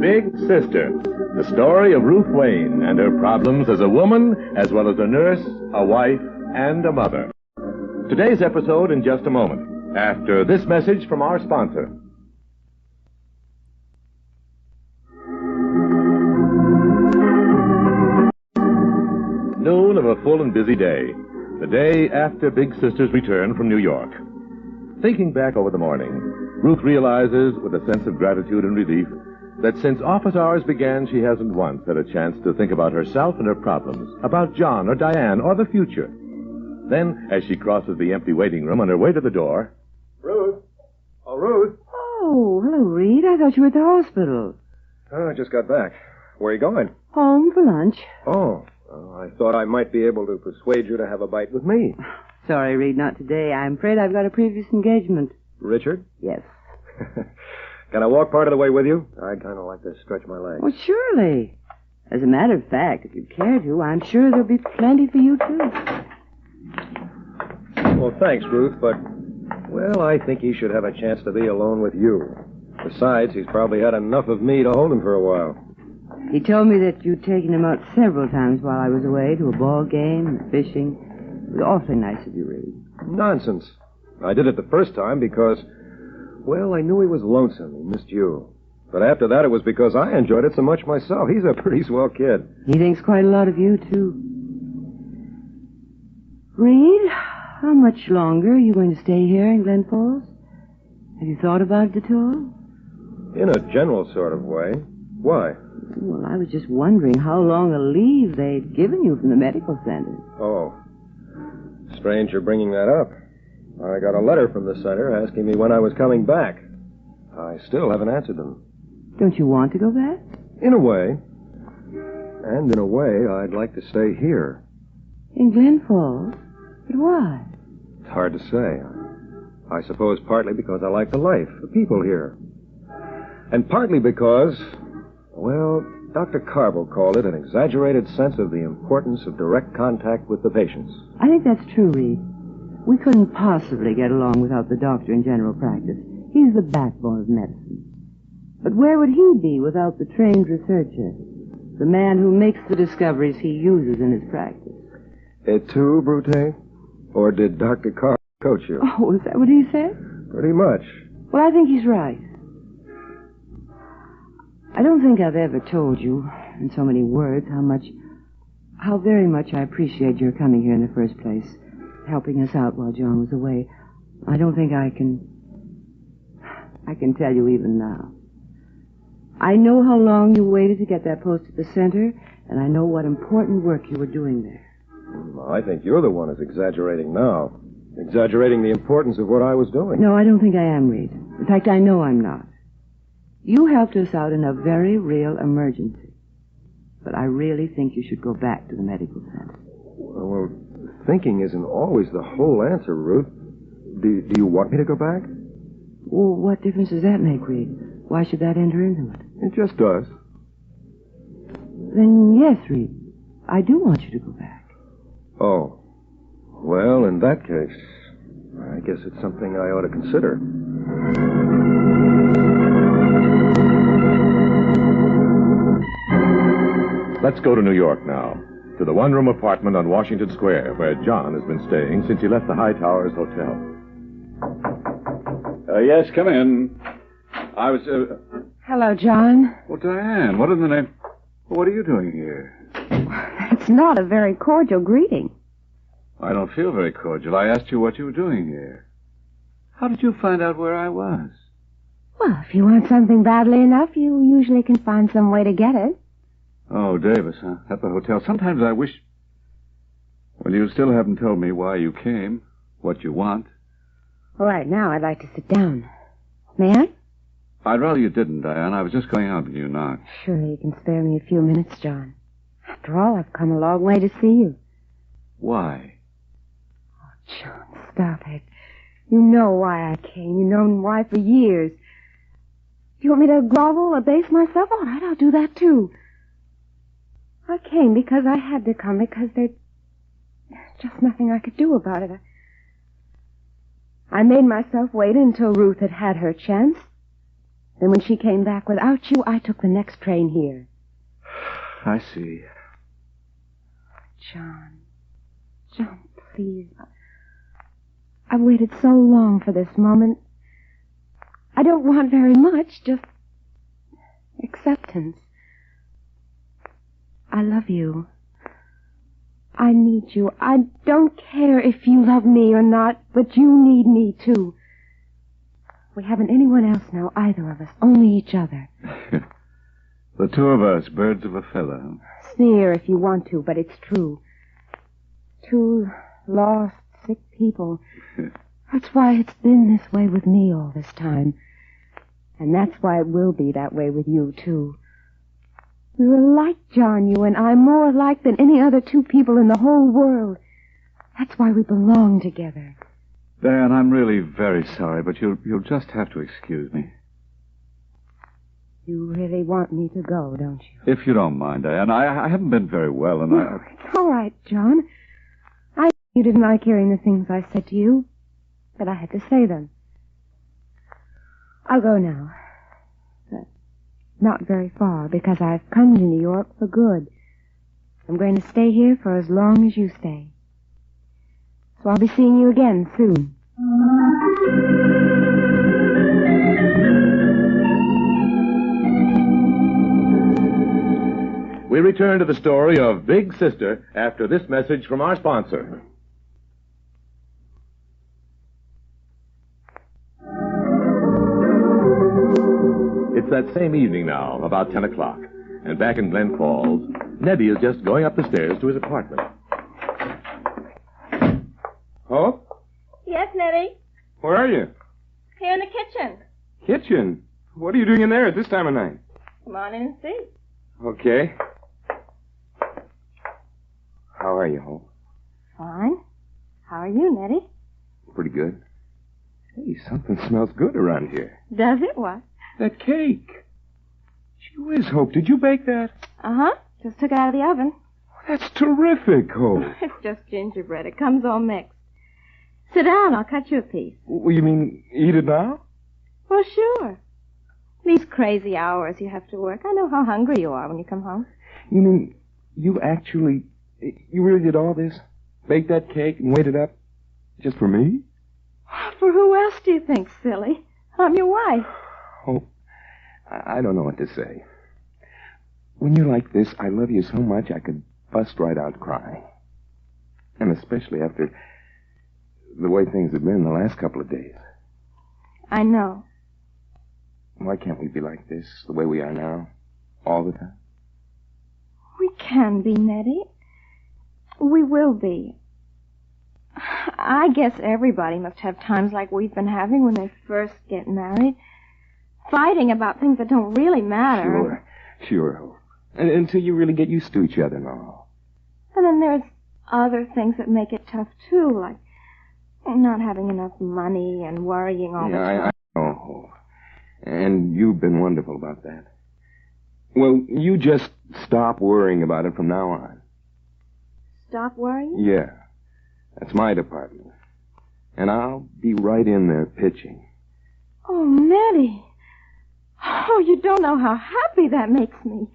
Big Sister, the story of Ruth Wayne and her problems as a woman, as well as a nurse, a wife, and a mother. Today's episode in just a moment, after this message from our sponsor. Noon of a full and busy day, the day after Big Sister's return from New York. Thinking back over the morning, Ruth realizes with a sense of gratitude and relief that since office hours began, she hasn't once had a chance to think about herself and her problems, about John or Diane or the future. Then, as she crosses the empty waiting room on her way to the door... Ruth? Oh, Ruth? Oh, hello, Reed. I thought you were at the hospital. Oh, I just got back. Where are you going? Home for lunch. Oh, well, I thought I might be able to persuade you to have a bite with me. Sorry, Reed, not today. I'm afraid I've got a previous engagement. Richard? Yes. Can I walk part of the way with you? I'd kind of like to stretch my legs. Well, surely. As a matter of fact, if you care to, I'm sure there'll be plenty for you, too. Well, thanks, Ruth, but, well, I think he should have a chance to be alone with you. Besides, he's probably had enough of me to hold him for a while. He told me that you'd taken him out several times while I was away to a ball game and fishing. It was awfully nice of you, Reed. Nonsense. I did it the first time because, well, I knew he was lonesome. He missed you. But after that, it was because I enjoyed it so much myself. He's a pretty swell kid. He thinks quite a lot of you, too. Reed, how much longer are you going to stay here in Glen Falls? Have you thought about it at all? In a general sort of way. Why? Well, I was just wondering how long a leave they'd given you from the medical center. Oh. Strange you're bringing that up. I got a letter from the center asking me when I was coming back. I still haven't answered them. Don't you want to go back? In a way. And in a way, I'd like to stay here. In Glen Falls? But why? It's hard to say. I suppose partly because I like the life, the people here. And partly because, well, Dr. Carbo called it an exaggerated sense of the importance of direct contact with the patients. I think that's true, Reed. We couldn't possibly get along without the doctor in general practice. He's the backbone of medicine. But where would he be without the trained researcher? The man who makes the discoveries he uses in his practice. Et tu, Brute? Or did Dr. Carbo coach you? Oh, is that what he said? Pretty much. Well, I think he's right. I don't think I've ever told you in so many words how very much I appreciate your coming here in the first place, helping us out while John was away. I don't think I can tell you even now. I know how long you waited to get that post at the center, and I know what important work you were doing there. I think you're the one who's exaggerating now. Exaggerating the importance of what I was doing. No, I don't think I am, Reed. In fact, I know I'm not. You helped us out in a very real emergency. But I really think you should go back to the medical center. Well, thinking isn't always the whole answer, Ruth. Do you want me to go back? Well, what difference does that make, Reed? Why should that enter into it? It just does. Then, yes, Reed. I do want you to go back. Oh. Well, in that case, I guess it's something I ought to consider. Let's go to New York now. to the one-room apartment on Washington Square where John has been staying since he left the High Towers Hotel. Yes, come in. I was, Hello, John. Oh, Diane, what in the name... What are you doing here? It's not a very cordial greeting. I don't feel very cordial. I asked you what you were doing here. How did you find out where I was? Well, if you want something badly enough, you usually can find some way to get it. Oh, Davis, huh? At the hotel. Sometimes I wish... Well, you still haven't told me why you came, what you want. All right, now I'd like to sit down. May I? I'd rather you didn't, Diane. I was just going out when you knocked. Surely you can spare me a few minutes, John. After all, I've come a long way to see you. Why? Oh, John, stop it. You know why I came. You've known why for years. Do you want me to grovel or base myself? All right, I'll do that, too. I came because I had to come, because there's just nothing I could do about it. I made myself wait until Ruth had had her chance. Then when she came back without you, I took the next train here. I see. John, please. I've waited so long for this moment. I don't want very much, just acceptance. I love you. I need you. I don't care if you love me or not, but you need me, too. We haven't anyone else now, either of us, only each other. The two of us, birds of a feather. Sneer if you want to, but it's true. Two lost, sick people. That's why it's been this way with me all this time. And that's why it will be that way with you, too. We were alike, John, you and I, more alike than any other two people in the whole world. That's why we belong together. Dan, I'm really very sorry, but you'll just have to excuse me. You really want me to go, don't you? If you don't mind, Diane. I haven't been very well, and No, it's all right, John. I knew you didn't like hearing the things I said to you, but I had to say them. I'll go now. But not very far, because I've come to New York for good. I'm going to stay here for as long as you stay. So I'll be seeing you again soon. We return to the story of Big Sister after this message from our sponsor. It's that same evening now, about 10 o'clock. And back in Glen Falls, Neddy is just going up the stairs to his apartment. Oh? Yes, Nettie? Where are you? Here in the kitchen. Kitchen? What are you doing in there at this time of night? Come on in and see. Okay. How are you, Hope? Fine. How are you, Nettie? Pretty good. Hey, something smells good around here. Does it? What? That cake. Gee whiz, Hope, did you bake that? Uh-huh. Just took it out of the oven. That's terrific, Hope. It's just gingerbread. It comes all mixed. Sit down. I'll cut you a piece. Well, you mean eat it now? Well, sure. These crazy hours you have to work. I know how hungry you are when you come home. You mean you really did all this? Baked that cake and waited up just for me? For who else do you think, silly? I'm your wife. Oh, I don't know what to say. When you're like this, I love you so much I could bust right out crying. And especially after the way things have been the last couple of days. I know. Why can't we be like this, the way we are now, all the time? We can be, Nettie. We will be. I guess everybody must have times like we've been having when they first get married. Fighting about things that don't really matter. Sure, Hope. Until you really get used to each other and all. And then there's other things that make it tough, too, like not having enough money and worrying all the time. I know, Hope. And you've been wonderful about that. Well, you just stop worrying about it from now on. Stop worrying? Yeah. That's my department. And I'll be right in there pitching. Oh, Nettie. Oh, you don't know how happy that makes me.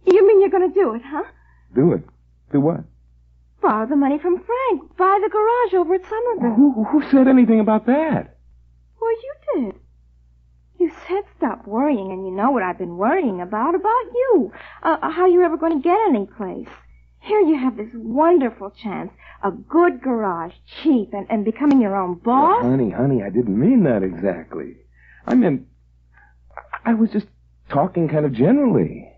You mean you're going to do it, huh? Do it? To what? Borrow the money from Frank. Buy the garage over at Somerville. Who said anything about that? Well, you did. You said stop worrying, and you know what I've been worrying about you. How you're ever going to get any place. Here you have this wonderful chance. A good garage, cheap, and becoming your own boss. Well, honey, I didn't mean that exactly. I meant, I was just talking kind of generally.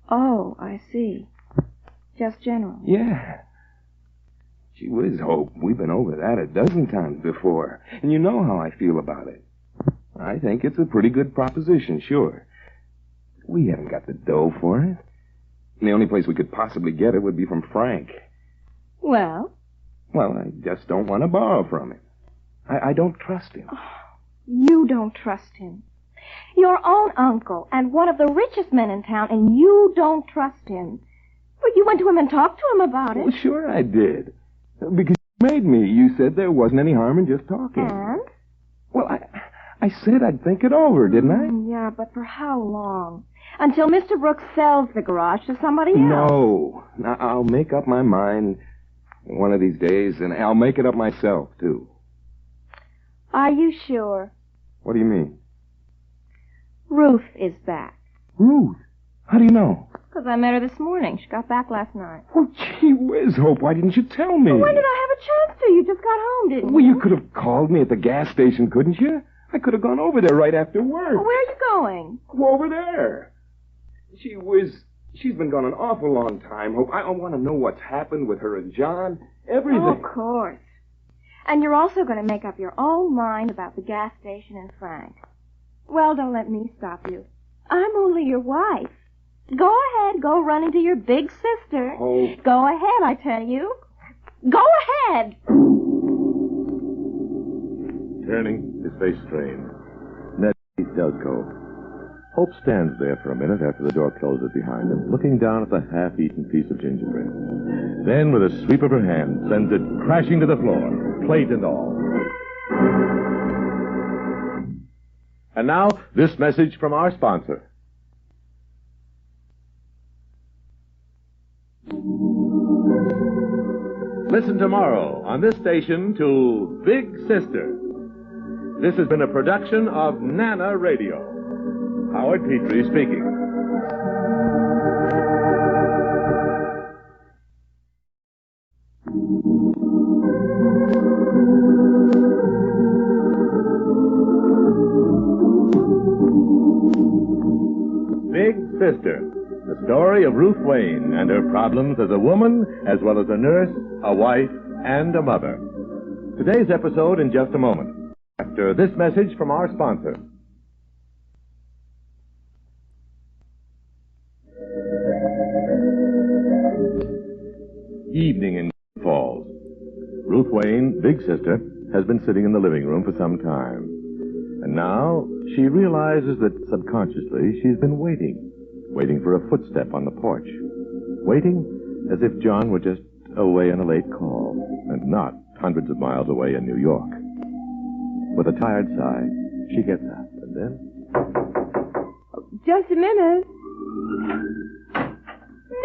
Oh, I see. Just general. Yeah. Gee whiz, Hope. We've been over that a dozen times before. And you know how I feel about it. I think it's a pretty good proposition, sure. We haven't got the dough for it. And the only place we could possibly get it would be from Frank. Well? Well, I just don't want to borrow from him. I don't trust him. Oh, you don't trust him. Your own uncle and one of the richest men in town, and you don't trust him. But you went to him and talked to him about it. Well, sure I did. Because you made me. You said there wasn't any harm in just talking. And? Well, I said I'd think it over, didn't I? Yeah, but for how long? Until Mr. Brooks sells the garage to somebody else. No. I'll make up my mind one of these days, and I'll make it up myself, too. Are you sure? What do you mean? Ruth is back. Ruth? How do you know? Because I met her this morning. She got back last night. Oh, gee whiz, Hope. Why didn't you tell me? Well, when did I have a chance to? You just got home, didn't you? Well, you could have called me at the gas station, couldn't you? I could have gone over there right after work. Well, where are you going? Over there. Gee whiz, she's been gone an awful long time, Hope. I want to know what's happened with her and John. Everything. Oh, of course. And you're also going to make up your own mind about the gas station and Frank. Well, don't let me stop you. I'm only your wife. Go ahead. Go run into your big sister. Oh. Go ahead, I tell you. Go ahead. Turning, his face strained. Ned does go. Hope stands there for a minute after the door closes behind him, looking down at the half-eaten piece of gingerbread. Then, with a sweep of her hand, sends it crashing to the floor, plate and all. And now, this message from our sponsor. Listen tomorrow on this station to Big Sister. This has been a production of Nana Radio. Howard Petrie speaking. Big Sister, the story of Ruth Wayne and her problems as a woman, as well as a nurse, a wife, and a mother. Today's episode in just a moment, after this message from our sponsor. Evening in Falls. Ruth Wayne, Big Sister, has been sitting in the living room for some time. And now she realizes that subconsciously she's been waiting for a footstep on the porch. Waiting as if John were just away on a late call and not hundreds of miles away in New York. With a tired sigh, she gets up and then... Just a minute.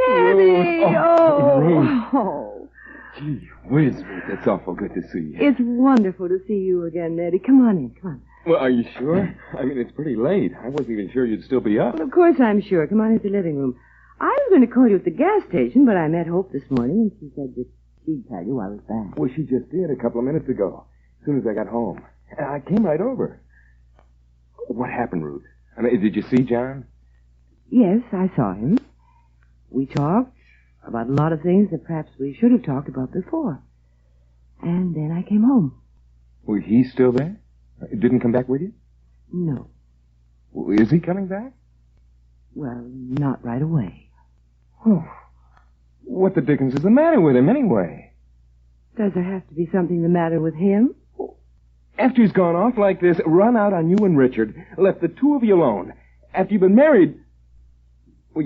Nettie! Oh. Gee whiz, Ruth, it's awful good to see you. It's wonderful to see you again, Nettie. Come on in, come on. Well, are you sure? I mean, it's pretty late. I wasn't even sure you'd still be up. Well, of course I'm sure. Come on into the living room. I was going to call you at the gas station, but I met Hope this morning, and she said that she'd tell you I was back. Well, she just did a couple of minutes ago, as soon as I got home. I came right over. What happened, Ruth? I mean, did you see John? Yes, I saw him. We talked about a lot of things that perhaps we should have talked about before. And then I came home. Well, he's still there? Didn't come back with you? No. Well, is he coming back? Well, not right away. Oh, what the dickens is the matter with him, anyway? Does there have to be something the matter with him? After he's gone off like this, run out on you and Richard, left the two of you alone. After you've been married... Well,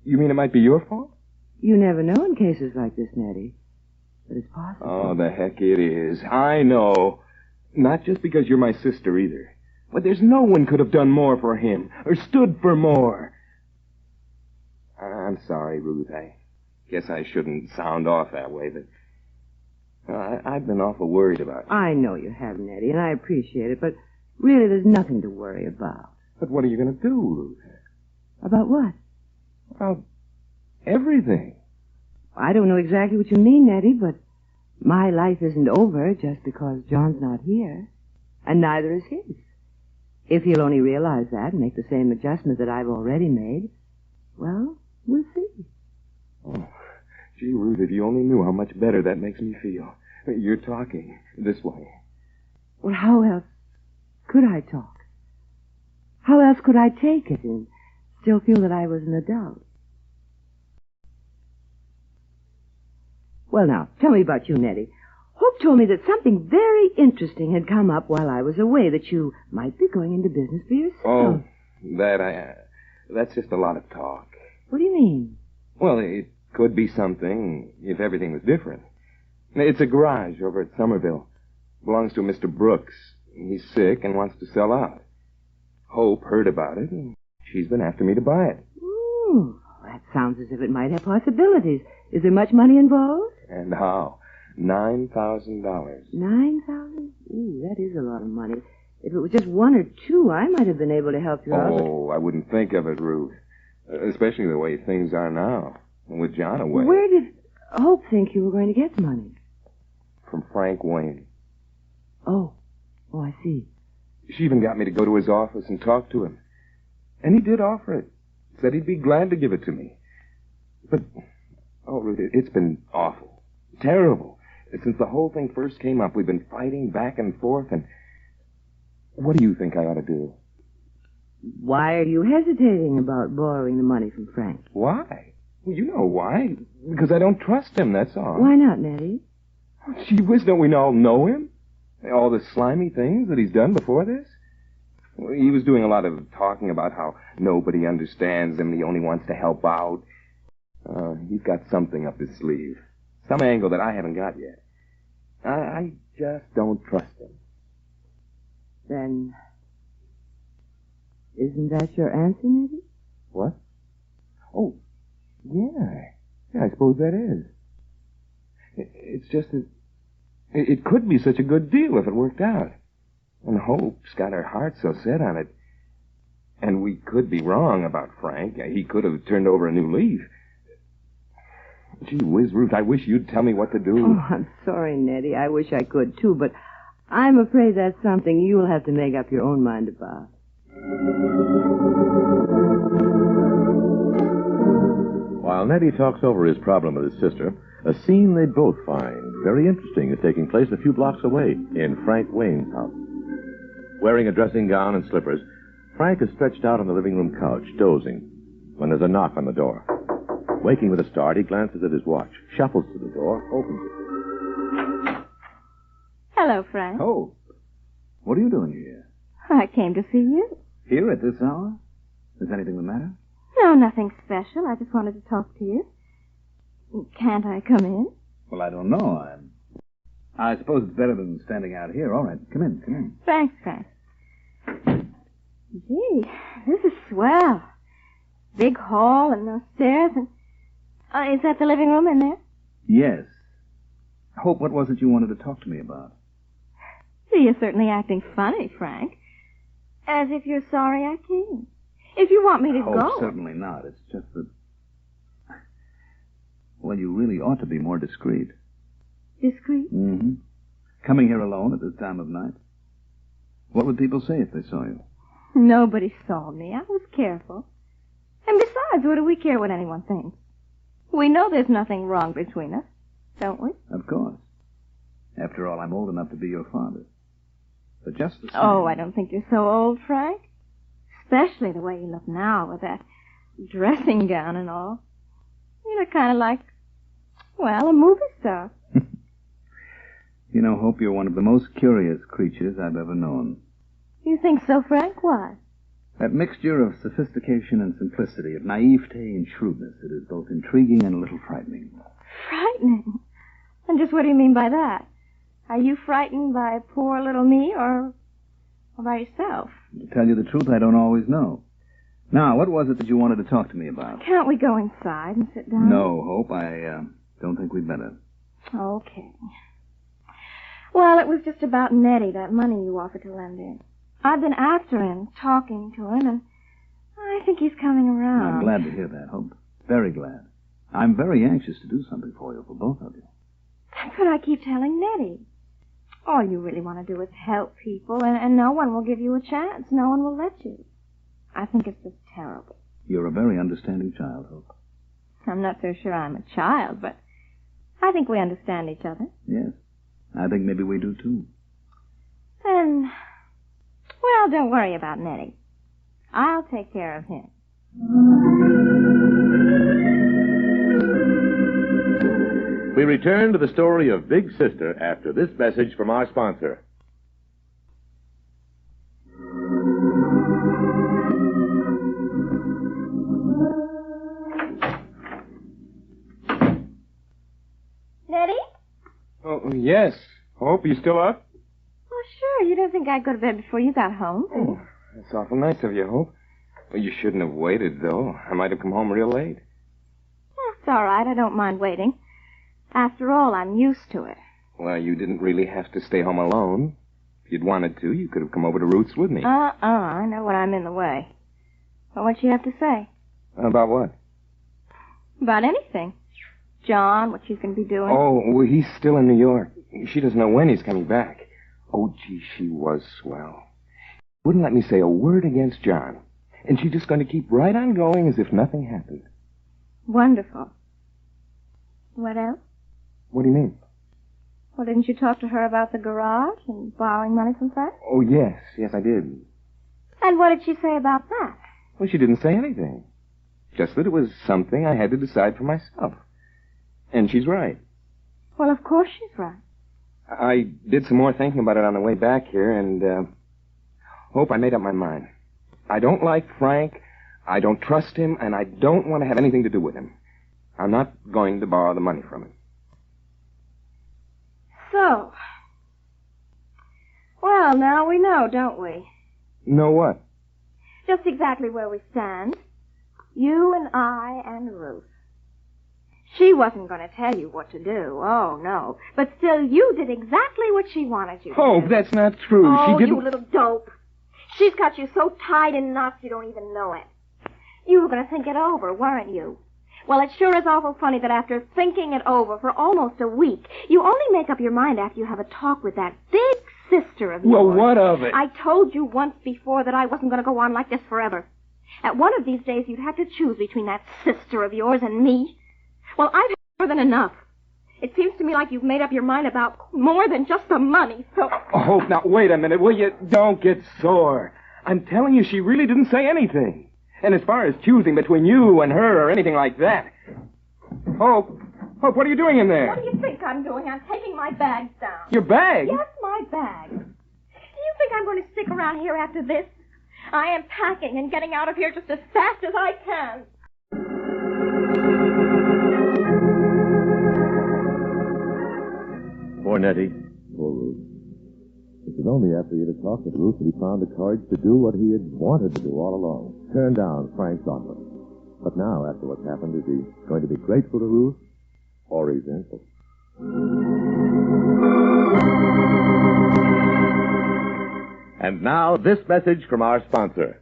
you mean it might be your fault? You never know in cases like this, Nettie. But it's possible. Oh, the heck it is. I know. Not just because you're my sister, either. But there's no one could have done more for him, or stood for more. I'm sorry, Ruth. guess I shouldn't sound off that way, but I've been awful worried about you. I know you have, Nettie, and I appreciate it, but really there's nothing to worry about. But what are you going to do, Ruth? About what? About everything. I don't know exactly what you mean, Nettie, but my life isn't over just because John's not here, and neither is his. If he'll only realize that and make the same adjustment that I've already made, well, we'll see. Oh, gee, Ruth, if you only knew how much better that makes me feel. You're talking this way. Well, how else could I talk? How else could I take it and still feel that I was an adult? Well, now, tell me about you, Nettie. Hope told me that something very interesting had come up while I was away, that you might be going into business for yourself. Oh, that's just a lot of talk. What do you mean? Well, it could be something if everything was different. It's a garage over at Somerville. Belongs to Mr. Brooks. He's sick and wants to sell out. Hope heard about it, and she's been after me to buy it. Ooh, that sounds as if it might have possibilities. Is there much money involved? And how? $9,000. $9,000? Ooh, that is a lot of money. If it was just one or two, I might have been able to help you out. Oh, I wouldn't think of it, Ruth. Especially the way things are now, with John away. Where did Hope think you were going to get the money? From Frank Wayne. Oh, I see. She even got me to go to his office and talk to him. And he did offer it. Said he'd be glad to give it to me. But, Ruth, it's been awful. Terrible. Since the whole thing first came up, we've been fighting back and forth, and what do you think I ought to do? Why are you hesitating about borrowing the money from Frank? Why? Well, you know why. Because I don't trust him, that's all. Why not, Nettie? Gee whiz, don't we all know him? All the slimy things that he's done before this? Well, he was doing a lot of talking about how nobody understands him and he only wants to help out. He's got something up his sleeve. Some angle that I haven't got yet. I just don't trust him. Then, isn't that your answer, Nettie? What? Oh, yeah. Yeah, I suppose that is. It's just that it could be such a good deal if it worked out. And Hope's got her heart so set on it. And we could be wrong about Frank. He could have turned over a new leaf. Gee whiz, Ruth, I wish you'd tell me what to do. Oh, I'm sorry, Nettie. I wish I could, too, but I'm afraid that's something you'll have to make up your own mind about. While Nettie talks over his problem with his sister, a scene they both find very interesting is taking place a few blocks away in Frank Wayne's house. Wearing a dressing gown and slippers, Frank is stretched out on the living room couch, dozing, when there's a knock on the door. Waking with a start, he glances at his watch, shuffles to the door, opens it. Hello, Frank. Oh, what are you doing here? I came to see you. Here at this hour? Is anything the matter? No, nothing special. I just wanted to talk to you. Can't I come in? Well, I don't know. I suppose it's better than standing out here. All right, come in. Thanks, Frank. Gee, this is swell. Big hall and no stairs and... is that the living room in there? Yes. Hope, what was it you wanted to talk to me about? You're certainly acting funny, Frank. As if you're sorry I came. If you want me to go... Certainly not. It's just that... Well, you really ought to be more discreet. Discreet? Mm-hmm. Coming here alone at this time of night. What would people say if they saw you? Nobody saw me. I was careful. And besides, what do we care what anyone thinks? We know there's nothing wrong between us, don't we? Of course. After all, I'm old enough to be your father. But just the same... Oh, I don't think you're so old, Frank. Especially the way you look now with that dressing gown and all. You look kind of like, well, a movie star. You know, Hope, you're one of the most curious creatures I've ever known. You think so, Frank? Why? That mixture of sophistication and simplicity, of naivete and shrewdness, it is both intriguing and a little frightening. Frightening? And just what do you mean by that? Are you frightened by poor little me or by yourself? To tell you the truth, I don't always know. Now, what was it that you wanted to talk to me about? Can't we go inside and sit down? No, Hope. I don't think we'd better. Okay. Well, it was just about Nettie, that money you offered to lend him. I've been after him, talking to him, and I think he's coming around. I'm glad to hear that, Hope. Very glad. I'm very anxious to do something for you, for both of you. That's what I keep telling Nettie. All you really want to do is help people, and no one will give you a chance. No one will let you. I think it's just terrible. You're a very understanding child, Hope. I'm not so sure I'm a child, but I think we understand each other. Yes. I think maybe we do, too. Then, well, don't worry about Nettie. I'll take care of him. We return to the story of Big Sister after this message from our sponsor. Nettie? Oh, yes. Hope, you still up? Oh, sure. You don't think I'd go to bed before you got home? Oh, that's awful nice of you, Hope. Well, you shouldn't have waited, though. I might have come home real late. That's all right. I don't mind waiting. After all, I'm used to it. Well, you didn't really have to stay home alone. If you'd wanted to, you could have come over to Ruth's with me. I know when I'm in the way. But what you have to say? About what? About anything. John, what she's going to be doing. Oh, well, he's still in New York. She doesn't know when he's coming back. Oh, gee, she was swell. Wouldn't let me say a word against John. And she's just going to keep right on going as if nothing happened. Wonderful. What else? What do you mean? Well, didn't you talk to her about the garage and borrowing money from Frank? Oh, yes. Yes, I did. And what did she say about that? Well, she didn't say anything. Just that it was something I had to decide for myself. And she's right. Well, of course she's right. I did some more thinking about it on the way back here, and, Hope, I made up my mind. I don't like Frank, I don't trust him, and I don't want to have anything to do with him. I'm not going to borrow the money from him. So. Well, now we know, don't we? Know what? Just exactly where we stand. You and I and Ruth. She wasn't going to tell you what to do. Oh, no. But still, you did exactly what she wanted you to Hope, do. that's not true. Oh, She didn't... you little dope. She's got you so tied in knots you don't even know it. You were going to think it over, weren't you? Well, it sure is awful funny that after thinking it over for almost a week, you only make up your mind after you have a talk with that big sister of yours. Well, what of it? I told you once before that I wasn't going to go on like this forever. At one of these days, you'd have to choose between that sister of yours and me. Well, I've had more than enough. It seems to me like you've made up your mind about more than just the money, so... Oh, Hope, now, wait a minute, will you? Don't get sore. I'm telling you, she really didn't say anything. And as far as choosing between you and her or anything like that... Hope, what are you doing in there? What do you think I'm doing? I'm taking my bags down. Your bag? Yes, my bag. Do you think I'm going to stick around here after this? I am packing and getting out of here just as fast as I can. Poor Nettie. Poor Ruth. It was only after he had talked with Ruth that he found the courage to do what he had wanted to do all along. Turn down Frank's offer. But now, after what's happened, is he going to be grateful to Ruth or resentful? And now, this message from our sponsor.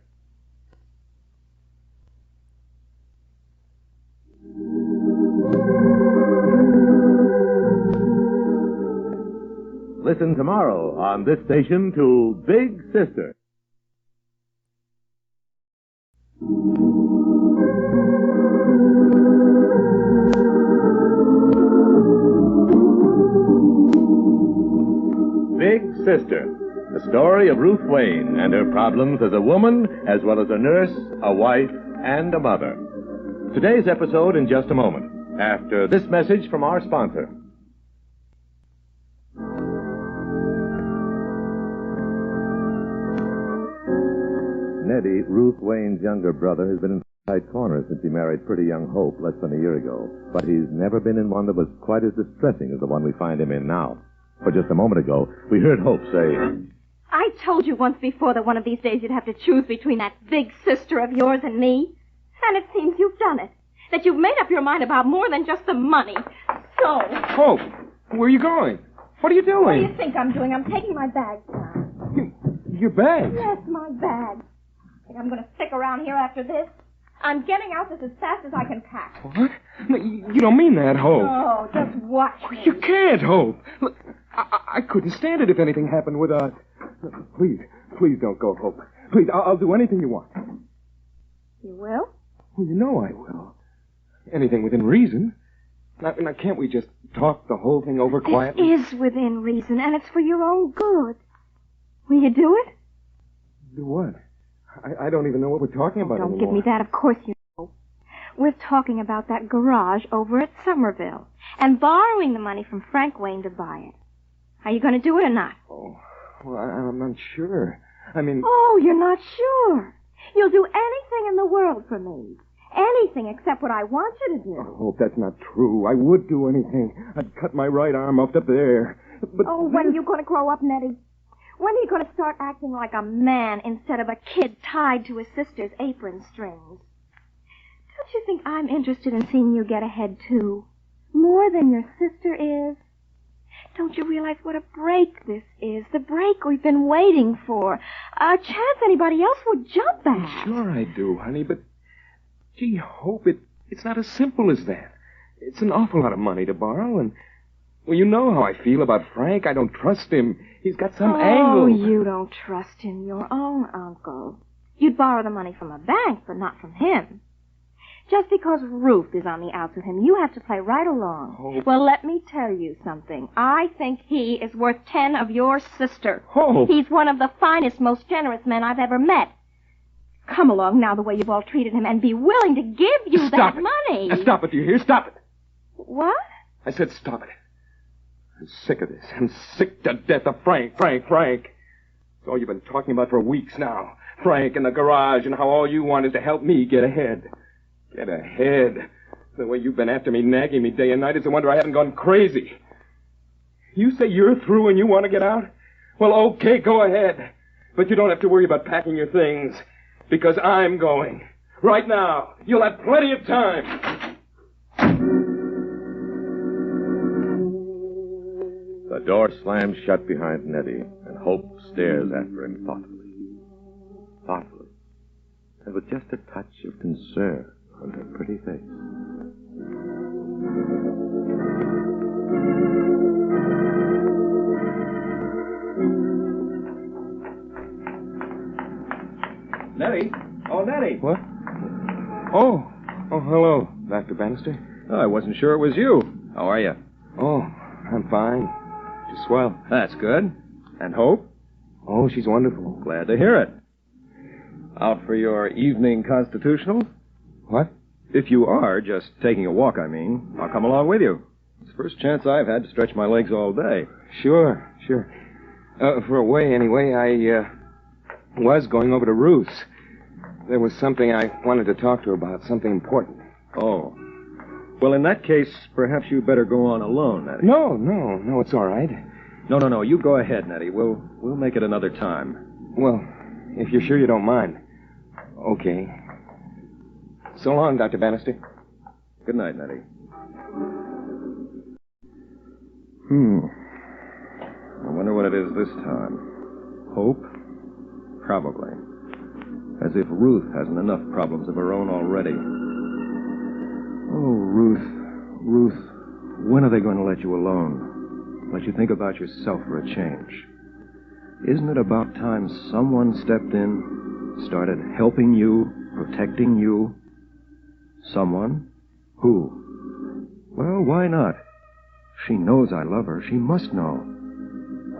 Listen tomorrow on this station to Big Sister. Big Sister, the story of Ruth Wayne and her problems as a woman, as well as a nurse, a wife, and a mother. Today's episode in just a moment, after this message from our sponsor. Nettie, Ruth Wayne's younger brother, has been in a tight corner since he married pretty young Hope less than a year ago. But he's never been in one that was quite as distressing as the one we find him in now. For just a moment ago, we heard Hope say, I told you once before that one of these days you'd have to choose between that big sister of yours and me. And it seems you've done it. That you've made up your mind about more than just the money. So... Hope, where are you going? What are you doing? What do you think I'm doing? I'm taking my bags down. Your bag? Yes, my bag. Think I'm going to stick around here after this? I'm getting out this as fast as I can pack. What? No, you don't mean that, Hope. Oh, just watch me. You can't, Hope. Look, I couldn't stand it if anything happened without... Please don't go, Hope. Please, I'll do anything you want. You will? Well, you know I will. Anything within reason. Now, can't we just talk the whole thing over quietly? It is within reason, and it's for your own good. Will you do it? Do what? I don't even know what we're talking about Don't anymore. give me that. Of course you know. We're talking about that garage over at Somerville and borrowing the money from Frank Wayne to buy it. Are you going to do it or not? Oh, well, I'm not sure. I mean... Oh, you're not sure. You'll do anything in the world for me. Anything except what I want you to do. I hope that's not true. I would do anything. I'd cut my right arm off up there. But when are you going to grow up, Nettie? When are you going to start acting like a man instead of a kid tied to his sister's apron strings? Don't you think I'm interested in seeing you get ahead, too? More than your sister is? Don't you realize what a break this is? The break we've been waiting for. A chance anybody else would jump at. Sure I do, honey, but... Gee, Hope, it's not as simple as that. It's an awful lot of money to borrow, and... Well, you know how I feel about Frank. I don't trust him. He's got some angle. Oh, you don't trust him, your own uncle. You'd borrow the money from a bank, but not from him. Just because Ruth is on the outs with him, you have to play right along. Hope. Well, let me tell you something. I think he is worth 10 of your sister. Hope. He's one of the finest, most generous men I've ever met. Come along now the way you've all treated him and be willing to give you Stop that it. money. Now, stop it, do you hear? Stop it. What? I said stop it. I'm sick of this. I'm sick to death of Frank. It's all you've been talking about for weeks now. Frank and the garage and how all you want is to help me get ahead. Get ahead. The way you've been after me, nagging me day and night, it's a wonder I haven't gone crazy. You say you're through and you want to get out? Well, okay, go ahead. But you don't have to worry about packing your things. Because I'm going. Right now. You'll have plenty of time. The door slams shut behind Nettie, and Hope stares after him thoughtfully, and with just a touch of concern on her pretty face. Nettie? Oh, Nettie. What? Oh, hello, Dr. Bannister. Oh, I wasn't sure it was you. How are you? Oh, I'm fine. She's swell. That's good. And Hope? Oh, she's wonderful. Glad to hear it. Out for your evening constitutional? What? If you are just taking a walk, I mean, I'll come along with you. It's the first chance I've had to stretch my legs all day. Sure. For a way, anyway, I was going over to Ruth's. There was something I wanted to talk to her about, something important. Oh. Well, in that case, perhaps you'd better go on alone, Nettie. No, it's all right. No, you go ahead, Nettie. We'll make it another time. Well, if you're sure you don't mind. Okay. So long, Dr. Bannister. Good night, Nettie. I wonder what it is this time. Hope? Probably. As if Ruth hasn't enough problems of her own already. Oh, Ruth, when are they going to let you alone? Let you think about yourself for a change? Isn't it about time someone stepped in, started helping you, protecting you? Someone? Who? Well, why not? She knows I love her. She must know.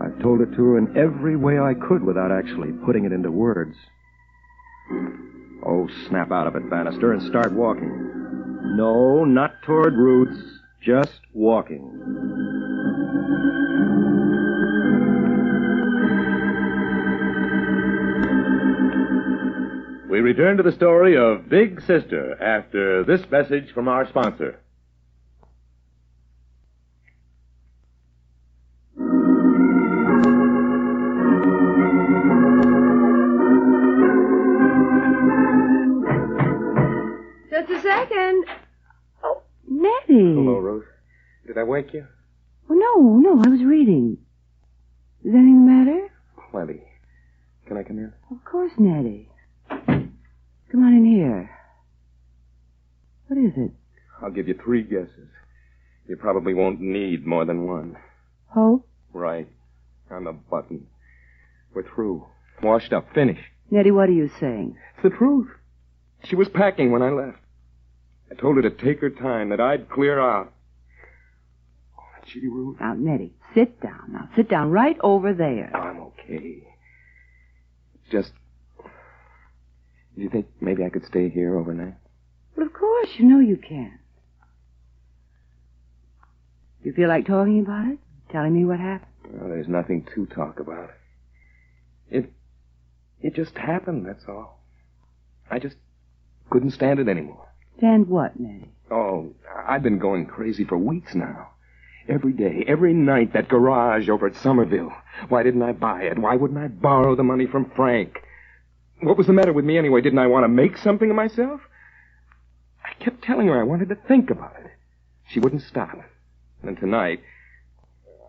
I've told it to her in every way I could without actually putting it into words. Oh, snap out of it, Bannister, and start walking. No, not toward Ruth's. Just walking. We return to the story of Big Sister after this message from our sponsor. Just a second. Oh, Nettie. Hello, Ruth. Did I wake you? Oh, no, I was reading. Is anything the matter? Plenty. Can I come in? Of course, Nettie. Come on in here. What is it? I'll give you 3 guesses. You probably won't need more than one. Hope? Right. On the button. We're through. Washed up. Finished. Nettie, what are you saying? It's the truth. She was packing when I left. I told her to take her time, that I'd clear out. Oh, gee, Ruth. Now, Nettie, sit down. Now, sit down right over there. I'm okay. Just... Do you think maybe I could stay here overnight? Well, of course, you know you can. You feel like talking about it? Telling me what happened? Well, there's nothing to talk about. It just happened, that's all. I just couldn't stand it anymore. Stand what, Nettie? Oh, I've been going crazy for weeks now. Every day, every night, that garage over at Somerville. Why didn't I buy it? Why wouldn't I borrow the money from Frank? What was the matter with me anyway? Didn't I want to make something of myself? I kept telling her I wanted to think about it. She wouldn't stop. And tonight,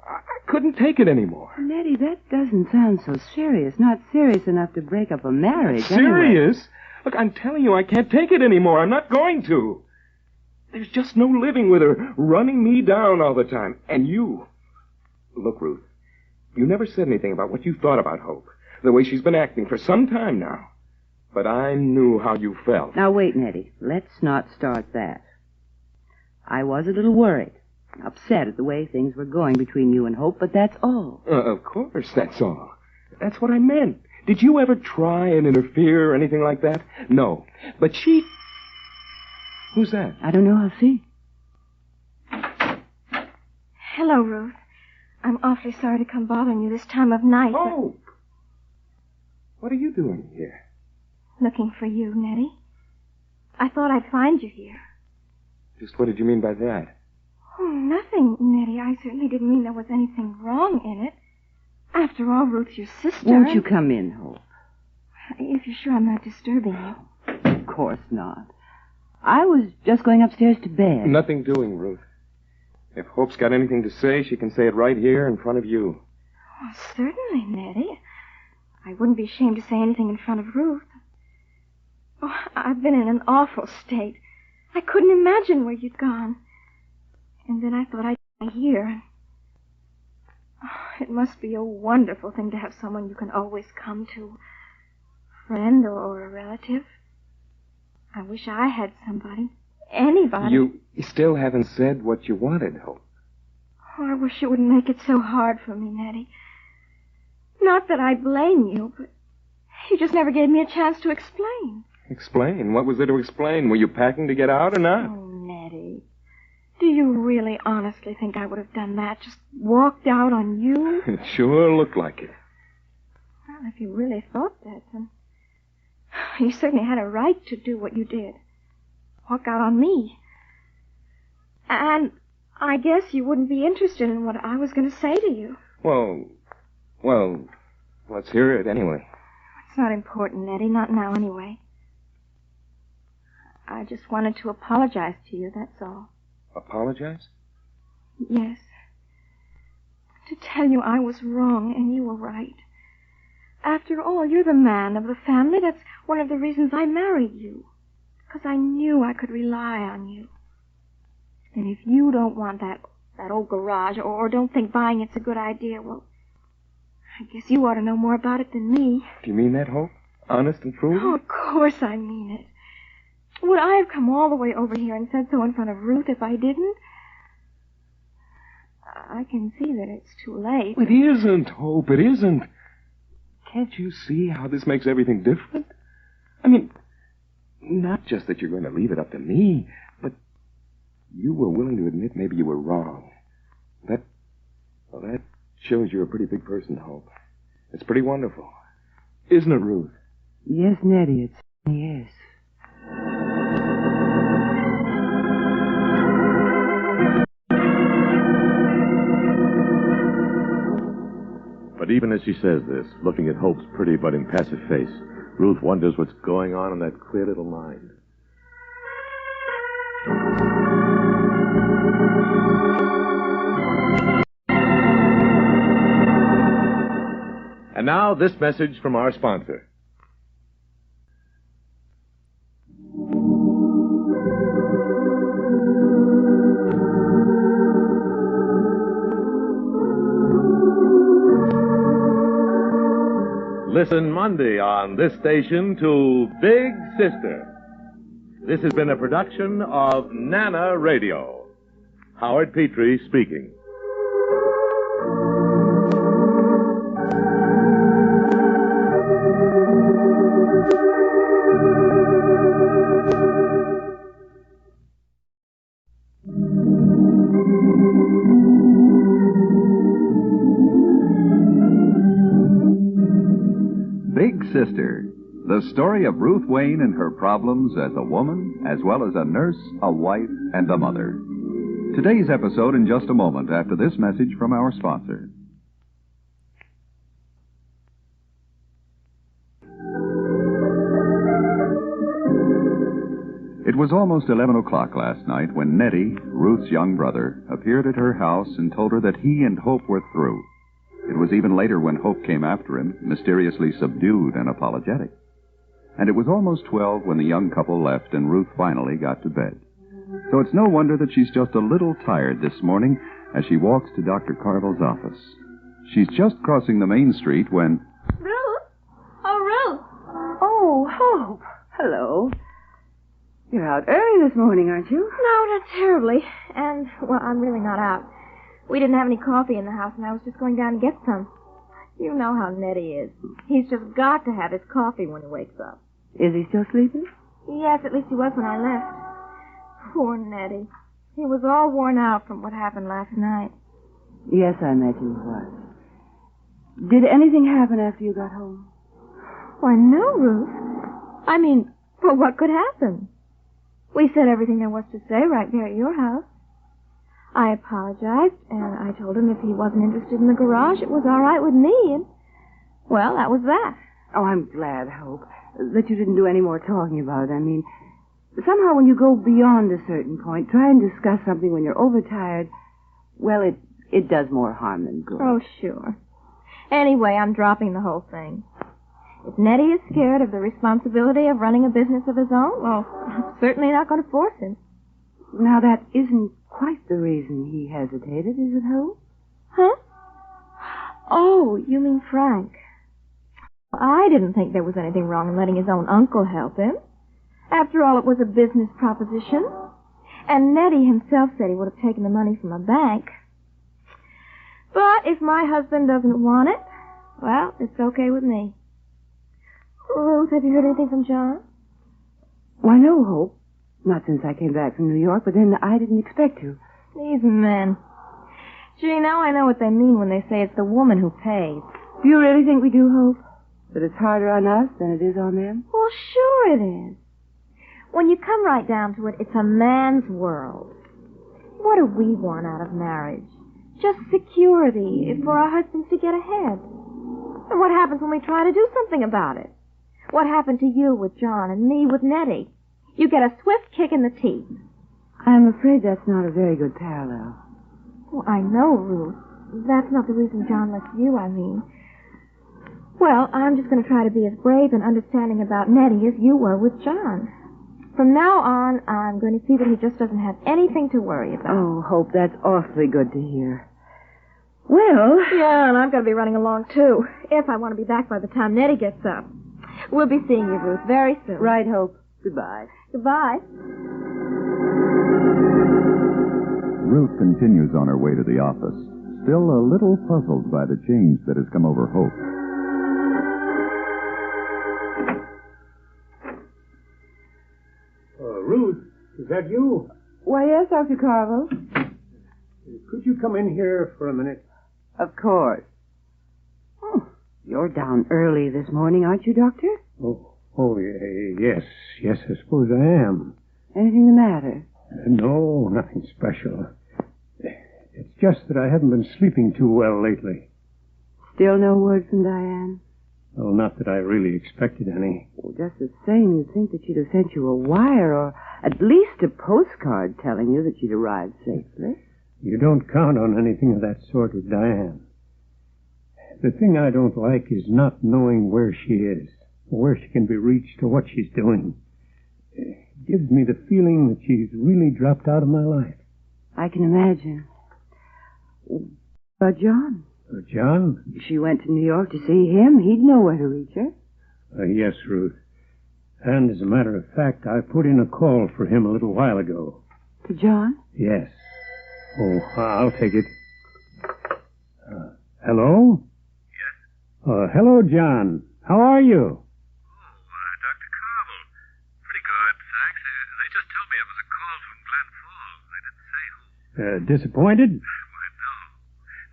I couldn't take it anymore. Nettie, that doesn't sound so serious. Not serious enough to break up a marriage. Serious? Anyway. Look, I'm telling you, I can't take it anymore. I'm not going to. There's just no living with her, running me down all the time. And you... Look, Ruth, you never said anything about what you thought about Hope, the way she's been acting for some time now. But I knew how you felt. Now, wait, Nettie. Let's not start that. I was a little worried, upset at the way things were going between you and Hope, but that's all. Of course, that's all. That's what I meant. Did you ever try and interfere or anything like that? No. But she... Who's that? I don't know. I'll see. Hello, Ruth. I'm awfully sorry to come bothering you this time of night. Oh! What are you doing here? Looking for you, Nettie. I thought I'd find you here. Just what did you mean by that? Oh, nothing, Nettie. I certainly didn't mean there was anything wrong in it. After all, Ruth's your sister. Won't you come in, Hope? If you're sure I'm not disturbing you. Of course not. I was just going upstairs to bed. Nothing doing, Ruth. If Hope's got anything to say, she can say it right here in front of you. Oh, certainly, Nettie. I wouldn't be ashamed to say anything in front of Ruth. Oh, I've been in an awful state. I couldn't imagine where you'd gone. And then I thought I'd die here. Oh, it must be a wonderful thing to have someone you can always come to. A friend or a relative. I wish I had somebody. Anybody. You still haven't said what you wanted, Hope. Oh, I wish you wouldn't make it so hard for me, Nettie. Not that I blame you, but you just never gave me a chance to explain. Explain? What was there to explain? Were you packing to get out or not? Oh, Nettie. Do you really honestly think I would have done that? Just walked out on you? It sure looked like it. Well, if you really thought that, then you certainly had a right to do what you did. Walk out on me. And I guess you wouldn't be interested in what I was going to say to you. Well, let's hear it anyway. It's not important, Nettie. Not now, anyway. I just wanted to apologize to you, that's all. Apologize? Yes. To tell you I was wrong and you were right. After all, you're the man of the family. That's one of the reasons I married you. Because I knew I could rely on you. And if you don't want that old garage, or don't think buying it's a good idea, well, I guess you ought to know more about it than me. Do you mean that, Hope? Honest and true? Oh, of course I mean it. Would I have come all the way over here and said so in front of Ruth if I didn't? I can see that it's too late. It isn't, Hope. It isn't. Can't you see how this makes everything different? I mean, not just that you're going to leave it up to me, but you were willing to admit maybe you were wrong. That shows you're a pretty big person, Hope. It's pretty wonderful. Isn't it, Ruth? Yes, Nettie, it certainly is. But even as she says this, looking at Hope's pretty but impassive face, Ruth wonders what's going on in that queer little mind. And now, this message from our sponsor. Listen Monday on this station to Big Sister. This has been a production of Nana Radio. Howard Petrie speaking. Big Sister, the story of Ruth Wayne and her problems as a woman, as well as a nurse, a wife, and a mother. Today's episode in just a moment after this message from our sponsor. It was almost 11 o'clock last night when Nettie, Ruth's young brother, appeared at her house and told her that he and Hope were through. It was even later when Hope came after him, mysteriously subdued and apologetic. And it was almost 12 when the young couple left and Ruth finally got to bed. So it's no wonder that she's just a little tired this morning as she walks to Dr. Carville's office. She's just crossing the main street when... Ruth? Oh, Ruth. Oh, Hope. Hello. You're out early this morning, aren't you? No, not terribly. And, well, I'm really not out. We didn't have any coffee in the house, and I was just going down to get some. You know how Nettie is. He's just got to have his coffee when he wakes up. Is he still sleeping? Yes, at least he was when I left. Poor Nettie. He was all worn out from what happened last night. Yes, I imagine he was. Did anything happen after you got home? Why, no, Ruth. I mean, well, what could happen? We said everything there was to say right there at your house. I apologized, and I told him if he wasn't interested in the garage, it was all right with me, and, well, that was that. Oh, I'm glad, Hope, that you didn't do any more talking about it. I mean, somehow when you go beyond a certain point, try and discuss something when you're overtired, well, it does more harm than good. Oh, sure. Anyway, I'm dropping the whole thing. If Nettie is scared of the responsibility of running a business of his own, well, I'm certainly not going to force him. Now, that isn't quite the reason he hesitated, is it, Hope? Huh? Oh, you mean Frank. I didn't think there was anything wrong in letting his own uncle help him. After all, it was a business proposition. And Nettie himself said he would have taken the money from a bank. But if my husband doesn't want it, well, it's okay with me. Ruth, have you heard anything from John? Why, no, Hope. Not since I came back from New York, but then I didn't expect to. These men. Gee, now I know what they mean when they say it's the woman who pays. Do you really think we do, Hope? That it's harder on us than it is on them? Well, sure it is. When you come right down to it, it's a man's world. What do we want out of marriage? Just security for our husbands to get ahead. And what happens when we try to do something about it? What happened to you with John and me with Nettie? You get a swift kick in the teeth. I'm afraid that's not a very good parallel. Well, I know, Ruth. That's not the reason John left you, I mean. Well, I'm just going to try to be as brave and understanding about Nettie as you were with John. From now on, I'm going to see that he just doesn't have anything to worry about. Oh, Hope, that's awfully good to hear. Well... Yeah, and I've got to be running along, too, if I want to be back by the time Nettie gets up. We'll be seeing you, Ruth, very soon. Right, Hope. Goodbye. Goodbye. Ruth continues on her way to the office, still a little puzzled by the change that has come over Hope. Ruth, is that you? Why, yes, Dr. Carville. Could you come in here for a minute? Of course. Oh, you're down early this morning, aren't you, Doctor? Oh, yes, I suppose I am. Anything the matter? No, nothing special. It's just that I haven't been sleeping too well lately. Still no word from Diane? Well, not that I really expected any. Well, just the same, you'd think that she'd have sent you a wire or at least a postcard telling you that she'd arrived safely. You don't count on anything of that sort with Diane. The thing I don't like is not knowing where she is, or where she can be reached, or what she's doing. It gives me the feeling that she's really dropped out of my life. I can imagine. But John? John? If she went to New York to see him, he'd know where to reach her. Yes, Ruth. And as a matter of fact, I put in a call for him a little while ago. To John? Yes. Oh, I'll take it. Hello? Yes? Hello, John. How are you? Dr. Carmel. Pretty good, thanks. They just told me it was a call from Glen Falls. They didn't say who. Disappointed? Why, no.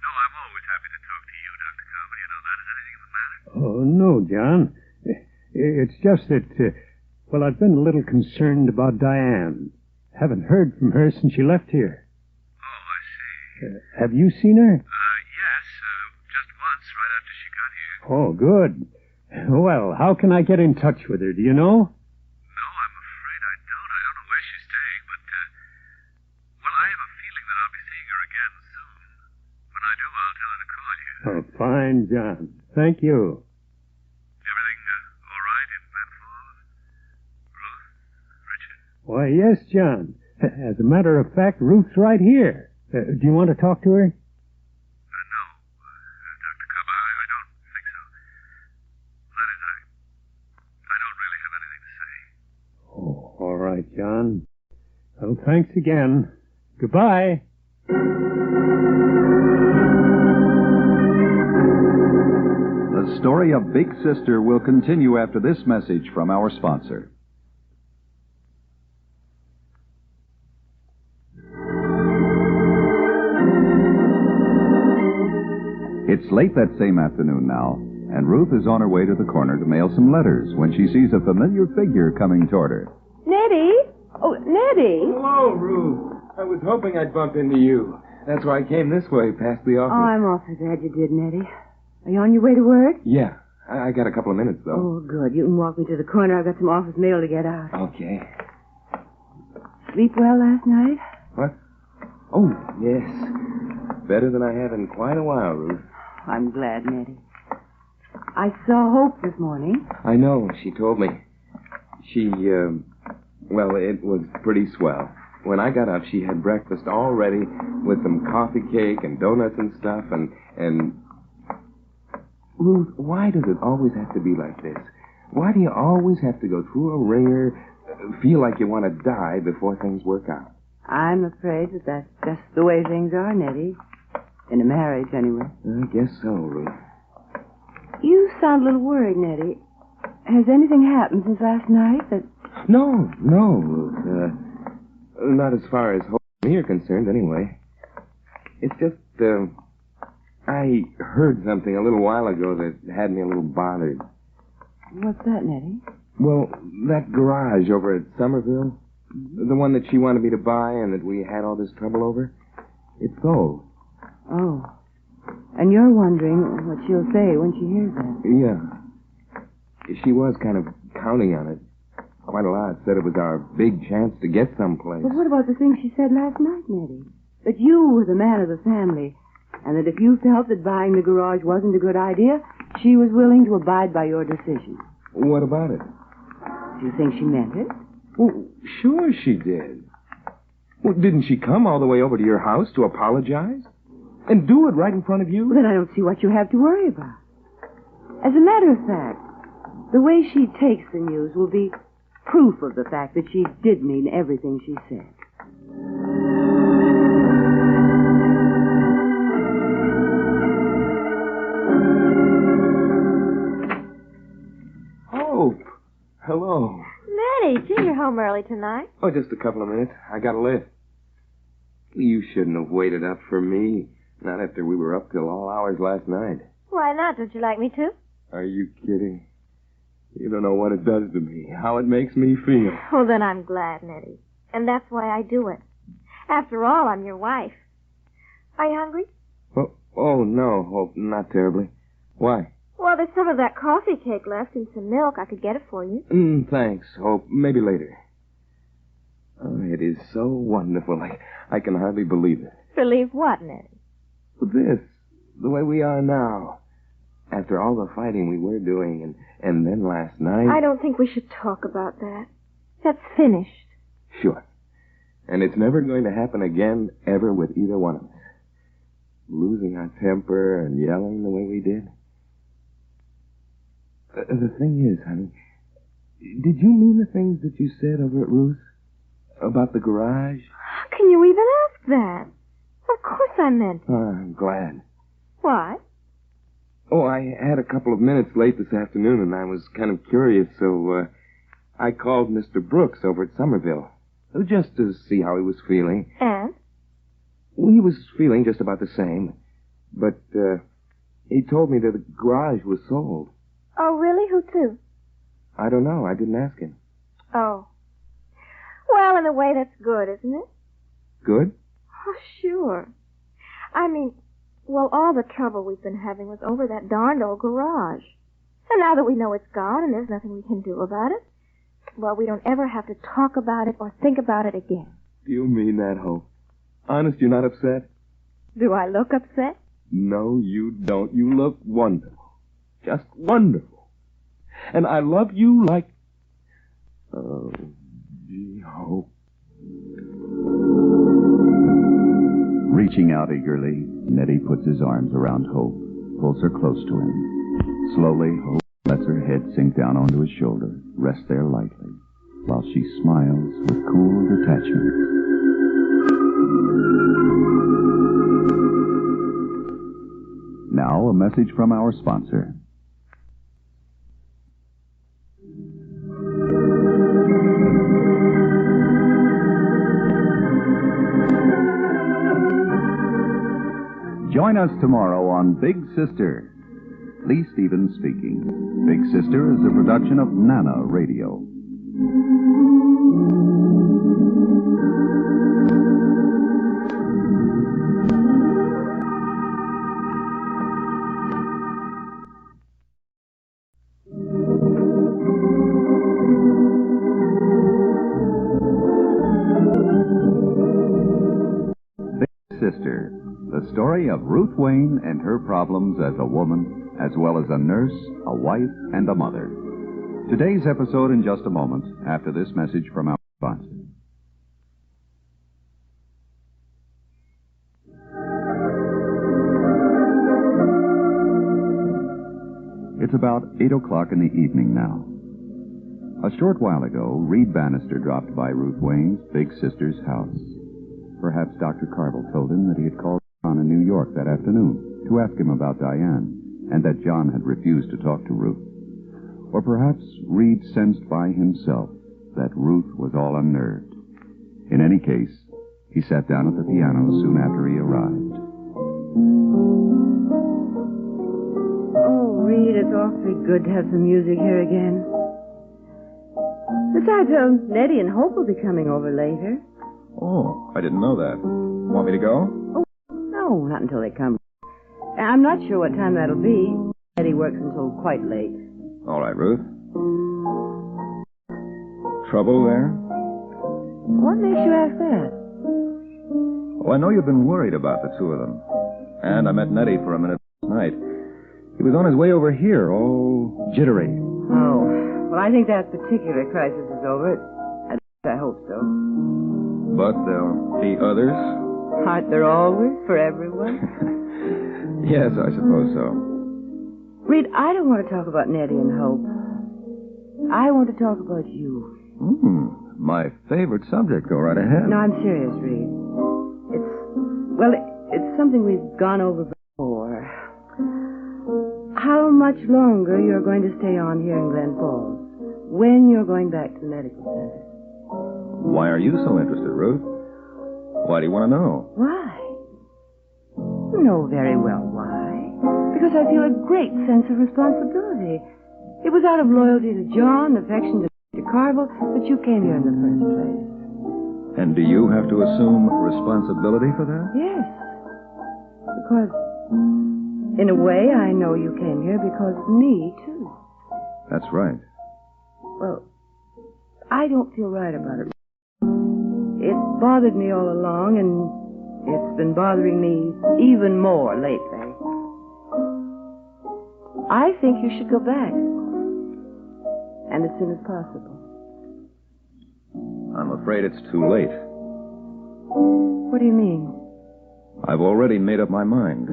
No, I'm always happy to talk to you, Dr. Carmel. You know that. Is anything the matter? Oh, no, John. It's just that, well, I've been a little concerned about Diane. Haven't heard from her since she left here. Oh, I see. Have you seen her? Yes, just once, right after she got here. Oh, good. Well, how can I get in touch with her? Do you know? No, I'm afraid I don't. I don't know where she's staying, but, well, I have a feeling that I'll be seeing her again soon. When I do, I'll tell her to call you. Oh, fine, John. Thank you. Everything all right in Glen Falls? Ruth? Richard? Why, yes, John. As a matter of fact, Ruth's right here. Do you want to talk to her? No, Dr. Cobb, I don't think so. That is, I don't really have anything to say. Oh, all right, John. Well, thanks again. Goodbye. The story of Big Sister will continue after this message from our sponsor. It's late that same afternoon now, and Ruth is on her way to the corner to mail some letters when she sees a familiar figure coming toward her. Nettie? Oh, Nettie! Hello, Ruth. I was hoping I'd bump into you. That's why I came this way, past the Oh, office. I'm awfully glad you did, Nettie. Are you on your way to work? Yeah, I got a couple of minutes, though. Oh, good. You can walk me to the corner. I've got some office mail to get out. Okay. Sleep well last night? What? Oh, yes. Better than I have in quite a while, Ruth. I'm glad, Nettie. I saw Hope this morning. I know, she told me. She, well, it was pretty swell. When I got up, she had breakfast all ready with some coffee cake and donuts and stuff, and... Ruth, why does it always have to be like this? Why do you always have to go through a ringer, feel like you want to die before things work out? I'm afraid that that's just the way things are, Nettie. In a marriage, anyway. I guess so, Ruth. You sound a little worried, Nettie. Has anything happened since last night that... No, Ruth. Not as far as Hope and me are concerned, anyway. It's just, I heard something a little while ago that had me a little bothered. What's that, Nettie? Well, that garage over at Somerville, the one that she wanted me to buy and that we had all this trouble over, it's sold. Oh. And you're wondering what she'll say when she hears that. Yeah. She was kind of counting on it. Quite a lot. Said it was our big chance to get someplace. But what about the things she said last night, Nettie? That you were the man of the family, and that if you felt that buying the garage wasn't a good idea, she was willing to abide by your decision. What about it? Do you think she meant it? Well, sure she did. Well, didn't she come all the way over to your house to apologize? And do it right in front of you? Well, then I don't see what you have to worry about. As a matter of fact, the way she takes the news will be proof of the fact that she did mean everything she said. Hope. Hello. Nettie, gee, you're home early tonight. Oh, just a couple of minutes. I got a lift. You shouldn't have waited up for me. Not after we were up till all hours last night. Why not? Don't you like me to? Are you kidding? You don't know what it does to me, how it makes me feel. Well, then I'm glad, Nettie. And that's why I do it. After all, I'm your wife. Are you hungry? Oh no, Hope, not terribly. Why? Well, there's some of that coffee cake left and some milk. I could get it for you. Thanks, Hope. Maybe later. Oh, it is so wonderful. I can hardly believe it. Believe what, Nettie? This, the way we are now. After all the fighting we were doing, and then last night... I don't think we should talk about that. That's finished. Sure. And it's never going to happen again, ever, with either one of us. Losing our temper and yelling the way we did. The thing is, honey, did you mean the things that you said over at Ruth's? About the garage? How can you even ask that? Of course I meant it. Oh, I'm glad. Why? Oh, I had a couple of minutes late this afternoon, and I was kind of curious, so I called Mr. Brooks over at Somerville, just to see how he was feeling. And? He was feeling just about the same, but he told me that the garage was sold. Oh, really? Who to? I don't know. I didn't ask him. Oh. Well, in a way, that's good, isn't it? Good? Oh, sure. I mean, well, all the trouble we've been having was over that darned old garage. And now that we know it's gone and there's nothing we can do about it, well, we don't ever have to talk about it or think about it again. Do you mean that, Hope? Honest, you're not upset? Do I look upset? No, you don't. You look wonderful. Just wonderful. And I love you like... Oh, gee, Hope. Reaching out eagerly, Nettie puts his arms around Hope, pulls her close to him. Slowly, Hope lets her head sink down onto his shoulder, rest there lightly, while she smiles with cool detachment. Now, a message from our sponsor. Join us tomorrow on Big Sister. Lee Stevens speaking. Big Sister is a production of Nana Radio. Sister, the story of Ruth Wayne and her problems as a woman, as well as a nurse, a wife, and a mother. Today's episode in just a moment, after this message from our sponsor. It's about 8 o'clock in the evening now. A short while ago, Reed Bannister dropped by Ruth Wayne's big sister's house. Perhaps Dr. Carville told him that he had called John in New York that afternoon to ask him about Diane, and that John had refused to talk to Ruth. Or perhaps Reed sensed by himself that Ruth was all unnerved. In any case, he sat down at the piano soon after he arrived. Oh, Reed, it's awfully good to have some music here again. Besides, Nettie and Hope will be coming over later. Oh, I didn't know that. Want me to go? Oh, no, not until they come. I'm not sure what time that'll be. Nettie works until quite late. All right, Ruth. Trouble there? What makes you ask that? Oh, I know you've been worried about the two of them. And I met Nettie for a minute last night. He was on his way over here, all jittery. Oh, well, I think that particular crisis is over. I hope so. But there'll be others? Aren't there always for everyone? Yes, I suppose so. Reed, I don't want to talk about Nettie and Hope. I want to talk about you. My favorite subject. Go right ahead. No, I'm serious, Reed. It's something we've gone over before. How much longer you're going to stay on here in Glen Falls? When you're going back to the medical center? Why are you so interested, Ruth? Why do you want to know? Why? You know very well why. Because I feel a great sense of responsibility. It was out of loyalty to John, affection to Mr. Carville, that you came here in the first place. And do you have to assume responsibility for that? Yes. Because In a way, I know you came here because of me, too. That's right. Well, I don't feel right about it. It's bothered me all along, and it's been bothering me even more lately. I think you should go back. And as soon as possible. I'm afraid it's too late. What do you mean? I've already made up my mind.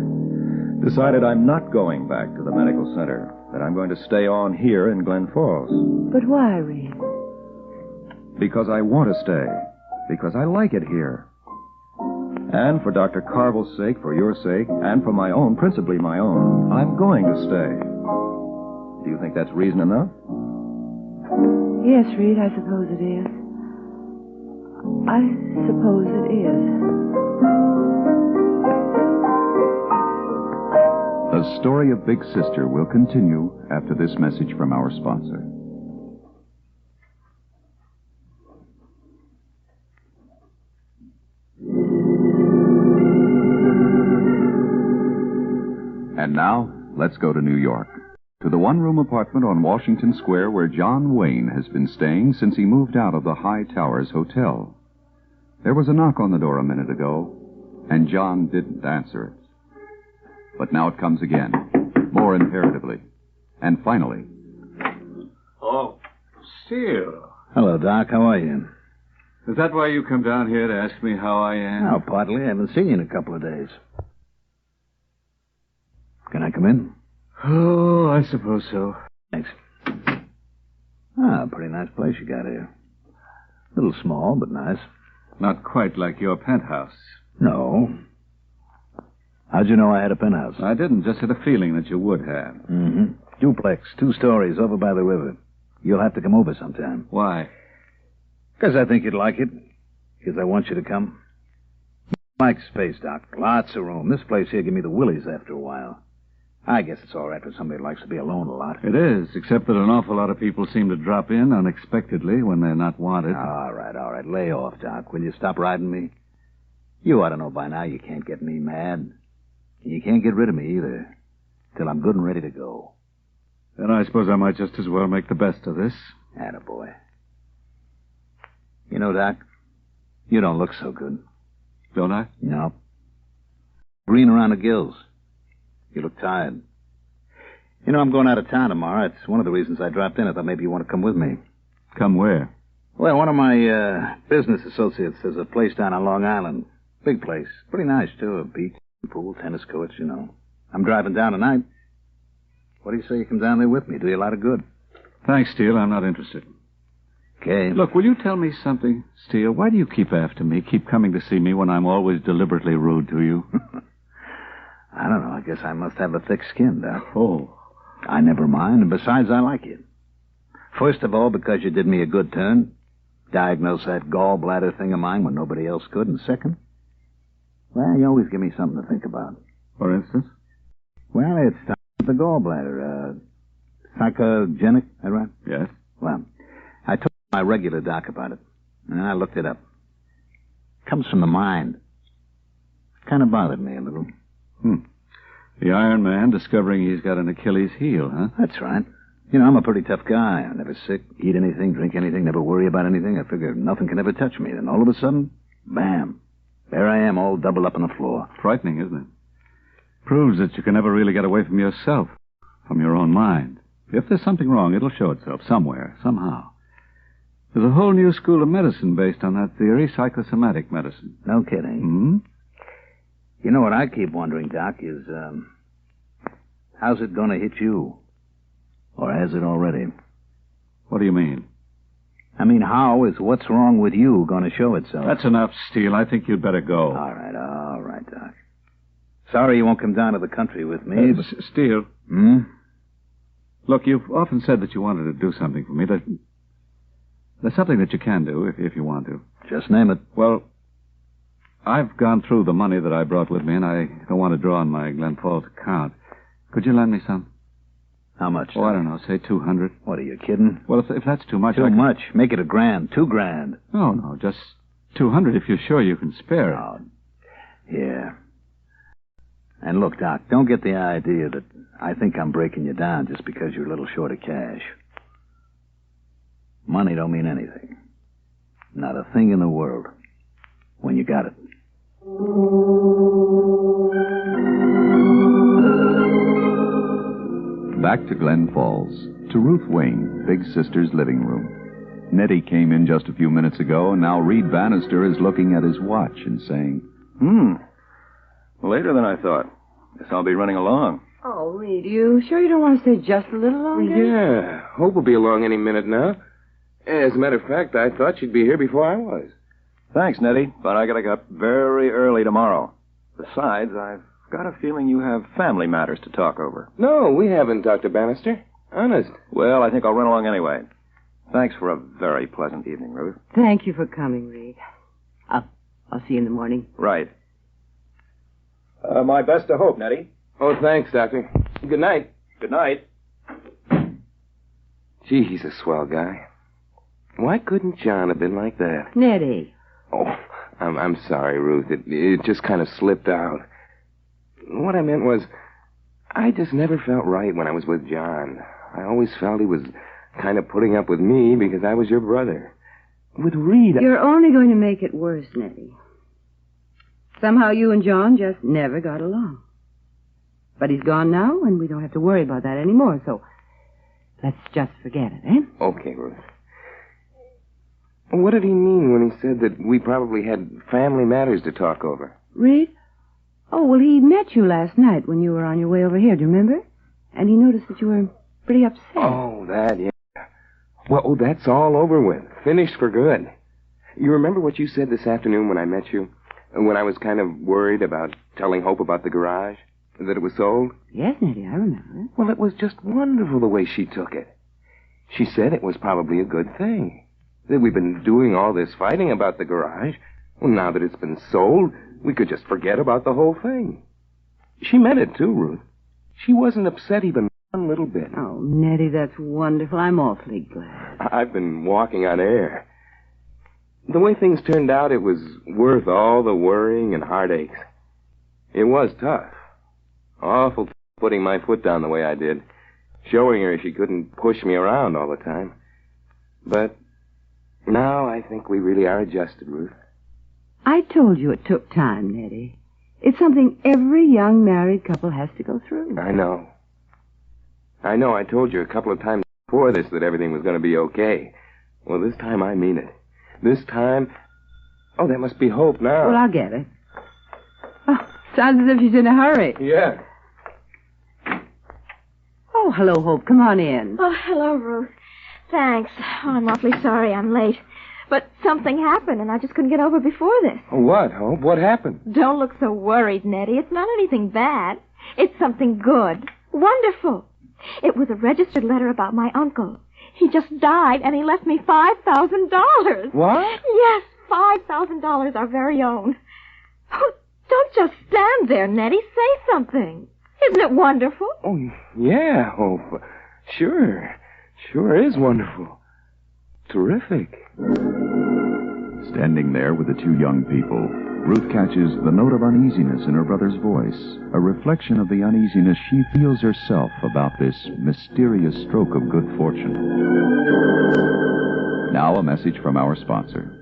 Decided I'm not going back to the medical center. That I'm going to stay on here in Glen Falls. But why, Reed? Because I want to stay. Because I like it here. And for Dr. Carville's sake, for your sake, and for my own, principally my own, I'm going to stay. Do you think that's reason enough? Yes, Reed, I suppose it is. I suppose it is. The story of Big Sister will continue after this message from our sponsor. And now, let's go to New York. To the one-room apartment on Washington Square where John Wayne has been staying since he moved out of the High Towers Hotel. There was a knock on the door a minute ago, and John didn't answer it. But now it comes again, more imperatively. And finally... Oh, Steele. Hello, Doc. How are you? Is that why you come down here to ask me how I am? Oh, partly. I haven't seen you in a couple of days. Can I come in? Oh, I suppose so. Thanks. Ah, pretty nice place you got here. A little small, but nice. Not quite like your penthouse. No. How'd you know I had a penthouse? I didn't, just had a feeling that you would have. Mm-hmm. Duplex, 2 stories, over by the river. You'll have to come over sometime. Why? Because I think you'd like it. Because I want you to come. Like space, Doc. Lots of room. This place here give me the willies after a while. I guess it's all right for somebody who likes to be alone a lot. It is, except that an awful lot of people seem to drop in unexpectedly when they're not wanted. All right. Lay off, Doc. Will you stop riding me? You ought to know by now you can't get me mad. You can't get rid of me either. Till I'm good and ready to go. Then I suppose I might just as well make the best of this. Attaboy. You know, Doc, you don't look so good. Don't I? No. Green around the gills. You look tired. You know, I'm going out of town tomorrow. It's one of the reasons I dropped in. I thought maybe you want to come with me. Come where? Well, one of my business associates has a place down on Long Island. Big place. Pretty nice, too. A beach, pool, tennis courts, you know. I'm driving down tonight. What do you say you come down there with me? Do you a lot of good. Thanks, Steele. I'm not interested. Okay. Look, will you tell me something, Steele? Why do you keep after me, keep coming to see me when I'm always deliberately rude to you? I don't know. I guess I must have a thick skin, Doc. Oh. I never mind, and besides, I like you. First of all, because you did me a good turn. Diagnosed that gallbladder thing of mine when nobody else could. And second, well, you always give me something to think about. For instance? Well, it's time with the gallbladder. Psychogenic, is that right? Yes. Well, I told my regular doc about it, and I looked it up. It comes from the mind. Kind of bothered me a little. The Iron Man discovering he's got an Achilles heel, huh? That's right. You know, I'm a pretty tough guy. I'm never sick, eat anything, drink anything, never worry about anything. I figure nothing can ever touch me. Then all of a sudden, bam, there I am, all doubled up on the floor. Frightening, isn't it? Proves that you can never really get away from yourself, from your own mind. If there's something wrong, it'll show itself somewhere, somehow. There's a whole new school of medicine based on that theory, psychosomatic medicine. No kidding. Hmm? You know what I keep wondering, Doc, is, how's it going to hit you? Or has it already? What do you mean? I mean, how is what's wrong with you going to show itself? That's enough, Steele. I think you'd better go. All right, Doc. Sorry you won't come down to the country with me. Steele. Hmm? Look, you've often said that you wanted to do something for me. There's something that you can do if you want to. Just name it. Well, I've gone through the money that I brought with me, and I don't want to draw on my Glen Falls account. Could you lend me some? How much? Oh, I don't know. Say $200. What, are you kidding? Well, if that's too much... Too much? Make it $1,000. $2,000. No, just $200 if you're sure you can spare it. Oh, yeah. And look, Doc, don't get the idea that I think I'm breaking you down just because you're a little short of cash. Money don't mean anything. Not a thing in the world. When you got it. Back to Glen Falls, to Ruth Wayne, Big Sister's living room. Nettie came in just a few minutes ago, and now Reed Bannister is looking at his watch and saying, Later than I thought. Guess I'll be running along. Oh, Reed, you sure you don't want to stay just a little longer? Yeah, Hope will be along any minute now. As a matter of fact, I thought she'd be here before I was. Thanks, Nettie, but I gotta get up very early tomorrow. Besides, I've got a feeling you have family matters to talk over. No, we haven't, Dr. Bannister. Honest. Well, I think I'll run along anyway. Thanks for a very pleasant evening, Ruth. Thank you for coming, Reed. I'll see you in the morning. Right. My best to Hope, Nettie. Oh, thanks, Doctor. Good night. Good night. Gee, he's a swell guy. Why couldn't John have been like that? Nettie. Oh, I'm sorry, Ruth. It just kind of slipped out. What I meant was, I just never felt right when I was with John. I always felt he was kind of putting up with me because I was your brother. With Reed... You're only going to make it worse, Nettie. Somehow you and John just never got along. But he's gone now, and we don't have to worry about that anymore, so let's just forget it, eh? Okay, Ruth. What did he mean when he said that we probably had family matters to talk over? Reed? Oh, well, he met you last night when you were on your way over here, do you remember? And he noticed that you were pretty upset. Oh, that, yeah. Well, that's all over with. Finished for good. You remember what you said this afternoon when I met you? When I was kind of worried about telling Hope about the garage? That it was sold? Yes, Nettie, I remember. Well, it was just wonderful the way she took it. She said it was probably a good thing. That we've been doing all this fighting about the garage. Well, now that it's been sold, we could just forget about the whole thing. She meant it, too, Ruth. She wasn't upset even one little bit. Oh, Nettie, that's wonderful. I'm awfully glad. I've been walking on air. The way things turned out, it was worth all the worrying and heartaches. It was tough. Awful tough putting my foot down the way I did. Showing her she couldn't push me around all the time. But now I think we really are adjusted, Ruth. I told you it took time, Nettie. It's something every young married couple has to go through. I know. I told you a couple of times before this that everything was going to be okay. Well, this time I mean it. This time... Oh, that must be Hope now. Well, I'll get it. Oh, sounds as if she's in a hurry. Yeah. Oh, hello, Hope. Come on in. Oh, hello, Ruth. Thanks. Oh, I'm awfully sorry I'm late. But something happened, and I just couldn't get over before this. Oh, what, Hope? What happened? Don't look so worried, Nettie. It's not anything bad. It's something good. Wonderful. It was a registered letter about my uncle. He just died, and he left me $5,000. What? Yes, $5,000, our very own. Oh, don't just stand there, Nettie. Say something. Isn't it wonderful? Oh, yeah, Hope. Sure. Sure is wonderful. Terrific. Standing there with the two young people, Ruth catches the note of uneasiness in her brother's voice, a reflection of the uneasiness she feels herself about this mysterious stroke of good fortune. Now a message from our sponsor.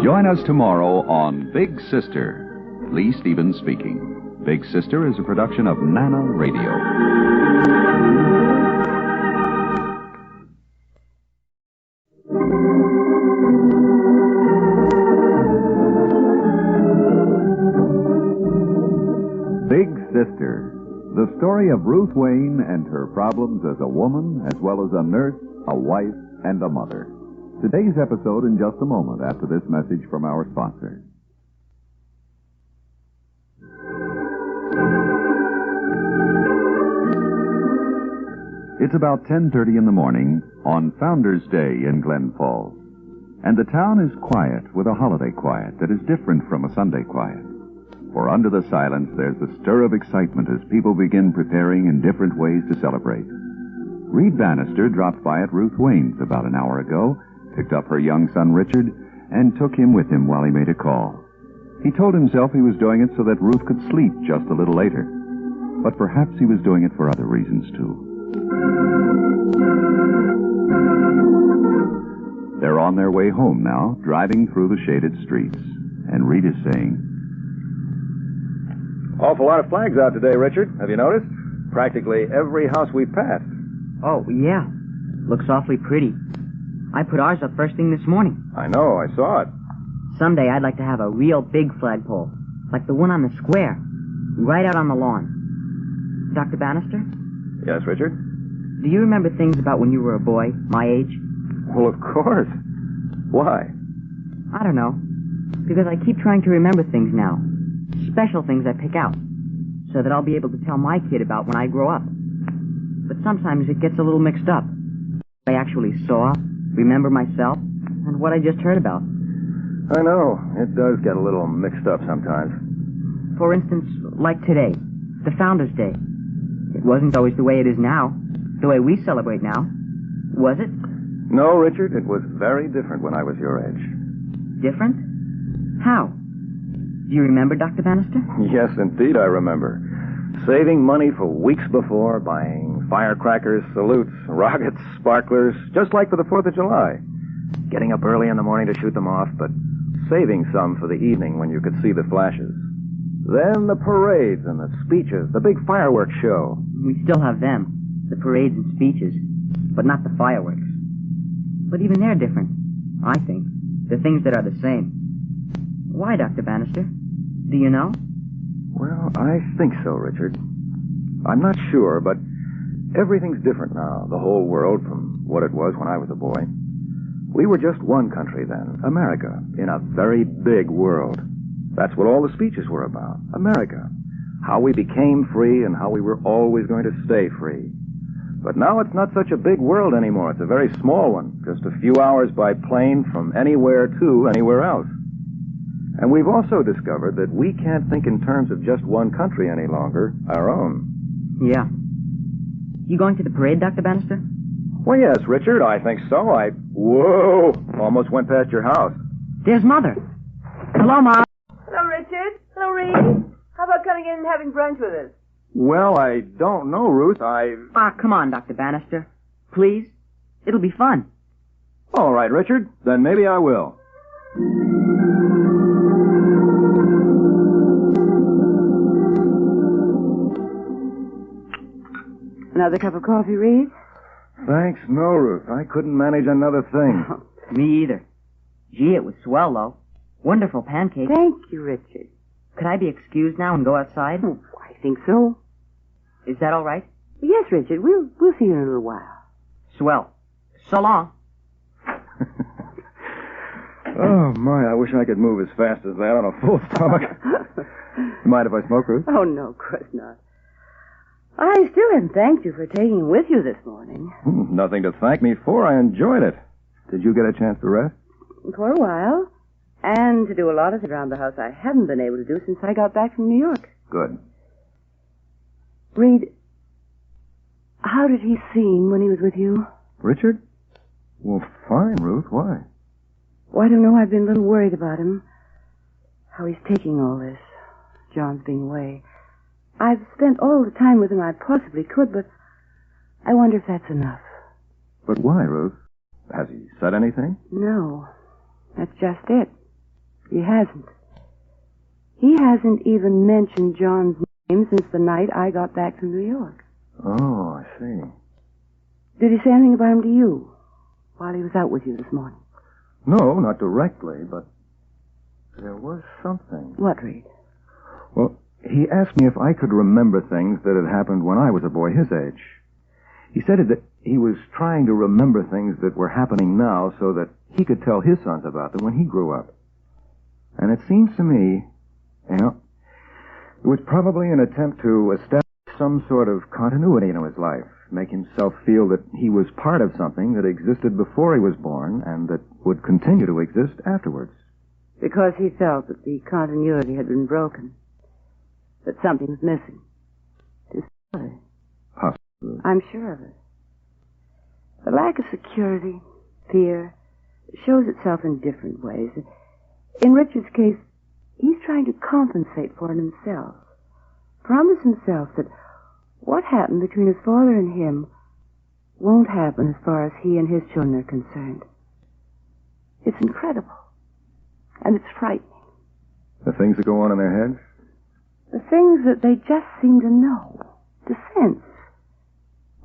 Join us tomorrow on Big Sister. Lee Stevens speaking. Big Sister is a production of Nana Radio. Big Sister. The story of Ruth Wayne and her problems as a woman, as well as a nurse, a wife, and a mother. Today's episode in just a moment after this message from our sponsor. It's about 10:30 in the morning on Founders Day in Glen Falls. And the town is quiet with a holiday quiet that is different from a Sunday quiet. For under the silence, there's a stir of excitement as people begin preparing in different ways to celebrate. Reed Bannister dropped by at Ruth Wayne's about an hour ago, picked up her young son Richard, and took him with him while he made a call. He told himself he was doing it so that Ruth could sleep just a little later. But perhaps he was doing it for other reasons, too. They're on their way home now, driving through the shaded streets. And Reed is saying, Awful lot of flags out today, Richard. Have you noticed? Practically every house we passed. Oh, yeah. Looks awfully pretty. I put ours up first thing this morning. I know, I saw it. Someday I'd like to have a real big flagpole, like the one on the square, right out on the lawn. Dr. Bannister? Yes, Richard? Do you remember things about when you were a boy, my age? Well, of course. Why? I don't know. Because I keep trying to remember things now. Special things I pick out, so that I'll be able to tell my kid about when I grow up. But sometimes it gets a little mixed up. I actually saw, remember myself, and what I just heard about. I know. It does get a little mixed up sometimes. For instance, like today, the Founders' Day. It wasn't always the way it is now, the way we celebrate now. Was it? No, Richard, it was very different when I was your age. Different? How? Do you remember, Dr. Bannister? Yes, indeed, I remember. Saving money for weeks before, buying firecrackers, salutes, rockets, sparklers, just like for the 4th of July. Getting up early in the morning to shoot them off, but saving some for the evening when you could see the flashes. Then the parades and the speeches, the big fireworks show. We still have them, the parades and speeches, but not the fireworks. But even they're different, I think. The things that are the same. Why, Dr. Bannister? Do you know? Well, I think so, Richard. I'm not sure, but everything's different now, the whole world, from what it was when I was a boy. We were just one country then, America, in a very big world. That's what all the speeches were about, America. How we became free and how we were always going to stay free. But now it's not such a big world anymore. It's a very small one, just a few hours by plane from anywhere to anywhere else. And we've also discovered that we can't think in terms of just one country any longer, our own. Yeah. You going to the parade, Dr. Bannister? Well, yes, Richard, I think so. Whoa! Almost went past your house. There's Mother. Hello, Mom. Hello, Richard. Hello, Reed. How about coming in and having brunch with us? Well, I don't know, Ruth. Come on, Dr. Bannister. Please. It'll be fun. All right, Richard. Then maybe I will. Another cup of coffee, Reed? Thanks, no, Ruth. I couldn't manage another thing. Me either. Gee, it was swell, though. Wonderful pancakes. Thank you, Richard. Could I be excused now and go outside? Oh, I think so. Is that all right? Yes, Richard. We'll see you in a little while. Swell. So long. Oh, my, I wish I could move as fast as that on a full stomach. You mind if I smoke, Ruth? Oh, no, of course not. I still haven't thanked you for taking him with you this morning. Nothing to thank me for. I enjoyed it. Did you get a chance to rest? For a while. And to do a lot of things around the house I haven't been able to do since I got back from New York. Good. Reed, how did he seem when he was with you? Richard? Well, fine, Ruth. Why? Well, I don't know. I've been a little worried about him. How he's taking all this. John's being away. I've spent all the time with him I possibly could, but I wonder if that's enough. But why, Ruth? Has he said anything? No. That's just it. He hasn't. He hasn't even mentioned John's name since the night I got back from New York. Oh, I see. Did he say anything about him to you while he was out with you this morning? No, not directly, but there was something. What, Reed? Well, he asked me if I could remember things that had happened when I was a boy his age. He said that he was trying to remember things that were happening now so that he could tell his sons about them when he grew up. And it seems to me, it was probably an attempt to establish some sort of continuity in his life, make himself feel that he was part of something that existed before he was born and that would continue to exist afterwards. Because he felt that the continuity had been broken. That something was missing. Possibly. I'm sure of it. The lack of security, fear, shows itself in different ways. In Richard's case, he's trying to compensate for it himself. Promise himself that what happened between his father and him won't happen as far as he and his children are concerned. It's incredible. And it's frightening. The things that go on in their heads? The things that they just seem to know, to sense,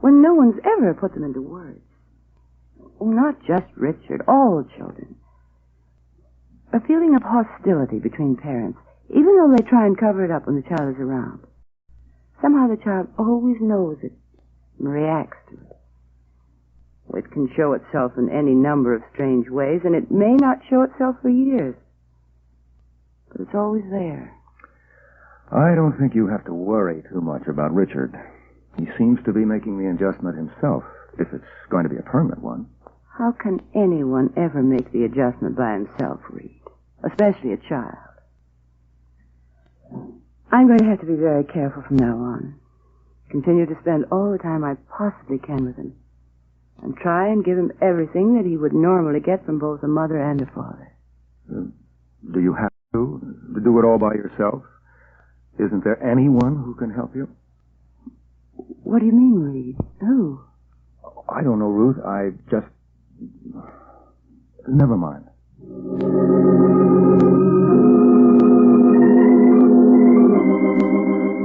when no one's ever put them into words. Not just Richard, all children. A feeling of hostility between parents, even though they try and cover it up when the child is around. Somehow the child always knows it and reacts to it. It can show itself in any number of strange ways, and it may not show itself for years. But it's always there. I don't think you have to worry too much about Richard. He seems to be making the adjustment himself, if it's going to be a permanent one. How can anyone ever make the adjustment by himself, Reed? Especially a child. I'm going to have to be very careful from now on. Continue to spend all the time I possibly can with him. And try and give him everything that he would normally get from both a mother and a father. Do you have to do it all by yourself? Isn't there anyone who can help you? What do you mean, Reed? Who? I don't know, Ruth. I just... Never mind.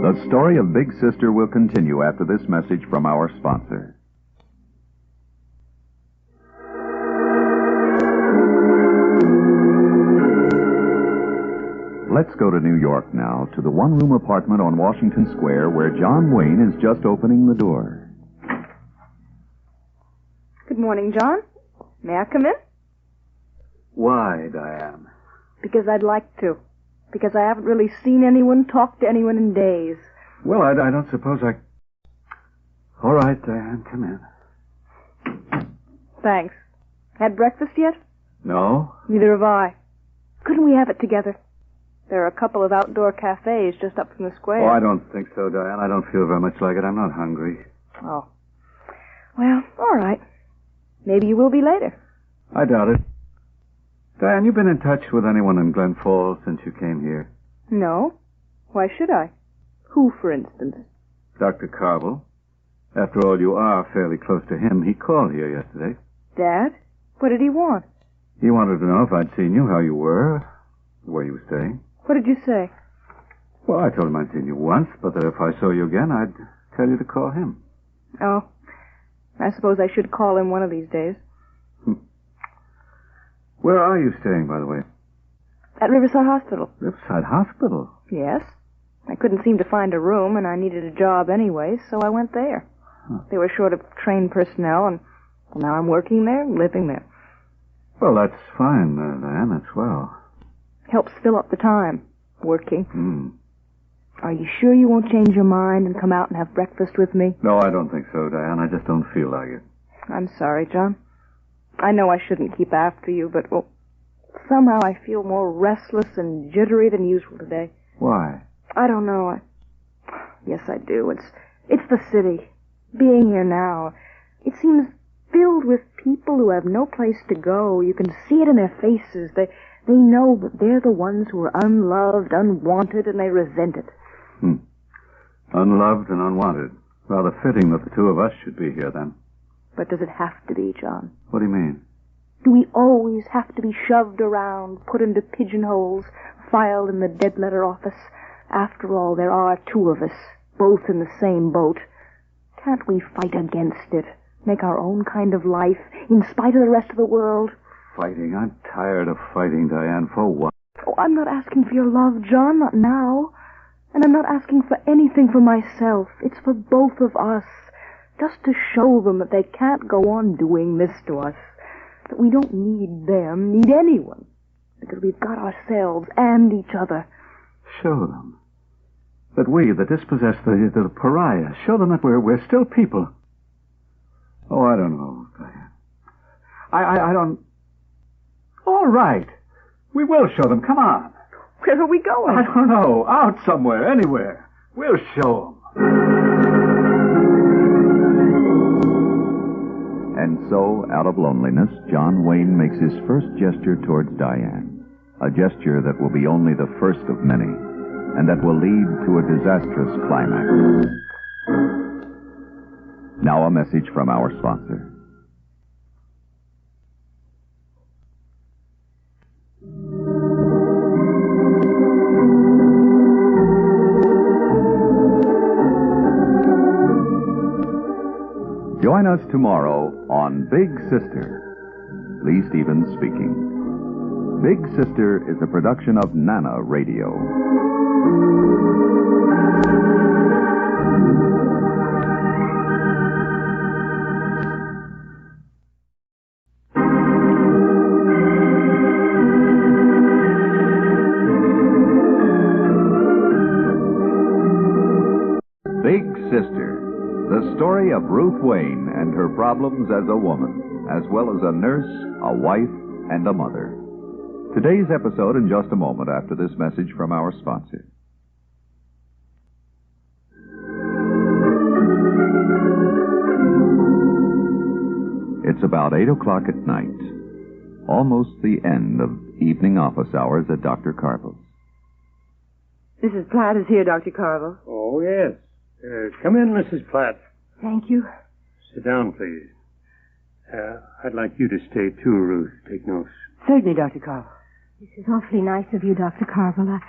The story of Big Sister will continue after this message from our sponsor. Let's go to New York now, to the one-room apartment on Washington Square where John Wayne is just opening the door. Good morning, John. May I come in? Why, Diane? Because I'd like to. Because I haven't really seen anyone, talked to anyone in days. Well, I don't suppose I... All right, Diane, come in. Thanks. Had breakfast yet? No? Neither have I. Couldn't we have it together? There are a couple of outdoor cafes just up from the square. Oh, I don't think so, Diane. I don't feel very much like it. I'm not hungry. Oh. Well, all right. Maybe you will be later. I doubt it. Diane, you been in touch with anyone in Glen Falls since you came here? No. Why should I? Who, for instance? Dr. Carvel. After all, you are fairly close to him. He called here yesterday. Dad? What did he want? He wanted to know if I'd seen you, how you were, where you were staying. What did you say? Well, I told him I'd seen you once, but that if I saw you again, I'd tell you to call him. Oh. I suppose I should call him one of these days. Where are you staying, by the way? At Riverside Hospital. Riverside Hospital? Yes. I couldn't seem to find a room, and I needed a job anyway, so I went there. Huh. They were short of trained personnel, and now I'm working there, living there. Well, that's fine, Diane. That's well. Helps fill up the time, working. Hmm. Are you sure you won't change your mind and come out and have breakfast with me? No, I don't think so, Diane. I just don't feel like it. I'm sorry, John. I know I shouldn't keep after you, but, well, somehow I feel more restless and jittery than usual today. Why? I don't know. Yes, I do. It's the city. Being here now. It seems filled with people who have no place to go. You can see it in their faces. They know that they're the ones who are unloved, unwanted, and they resent it. Unloved and unwanted. Rather fitting that the two of us should be here, then. But does it have to be, John? What do you mean? Do we always have to be shoved around, put into pigeonholes, filed in the dead letter office? After all, there are two of us, both in the same boat. Can't we fight against it? Make our own kind of life, in spite of the rest of the world? Fighting? I'm tired of fighting, Diane. For what? Oh, I'm not asking for your love, John, not now. And I'm not asking for anything for myself. It's for both of us. Just to show them that they can't go on doing this to us. That we don't need them, need anyone. Because we've got ourselves and each other. Show them. That we, the dispossessed, the pariah, show them that we're still people. Oh, I don't know, Diane. I don't... All right. We will show them. Come on. Where are we going? I don't know. Out somewhere, anywhere. We'll show them. And so, out of loneliness, John Wayne makes his first gesture towards Diane. A gesture that will be only the first of many, and that will lead to a disastrous climax. Now a message from our sponsor. Join us tomorrow on Big Sister. Lee Stevens speaking. Big Sister is a production of Nana Radio. Big Sister. The story of Ruth Wayne and her problems as a woman, as well as a nurse, a wife, and a mother. Today's episode in just a moment after this message from our sponsor. It's about 8 o'clock at night, almost the end of evening office hours at Dr. Carville's. Mrs. Platt is here, Dr. Carville. Oh, yes. Come in, Mrs. Platt. Thank you. Sit down, please. I'd like you to stay too, Ruth. Take notes. Certainly, Dr. Carville. This is awfully nice of you, Dr. Carville.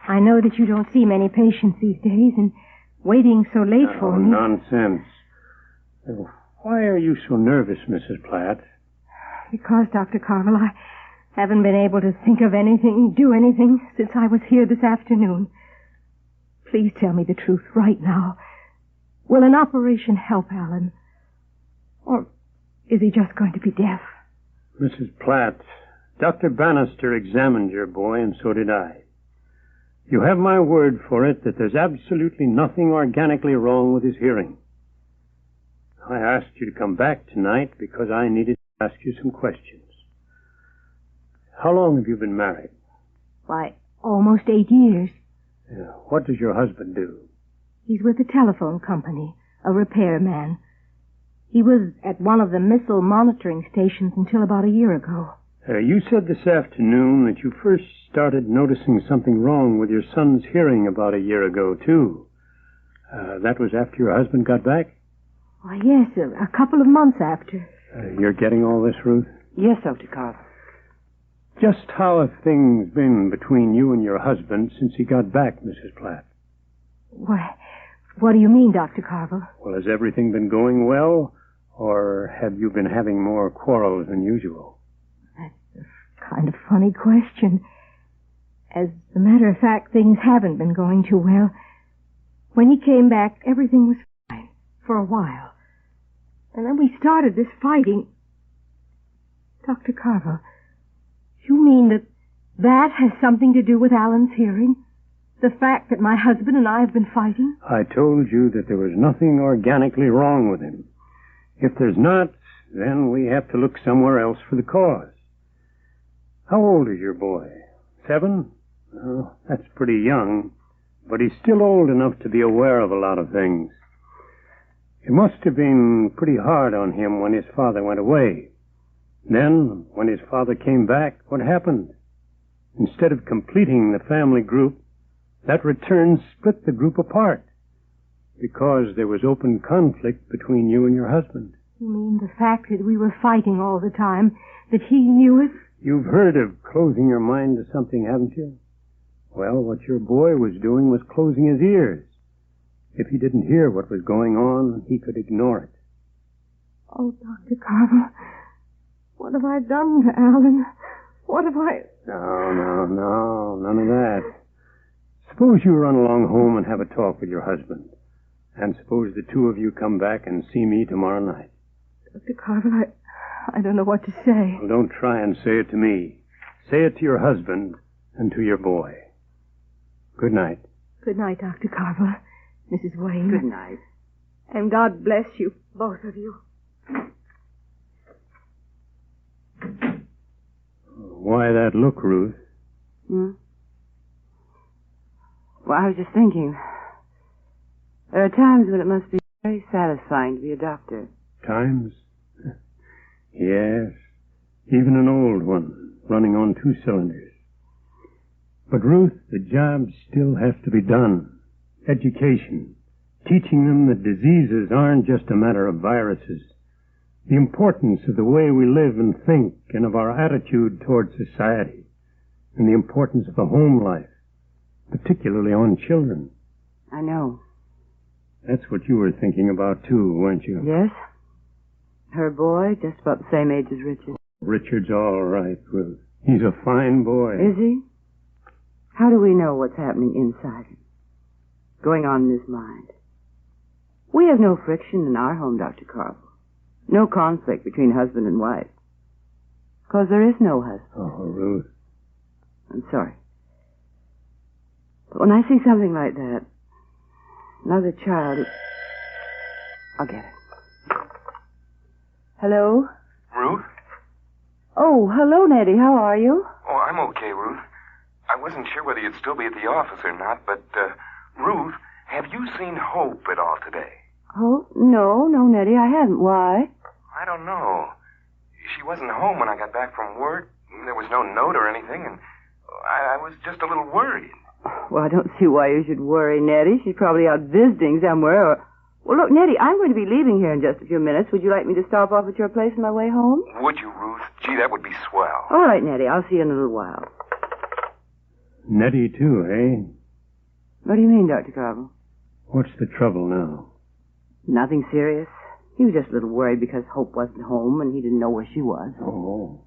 I know that you don't see many patients these days, and waiting so late for me. Nonsense. Why are you so nervous, Mrs. Platt? Because, Dr. Carville, I haven't been able to think of anything, do anything, since I was here this afternoon. Please tell me the truth right now. Will an operation help Alan? Or is he just going to be deaf? Mrs. Platt, Dr. Bannister examined your boy, and so did I. You have my word for it that there's absolutely nothing organically wrong with his hearing. I asked you to come back tonight because I needed to ask you some questions. How long have you been married? Why, almost 8 years. What does your husband do? He's with the telephone company, a repairman. He was at one of the missile monitoring stations until about a year ago. You said this afternoon that you first started noticing something wrong with your son's hearing about a year ago, too. That was after your husband got back? Why, yes, a couple of months after. You're getting all this, Ruth? Yes, Dr. Carville. Just how have things been between you and your husband since he got back, Mrs. Platt? Why, what do you mean, Dr. Carville? Well, has everything been going well, or have you been having more quarrels than usual? That's a kind of funny question. As a matter of fact, things haven't been going too well. When he came back, everything was fine, for a while. And then we started this fighting. Dr. Carville, you mean that has something to do with Alan's hearing? The fact that my husband and I have been fighting? I told you that there was nothing organically wrong with him. If there's not, then we have to look somewhere else for the cause. How old is your boy? 7? Oh, that's pretty young, but he's still old enough to be aware of a lot of things. It must have been pretty hard on him when his father went away. Then, when his father came back, what happened? Instead of completing the family group, that return split the group apart because there was open conflict between you and your husband. You mean the fact that we were fighting all the time, that he knew it? You've heard of closing your mind to something, haven't you? Well, what your boy was doing was closing his ears. If he didn't hear what was going on, he could ignore it. Oh, Dr. Carville, what have I done to Alan? What have I... No, none of that. Suppose you run along home and have a talk with your husband. And suppose the two of you come back and see me tomorrow night. Dr. Carville, I don't know what to say. Well, don't try and say it to me. Say it to your husband and to your boy. Good night. Good night, Dr. Carville. Mrs. Wayne. Good night. And God bless you, both of you. Why that look, Ruth? Well, I was just thinking. There are times when it must be very satisfying to be a doctor. Times? Yes, even an old one, running on 2 cylinders. But, Ruth, the job still has to be done. Education. Teaching them that diseases aren't just a matter of viruses. The importance of the way we live and think and of our attitude toward society. And the importance of a home life, particularly on children. I know. That's what you were thinking about, too, weren't you? Yes. Her boy, just about the same age as Richard. Richard's all right, Ruth. He's a fine boy. Is he? How do we know what's happening inside him? Going on in his mind? We have no friction in our home, Dr. Carvel. No conflict between husband and wife. Because there is no husband. Oh, Ruth. I'm sorry. But when I see something like that, another child... I'll get it. Hello? Ruth? Oh, hello, Nettie. How are you? Oh, I'm okay, Ruth. I wasn't sure whether you'd still be at the office or not, but, Ruth, have you seen Hope at all today? Oh, no, Nettie, I haven't. Why? I don't know. She wasn't home when I got back from work. There was no note or anything, and I was just a little worried. Well, I don't see why you should worry, Nettie. She's probably out visiting somewhere, or... Well, look, Nettie, I'm going to be leaving here in just a few minutes. Would you like me to stop off at your place on my way home? Would you, Ruth? Gee, that would be swell. All right, Nettie, I'll see you in a little while. Nettie, too, eh? What do you mean, Dr. Carvel? What's the trouble now? Nothing serious. He was just a little worried because Hope wasn't home and he didn't know where she was. Oh.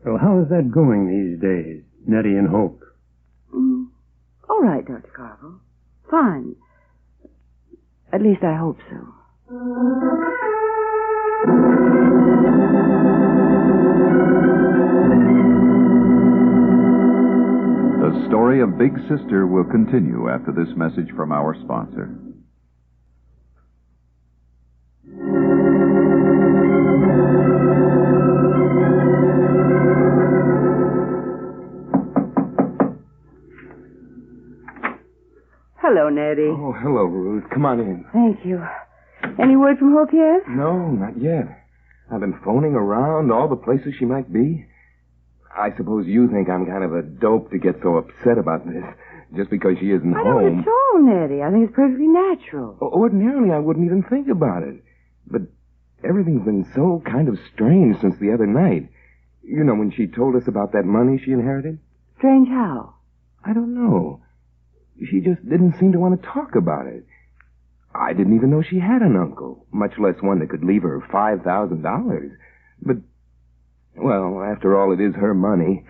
Well, how is that going these days, Nettie and Hope? All right, Dr. Carvel. Fine. At least I hope so. The story of Big Sister will continue after this message from our sponsor. Hello, Nettie. Oh, hello, Ruth. Come on in. Thank you. Any word from Hope yet? No, not yet. I've been phoning around all the places she might be. I suppose you think I'm kind of a dope to get so upset about this, just because she isn't I home. don't at all, Nettie. I think it's perfectly natural. Ordinarily, I wouldn't even think about it. But everything's been so kind of strange since the other night. You know, when she told us about that money she inherited? Strange how? I don't know. She just didn't seem to want to talk about it. I didn't even know she had an uncle, much less one that could leave her $5,000. But, well, after all, it is her money.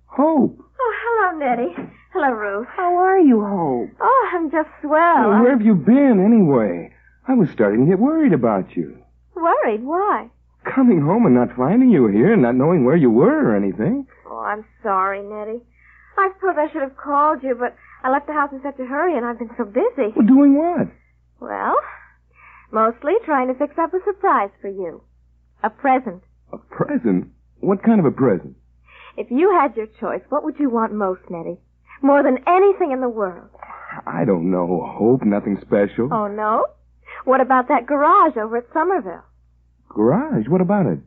Hope! Oh, hello, Nettie. Hello, Ruth. How are you, Hope? Oh, I'm just swell. Well, where have you been, anyway? I was starting to get worried about you. Worried? Why? Coming home and not finding you here and not knowing where you were or anything. Oh, I'm sorry, Nettie. I suppose I should have called you, but I left the house in such a hurry and I've been so busy. Well, doing what? Well, mostly trying to fix up a surprise for you. A present. A present? What kind of a present? If you had your choice, what would you want most, Nettie? More than anything in the world. I don't know, Hope. Nothing special. Oh, no? What about that garage over at Somerville? Garage? What about it?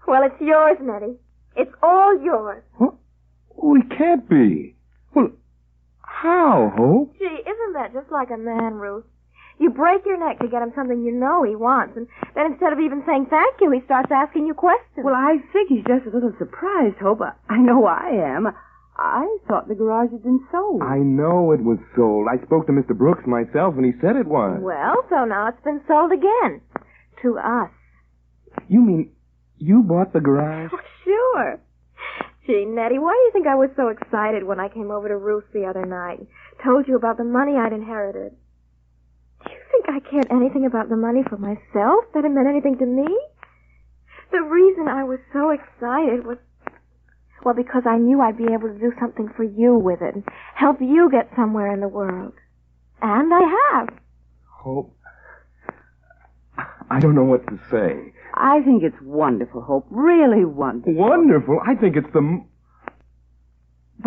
Well, it's yours, Nettie. It's all yours. What? Oh, it can't be. Well, how, Hope? Gee, isn't that just like a man, Ruth? You break your neck to get him something you know he wants, and then instead of even saying thank you, he starts asking you questions. Well, I think he's just a little surprised, Hope. I know I am. I thought the garage had been sold. I know it was sold. I spoke to Mr. Brooks myself, and he said it was. Well, so now it's been sold again. To us. You mean you bought the garage? Oh, sure. Gee, Nettie, why do you think I was so excited when I came over to Ruth's the other night and told you about the money I'd inherited? Do you think I cared anything about the money for myself, that it meant anything to me? The reason I was so excited was, well, because I knew I'd be able to do something for you with it and help you get somewhere in the world. And I have. Hope, I don't know what to say. I think it's wonderful, Hope. Really wonderful. Wonderful? I think it's But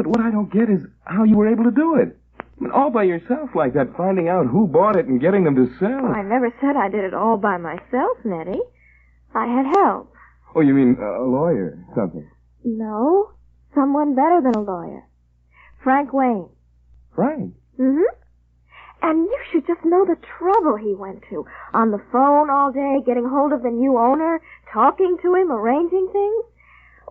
what I don't get is how you were able to do it. I mean, all by yourself like that, finding out who bought it and getting them to sell. I never said I did it all by myself, Nettie. I had help. Oh, you mean a lawyer, something? No, someone better than a lawyer. Frank Wayne. Frank? Mm-hmm. And you should just know the trouble he went to. On the phone all day, getting hold of the new owner, talking to him, arranging things.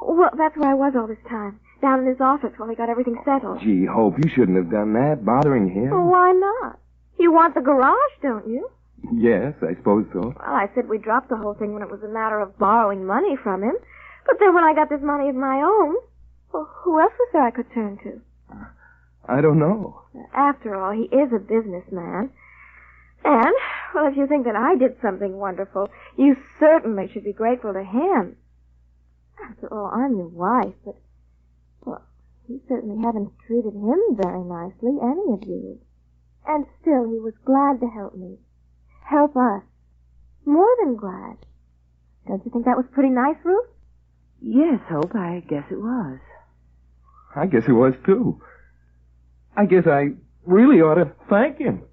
Well, that's where I was all this time. Down in his office while he got everything settled. Gee, Hope, you shouldn't have done that, bothering him. Well, why not? You want the garage, don't you? Yes, I suppose so. Well, I said we dropped the whole thing when it was a matter of borrowing money from him. But then when I got this money of my own, well, who else was there I could turn to? I don't know. After all, he is a businessman. And, well, if you think that I did something wonderful, you certainly should be grateful to him. After all, I'm your wife, but, well, you certainly haven't treated him very nicely, any of you. And still, he was glad to help me. Help us. More than glad. Don't you think that was pretty nice, Ruth? Yes, Hope, I guess it was. I guess it was, too. I guess I really ought to thank him.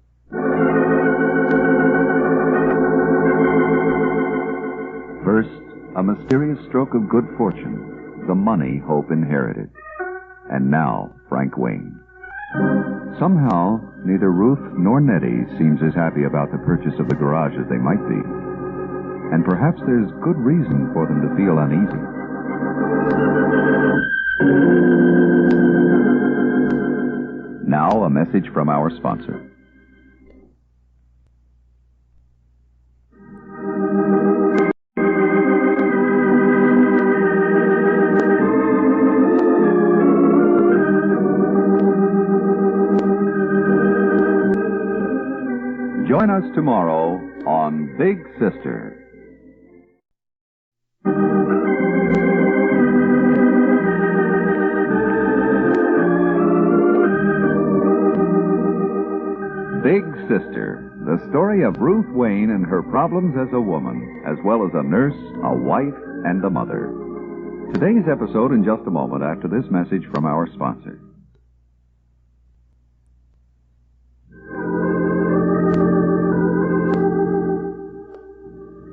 First, a mysterious stroke of good fortune, the money Hope inherited. And now, Frank Wayne. Somehow, neither Ruth nor Nettie seems as happy about the purchase of the garage as they might be. And perhaps there's good reason for them to feel uneasy. Now, a message from our sponsor. Join us tomorrow on Big Sister. Big Sister, the story of Ruth Wayne and her problems as a woman, as well as a nurse, a wife, and a mother. Today's episode in just a moment after this message from our sponsor.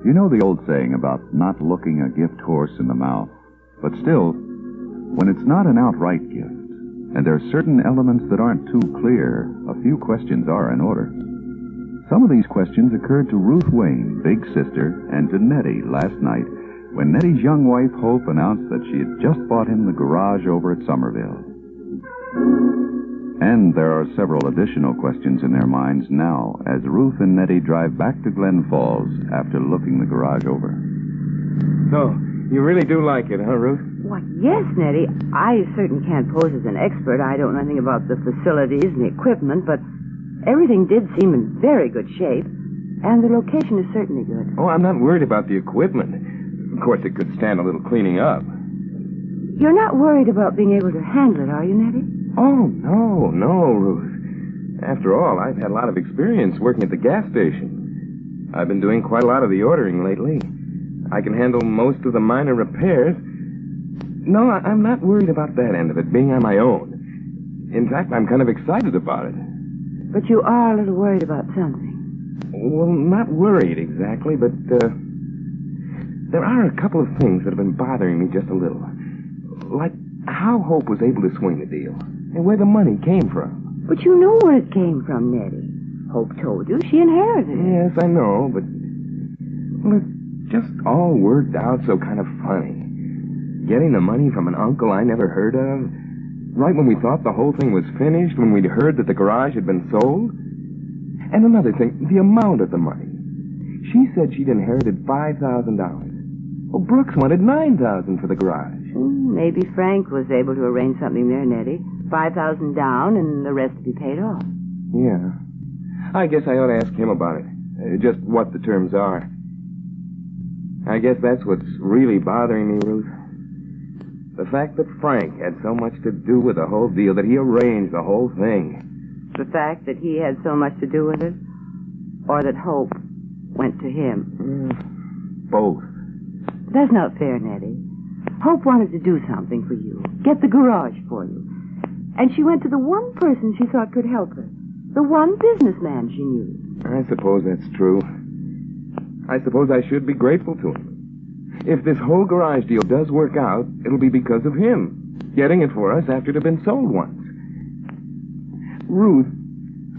You know the old saying about not looking a gift horse in the mouth. But still, when it's not an outright gift, and there are certain elements that aren't too clear, a few questions are in order. Some of these questions occurred to Ruth Wayne, Big Sister, and to Nettie last night when Nettie's young wife, Hope, announced that she had just bought him the garage over at Somerville. And there are several additional questions in their minds now as Ruth and Nettie drive back to Glen Falls after looking the garage over. So, you really do like it, huh, Ruth? Why, yes, Nettie. I certainly can't pose as an expert. I don't know anything about the facilities and the equipment, but everything did seem in very good shape, and the location is certainly good. Oh, I'm not worried about the equipment. Of course, it could stand a little cleaning up. You're not worried about being able to handle it, are you, Nettie? Oh, no, Ruth. After all, I've had a lot of experience working at the gas station. I've been doing quite a lot of the ordering lately. I can handle most of the minor repairs. No, I'm not worried about that end of it, being on my own. In fact, I'm kind of excited about it. But you are a little worried about something. Well, not worried exactly, but there are a couple of things that have been bothering me just a little. Like how Hope was able to swing the deal, and where the money came from. But you know where it came from, Nettie. Hope told you she inherited it. Yes, I know, but well, it just all worked out so kind of funny. Getting the money from an uncle I never heard of, right when we thought the whole thing was finished, when we'd heard that the garage had been sold. And another thing, the amount of the money. She said she'd inherited $5,000. Well, Brooks wanted $9,000 for the garage. Maybe Frank was able to arrange something there, Nettie. $5,000 down and the rest to be paid off. Yeah. I guess I ought to ask him about it. Just what the terms are. I guess that's what's really bothering me, Ruth. The fact that Frank had so much to do with the whole deal, that he arranged the whole thing. The fact that he had so much to do with it? Or that Hope went to him? Both. That's not fair, Nettie. Hope wanted to do something for you. Get the garage for you. And she went to the one person she thought could help her. The one businessman she knew. I suppose that's true. I suppose I should be grateful to him. If this whole garage deal does work out, it'll be because of him getting it for us after it had been sold once. Ruth,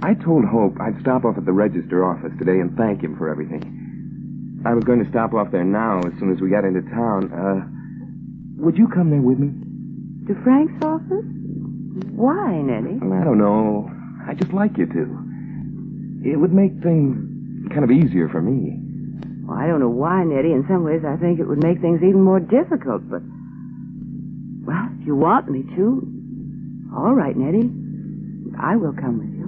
I told Hope I'd stop off at the register office today and thank him for everything. I was going to stop off there now as soon as we got into town. Would you come there with me? To Frank's office? Why, Nettie? Well, I don't know. I just like you to. It would make things kind of easier for me. Well, I don't know why, Nettie. In some ways, I think it would make things even more difficult, but... Well, if you want me to... All right, Nettie. I will come with you.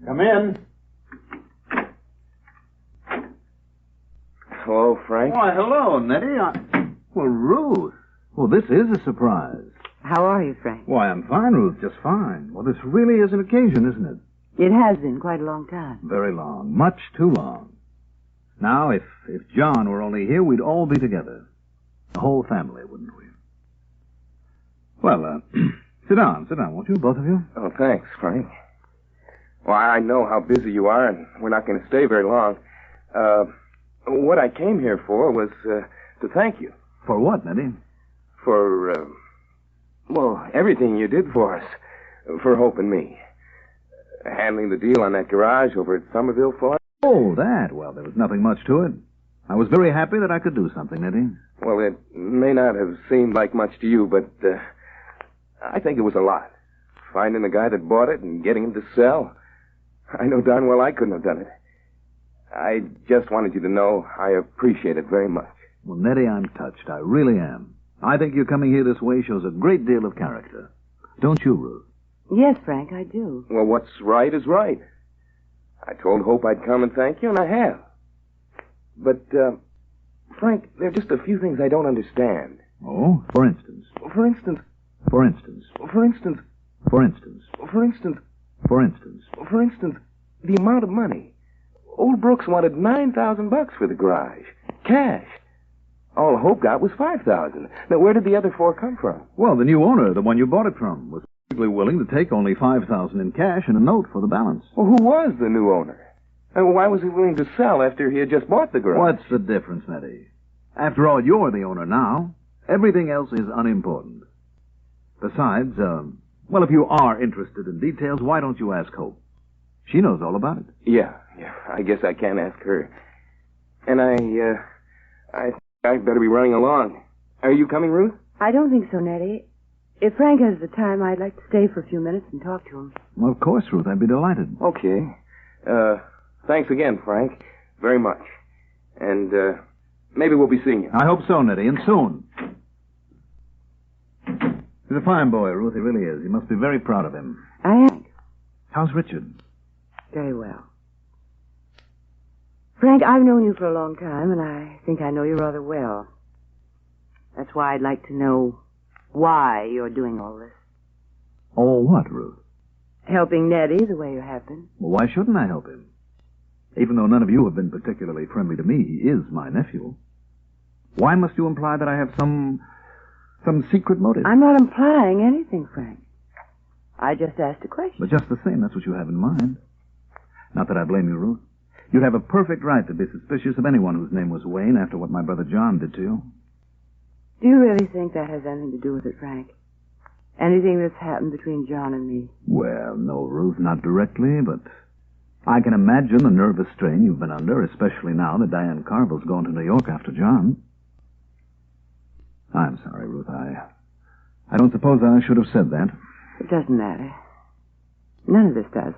Come in. Hello, Frank. Why, hello, Nettie. Well, Ruth. Well, this is a surprise. How are you, Frank? Why, I'm fine, Ruth, just fine. Well, this really is an occasion, isn't it? It has been quite a long time. Very long. Much too long. Now, if John were only here, we'd all be together. The whole family, wouldn't we? Well, sit down, won't you, both of you? Oh, thanks, Frank. Well, I know how busy you are, and we're not going to stay very long. What I came here for was to thank you. For what, Nettie? For, everything you did for us. For Hope and me. Handling the deal on that garage over at Somerville for us. Oh, that. Well, there was nothing much to it. I was very happy that I could do something, Nettie. Well, it may not have seemed like much to you, but I think it was a lot. Finding the guy that bought it and getting him to sell. I know darn well I couldn't have done it. I just wanted you to know I appreciate it very much. Well, Nettie, I'm touched. I really am. I think your coming here this way shows a great deal of character. Don't you, Ruth? Yes, Frank, I do. Well, what's right is right. I told Hope I'd come and thank you, and I have. But, Frank, there are just a few things I don't understand. Oh? For instance? For instance... For instance? For instance... For instance? For instance... For instance? For instance, the amount of money. Old Brooks wanted $9,000 for the garage. Cash. All Hope got was $5,000. Now, where did the other $4,000 come from? Well, the new owner, the one you bought it from, was perfectly willing to take only $5,000 in cash and a note for the balance. Well, who was the new owner? And why was he willing to sell after he had just bought the garage? What's the difference, Nettie? After all, you're the owner now. Everything else is unimportant. Besides, if you are interested in details, why don't you ask Hope? She knows all about it. Yeah. I guess I can ask her. And I'd better be running along. Are you coming, Ruth? I don't think so, Nettie. If Frank has the time, I'd like to stay for a few minutes and talk to him. Well, of course, Ruth. I'd be delighted. Okay. Thanks again, Frank. Very much. And, maybe we'll be seeing you. I hope so, Nettie, and soon. He's a fine boy, Ruth. He really is. You must be very proud of him. I am. How's Richard? Very well. Frank, I've known you for a long time, and I think I know you rather well. That's why I'd like to know why you're doing all this. Oh, what, Ruth? Helping Nettie the way you have been. Well, why shouldn't I help him? Even though none of you have been particularly friendly to me, he is my nephew. Why must you imply that I have some secret motive? I'm not implying anything, Frank. I just asked a question. But just the same, that's what you have in mind. Not that I blame you, Ruth. You'd have a perfect right to be suspicious of anyone whose name was Wayne after what my brother John did to you. Do you really think that has anything to do with it, Frank? Anything that's happened between John and me? Well, no, Ruth, not directly, but I can imagine the nervous strain you've been under, especially now that Diane Carville's gone to New York after John. I'm sorry, Ruth. I don't suppose I should have said that. It doesn't matter. None of this does.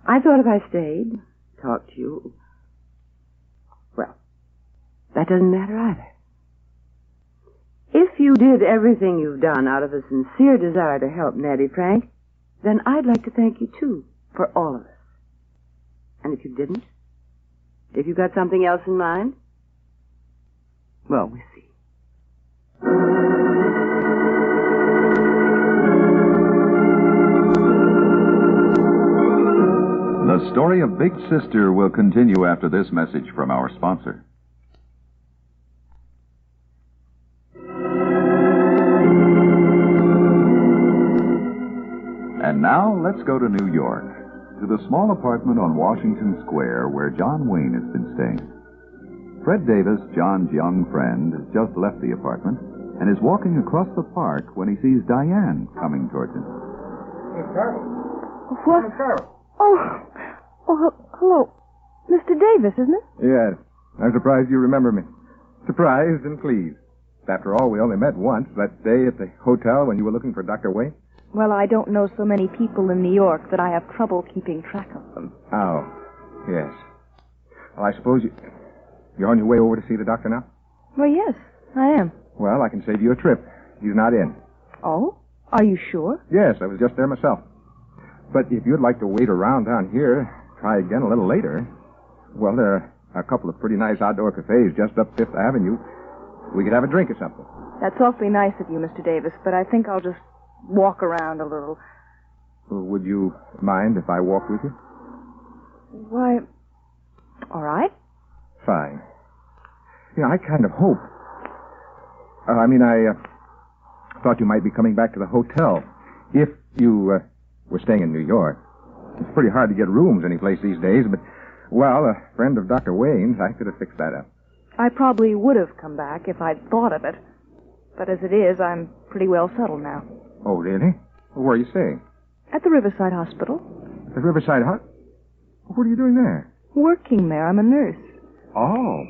I thought if I stayed, talked to you, well, that doesn't matter either. If you did everything you've done out of a sincere desire to help Nettie, Frank, then I'd like to thank you, too, for all of us. And if you didn't, if you got something else in mind, well, we'll see. The story of Big Sister will continue after this message from our sponsor. Now, let's go to New York, to the small apartment on Washington Square where John Wayne has been staying. Fred Davis, John's young friend, has just left the apartment and is walking across the park when he sees Diane coming towards him. Miss Carvel. What? Miss Carvel. Oh, hello. Mr. Davis, isn't it? Yes. I'm surprised you remember me. Surprised and pleased. After all, we only met once, that day at the hotel when you were looking for Dr. Wayne. Well, I don't know so many people in New York that I have trouble keeping track of them. Oh, yes. Well, I suppose you're on your way over to see the doctor now? Well, yes, I am. Well, I can save you a trip. He's not in. Oh? Are you sure? Yes, I was just there myself. But if you'd like to wait around down here, try again a little later. Well, there are a couple of pretty nice outdoor cafes just up Fifth Avenue. We could have a drink or something. That's awfully nice of you, Mr. Davis, but I think I'll just walk around a little. Would you mind if I walked with you? Why, all right. Fine. I kind of hope. I thought you might be coming back to the hotel if you were staying in New York. It's pretty hard to get rooms anyplace these days, but, well, a friend of Dr. Wayne's, I could have fixed that up. I probably would have come back if I'd thought of it. But as it is, I'm pretty well settled now. Oh, really? Where are you staying? At the Riverside Hospital. The Riverside Hut? What are you doing there? Working there. I'm a nurse. Oh,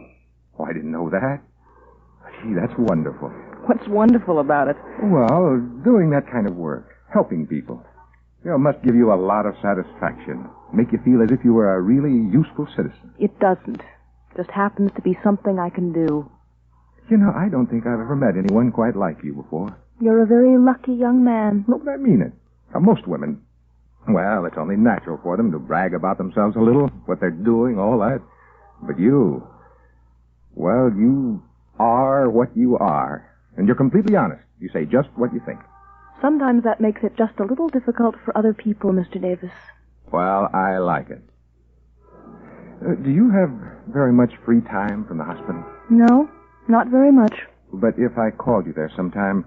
I didn't know that. Gee, that's wonderful. What's wonderful about it? Well, doing that kind of work, helping people. Must give you a lot of satisfaction. Make you feel as if you were a really useful citizen. It doesn't. Just happens to be something I can do. I don't think I've ever met anyone quite like you before. You're a very lucky young man. No, but I mean it. Most women, well, it's only natural for them to brag about themselves a little, what they're doing, all that. But you, well, you are what you are. And you're completely honest. You say just what you think. Sometimes that makes it just a little difficult for other people, Mr. Davis. Well, I like it. Do you have very much free time from the hospital? No, not very much. But if I called you there sometime,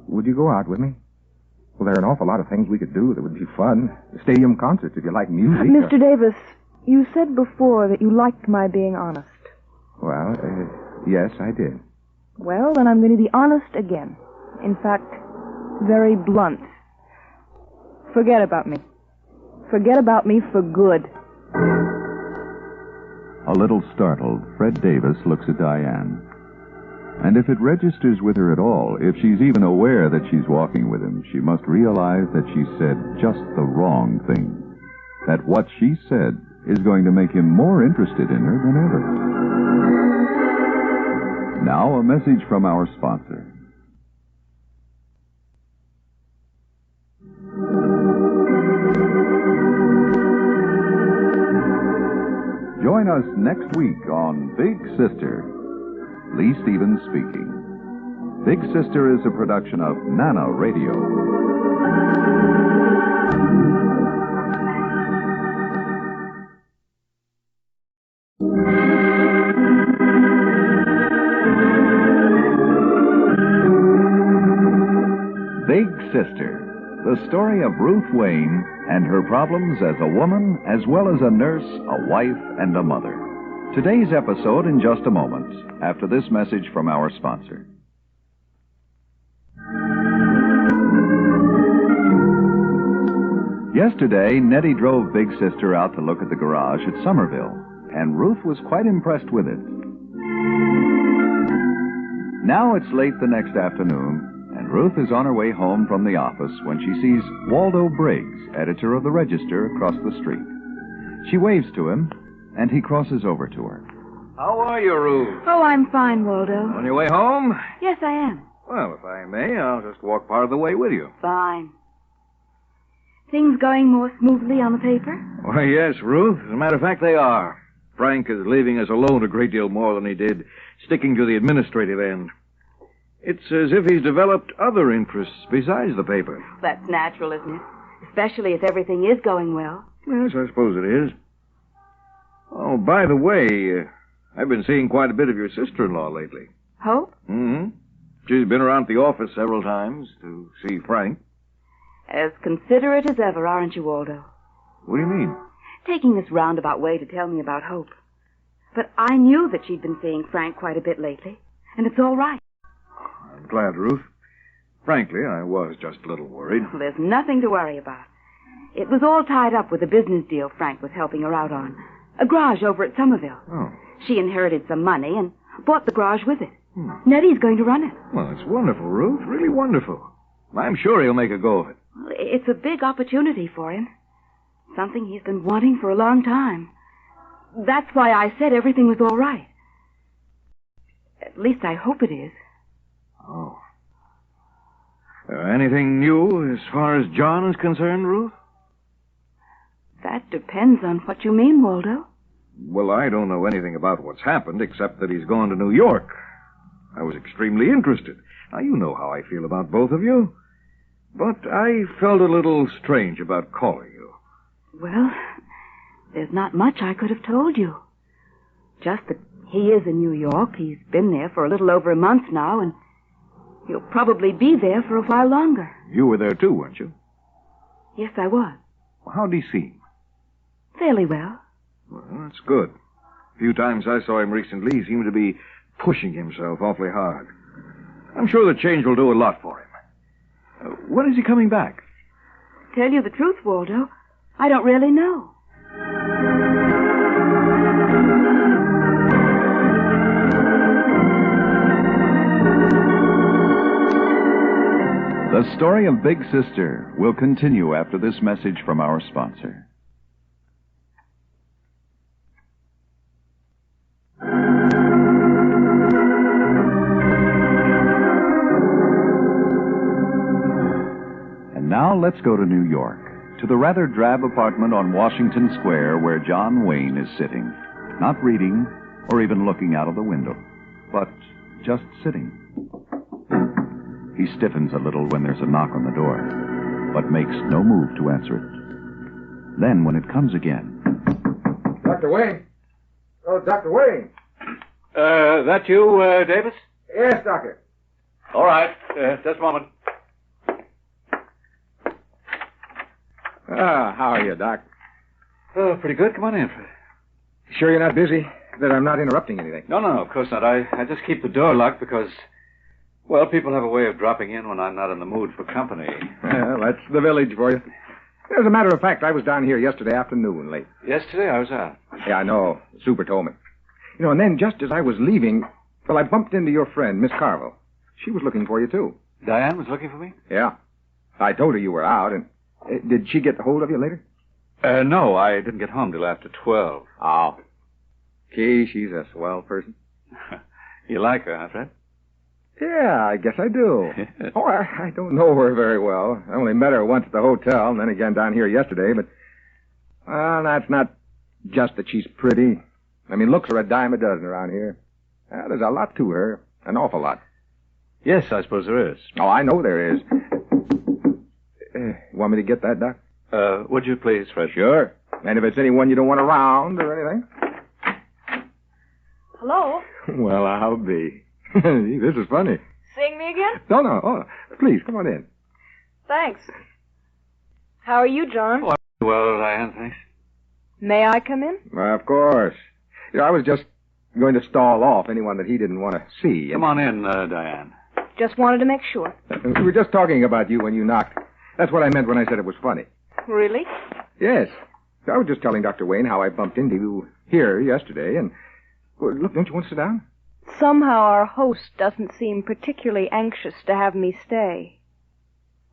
would you go out with me? Well, there are an awful lot of things we could do that would be fun. Stadium concerts if you like music. Mr. Davis, you said before that you liked my being honest. Well, yes, I did. Well, then I'm going to be honest again. In fact, very blunt. Forget about me. Forget about me for good. A little startled, Fred Davis looks at Diane. And if it registers with her at all, if she's even aware that she's walking with him, she must realize that she said just the wrong thing. That what she said is going to make him more interested in her than ever. Now, a message from our sponsor. Join us next week on Big Sister. Lee Stevens speaking. Big Sister is a production of Nana Radio. Big Sister, the story of Ruth Wayne and her problems as a woman, as well as a nurse, a wife, and a mother. Today's episode in just a moment, after this message from our sponsor. Yesterday, Nettie drove Big Sister out to look at the garage at Somerville, and Ruth was quite impressed with it. Now it's late the next afternoon, and Ruth is on her way home from the office when she sees Waldo Briggs, editor of the Register, across the street. She waves to him, and he crosses over to her. How are you, Ruth? Oh, I'm fine, Waldo. On your way home? Yes, I am. Well, if I may, I'll just walk part of the way with you. Fine. Things going more smoothly on the paper? Why, yes, Ruth. As a matter of fact, they are. Frank is leaving us alone a great deal more than he did, sticking to the administrative end. It's as if he's developed other interests besides the paper. That's natural, isn't it? Especially if everything is going well. Yes, I suppose it is. Oh, by the way, I've been seeing quite a bit of your sister-in-law lately. Hope? Mm-hmm. She's been around the office several times to see Frank. As considerate as ever, aren't you, Waldo? What do you mean? Taking this roundabout way to tell me about Hope. But I knew that she'd been seeing Frank quite a bit lately, and it's all right. I'm glad, Ruth. Frankly, I was just a little worried. Well, there's nothing to worry about. It was all tied up with a business deal Frank was helping her out on. A garage over at Somerville. Oh. She inherited some money and bought the garage with it. Nettie's going to run it. Well, it's wonderful, Ruth. Really wonderful. I'm sure he'll make a go of it. Well, it's a big opportunity for him. Something he's been wanting for a long time. That's why I said everything was all right. At least I hope it is. Oh. Anything new as far as John is concerned, Ruth? That depends on what you mean, Waldo. Well, I don't know anything about what's happened except that he's gone to New York. I was extremely interested. Now, you know how I feel about both of you. But I felt a little strange about calling you. Well, there's not much I could have told you. Just that he is in New York. He's been there for a little over a month now, and he'll probably be there for a while longer. You were there too, weren't you? Yes, I was. How'd he seem? Fairly well. Well, that's good. A few times I saw him recently, he seemed to be pushing himself awfully hard. I'm sure the change will do a lot for him. When is he coming back? Tell you the truth, Waldo, I don't really know. The story of Big Sister will continue after this message from our sponsor. And now let's go to New York, to the rather drab apartment on Washington Square where John Wayne is sitting, not reading or even looking out of the window, but just sitting. He stiffens a little when there's a knock on the door, but makes no move to answer it. Then, when it comes again... Dr. Wayne? Oh, Dr. Wayne. That you, Davis? Yes, Doctor. All right. Just a moment. How are you, Doc? Oh, pretty good. Come on in, Fred. Sure you're not busy? That I'm not interrupting anything? No, of course not. I just keep the door locked because, well, people have a way of dropping in when I'm not in the mood for company. Well, that's the village for you. As a matter of fact, I was down here yesterday afternoon late. Yesterday I was out. Yeah, I know. The super told me. You know, and then just as I was leaving, well, I bumped into your friend, Miss Carville. She was looking for you, too. Diane was looking for me? Yeah. I told her you were out, and did she get hold of you later? No, I didn't get home till after 12. Oh. Gee, she's a swell person. You like her, huh, Fred? Yeah, I guess I do. Oh, I don't know her very well. I only met her once at the hotel, and then again down here yesterday, but... Well, that's not just that she's pretty. I mean, looks are a dime a dozen around here. There's a lot to her. An awful lot. Yes, I suppose there is. Oh, I know there is. Want me to get that, Doc? Would you please, Fred? Sure. And if it's anyone you don't want around or anything. Hello? Well, I'll be. This is funny. Seeing me again? No. Oh, please, come on in. Thanks. How are you, John? Oh, well, Diane, thanks. May I come in? Of course. You know, I was just going to stall off anyone that he didn't want to see. Come on in, Diane. Just wanted to make sure. We were just talking about you when you knocked. That's what I meant when I said it was funny. Really? Yes. I was just telling Dr. Wayne how I bumped into you here yesterday, and... Well, look, don't you want to sit down? Somehow our host doesn't seem particularly anxious to have me stay.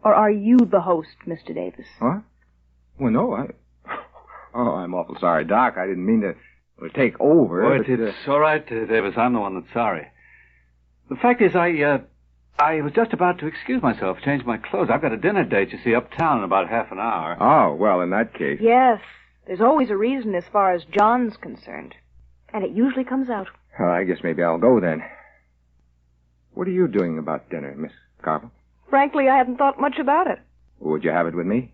Or are you the host, Mr. Davis? What? Well, no, Oh, I'm awful sorry, Doc. I didn't mean to take over. Oh, it's all right, Davis. I'm the one that's sorry. The fact is, I was just about to excuse myself, change my clothes. I've got a dinner date, you see, uptown in about half an hour. Oh, well, in that case... Yes. There's always a reason as far as John's concerned. And it usually comes out. Well, I guess maybe I'll go then. What are you doing about dinner, Miss Carville? Frankly, I hadn't thought much about it. Would you have it with me?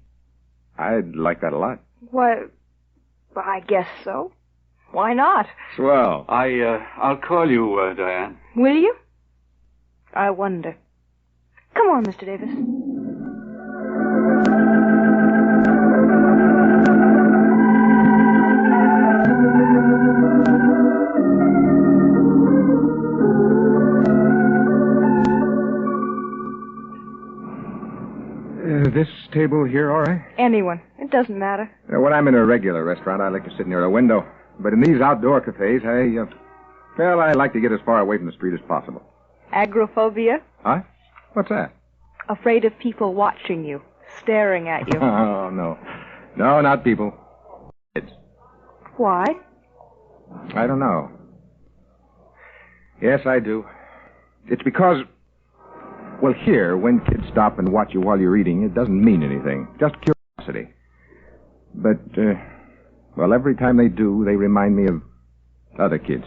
I'd like that a lot. Why, I guess so. Why not? Swell. I'll call you, Diane. Will you? I wonder. Come on, Mr. Davis. Is this table here all right? Anyone. It doesn't matter. When I'm in a regular restaurant, I like to sit near a window. But in these outdoor cafes, I like to get as far away from the street as possible. Agoraphobia? Huh? What's that? Afraid of people watching you, staring at you. Oh, no. No, not people. Kids. Why? I don't know. Yes, I do. It's because, well, here, when kids stop and watch you while you're eating, it doesn't mean anything. Just curiosity. But, well, every time they do, they remind me of other kids.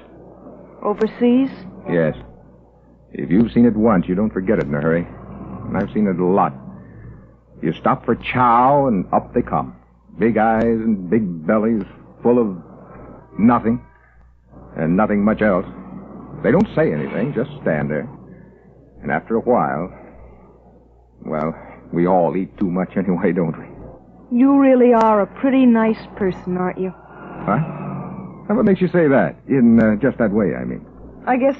Overseas? Yes. If you've seen it once, you don't forget it in a hurry. And I've seen it a lot. You stop for chow, and up they come. Big eyes and big bellies, full of nothing. And nothing much else. They don't say anything, just stand there. And after a while, well, we all eat too much anyway, don't we? You really are a pretty nice person, aren't you? Huh? What makes you say that? In just that way, I mean. I guess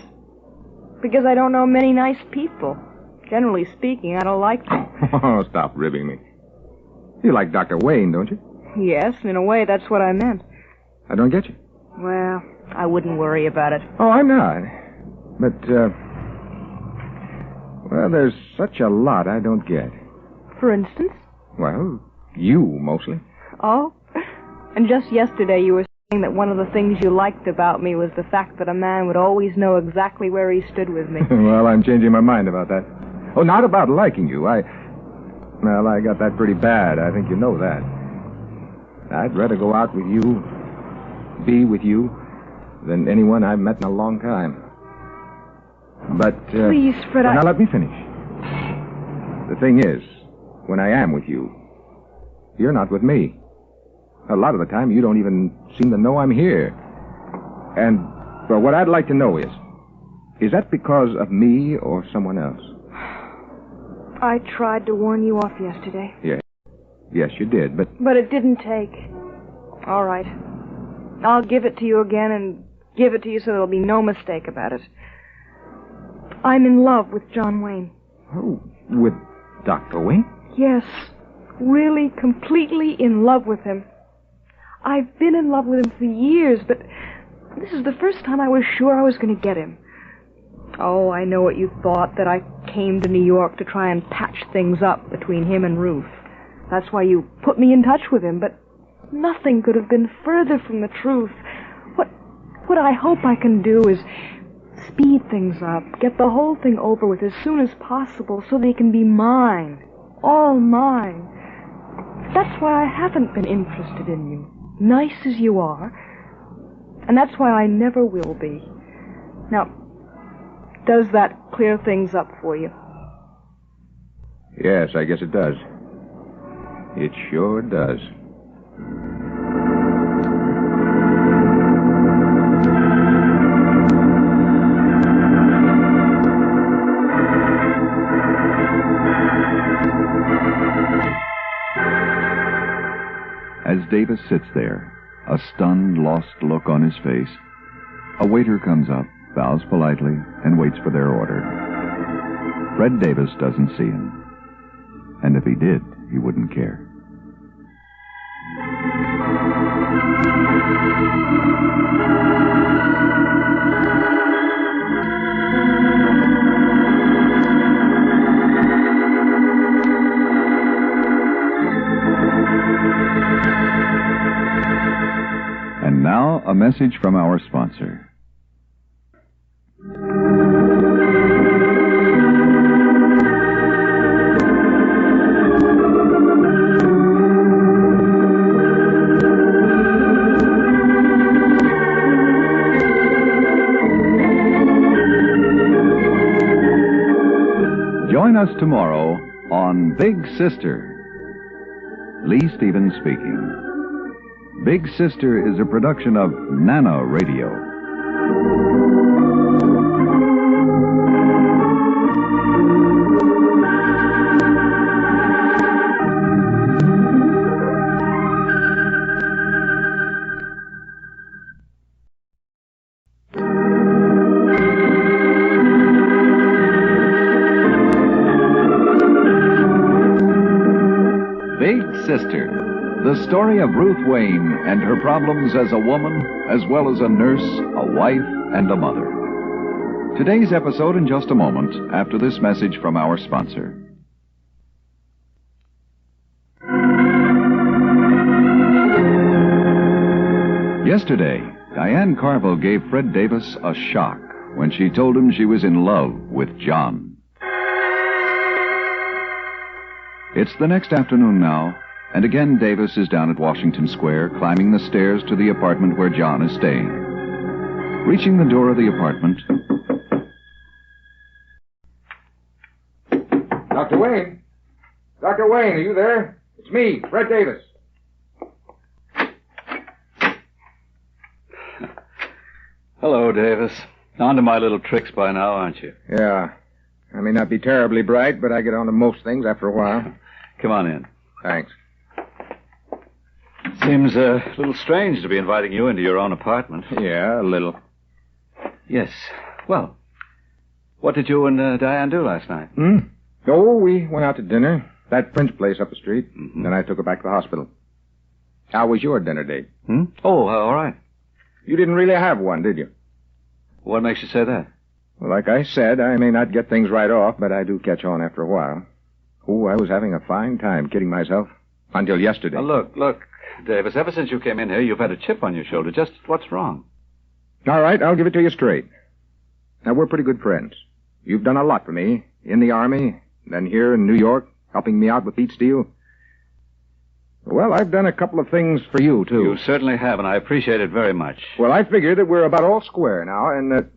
because I don't know many nice people. Generally speaking, I don't like them. Oh, stop ribbing me. You like Dr. Wayne, don't you? Yes, in a way, that's what I meant. I don't get you. Well, I wouldn't worry about it. Oh, I'm not. But, well, there's such a lot I don't get. For instance? Well, you, mostly. Oh? And just yesterday you were saying that one of the things you liked about me was the fact that a man would always know exactly where he stood with me. Well, I'm changing my mind about that. Oh, not about liking you. Well, I got that pretty bad. I think you know that. I'd rather go out with you, be with you, than anyone I've met in a long time. But, please, Fred, well, now let me finish. The thing is, when I am with you, you're not with me. A lot of the time, you don't even seem to know I'm here. And, well, what I'd like to know is that because of me or someone else? I tried to warn you off yesterday. Yes. Yes, you did, but... But it didn't take. All right. I'll give it to you again and give it to you so there'll be no mistake about it. I'm in love with John Wayne. Oh, with Dr. Wayne? Yes. Really, completely in love with him. I've been in love with him for years, but this is the first time I was sure I was going to get him. Oh, I know what you thought, that I came to New York to try and patch things up between him and Ruth. That's why you put me in touch with him, but nothing could have been further from the truth. What I hope I can do is speed things up, get the whole thing over with as soon as possible so they can be mine, all mine. That's why I haven't been interested in you, nice as you are, and that's why I never will be. Now, does that clear things up for you? Yes, I guess it does. It sure does. As Davis sits there, a stunned, lost look on his face, a waiter comes up, bows politely, and waits for their order. Fred Davis doesn't see him. And if he did, he wouldn't care. And now, a message from our sponsor. Join us tomorrow on Big Sister. Lee Stevens speaking. Big Sister is a production of Nano Radio. Sister, the story of Ruth Wayne and her problems as a woman, as well as a nurse, a wife, and a mother. Today's episode in just a moment, after this message from our sponsor. Yesterday, Diane Carville gave Fred Davis a shock when she told him she was in love with John. It's the next afternoon now, and again Davis is down at Washington Square, climbing the stairs to the apartment where John is staying. Reaching the door of the apartment... Dr. Wayne? Dr. Wayne, are you there? It's me, Fred Davis. Hello, Davis. On to my little tricks by now, aren't you? Yeah. I may not be terribly bright, but I get on to most things after a while. Come on in. Thanks. Seems a little strange to be inviting you into your own apartment. Yeah, a little. Yes. Well, what did you and Diane do last night? Oh, we went out to dinner. That French place up the street. Then I took her back to the hospital. How was your dinner date? Oh, all right. You didn't really have one, did you? What makes you say that? Well, like I said, I may not get things right off, but I do catch on after a while. Oh, I was having a fine time kidding myself. Until yesterday. Look, Davis, ever since you came in here, you've had a chip on your shoulder. Just what's wrong? All right, I'll give it to you straight. Now, we're pretty good friends. You've done a lot for me. In the Army, then here in New York, helping me out with Pete Steele. Well, I've done a couple of things for you, too. You certainly have, and I appreciate it very much. Well, I figure that we're about all square now, and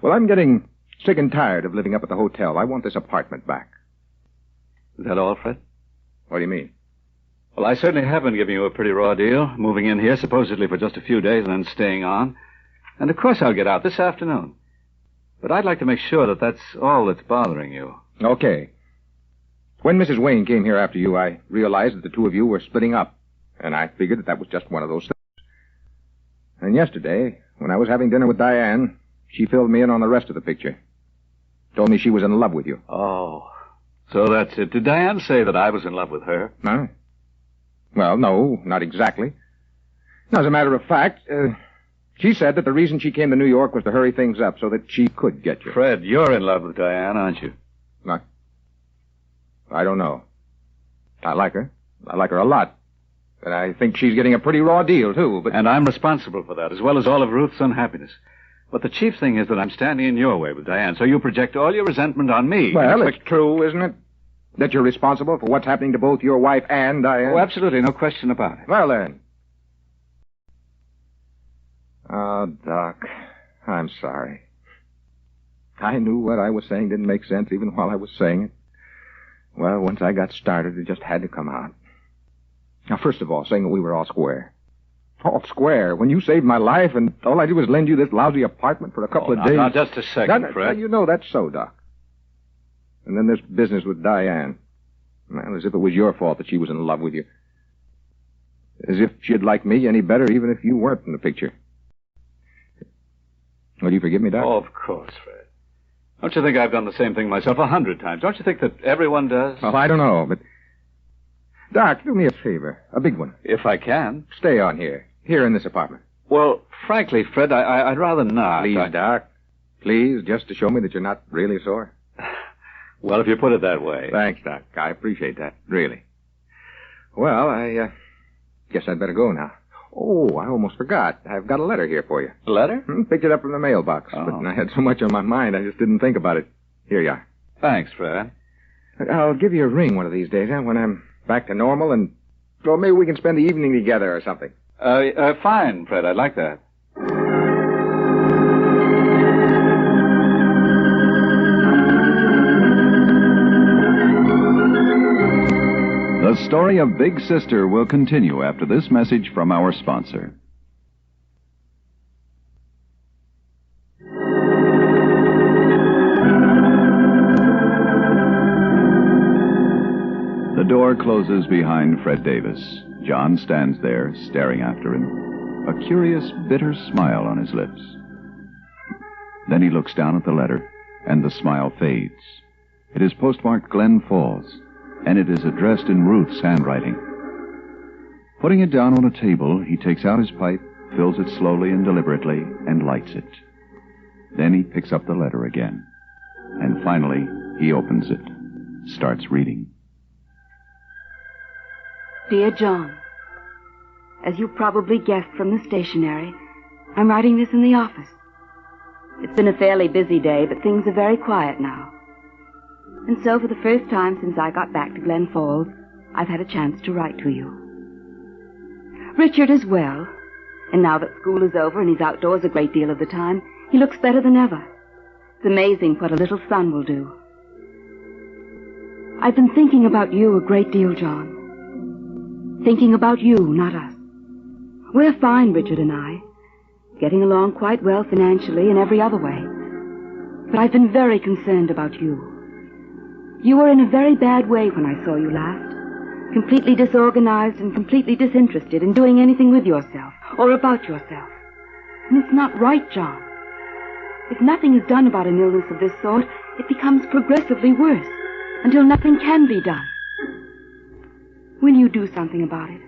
well, I'm getting sick and tired of living up at the hotel. I want this apartment back. Is that all, Fred? What do you mean? Well, I certainly have been giving you a pretty raw deal, moving in here supposedly for just a few days and then staying on. And of course I'll get out this afternoon. But I'd like to make sure that that's all that's bothering you. Okay. When Mrs. Wayne came here after you, I realized that the two of you were splitting up. And I figured that was just one of those things. And yesterday, when I was having dinner with Diane, she filled me in on the rest of the picture. Told me she was in love with you. Oh, so that's it. Did Diane say that I was in love with her? Huh? Well, no, not exactly. Now, as a matter of fact, she said that the reason she came to New York was to hurry things up so that she could get you. Fred, you're in love with Diane, aren't you? What? I don't know. I like her. I like her a lot. But I think she's getting a pretty raw deal, too. But... And I'm responsible for that, as well as all of Ruth's unhappiness. But the chief thing is that I'm standing in your way with Diane, so you project all your resentment on me. Well, it's true, isn't it? That you're responsible for what's happening to both your wife and Diane? Oh, absolutely, no question about it. Well, then. Oh, Doc, I'm sorry. I knew what I was saying didn't make sense even while I was saying it. Well, once I got started, it just had to come out. Now, first of all, saying that we were all square. All square. When you saved my life, and all I did was lend you this lousy apartment for a couple of days. Now, just a second, Fred. You know that's so, Doc. And then this business with Diane. Well, as if it was your fault that she was in love with you. As if she'd like me any better even if you weren't in the picture. Will you forgive me, Doc? Oh, of course, Fred. Don't you think I've done the same thing myself 100 times? Don't you think that everyone does? Well, I don't know, but... Doc, do me a favor. A big one. If I can. Stay on here. Here in this apartment. Well, frankly, Fred, I'd rather not. Please, Doc. Please, just to show me that you're not really sore. Well, if you put it that way. Thanks, Doc. I appreciate that. Really. Well, I guess I'd better go now. Oh, I almost forgot. I've got a letter here for you. A letter? Picked it up from the mailbox. Oh. But I had so much on my mind, I just didn't think about it. Here you are. Thanks, Fred. I'll give you a ring one of these days, when I'm back to normal, and well, maybe we can spend the evening together or something. Fine, Fred. I'd like that. The story of Big Sister will continue after this message from our sponsor. The door closes behind Fred Davis. John stands there, staring after him, a curious, bitter smile on his lips. Then he looks down at the letter, and the smile fades. It is postmarked Glen Falls, and it is addressed in Ruth's handwriting. Putting it down on a table, he takes out his pipe, fills it slowly and deliberately, and lights it. Then he picks up the letter again. And finally, he opens it, starts reading. Dear John, as you probably guessed from the stationery, I'm writing this in the office. It's been a fairly busy day, but things are very quiet now. And so for the first time since I got back to Glen Falls, I've had a chance to write to you. Richard is well, and now that school is over and he's outdoors a great deal of the time, he looks better than ever. It's amazing what a little son will do. I've been thinking about you a great deal, John. Thinking about you, not us. We're fine, Richard and I. Getting along quite well financially and every other way. But I've been very concerned about you. You were in a very bad way when I saw you last. Completely disorganized and completely disinterested in doing anything with yourself or about yourself. And it's not right, John. If nothing is done about an illness of this sort, it becomes progressively worse until nothing can be done. Will you do something about it?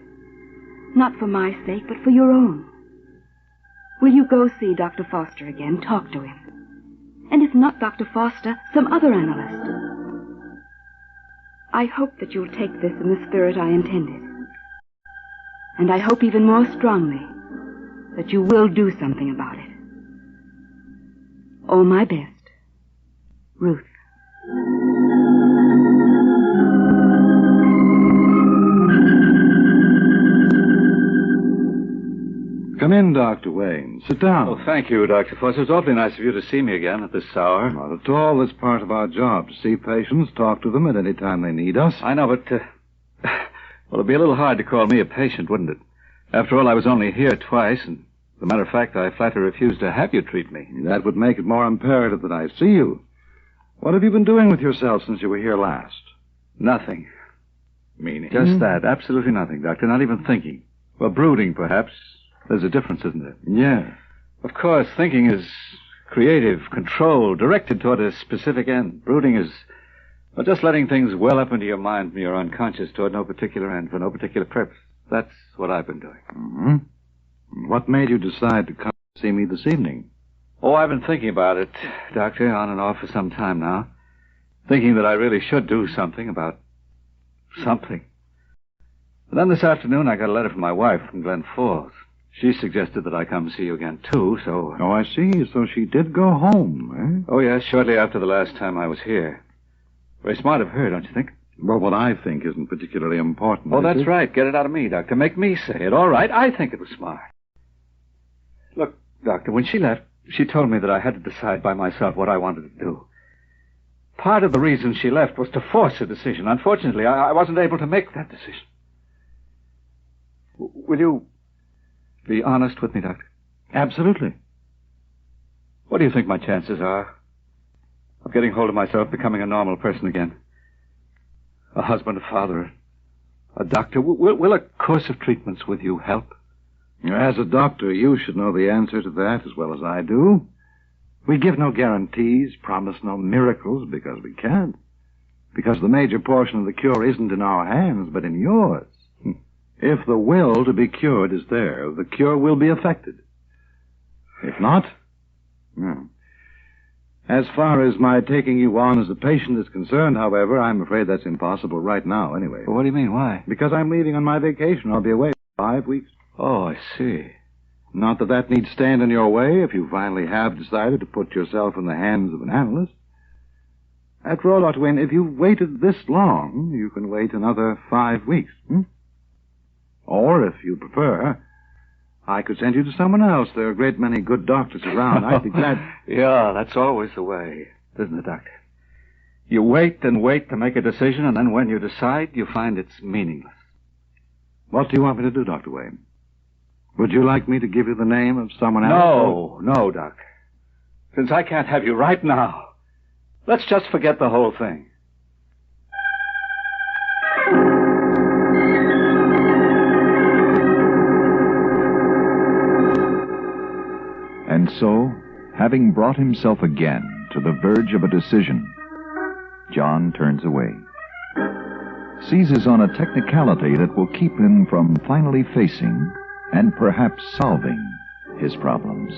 Not for my sake, but for your own. Will you go see Dr. Foster again, talk to him? And if not Dr. Foster, some other analyst. I hope that you'll take this in the spirit I intended. And I hope even more strongly that you will do something about it. All my best, Ruth. Come in, Dr. Wayne. Sit down. Oh, thank you, Dr. Foster. It's awfully nice of you to see me again at this hour. Not at all. That's part of our job, to see patients, talk to them at any time they need us. I know, but, well, it'd be a little hard to call me a patient, wouldn't it? After all, I was only here twice, and as a matter of fact, I flatly refused to have you treat me. That would make it more imperative that I see you. What have you been doing with yourself since you were here last? Nothing. Meaning? Just that. Absolutely nothing, Doctor. Not even thinking. Well, brooding, perhaps. There's a difference, isn't there? Yeah. Of course, thinking is creative, controlled, directed toward a specific end. Brooding is, well, just letting things well up into your mind from your unconscious toward no particular end, for no particular purpose. That's what I've been doing. Mm-hmm. What made you decide to come see me this evening? Oh, I've been thinking about it, Doctor, on and off for some time now. Thinking that I really should do something about something. And then this afternoon I got a letter from my wife from Glen Falls. She suggested that I come see you again, too, so... Oh, I see. So she did go home, eh? Oh, yes, shortly after the last time I was here. Very smart of her, don't you think? Well, what I think isn't particularly important. Oh, that's right. Get it out of me, Doctor. Make me say it. All right, I think it was smart. Look, Doctor, when she left, she told me that I had to decide by myself what I wanted to do. Part of the reason she left was to force a decision. Unfortunately, I wasn't able to make that decision. Will you be honest with me, Doctor? Absolutely. What do you think my chances are of getting hold of myself, becoming a normal person again? A husband, a father, a doctor. Will a course of treatments with you help? As a doctor, you should know the answer to that as well as I do. We give no guarantees, promise no miracles, because we can't. Because the major portion of the cure isn't in our hands, but in yours. If the will to be cured is there, the cure will be effected. If not, no. As far as my taking you on as a patient is concerned, however, I'm afraid that's impossible right now, anyway. Well, what do you mean? Why? Because I'm leaving on my vacation. I'll be away for 5 weeks. Oh, I see. Not that that needs stand in your way if you finally have decided to put yourself in the hands of an analyst. After all, Dr. Wayne, if you've waited this long, you can wait another 5 weeks. Or, if you prefer, I could send you to someone else. There are a great many good doctors around. I'd be glad... Yeah, that's always the way, isn't it, Doctor? You wait and wait to make a decision, and then when you decide, you find it's meaningless. What do you want me to do, Dr. Wayne? Would you like me to give you the name of someone else? No, Doctor. Since I can't have you right now, let's just forget the whole thing. And so, having brought himself again to the verge of a decision, John turns away. seizes on a technicality that will keep him from finally facing and perhaps solving his problems.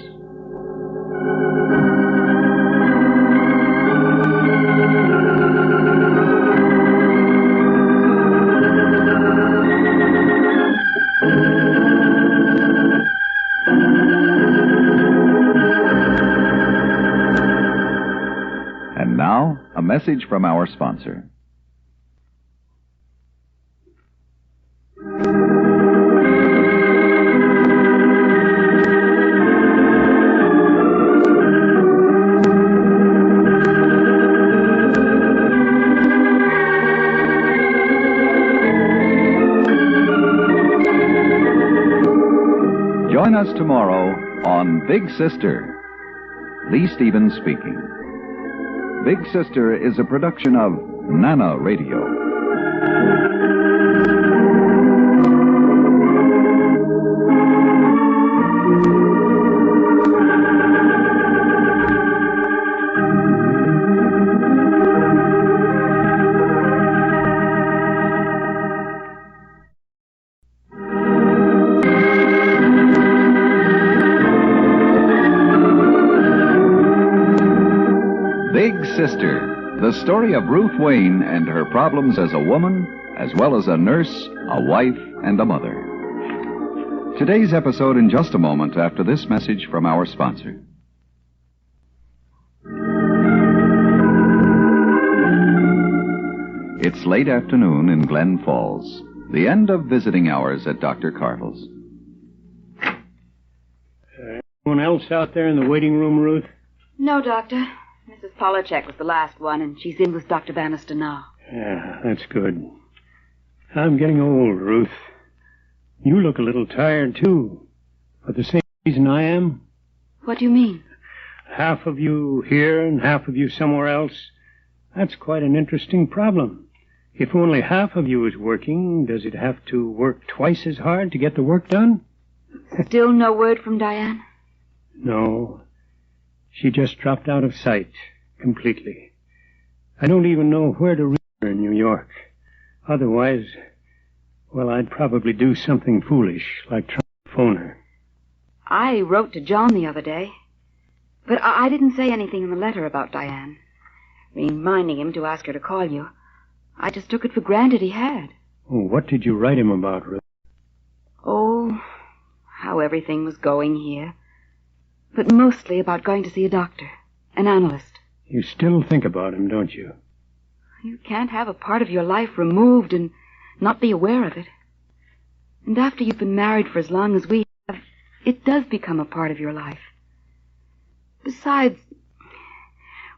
And now, a message from our sponsor. Join us tomorrow on Big Sister. Lee Stevens speaking. Big Sister is a production of Nana Radio. Big Sister, the story of Ruth Wayne and her problems as a woman, as well as a nurse, a wife, and a mother. Today's episode in just a moment after this message from our sponsor. It's late afternoon in Glen Falls, the end of visiting hours at Dr. Carville's. Anyone else out there in the waiting room, Ruth? No, Doctor. Mrs. Polachek was the last one, and she's in with Dr. Bannister now. Yeah, that's good. I'm getting old, Ruth. You look a little tired, too. For the same reason I am. What do you mean? Half of you here and half of you somewhere else. That's quite an interesting problem. If only half of you is working, does it have to work twice as hard to get the work done? Still no word from Diane? No. She just dropped out of sight completely. I don't even know where to reach her in New York. Otherwise, well, I'd probably do something foolish, like try to phone her. I wrote to John the other day, but I didn't say anything in the letter about Diane, reminding him to ask her to call you. I just took it for granted he had. Oh, what did you write him about, Ruth? Oh, how everything was going here. But mostly about going to see a doctor, an analyst. You still think about him, don't you? You can't have a part of your life removed and not be aware of it. And after you've been married for as long as we have, it does become a part of your life. Besides,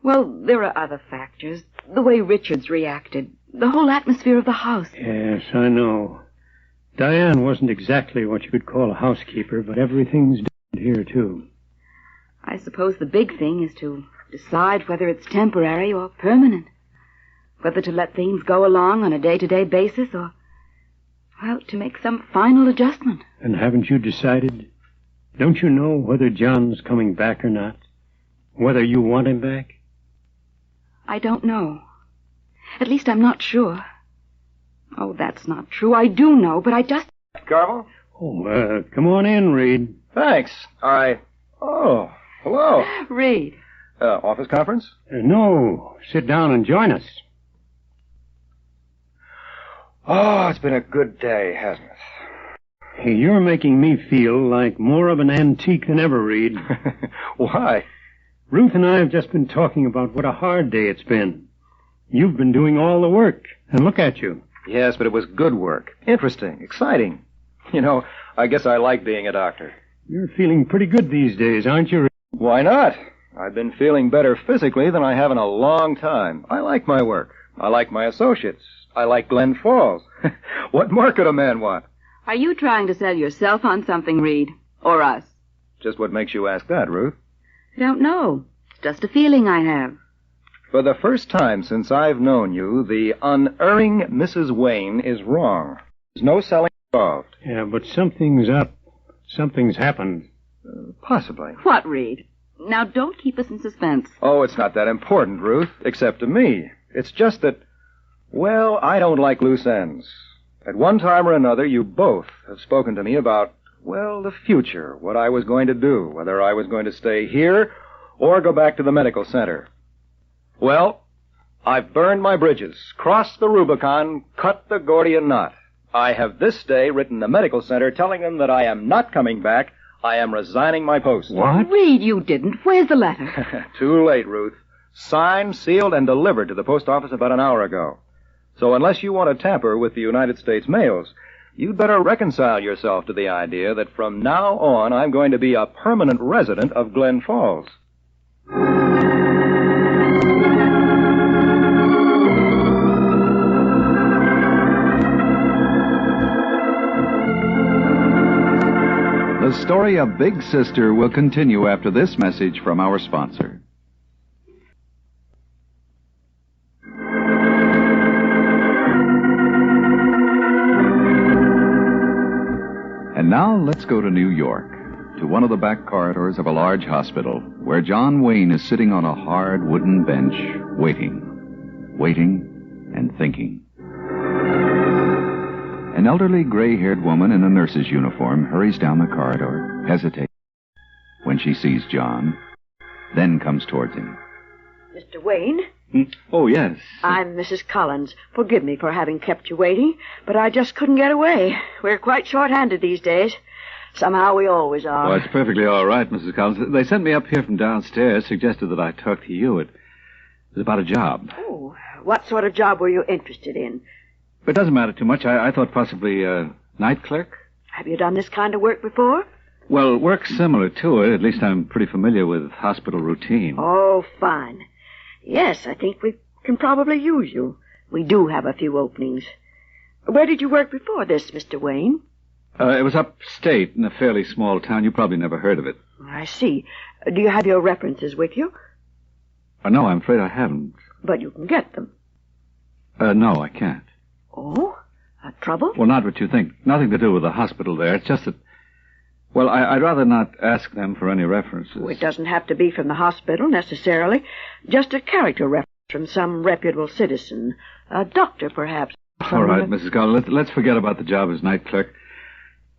well, there are other factors. The way Richards reacted, the whole atmosphere of the house. Yes, I know. Diane wasn't exactly what you could call a housekeeper, but everything's different here, too. I suppose the big thing is to decide whether it's temporary or permanent. Whether to let things go along on a day-to-day basis or, well, to make some final adjustment. And haven't you decided? Don't you know whether John's coming back or not? Whether you want him back? I don't know. At least I'm not sure. Oh, that's not true. I do know, but I just... Carville? Oh, come on in, Reed. Thanks. Oh, hello. Reed. Office conference? No. Sit down and join us. Oh, it's been a good day, hasn't it? Hey, you're making me feel like more of an antique than ever, Reed. Why? Ruth and I have just been talking about what a hard day it's been. You've been doing all the work, and look at you. Yes, but it was good work. Interesting, exciting. You know, I guess I like being a doctor. You're feeling pretty good these days, aren't you, Reed? Why not? I've been feeling better physically than I have in a long time. I like my work. I like my associates. I like Glen Falls. What more could a man want? Are you trying to sell yourself on something, Reed? Or us? Just what makes you ask that, Ruth? I don't know. It's just a feeling I have. For the first time since I've known you, the unerring Mrs. Wayne is wrong. There's no selling involved. Yeah, but something's up. Something's happened. Possibly. What, Reed? Now, don't keep us in suspense. Oh, it's not that important, Ruth, except to me. It's just that, Well, I don't like loose ends. At one time or another, you both have spoken to me about, well, the future, what I was going to do, whether I was going to stay here or go back to the medical center. Well, I've burned my bridges, crossed the Rubicon, cut the Gordian knot. I have this day written the medical center telling them that I am not coming back. I am resigning my post. What? Reed, you didn't. Where's the letter? Too late, Ruth. Signed, sealed, and delivered to the post office about an hour ago. So unless you want to tamper with the United States mails, you'd better reconcile yourself to the idea that from now on I'm going to be a permanent resident of Glen Falls. The story of Big Sister will continue after this message from our sponsor. And now let's go to New York, to one of the back corridors of a large hospital, where John Wayne is sitting on a hard wooden bench, waiting and thinking. An elderly gray-haired woman in a nurse's uniform hurries down the corridor, hesitates when she sees John, then comes towards him. Mr. Wayne? Oh, yes. I'm Mrs. Collins. Forgive me for having kept you waiting, but I just couldn't get away. We're quite short-handed these days. Somehow we always are. Well, it's perfectly all right, Mrs. Collins. They sent me up here from downstairs, suggested that I talk to you. It was about a job. Oh, what sort of job were you interested in? It doesn't matter too much. I thought possibly night clerk. Have you done this kind of work before? Well, work similar to it. At least I'm pretty familiar with hospital routine. Oh, fine. Yes, I think we can probably use you. We do have a few openings. Where did you work before this, Mr. Wayne? It was upstate in a fairly small town. You probably never heard of it. I see. Do you have your references with you? No, I'm afraid I haven't. But you can get them. No, I can't. Oh? Trouble? Well, not what you think. Nothing to do with the hospital there. It's just that... Well, I'd rather not ask them for any references. Oh, it doesn't have to be from the hospital, necessarily. Just a character reference from some reputable citizen. A doctor, perhaps. All right, Mrs. Collins, let's forget about the job as night clerk.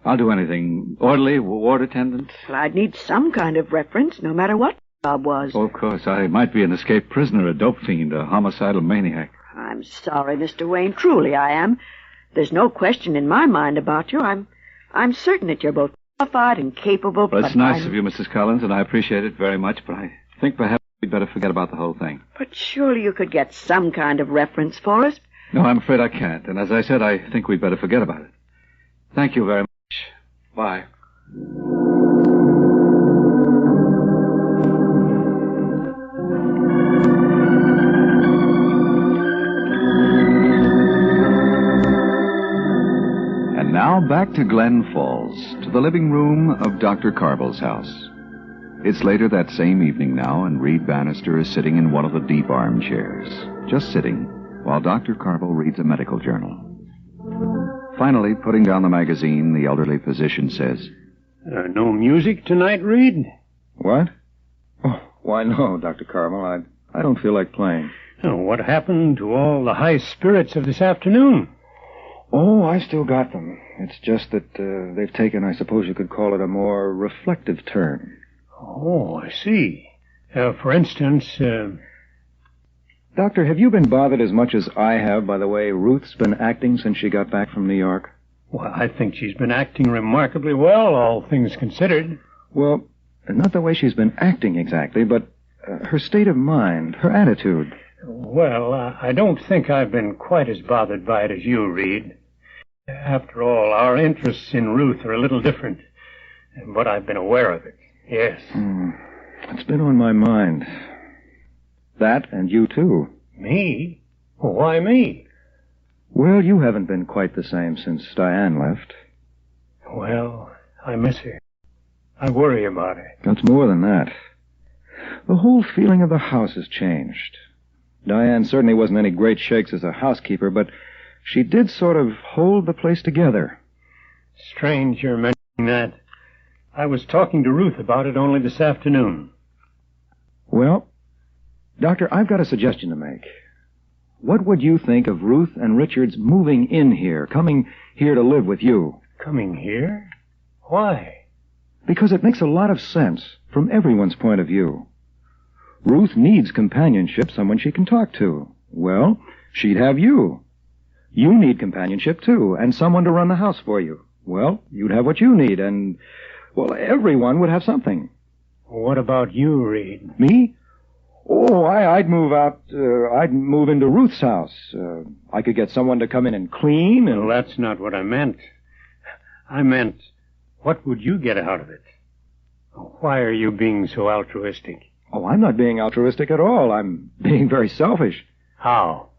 I'll do anything. Orderly, ward attendant? Well, I'd need some kind of reference, no matter what the job was. Oh, of course. I might be an escaped prisoner, a dope fiend, a homicidal maniac. I'm sorry, Mr. Wayne. Truly I am. There's no question in my mind about you. I'm certain that you're both qualified and capable, well, it's nice of you, Mrs. Collins, and I appreciate it very much, but I think perhaps we'd better forget about the whole thing. But surely you could get some kind of reference for us. No, I'm afraid I can't, and as I said, I think we'd better forget about it. Thank you very much. Bye. Now back to Glen Falls, to the living room of Dr. Carville's house. It's later that same evening now, and Reed Bannister is sitting in one of the deep armchairs, just sitting, while Dr. Carville reads a medical journal. Finally, putting down the magazine, the elderly physician says, No music tonight, Reed? What? Oh, why, no, Dr. Carville. I don't feel like playing. Oh, what happened to all the high spirits of this afternoon? Oh, I still got them. It's just that they've taken, I suppose you could call it, a more reflective turn. Oh, I see. For instance... Doctor, have you been bothered as much as I have by the way Ruth's been acting since she got back from New York? Well, I think she's been acting remarkably well, all things considered. Well, not the way she's been acting exactly, but her state of mind, her attitude. Well, I don't think I've been quite as bothered by it as you, Reed. After all, our interests in Ruth are a little different, but I've been aware of it, yes. It's been on my mind. That and you, too. Me? Why me? Well, you haven't been quite the same since Diane left. Well, I miss her. I worry about her. That's more than that. The whole feeling of the house has changed. Diane certainly wasn't any great shakes as a housekeeper, but she did sort of hold the place together. Strange you're mentioning that. I was talking to Ruth about it only this afternoon. Well, Doctor, I've got a suggestion to make. What would you think of Ruth and Richard's moving in here, coming here to live with you? Coming here? Why? Because it makes a lot of sense from everyone's point of view. Ruth needs companionship, someone she can talk to. Well, she'd have you. You need companionship, too, and someone to run the house for you. Well, you'd have what you need, and, well, everyone would have something. What about you, Reed? Me? Oh, I'd move out, I'd move into Ruth's house. I could get someone to come in and clean and... Well, that's not what I meant. I meant, what would you get out of it? Why are you being so altruistic? Oh, I'm not being altruistic at all. I'm being very selfish. How?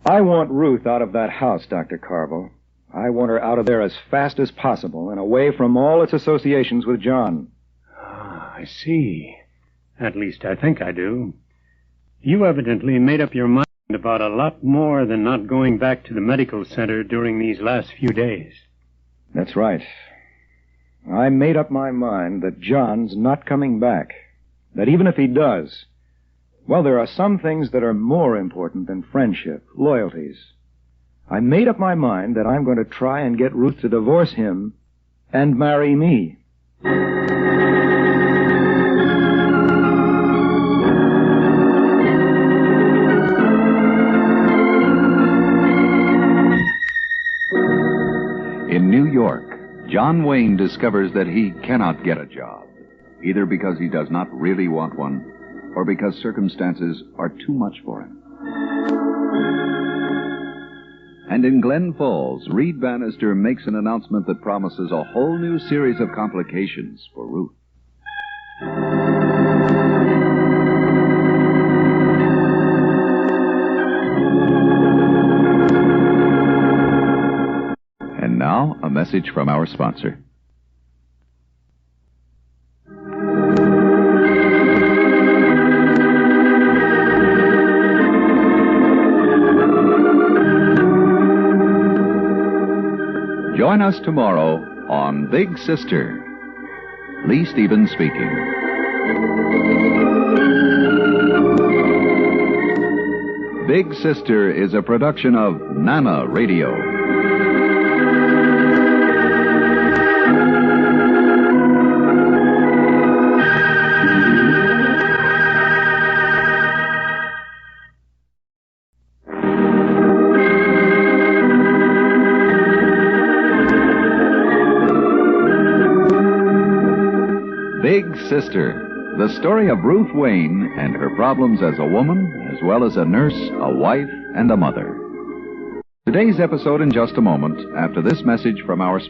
I want Ruth out of that house, Dr. Carville. I want her out of there as fast as possible and away from all its associations with John. Ah, I see. At least I think I do. You evidently made up your mind about a lot more than not going back to the medical center during these last few days. That's right. I made up my mind that John's not coming back. That even if he does, well, there are some things that are more important than friendship, loyalties. I made up my mind that I'm going to try and get Ruth to divorce him and marry me. In New York, John Wayne discovers that he cannot get a job, either because he does not really want one, or because circumstances are too much for him. And in Glen Falls, Reed Bannister makes an announcement that promises a whole new series of complications for Ruth. And now, a message from our sponsor. Join us tomorrow on Big Sister. Lee Stevens speaking. Big Sister is a production of Nana Radio. Big Sister, the story of Ruth Wayne and her problems as a woman, as well as a nurse, a wife, and a mother. Today's episode in just a moment, after this message from our...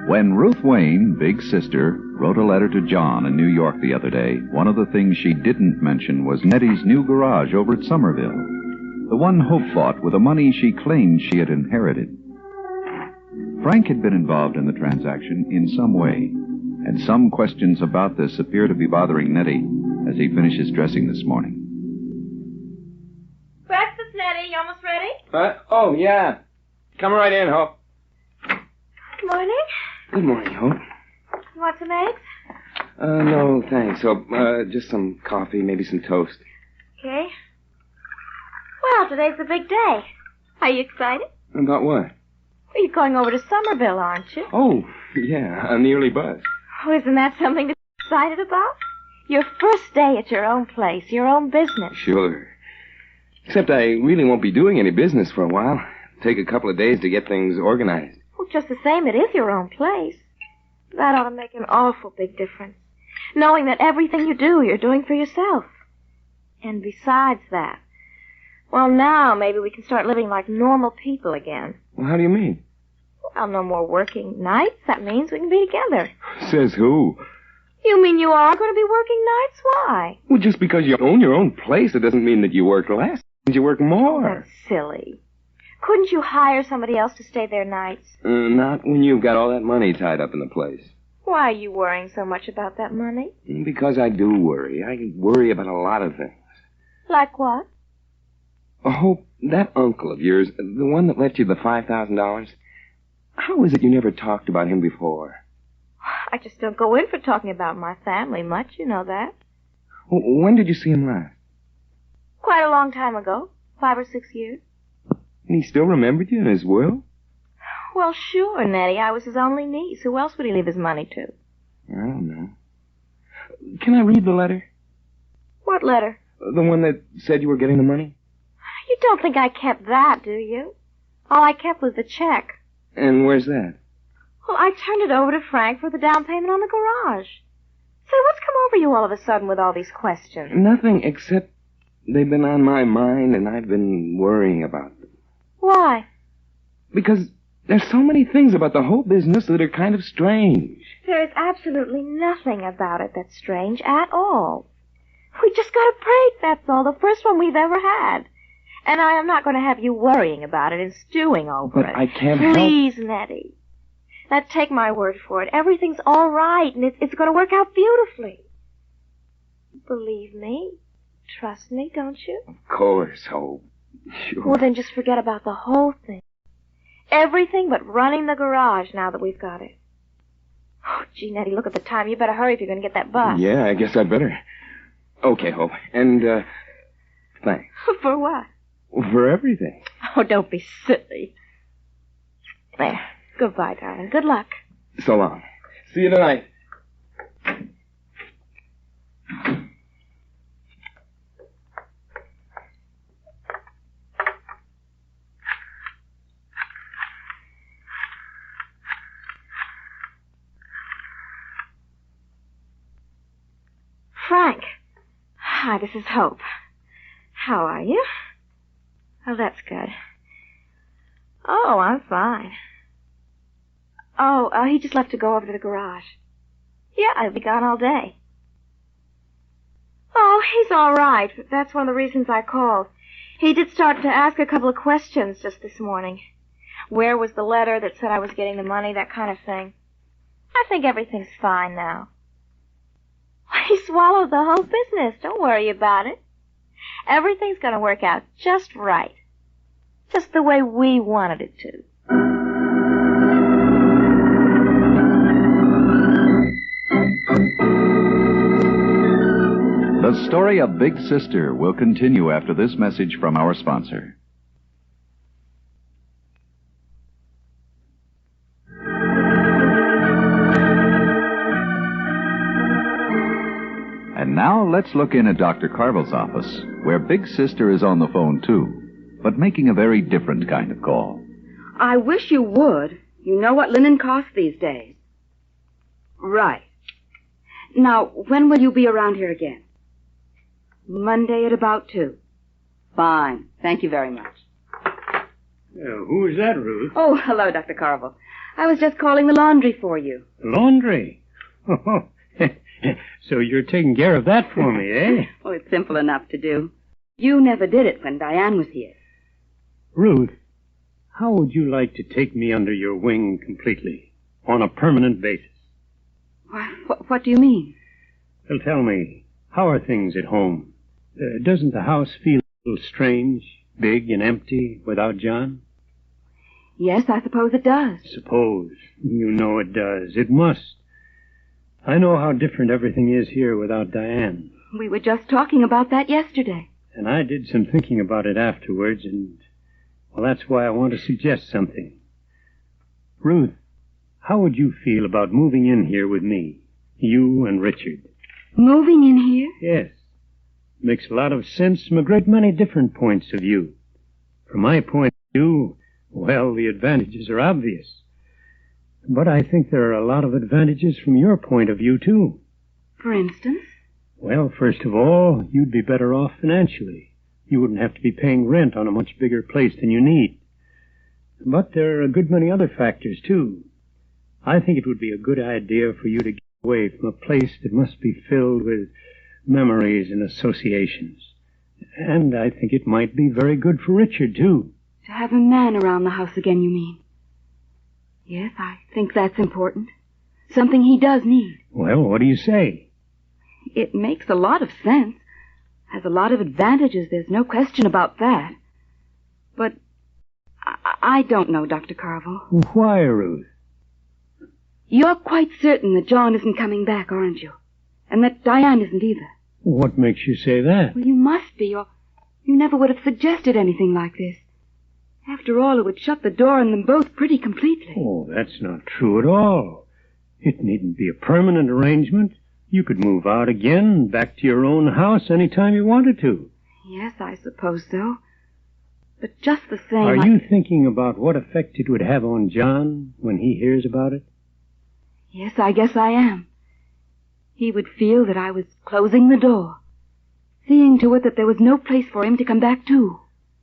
When Ruth Wayne, Big Sister, wrote a letter to John in New York the other day, one of the things she didn't mention was Nettie's new garage over at Somerville. The one Hope bought with the money she claimed she had inherited. Frank had been involved in the transaction in some way, and some questions about this appear to be bothering Nettie as he finishes dressing this morning. Breakfast, Nettie. You almost ready? Oh, yeah. Come right in, Hope. Good morning. Good morning, Hope. You want some eggs? No, thanks, Hope. Just some coffee, maybe some toast. Okay. Well, today's the big day. Are you excited? About what? Well, you're going over to Somerville, aren't you? Oh, yeah, I'm the early buzz. Oh, isn't that something to be excited about? Your first day at your own place, your own business. Sure. Except I really won't be doing any business for a while. Take a couple of days to get things organized. Well, just the same, it is your own place. That ought to make an awful big difference. Knowing that everything you do, you're doing for yourself. And besides that, well, now maybe we can start living like normal people again. Well, how do you mean? Well, no more working nights. That means we can be together. Says who? You mean you are going to be working nights? Why? Well, just because you own your own place, it doesn't mean that you work less. It means you work more. Oh, that's silly. Couldn't you hire somebody else to stay there nights? Not when you've got all that money tied up in the place. Why are you worrying so much about that money? Because I do worry. I worry about a lot of things. Like what? Oh, that uncle of yours, the one that left you the $5,000, how is it you never talked about him before? I just don't go in for talking about my family much, you know that. When did you see him last? Quite a long time ago. 5 or 6 years. And he still remembered you in his will? Well, sure, Nettie. I was his only niece. Who else would he leave his money to? I don't know. Can I read the letter? What letter? The one that said you were getting the money? You don't think I kept that, do you? All I kept was the check. And where's that? Well, I turned it over to Frank for the down payment on the garage. Say, what's come over you all of a sudden with all these questions? Nothing, except they've been on my mind and I've been worrying about them. Why? Because there's so many things about the whole business that are kind of strange. There is absolutely nothing about it that's strange at all. We just got a break, that's all. The first one we've ever had. And I am not going to have you worrying about it and stewing over it. But I can't help... Please, Nettie. Now, take my word for it. Everything's all right, and it's going to work out beautifully. Believe me. Trust me, don't you? Of course. Oh, sure. Well, then just forget about the whole thing. Everything but running the garage now that we've got it. Oh, gee, Nettie, look at the time. You better hurry if you're going to get that bus. Yeah, I guess I'd better. Okay, Hope. And, thanks. For what? For everything. Oh, don't be silly. There. Goodbye, darling. Good luck. So long. See you tonight. Frank. Hi, this is Hope. How are you? Oh, that's good. Oh, I'm fine. Oh, he just left to go over to the garage. Yeah, I'll be gone all day. Oh, he's all right. That's one of the reasons I called. He did start to ask a couple of questions just this morning. Where was the letter that said I was getting the money, that kind of thing. I think everything's fine now. He swallowed the whole business. Don't worry about it. Everything's going to work out just right. Just the way we wanted it to. The story of Big Sister will continue after this message from our sponsor. And now let's look in at Dr. Carville's office, where Big Sister is on the phone too, but making a very different kind of call. I wish you would. You know what linen costs these days. Right. Now, when will you be around here again? Monday at about 2. Fine. Thank you very much. Who is that, Ruth? Oh, hello, Dr. Carville. I was just calling the laundry for you. Laundry? Oh, so you're taking care of that for me, eh? Well, it's simple enough to do. You never did it when Diane was here. Ruth, how would you like to take me under your wing completely, on a permanent basis? What do you mean? Well, tell me, how are things at home? Doesn't the house feel a little strange, big and empty without John? Yes, I suppose it does. Suppose. You know it does. It must. I know how different everything is here without Diane. We were just talking about that yesterday. And I did some thinking about it afterwards, and, well, that's why I want to suggest something. Ruth, how would you feel about moving in here with me, you and Richard? Moving in here? Yes. Makes a lot of sense from a great many different points of view. From my point of view, well, the advantages are obvious. But I think there are a lot of advantages from your point of view, too. For instance? Well, first of all, you'd be better off financially. You wouldn't have to be paying rent on a much bigger place than you need. But there are a good many other factors, too. I think it would be a good idea for you to get away from a place that must be filled with memories and associations. And I think it might be very good for Richard, too. To have a man around the house again, you mean? Yes, I think that's important. Something he does need. Well, what do you say? It makes a lot of sense. Has a lot of advantages, there's no question about that. But I don't know, Dr. Carville. Why, Ruth? You're quite certain that John isn't coming back, aren't you? And that Diane isn't either. What makes you say that? Well, you must be, or you never would have suggested anything like this. After all, it would shut the door on them both pretty completely. Oh, that's not true at all. It needn't be a permanent arrangement. You could move out again, back to your own house any time you wanted to. Yes, I suppose so. But just the same... Are you thinking about what effect it would have on John when he hears about it? Yes, I guess I am. He would feel that I was closing the door, seeing to it that there was no place for him to come back to.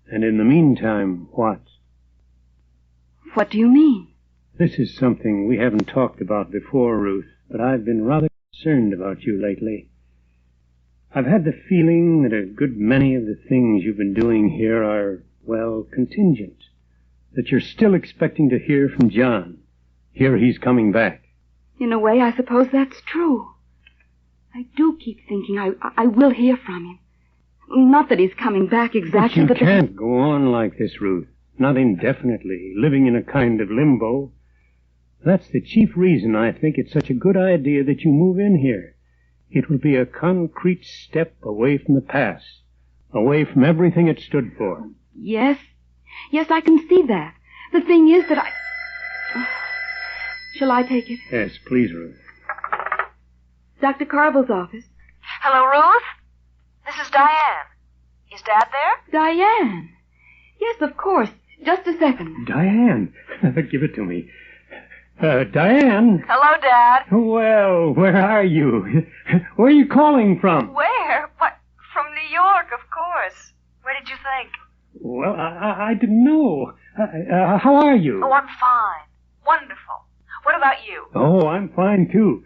And in the meantime, what? What do you mean? This is something we haven't talked about before, Ruth, but I've been rather concerned about you lately. I've had the feeling that a good many of the things you've been doing here are, well, contingent. That you're still expecting to hear from John. Hear he's coming back. In a way, I suppose that's true. I do keep thinking I will hear from him. Not that he's coming back exactly, but you can't go on like this, Ruth. Not indefinitely, living in a kind of limbo. That's the chief reason I think it's such a good idea that you move in here. It will be a concrete step away from the past, away from everything it stood for. Yes, I can see that. The thing is that Shall I take it? Yes, please, Ruth. Dr. Carville's office. Hello, Ruth? This is Diane. Is Dad there? Diane. Yes, of course. Just a second. Diane. Give it to me. Diane. Hello, Dad. Well, where are you? Where are you calling from? Where? What? From New York, of course. Where did you think? Well, I didn't know. How are you? Oh, I'm fine. Wonderful. What about you? Oh, I'm fine, too.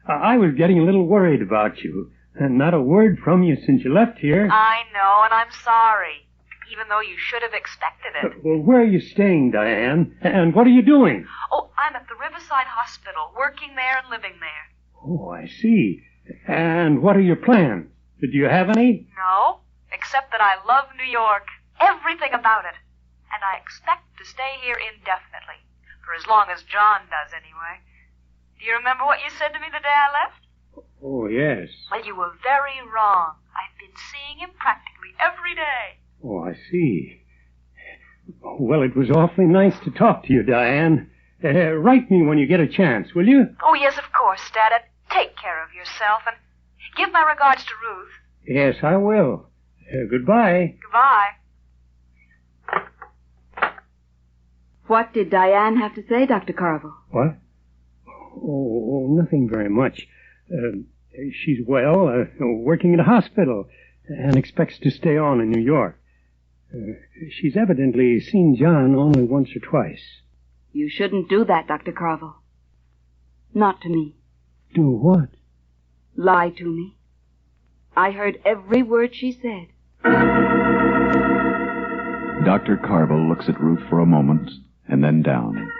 I was getting a little worried about you. And not a word from you since you left here. I know, and I'm sorry. Even though you should have expected it. Well, where are you staying, Diane? And what are you doing? Oh, I'm at the Riverside Hospital, working there and living there. Oh, I see. And what are your plans? Do you have any? No, except that I love New York. Everything about it. And I expect to stay here indefinitely. For as long as John does, anyway. Do you remember what you said to me the day I left? Oh, yes. Well, you were very wrong. I've been seeing him practically every day. Oh, I see. Well, it was awfully nice to talk to you, Diane. Write me when you get a chance, will you? Oh, yes, of course, Dad. And take care of yourself. And give my regards to Ruth. Yes, I will. Goodbye. Goodbye. What did Diane have to say, Dr. Carville? What? Oh, nothing very much. She's well, working at a hospital, and expects to stay on in New York. She's evidently seen John only once or twice. You shouldn't do that, Dr. Carville. Not to me. Do what? Lie to me. I heard every word she said. Dr. Carville looks at Ruth for a moment, and then down.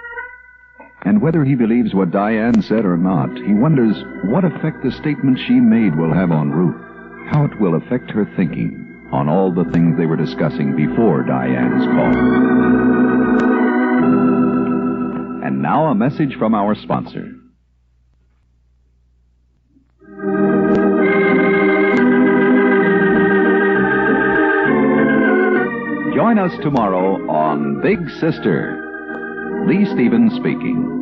And whether he believes what Diane said or not, he wonders what effect the statement she made will have on Ruth, how it will affect her thinking on all the things they were discussing before Diane's call. And now a message from our sponsor. Join us tomorrow on Big Sister. Lee Stevens speaking.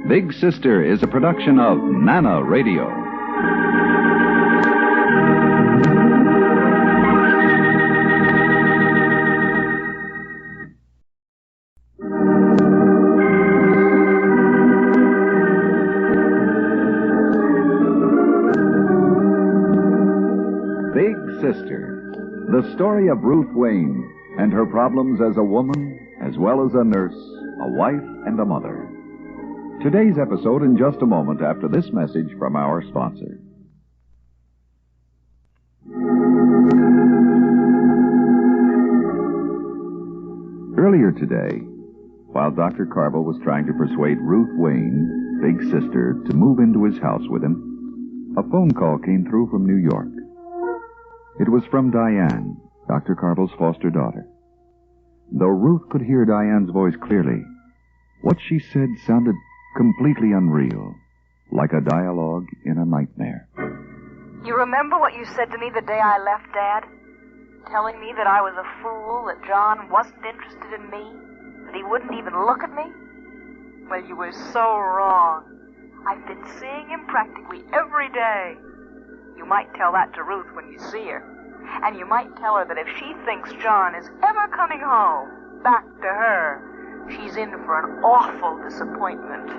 Big Sister is a production of Nana Radio. Big Sister, the story of Ruth Wayne and her problems as a woman, as well as a nurse, a wife, and a mother. Today's episode in just a moment after this message from our sponsor. Earlier today, while Dr. Carville was trying to persuade Ruth Wayne, Big Sister, to move into his house with him, a phone call came through from New York. It was from Diane, Dr. Carville's foster daughter. Though Ruth could hear Diane's voice clearly, what she said sounded completely unreal, like a dialogue in a nightmare. You remember what you said to me the day I left, Dad? Telling me that I was a fool, that John wasn't interested in me, that he wouldn't even look at me? Well, you were so wrong. I've been seeing him practically every day. You might tell that to Ruth when you see her. And you might tell her that if she thinks John is ever coming home, back to her, she's in for an awful disappointment.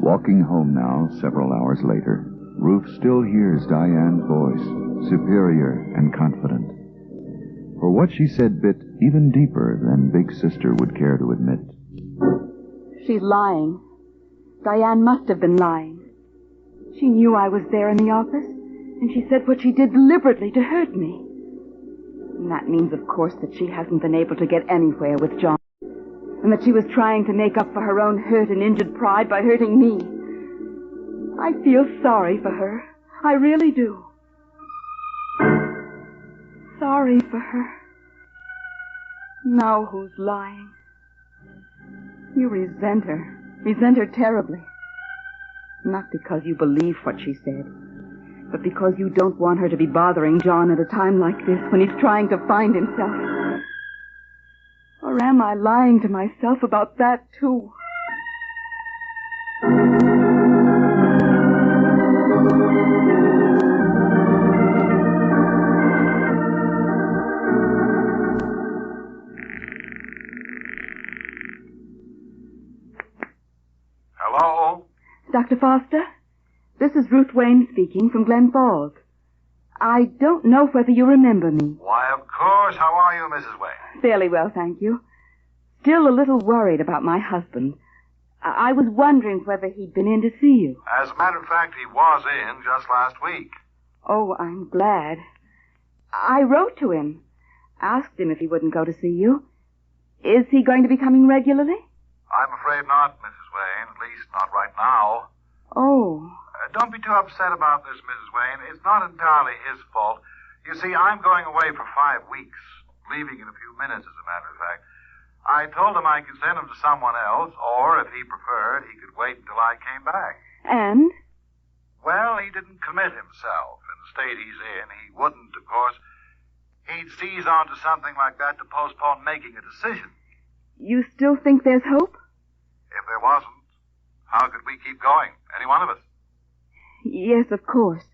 Walking home now, several hours later, Ruth still hears Diane's voice, superior and confident. For what she said bit even deeper than Big Sister would care to admit. She's lying. Diane must have been lying. She knew I was there in the office, and she said what she did deliberately to hurt me. And that means, of course, that she hasn't been able to get anywhere with John, and that she was trying to make up for her own hurt and injured pride by hurting me. I feel sorry for her. I really do. Sorry for her. Now who's lying? You resent her terribly. Not because you believe what she said, but because you don't want her to be bothering John at a time like this when he's trying to find himself. Or am I lying to myself about that, too? Hello? Dr. Foster, this is Ruth Wayne speaking from Glen Falls. I don't know whether you remember me. Why, of course. How are you, Mrs. Wayne? Fairly well, thank you. Still a little worried about my husband. I was wondering whether he'd been in to see you. As a matter of fact, he was in just last week. Oh, I'm glad. I wrote to him. Asked him if he wouldn't go to see you. Is he going to be coming regularly? I'm afraid not, Mrs. Wayne. At least not right now. Oh. Don't be too upset about this, Mrs. Wayne. It's not entirely his fault. You see, I'm going away for 5 weeks. Leaving in a few minutes, as a matter of fact. I told him I could send him to someone else, or if he preferred, he could wait until I came back. And? Well, he didn't commit himself. In the state he's in, he wouldn't, of course. He'd seize onto something like that to postpone making a decision. You still think there's hope? If there wasn't, how could we keep going? Any one of us? Yes, of course.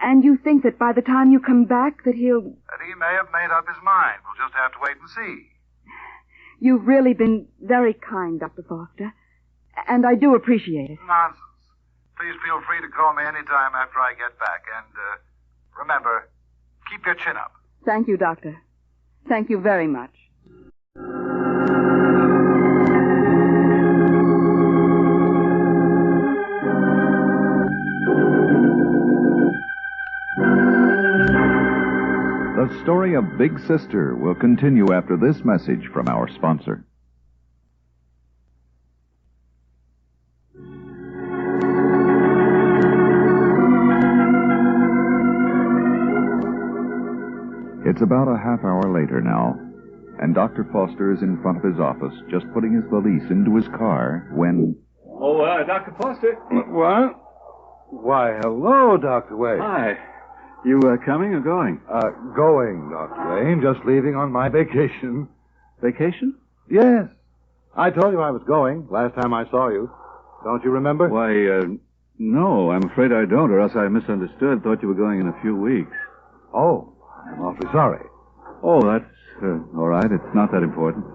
And you think that by the time you come back that he'll... That he may have made up his mind. We'll just have to wait and see. You've really been very kind, Dr. Foster. And I do appreciate it. Nonsense. Please feel free to call me any time after I get back. And, remember, keep your chin up. Thank you, Doctor. Thank you very much. The story of Big Sister will continue after this message from our sponsor. It's about a half hour later now, and Dr. Foster is in front of his office just putting his valise into his car when... Oh, Dr. Foster. What? Why, hello, Dr. Wayne. Hi. You coming or going? Going, Dr. Wayne. Just leaving on my vacation. Vacation? Yes. I told you I was going last time I saw you. Don't you remember? Why, no, I'm afraid I don't, or else I misunderstood. Thought you were going in a few weeks. Oh, I'm awfully sorry. Oh, that's all right. It's not that important.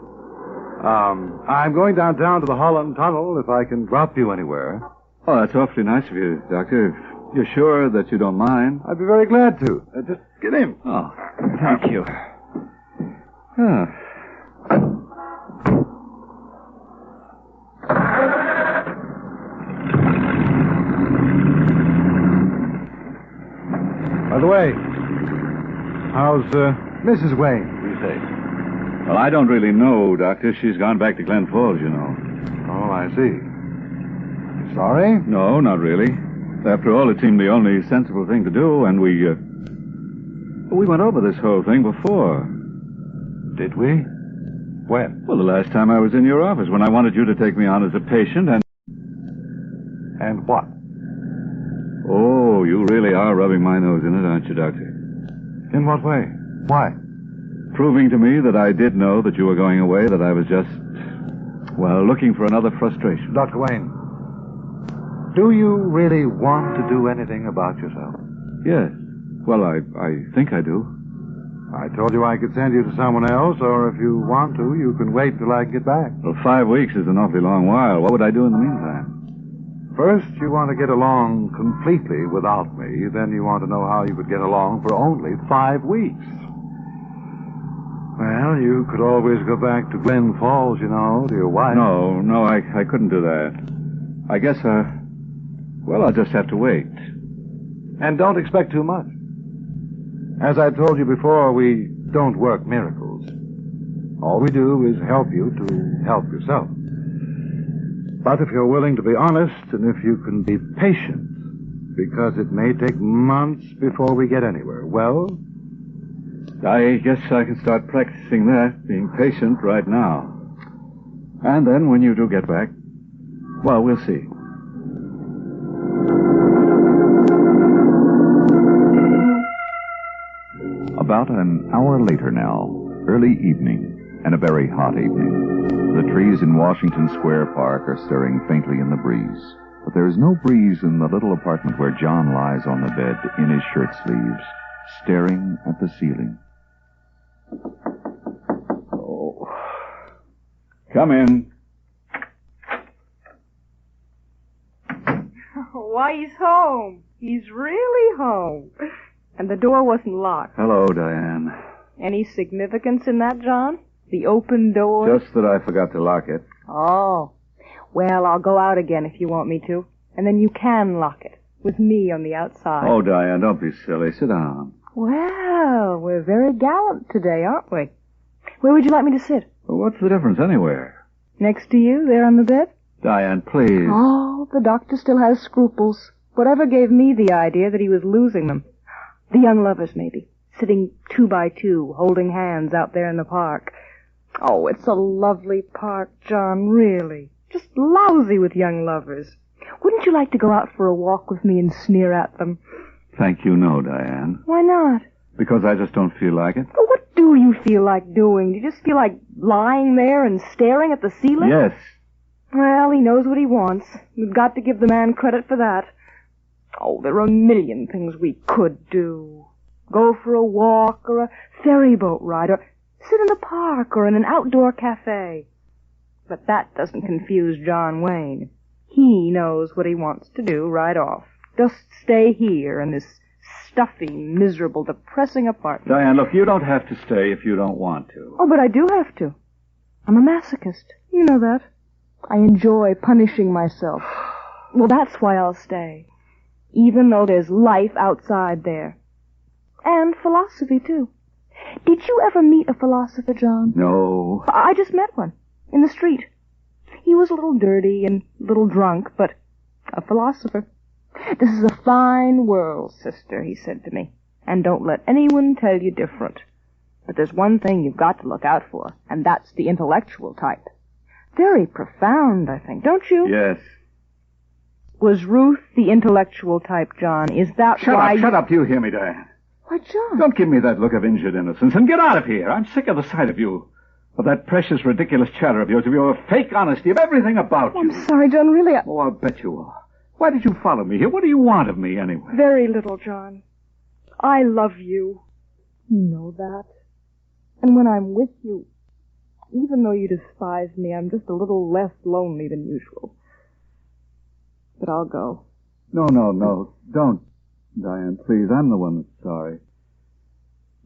I'm going downtown to the Holland Tunnel if I can drop you anywhere. Oh, that's awfully nice of you, Doctor. If you're sure that you don't mind. I'd be very glad to. Just get in. Oh, thank you. Ah. By the way, how's Mrs. Wayne, you say? Well, I don't really know, Doctor. She's gone back to Glen Falls, you know. Oh, I see. Sorry? No, not really. After all, it seemed the only sensible thing to do, and we went over this whole thing before. Did we? When? Well, the last time I was in your office, when I wanted you to take me on as a patient and... And what? Oh, you really are rubbing my nose in it, aren't you, Doctor? In what way? Why? Proving to me that I did know that you were going away, that I was just, well, looking for another frustration. Dr. Wayne, do you really want to do anything about yourself? Yes. Well, I think I do. I told you I could send you to someone else, or if you want to, you can wait till I get back. Well, 5 weeks is an awfully long while. What would I do in the meantime? First, you want to get along completely without me. Then you want to know how you could get along for only 5 weeks. Well, you could always go back to Glen Falls, you know, to your wife. No, I couldn't do that. I guess, well, I'll just have to wait. And don't expect too much. As I told you before, we don't work miracles. All we do is help you to help yourself. But if you're willing to be honest, and if you can be patient, because it may take months before we get anywhere, well... I guess I can start practicing that, being patient right now. And then when you do get back, well, we'll see. About an hour later now, early evening, and a very hot evening. The trees in Washington Square Park are stirring faintly in the breeze. But there is no breeze in the little apartment where John lies on the bed in his shirt sleeves, staring at the ceiling. Oh. Come in. Why, he's home. He's really home. And the door wasn't locked. Hello, Diane. Any significance in that, John? The open door? Just that I forgot to lock it. Oh. Well, I'll go out again if you want me to. And then you can lock it, with me on the outside. Oh, Diane, don't be silly. Sit down. Well, we're very gallant today, aren't we? Where would you like me to sit? Well, what's the difference anywhere? Next to you, there on the bed? Diane, please. Oh, the doctor still has scruples. Whatever gave me the idea that he was losing them? The young lovers, maybe. Sitting 2 by 2, holding hands out there in the park. Oh, it's a lovely park, John, really. Just lousy with young lovers. Wouldn't you like to go out for a walk with me and sneer at them? Thank you, no, Diane. Why not? Because I just don't feel like it. But what do you feel like doing? Do you just feel like lying there and staring at the ceiling? Yes. Well, he knows what he wants. We've got to give the man credit for that. Oh, there are a million things we could do. Go for a walk, or a ferry boat ride, or sit in the park, or in an outdoor cafe. But that doesn't confuse John Wayne. He knows what he wants to do right off. Just stay here in this stuffy, miserable, depressing apartment. Diane, look, you don't have to stay if you don't want to. Oh, but I do have to. I'm a masochist. You know that. I enjoy punishing myself. Well, that's why I'll stay. Even though there's life outside there. And philosophy, too. Did you ever meet a philosopher, John? No. I just met one. In the street. He was a little dirty and a little drunk, but a philosopher. This is a fine world, sister, he said to me. And don't let anyone tell you different. But there's one thing you've got to look out for, and that's the intellectual type. Very profound, I think, don't you? Yes. Was Ruth the intellectual type, John? Is that why Shut up. Do you hear me, Diane? Why, John? Don't give me that look of injured innocence, and get out of here. I'm sick of the sight of you. Of that precious, ridiculous chatter of yours, of your fake honesty, of everything about you. I'm sorry, John, really. Oh, I'll bet you are. Why did you follow me here? What do you want of me, anyway? Very little, John. I love you. You know that. And when I'm with you, even though you despise me, I'm just a little less lonely than usual. But I'll go. No. Don't. Diane, please. I'm the one that's sorry.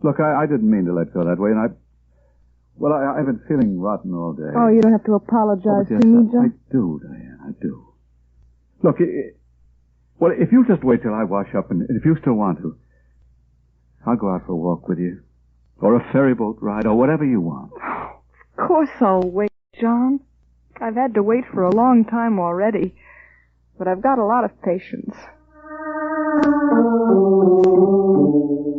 Look, I didn't mean to let go that way, and I've been feeling rotten all day. Oh, you don't have to apologize yes, to me, John. I do, Diane, I do. Look, well, if you just wait till I wash up, and if you still want to, I'll go out for a walk with you. Or a ferry boat ride, or whatever you want. Of course I'll wait, John. I've had to wait for a long time already. But I've got a lot of patience.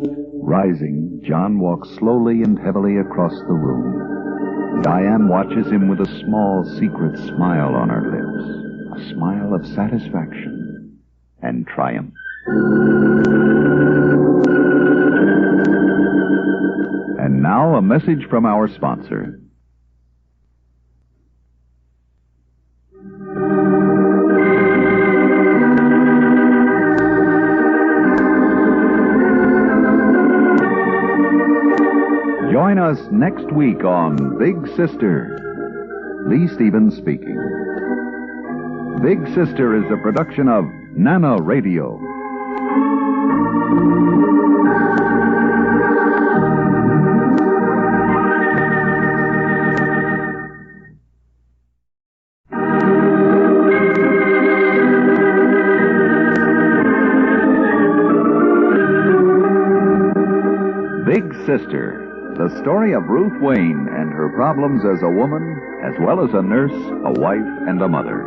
Rising, John walks slowly and heavily across the room. Diane watches him with a small, secret smile on her lips. A smile of satisfaction and triumph. And now a message from our sponsor. Join us next week on Big Sister. Lee Stevens speaking. Big Sister is a production of Nana Radio. Big Sister. The story of Ruth Wayne and her problems as a woman, as well as a nurse, a wife, and a mother.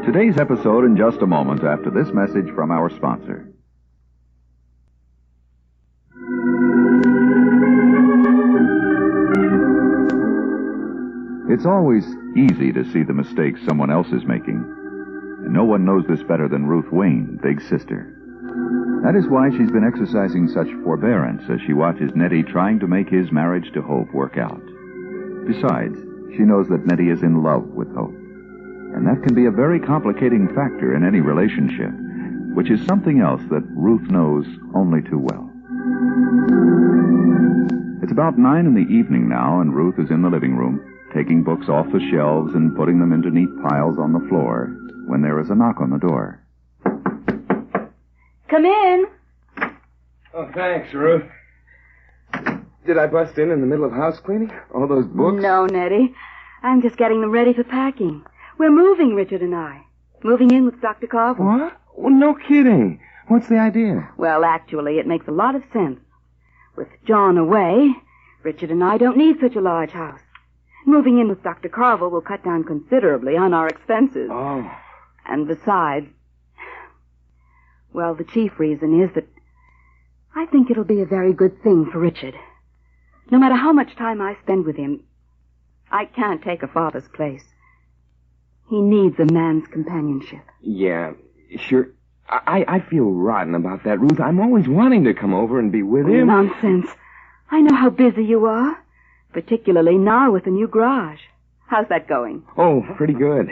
Today's episode in just a moment after this message from our sponsor. It's always easy to see the mistakes someone else is making. And no one knows this better than Ruth Wayne, Big Sister. That is why she's been exercising such forbearance as she watches Nettie trying to make his marriage to Hope work out. Besides, she knows that Nettie is in love with Hope. And that can be a very complicating factor in any relationship, which is something else that Ruth knows only too well. It's about 9 in the evening now, and Ruth is in the living room, taking books off the shelves and putting them into neat piles on the floor, when there is a knock on the door. Come in. Oh, thanks, Ruth. Did I bust in the middle of house cleaning? All those books? No, Nettie. I'm just getting them ready for packing. We're moving, Richard and I. Moving in with Dr. Carver. What? Well, no kidding. What's the idea? Well, actually, it makes a lot of sense. With John away, Richard and I don't need such a large house. Moving in with Dr. Carver will cut down considerably on our expenses. Oh. And besides, well, the chief reason is that I think it'll be a very good thing for Richard. No matter how much time I spend with him, I can't take a father's place. He needs a man's companionship. Yeah, sure. I feel rotten about that, Ruth. I'm always wanting to come over and be with him. Nonsense. I know how busy you are, particularly now with the new garage. How's that going? Oh, pretty good.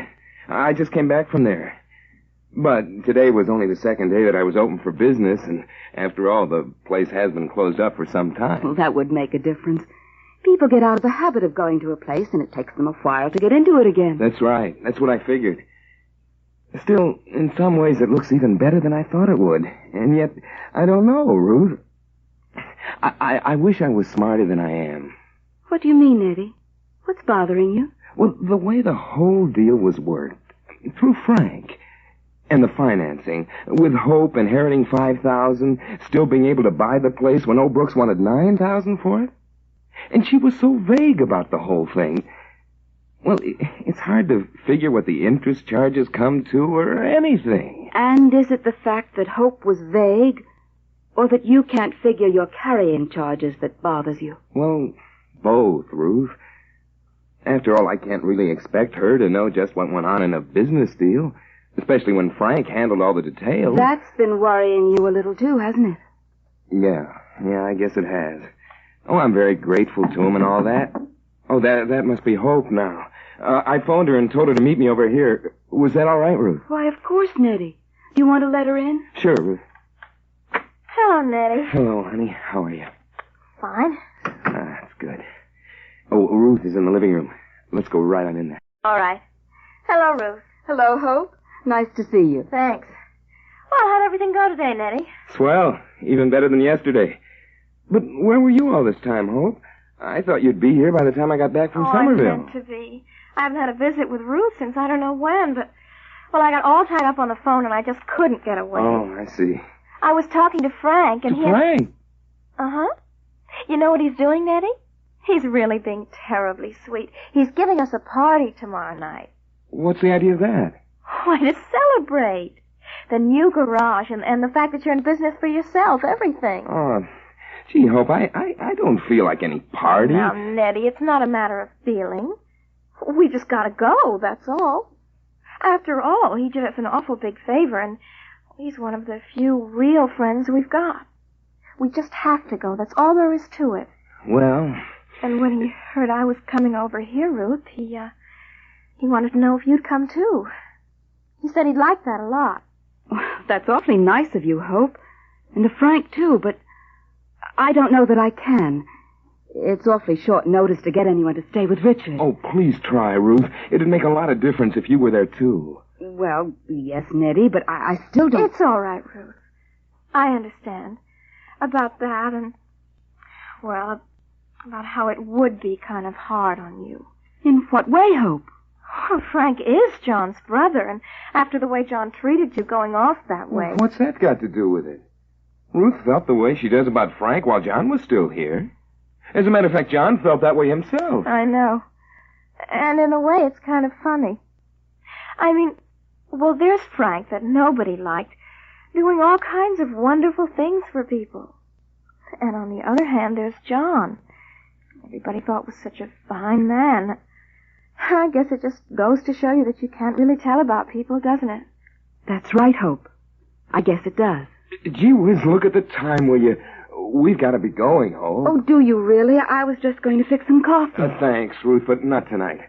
I just came back from there. But today was only the second day that I was open for business, and after all, the place has been closed up for some time. Well, that would make a difference. People get out of the habit of going to a place, and it takes them a while to get into it again. That's right. That's what I figured. Still, in some ways, it looks even better than I thought it would. And yet, I don't know, Ruth. I wish I was smarter than I am. What do you mean, Eddie? What's bothering you? Well, the way the whole deal was worked, through Frank, and the financing, with Hope inheriting $5,000, still being able to buy the place when old Brooks wanted $9,000 for it. And she was so vague about the whole thing. Well, it's hard to figure what the interest charges come to or anything. And is it the fact that Hope was vague, or that you can't figure your carrying charges that bothers you? Well, both, Ruth. After all, I can't really expect her to know just what went on in a business deal, especially when Frank handled all the details. That's been worrying you a little, too, hasn't it? Yeah, I guess it has. Oh, I'm very grateful to him and all that. Oh, that must be Hope now. I phoned her and told her to meet me over here. Was that all right, Ruth? Why, of course, Nettie. Do you want to let her in? Sure, Ruth. Hello, Nettie. Hello, honey. How are you? Fine. That's good. Oh, Ruth is in the living room. Let's go right on in there. All right. Hello, Ruth. Hello, Hope. Nice to see you. Thanks. Well, how'd everything go today, Nettie? Swell. Even better than yesterday. But where were you all this time, Hope? I thought you'd be here by the time I got back from Somerville. I meant to be. I haven't had a visit with Ruth since I don't know when, but... Well, I got all tied up on the phone and I just couldn't get away. Oh, I see. I was talking to Frank and Frank? Uh-huh. You know what he's doing, Nettie? He's really being terribly sweet. He's giving us a party tomorrow night. What's the idea of that? Why, to celebrate. The new garage and the fact that you're in business for yourself, everything. Oh, Gee, Hope, I don't feel like any party. Now, Nettie, it's not a matter of feeling. We just gotta go, that's all. After all, he did us an awful big favor, and he's one of the few real friends we've got. We just have to go. That's all there is to it. Well... And when he heard I was coming over here, Ruth, he wanted to know if you'd come, too. He said he'd like that a lot. That's awfully nice of you, Hope. And to Frank, too, but I don't know that I can. It's awfully short notice to get anyone to stay with Richard. Oh, please try, Ruth. It'd make a lot of difference if you were there, too. Well, yes, Nettie, but I still don't... It's all right, Ruth. I understand. About that and, well, about how it would be kind of hard on you. In what way, Hope? Well, Frank is John's brother, and after the way John treated you going off that way... What's that got to do with it? Ruth felt the way she does about Frank while John was still here. As a matter of fact, John felt that way himself. I know. And in a way, it's kind of funny. I mean, well, there's Frank that nobody liked, doing all kinds of wonderful things for people. And on the other hand, there's John. Everybody thought was such a fine man. I guess it just goes to show you that you can't really tell about people, doesn't it? That's right, Hope. I guess it does. Gee whiz, look at the time, will you? We've got to be going, Hope. Oh, do you really? I was just going to fix some coffee. Thanks, Ruth, but not tonight.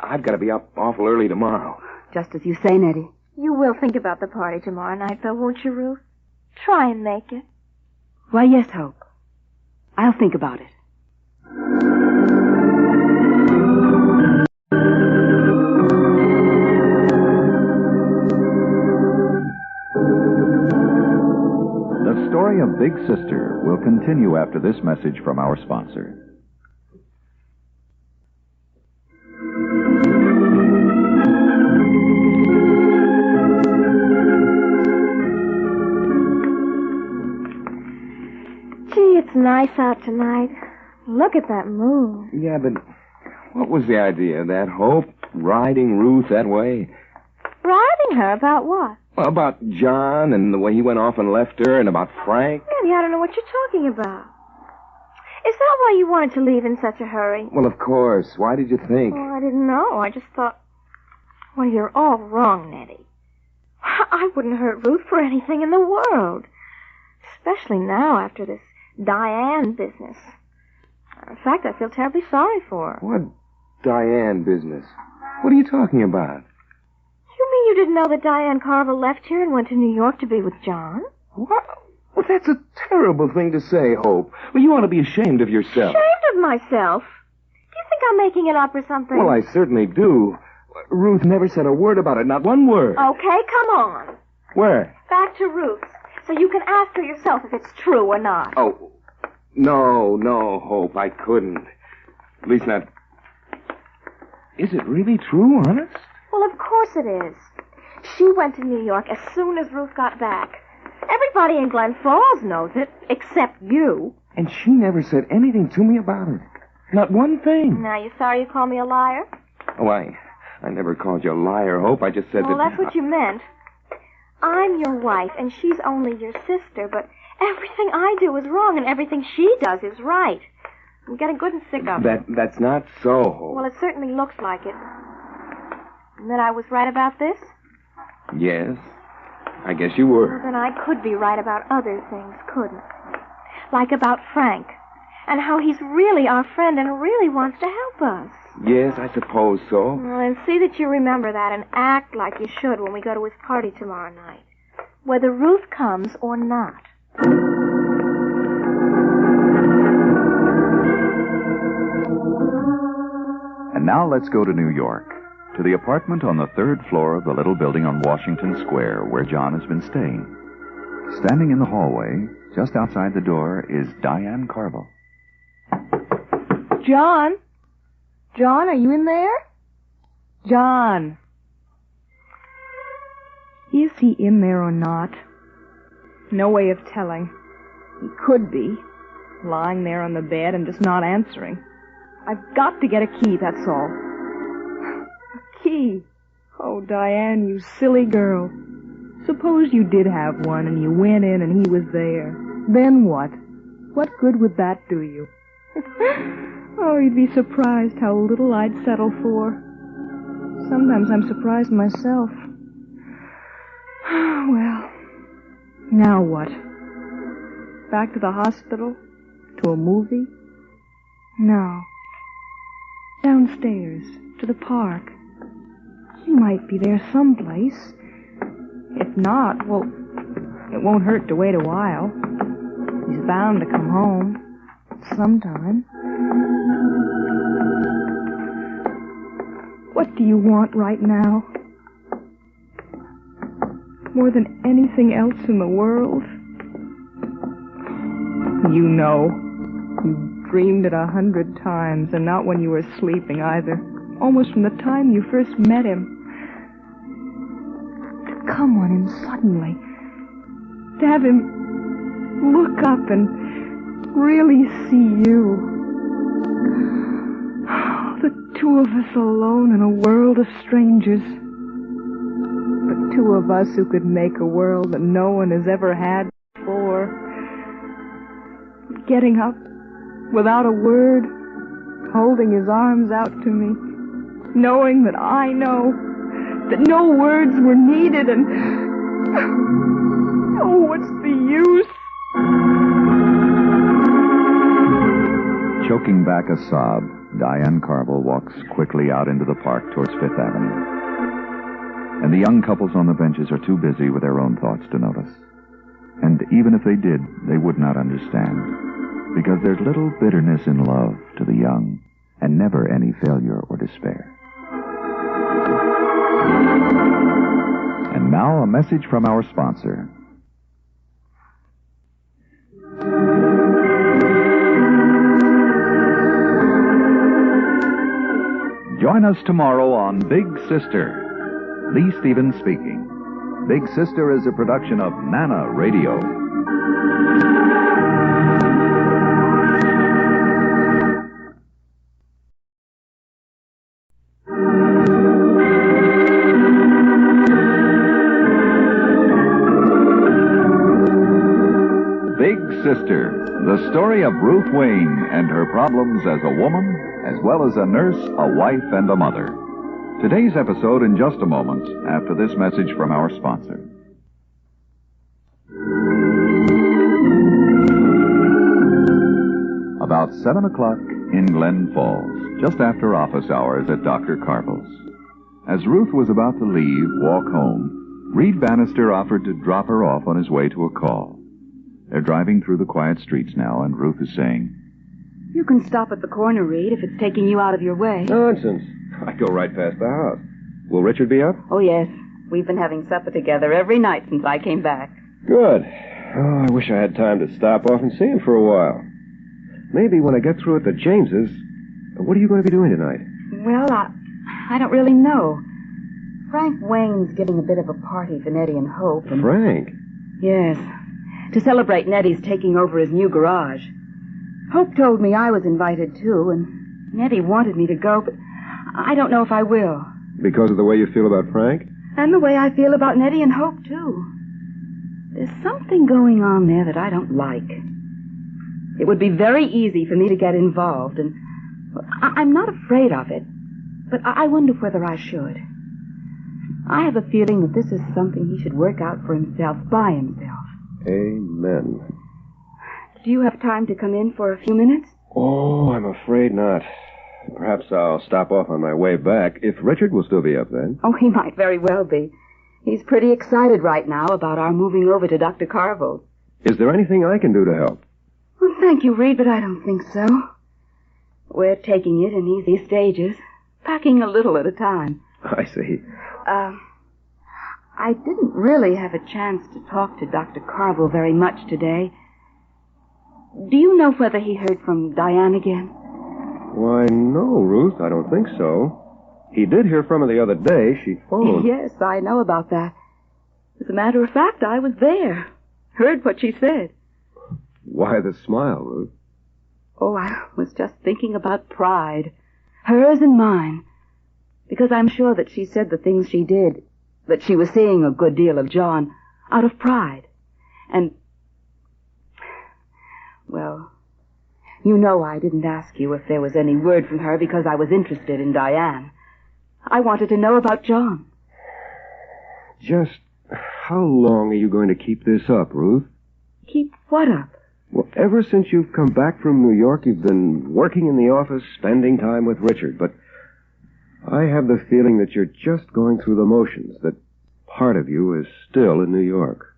I've got to be up awful early tomorrow. Just as you say, Nettie. You will think about the party tomorrow night, though, won't you, Ruth? Try and make it. Why, yes, Hope. I'll think about it. The story of Big Sister will continue after this message from our sponsor. Gee, it's nice out tonight. Look at that moon. Yeah, but what was the idea of that, Hope? Riding Ruth that way? Riding her? About what? Well, about John and the way he went off and left her, and about Frank. Really, I don't know what you're talking about. Is that why you wanted to leave in such a hurry? Well, of course. Why did you think? Oh, I didn't know. I just thought... Well, you're all wrong, Nettie. I wouldn't hurt Ruth for anything in the world. Especially now, after this Diane business. In fact, I feel terribly sorry for her. What Diane business? What are you talking about? You mean you didn't know that Diane Carville left here and went to New York to be with John? What? Well, that's a terrible thing to say, Hope. Well, you ought to be ashamed of yourself. Ashamed of myself? Do you think I'm making it up or something? Well, I certainly do. Ruth never said a word about it, not one word. Okay, come on. Where? Back to Ruth's, so you can ask her yourself if it's true or not. Oh, no, Hope, I couldn't. At least not... Is it really true, honest? Well, of course it is. She went to New York as soon as Ruth got back. Everybody in Glen Falls knows it, except you. And she never said anything to me about it. Not one thing. Now, you sorry you called me a liar? Oh, I never called you a liar, Hope. I just said well, that... that's what you meant. I'm your wife, and she's only your sister, but everything I do is wrong, and everything she does is right. I'm getting good and sick of it. That's not so, Hope. Well, it certainly looks like it. And that I was right about this? Yes, I guess you were. Well, then I could be right about other things, couldn't? Like about Frank, and how he's really our friend and really wants to help us. Yes, I suppose so. Well, and see that you remember that and act like you should when we go to his party tomorrow night. Whether Ruth comes or not. And now let's go to New York, to the apartment on the 3rd floor of the little building on Washington Square where John has been staying. Standing in the hallway, just outside the door, is Diane Carville. John? John, are you in there? John. Is he in there or not? No way of telling. He could be, lying there on the bed and just not answering. I've got to get a key, that's all. A key? Oh, Diane, you silly girl. Suppose you did have one and you went in and he was there. Then what? What good would that do you? Oh, you'd be surprised how little I'd settle for. Sometimes I'm surprised myself. Well, now what? Back to the hospital? To a movie? No. Downstairs, to the park. He might be there someplace. If not, well, it won't hurt to wait a while. He's bound to come home. Sometime. What do you want right now? More than anything else in the world? You know. You dreamed it 100 times, and not when you were sleeping either. Almost from the time you first met him. To come on him suddenly. To have him look up and really see you. The two of us alone in a world of strangers. The two of us who could make a world that no one has ever had before. Getting up without a word, holding his arms out to me, knowing that I know that no words were needed, and oh, what's the use? Choking back a sob, Diane Carville walks quickly out into the park towards Fifth Avenue. And the young couples on the benches are too busy with their own thoughts to notice. And even if they did, they would not understand. Because there's little bitterness in love to the young, and never any failure or despair. And now a message from our sponsor. Join us tomorrow on Big Sister. Lee Stevens speaking. Big Sister is a production of Nana Radio. Big Sister, the story of Ruth Wayne and her problems as a woman, as well as a nurse, a wife, and a mother. Today's episode in just a moment, after this message from our sponsor. About 7 o'clock in Glen Falls, just after office hours at Dr. Carville's. As Ruth was about to leave, walk home, Reed Bannister offered to drop her off on his way to a call. They're driving through the quiet streets now, and Ruth is saying, You can stop at the corner, Reed, if it's taking you out of your way. Nonsense. I go right past the house. Will Richard be up? Oh, yes. We've been having supper together every night since I came back. Good. Oh, I wish I had time to stop off and see him for a while. Maybe when I get through at the Jameses. What are you going to be doing tonight? Well, I don't really know. Frank Wayne's giving a bit of a party for Nettie and Hope. And... Frank? Yes. To celebrate Nettie's taking over his new garage. Hope told me I was invited, too, and Nettie wanted me to go, but I don't know if I will. Because of the way you feel about Frank? And the way I feel about Nettie and Hope, too. There's something going on there that I don't like. It would be very easy for me to get involved, and I'm not afraid of it, but I wonder whether I should. I have a feeling that this is something he should work out for himself by himself. Amen. Do you have time to come in for a few minutes? Oh, I'm afraid not. Perhaps I'll stop off on my way back, if Richard will still be up then. Oh, he might very well be. He's pretty excited right now about our moving over to Dr. Carville. Is there anything I can do to help? Well, thank you, Reed, but I don't think so. We're taking it in easy stages, packing a little at a time. I see. I didn't really have a chance to talk to Dr. Carville very much today. Do you know whether he heard from Diane again? Why, no, Ruth, I don't think so. He did hear from her the other day. She phoned. Yes, I know about that. As a matter of fact, I was there. Heard what she said. Why the smile, Ruth? Oh, I was just thinking about pride. Hers and mine. Because I'm sure that she said the things she did, that she was seeing a good deal of John, out of pride. And, Well, you know I didn't ask you if there was any word from her because I was interested in Diane. I wanted to know about John. Just how long are you going to keep this up, Ruth? Keep what up? Well, ever since you've come back from New York, you've been working in the office, spending time with Richard, but I have the feeling that you're just going through the motions, that part of you is still in New York.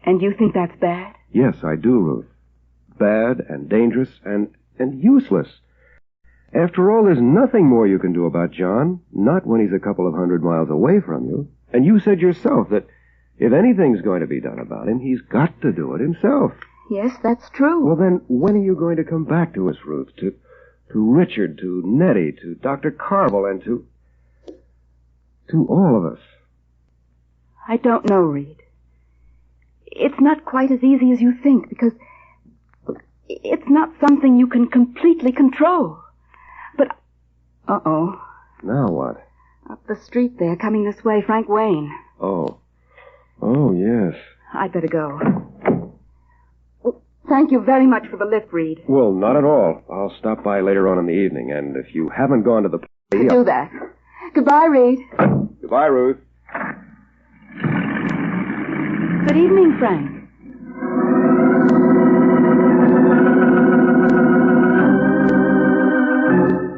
And you think that's bad? Yes, I do, Ruth. Bad and dangerous and useless. After all, there's nothing more you can do about John, not when he's a couple of 100 miles away from you. And you said yourself that if anything's going to be done about him, he's got to do it himself. Yes, that's true. Well, then, when are you going to come back to us, Ruth? To Richard, to Nettie, to Dr. Carvel, and to all of us? I don't know, Reed. It's not quite as easy as you think, because it's not something you can completely control. But, uh-oh. Now what? Up the street there, coming this way, Frank Wayne. Oh, yes. I'd better go. Well, thank you very much for the lift, Reed. Well, not at all. I'll stop by later on in the evening, and if you haven't gone to the party... Do that. Goodbye, Reed. Goodbye, Ruth. Good evening, Frank.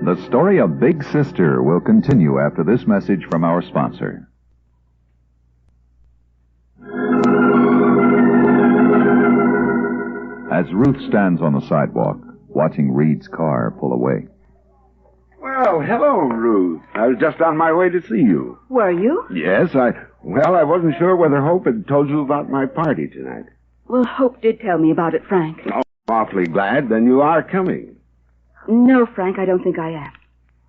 The story of Big Sister will continue after this message from our sponsor. As Ruth stands on the sidewalk, watching Reed's car pull away. Well, hello, Ruth. I was just on my way to see you. Were you? Yes, I wasn't sure whether Hope had told you about my party tonight. Well, Hope did tell me about it, Frank. Oh, awfully glad. Then you are coming. No, Frank, I don't think I am.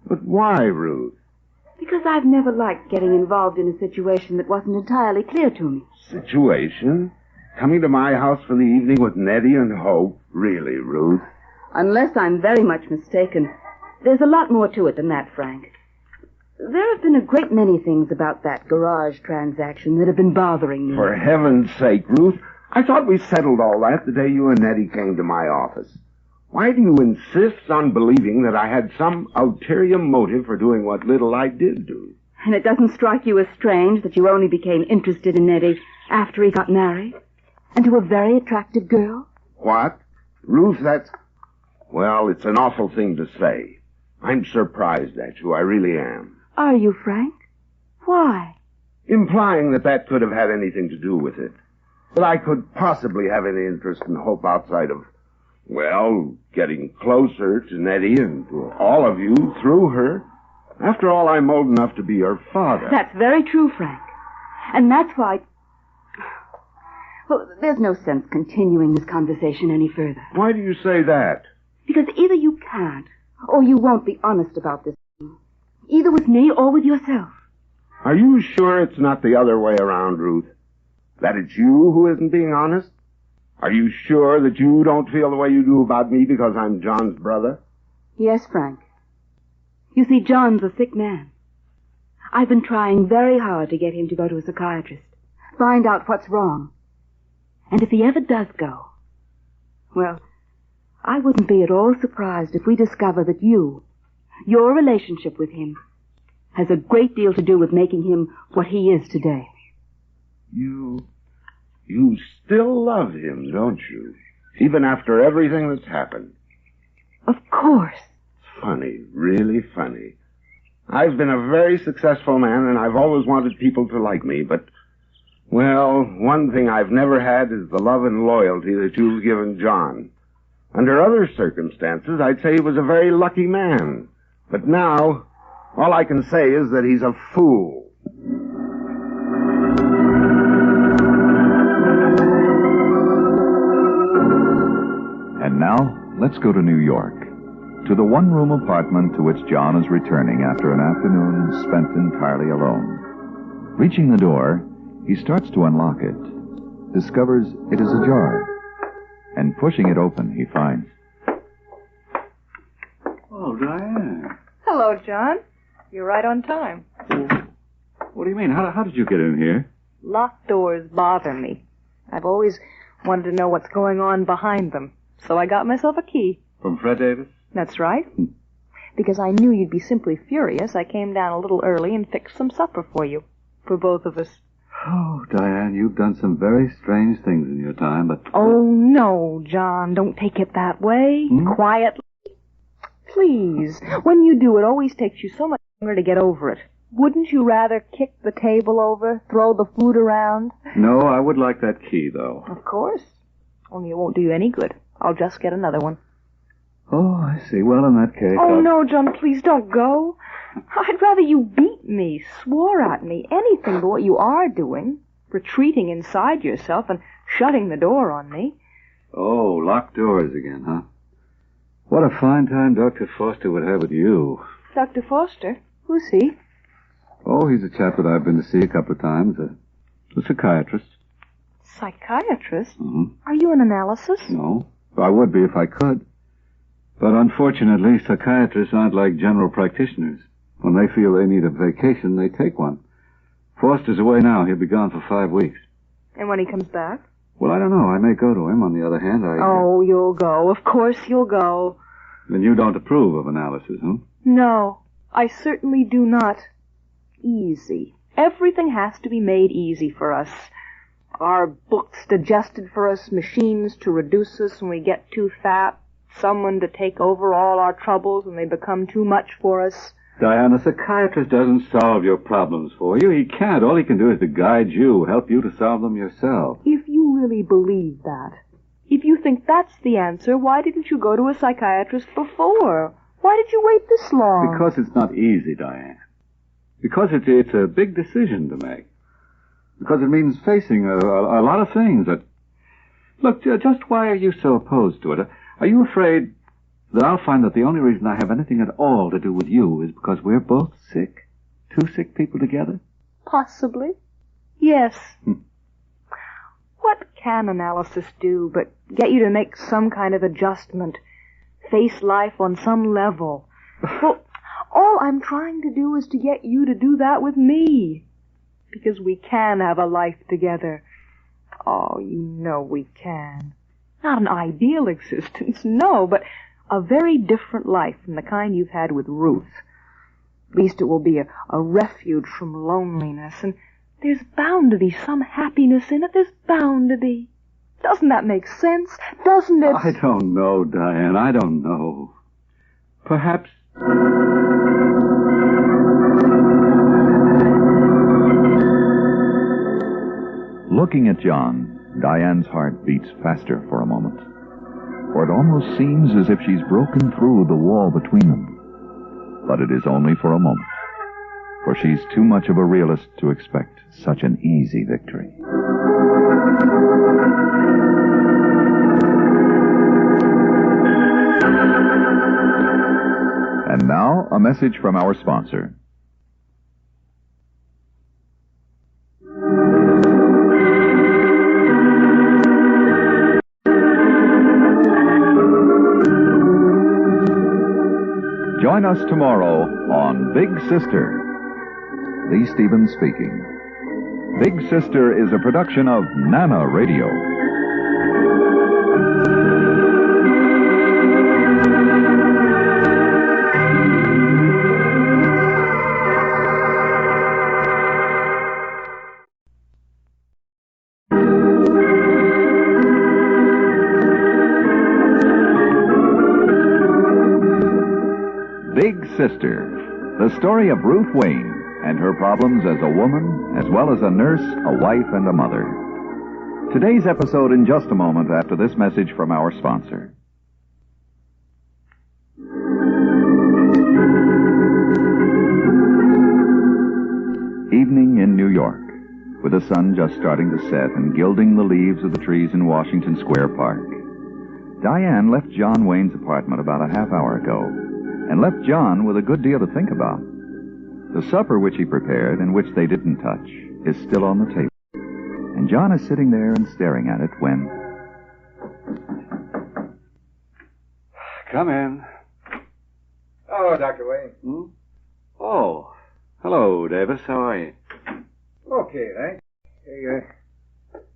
But why, Ruth? Because I've never liked getting involved in a situation that wasn't entirely clear to me. Situation? Coming to my house for the evening with Nettie and Hope? Really, Ruth? Unless I'm very much mistaken, there's a lot more to it than that, Frank. There have been a great many things about that garage transaction that have been bothering me. For heaven's sake, Ruth, I thought we settled all that the day you and Nettie came to my office. Why do you insist on believing that I had some ulterior motive for doing what little I did do? And it doesn't strike you as strange that you only became interested in Nettie after he got married? And to a very attractive girl? What? Ruth, well, it's an awful thing to say. I'm surprised at you. I really am. Are you, Frank? Why? Implying that could have had anything to do with it. That I could possibly have any interest in Hope outside of, well, getting closer to Nettie and to all of you through her. After all, I'm old enough to be your father. That's very true, Frank. And that's why... Well, there's no sense continuing this conversation any further. Why do you say that? Because either you can't, or you won't be honest about this thing. Either with me or with yourself. Are you sure it's not the other way around, Ruth? That it's you who isn't being honest? Are you sure that you don't feel the way you do about me because I'm John's brother? Yes, Frank. You see, John's a sick man. I've been trying very hard to get him to go to a psychiatrist, find out what's wrong. And if he ever does go, well, I wouldn't be at all surprised if we discover that your relationship with him, has a great deal to do with making him what he is today. You still love him, don't you? Even after everything that's happened. Of course. Funny, really funny. I've been a very successful man, and I've always wanted people to like me, but, well, one thing I've never had is the love and loyalty that you've given John. Under other circumstances, I'd say he was a very lucky man. But now, all I can say is that he's a fool. And now, let's go to New York, to the one-room apartment to which John is returning after an afternoon spent entirely alone. Reaching the door, he starts to unlock it, discovers it is ajar, and pushing it open, he finds... Oh, Diane. Hello, John. You're right on time. What do you mean? How did you get in here? Locked doors bother me. I've always wanted to know what's going on behind them. So I got myself a key. From Fred Davis? That's right. Because I knew you'd be simply furious, I came down a little early and fixed some supper for you. For both of us. Oh, Diane, you've done some very strange things in your time, but... Oh, no, John, don't take it that way. Quietly. Please. When you do, it always takes you so much longer to get over it. Wouldn't you rather kick the table over, throw the food around? No, I would like that key, though. Of course. Only it won't do you any good. I'll just get another one. Oh, I see. Well, in that case... Oh, no, John, please don't go. I'd rather you beat me, swore at me, anything but what you are doing. Retreating inside yourself and shutting the door on me. Oh, locked doors again, huh? What a fine time Dr. Foster would have with you. Dr. Foster? Who's he? Oh, he's a chap that I've been to see a couple of times. A psychiatrist. Psychiatrist? Mm-hmm. Are you an analysis? No. I would be if I could. But unfortunately, psychiatrists aren't like general practitioners. When they feel they need a vacation, they take one. Foster's away now. He'll be gone for 5 weeks. And when he comes back? Well, I don't know. I may go to him. On the other hand, Oh, you'll go. Of course you'll go. Then you don't approve of analysis, huh? No, I certainly do not. Easy. Everything has to be made easy for us. Our books digested for us, machines to reduce us when we get too fat, someone to take over all our troubles when they become too much for us. Diane, a psychiatrist doesn't solve your problems for you. He can't. All he can do is to guide you, help you to solve them yourself. If you really believe that, if you think that's the answer, why didn't you go to a psychiatrist before? Why did you wait this long? Because it's not easy, Diane. Because it's a big decision to make. Because it means facing a lot of things that... Look, just why are you so opposed to it? Are you afraid that I'll find that the only reason I have anything at all to do with you is because we're both sick? Two sick people together? Possibly. Yes. What can analysis do but get you to make some kind of adjustment? Face life on some level? Well, all I'm trying to do is to get you to do that with me. Because we can have a life together. Oh, you know we can. Not an ideal existence, no, but a very different life from the kind you've had with Ruth. At least it will be a refuge from loneliness, and there's bound to be some happiness in it. There's bound to be. Doesn't that make sense? Doesn't it? I don't know, Diane. I don't know. Perhaps... Looking at John, Diane's heart beats faster for a moment. For it almost seems as if she's broken through the wall between them. But it is only for a moment. For she's too much of a realist to expect such an easy victory. And now, a message from our sponsor. Join us tomorrow on Big Sister. Lee Stevens speaking. Big Sister is a production of Nana Radio. Big Sister, the story of Ruth Wayne and her problems as a woman, as well as a nurse, a wife, and a mother. Today's episode in just a moment after this message from our sponsor. Evening in New York, with the sun just starting to set and gilding the leaves of the trees in Washington Square Park. Diane left John Wayne's apartment about a half hour ago, and left John with a good deal to think about. The supper which he prepared and which they didn't touch is still on the table. And John is sitting there and staring at it when... Come in. Oh, Dr. Wayne. Oh, hello, Davis. How are you? Okay, thanks.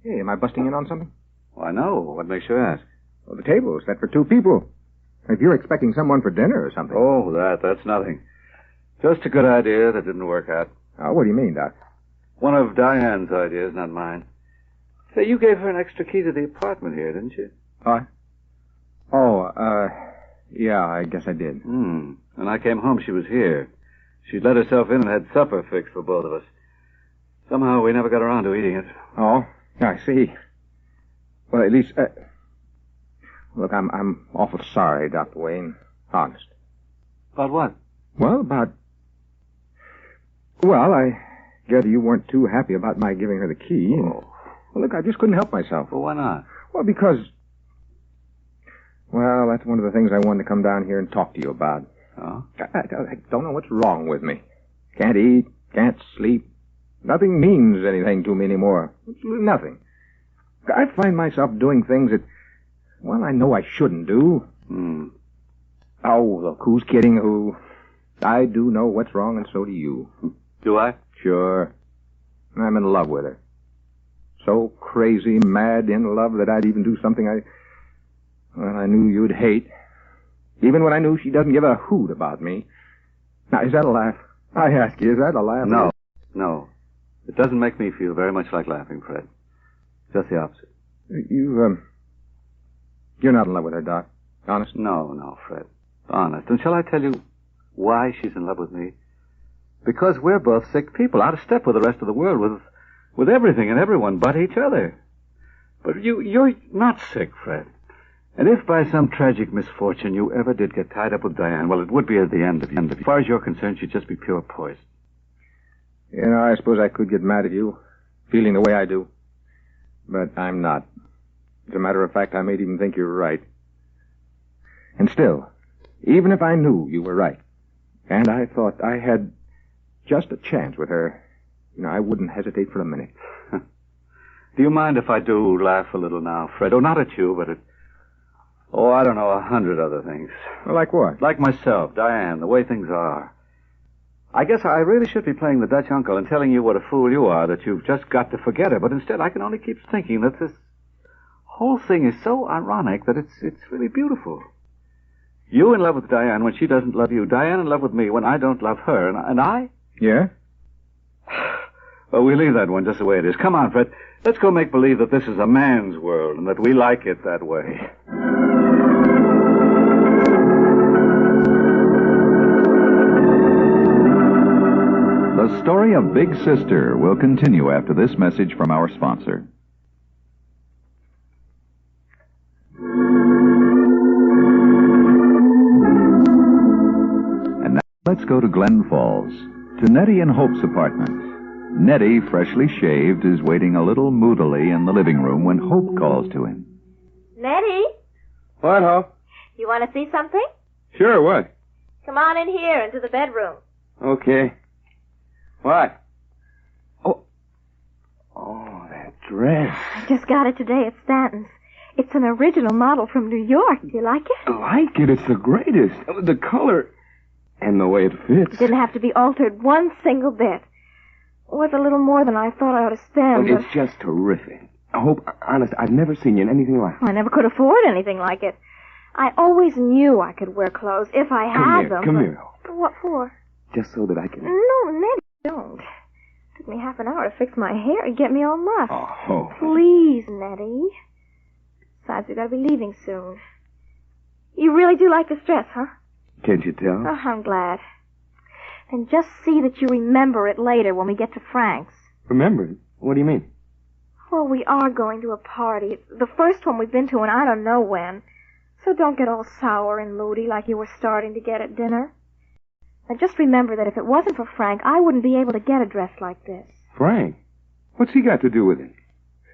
Hey, am I busting in on something? Why, no. What makes you ask? Well, the table is set for 2 people. If you're expecting someone for dinner or something. Oh, that's nothing. Just a good idea that didn't work out. Oh, what do you mean, Doc? One of Diane's ideas, not mine. Say, you gave her an extra key to the apartment here, didn't you? What? Yeah, I guess I did. When I came home, she was here. She'd let herself in and had supper fixed for both of us. Somehow we never got around to eating it. Oh, I see. Well, at least, look, I'm awful sorry, Dr. Wayne. Honest. About what? Well, I gather you weren't too happy about my giving her the key. Oh. Well, look, I just couldn't help myself. Well, why not? Well, because... Well, that's one of the things I wanted to come down here and talk to you about. Oh? I don't know what's wrong with me. Can't eat, can't sleep. Nothing means anything to me anymore. Nothing. I find myself doing things that, well, I know I shouldn't do. Oh, look, who's kidding who? I do know what's wrong, and so do you. Do I? Sure. I'm in love with her. So crazy, mad in love that I'd even do something I knew you'd hate. Even when I knew she doesn't give a hoot about me. Now, is that a laugh? I ask you, is that a laugh? No. It doesn't make me feel very much like laughing, Fred. Just the opposite. You're not in love with her, Doc. Honest? No, Fred. Honest. And shall I tell you why she's in love with me? Because we're both sick people, out of step with the rest of the world, with everything and everyone but each other. But you're not sick, Fred. And if by some tragic misfortune you ever did get tied up with Diane, well, it would be at the end of it. As far as you're concerned, she'd just be pure poison. You know, I suppose I could get mad at you, feeling the way I do. But I'm not. As a matter of fact, I may even think you're right. And still, even if I knew you were right, and I thought I had just a chance with her, I wouldn't hesitate for a minute. Do you mind if I do laugh a little now, Fred? Oh, not at you, but at... Oh, I don't know, 100 other things. Well, like what? Like myself, Diane, the way things are. I guess I really should be playing the Dutch uncle and telling you what a fool you are, that you've just got to forget her, but instead I can only keep thinking that this whole thing is so ironic that it's really beautiful. You in love with Diane when she doesn't love you. Diane in love with me when I don't love her. And I? Yeah? Well, we leave that one just the way it is. Come on, Fred. Let's go make believe that this is a man's world and that we like it that way. The story of Big Sister will continue after this message from our sponsor. And now let's go to Glen Falls, to Nettie and Hope's apartment. Nettie, freshly shaved, is waiting a little moodily in the living room when Hope calls to him. Nettie? What, Hope? You want to see something? Sure, what? Come on in here, into the bedroom. Okay. What? Oh, that dress. I just got it today at Stanton's. It's an original model from New York. Do you like it? I like it. It's the greatest. The color and the way it fits. It didn't have to be altered one single bit. It was a little more than I thought I ought to spend. It's just terrific. I hope, honest, I've never seen you in anything like it. I never could afford anything like it. I always knew I could wear clothes if I had them. Come here. What for? Just so that I can... No, Nettie, don't. It took me half an hour to fix my hair and get me all mussed. Oh. Please, Nettie. Besides, we've got to be leaving soon. You really do like this dress, huh? Can't you tell? Oh, I'm glad. Then just see that you remember it later when we get to Frank's. Remember it? What do you mean? Well, we are going to a party. It's the first one we've been to in I don't know when. So don't get all sour and moody like you were starting to get at dinner. Now just remember that if it wasn't for Frank, I wouldn't be able to get a dress like this. Frank? What's he got to do with it?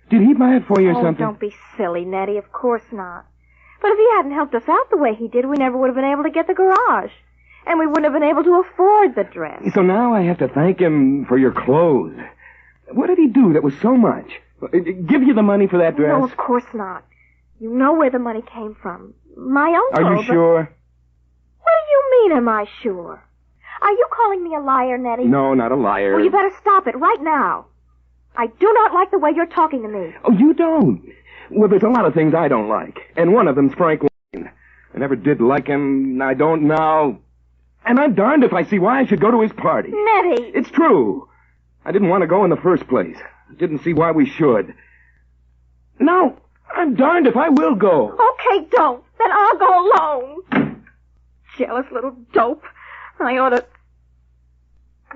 Did he buy it for you or something? Don't be silly, Nettie. Of course not. But if he hadn't helped us out the way he did, we never would have been able to get the garage. And we wouldn't have been able to afford the dress. So now I have to thank him for your clothes. What did he do that was so much? Give you the money for that dress? No, of course not. You know where the money came from. My uncle. Are you sure? What do you mean, am I sure? Are you calling me a liar, Nettie? No, not a liar. Well, you better stop it right now. I do not like the way you're talking to me. Oh, you don't? Well, there's a lot of things I don't like, and one of them's Frank Wayne. I never did like him, and I don't now. And I'm darned if I see why I should go to his party. Nettie! It's true. I didn't want to go in the first place. I didn't see why we should. Now, I'm darned if I will go. Okay, don't. Then I'll go alone. Jealous little dope. I ought to...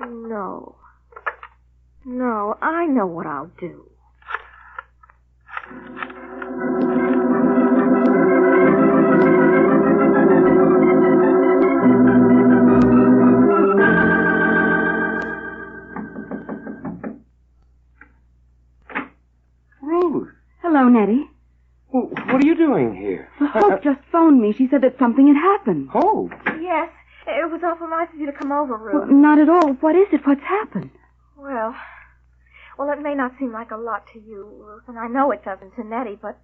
No. No, I know what I'll do. Ruth. Hello, Nettie. Well, what are you doing here? Hope just phoned me. She said that something had happened. Hope? Yes, it was awful nice of you to come over, Ruth. Well, not at all. What is it? What's happened? Well, it may not seem like a lot to you, Ruth, and I know it doesn't to Nettie, but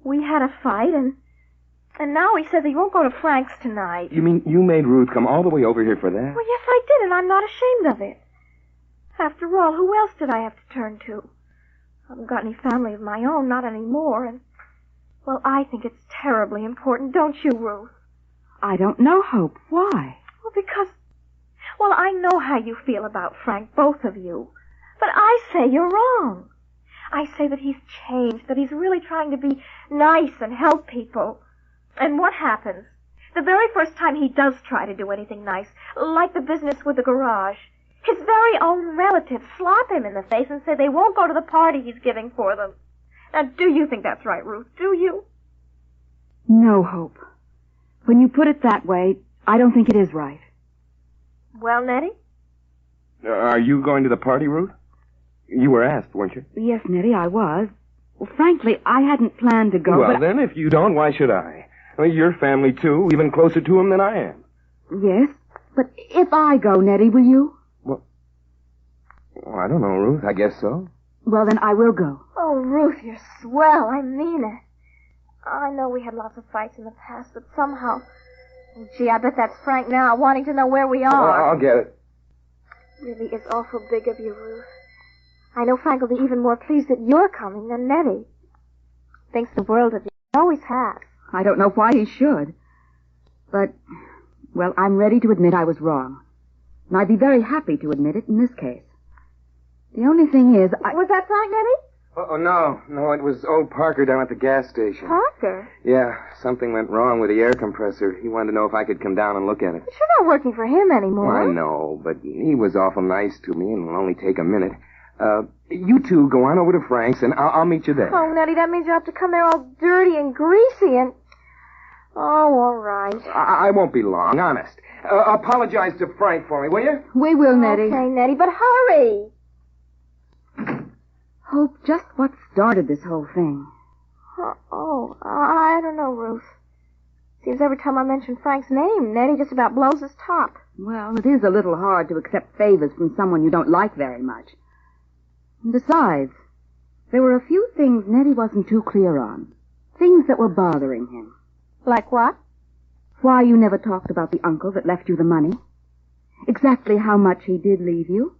we had a fight, and now he says he won't go to Frank's tonight. You mean you made Ruth come all the way over here for that? Well, yes, I did, and I'm not ashamed of it. After all, who else did I have to turn to? I haven't got any family of my own, not anymore, and, well, I think it's terribly important, don't you, Ruth? I don't know, Hope. Why? Well, because, I know how you feel about Frank, both of you. But I say you're wrong. I say that he's changed, that he's really trying to be nice and help people. And what happens? The very first time he does try to do anything nice, like the business with the garage, his very own relatives slap him in the face and say they won't go to the party he's giving for them. Now, do you think that's right, Ruth? Do you? No, Hope. When you put it that way, I don't think it is right. Well, Nettie? Are you going to the party, Ruth? You were asked, weren't you? Yes, Nettie, I was. Well, frankly, I hadn't planned to go, Well, then, if you don't, why should I? Well, you're family, too, even closer to him than I am. Yes, but if I go, Nettie, will you? Well, I don't know, Ruth. I guess so. Well, then I will go. Oh, Ruth, you're swell. I mean it. I know we had lots of fights in the past, but somehow... Oh, gee, I bet that's Frank now, wanting to know where we are. I'll get it. Really is awful big of you, Ruth. I know Frank will be even more pleased that you're coming than Nettie. Thinks the world of you. He always has. I don't know why he should. But, well, I'm ready to admit I was wrong. And I'd be very happy to admit it in this case. The only thing is, Was that Frank, Nettie? Oh, no, it was old Parker down at the gas station. Parker? Yeah, something went wrong with the air compressor. He wanted to know if I could come down and look at it. You're not working for him anymore. Well, I know, but he was awful nice to me and will only take a minute. You two go on over to Frank's, and I'll meet you there. Oh, Nettie, that means you have to come there all dirty and greasy and... Oh, all right. I won't be long, honest. Apologize to Frank for me, will you? We will, Nettie. Okay, Nettie, but hurry. Hope, just what started this whole thing? I don't know, Ruth. Seems every time I mention Frank's name, Nettie just about blows his top. Well, it is a little hard to accept favors from someone you don't like very much. And besides, there were a few things Nettie wasn't too clear on. Things that were bothering him. Like what? Why you never talked about the uncle that left you the money. Exactly how much he did leave you.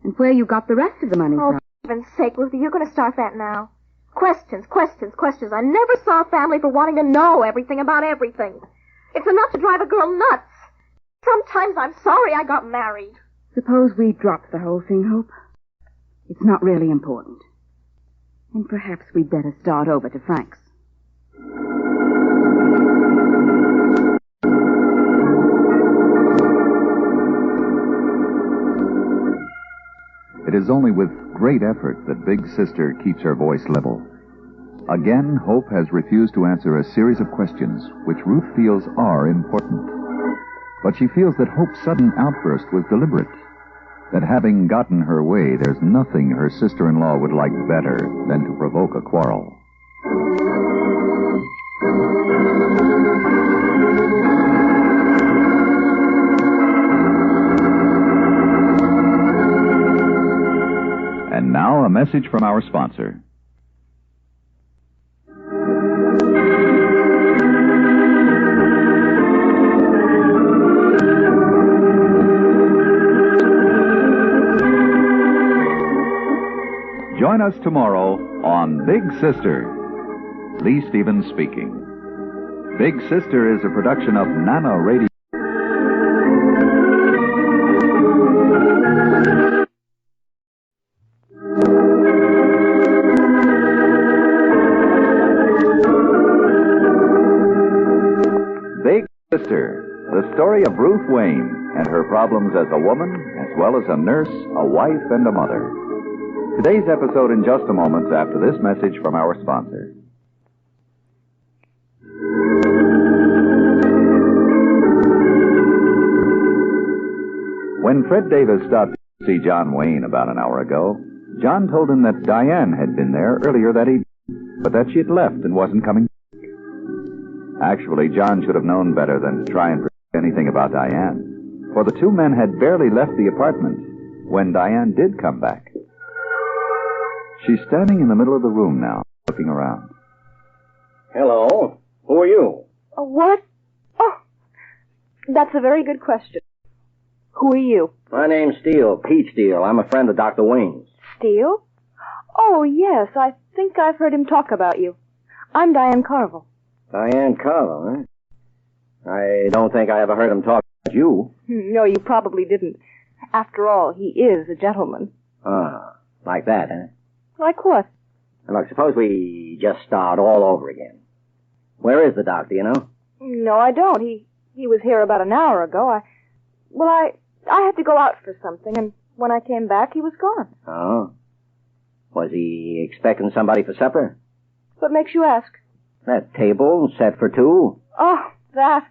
And where you got the rest of the money from. For heaven's sake, Ruthie, you're going to start that now. Questions. I never saw a family for wanting to know everything about everything. It's enough to drive a girl nuts. Sometimes I'm sorry I got married. Suppose we drop the whole thing, Hope. It's not really important. And perhaps we'd better start over to Frank's. It is only with great effort that Big Sister keeps her voice level. Again, Hope has refused to answer a series of questions which Ruth feels are important. But she feels that Hope's sudden outburst was deliberate. That having gotten her way, there's nothing her sister-in-law would like better than to provoke a quarrel. And now, a message from our sponsor. Join us tomorrow on Big Sister. Lee Stevens speaking. Big Sister is a production of Nano Radio. Big Sister, the story of Ruth Wayne and her problems as a woman, as well as a nurse, a wife, and a mother. Today's episode in just a moment after this message from our sponsor. When Fred Davis stopped to see John Wayne about an hour ago, John told him that Diane had been there earlier that evening, but that she had left and wasn't coming. Actually, John should have known better than to try and predict anything about Diane, for the two men had barely left the apartment when Diane did come back. She's standing in the middle of the room now, looking around. Hello. Who are you? What? Oh, that's a very good question. Who are you? My name's Steele, Pete Steele. I'm a friend of Dr. Wayne's. Steele? Oh, yes, I think I've heard him talk about you. I'm Diane Carville. Diane Carville, huh? I don't think I ever heard him talk about you. No, you probably didn't. After all, he is a gentleman. Ah, like that, huh? Like what? Look, suppose we just start all over again. Where is the doctor, you know? No, I don't. He was here about an hour ago. I had to go out for something, and when I came back, he was gone. Oh? Was he expecting somebody for supper? What makes you ask? That table set for two. Oh, that.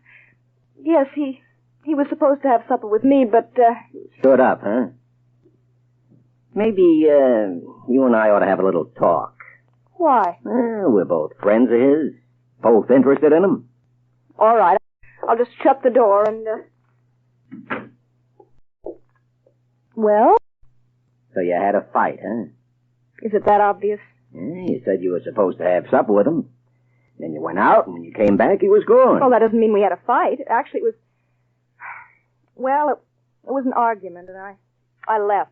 Yes, he was supposed to have supper with me, but, Stood up, huh? Maybe, you and I ought to have a little talk. Why? Well, we're both friends of his. Both interested in him. All right. I'll just shut the door and, Well? So you had a fight, huh? Is it that obvious? Yeah, you said you were supposed to have supper with him. Then you went out, and when you came back, he was gone. Well, that doesn't mean we had a fight. Actually, it was... Well, it was an argument, and I left.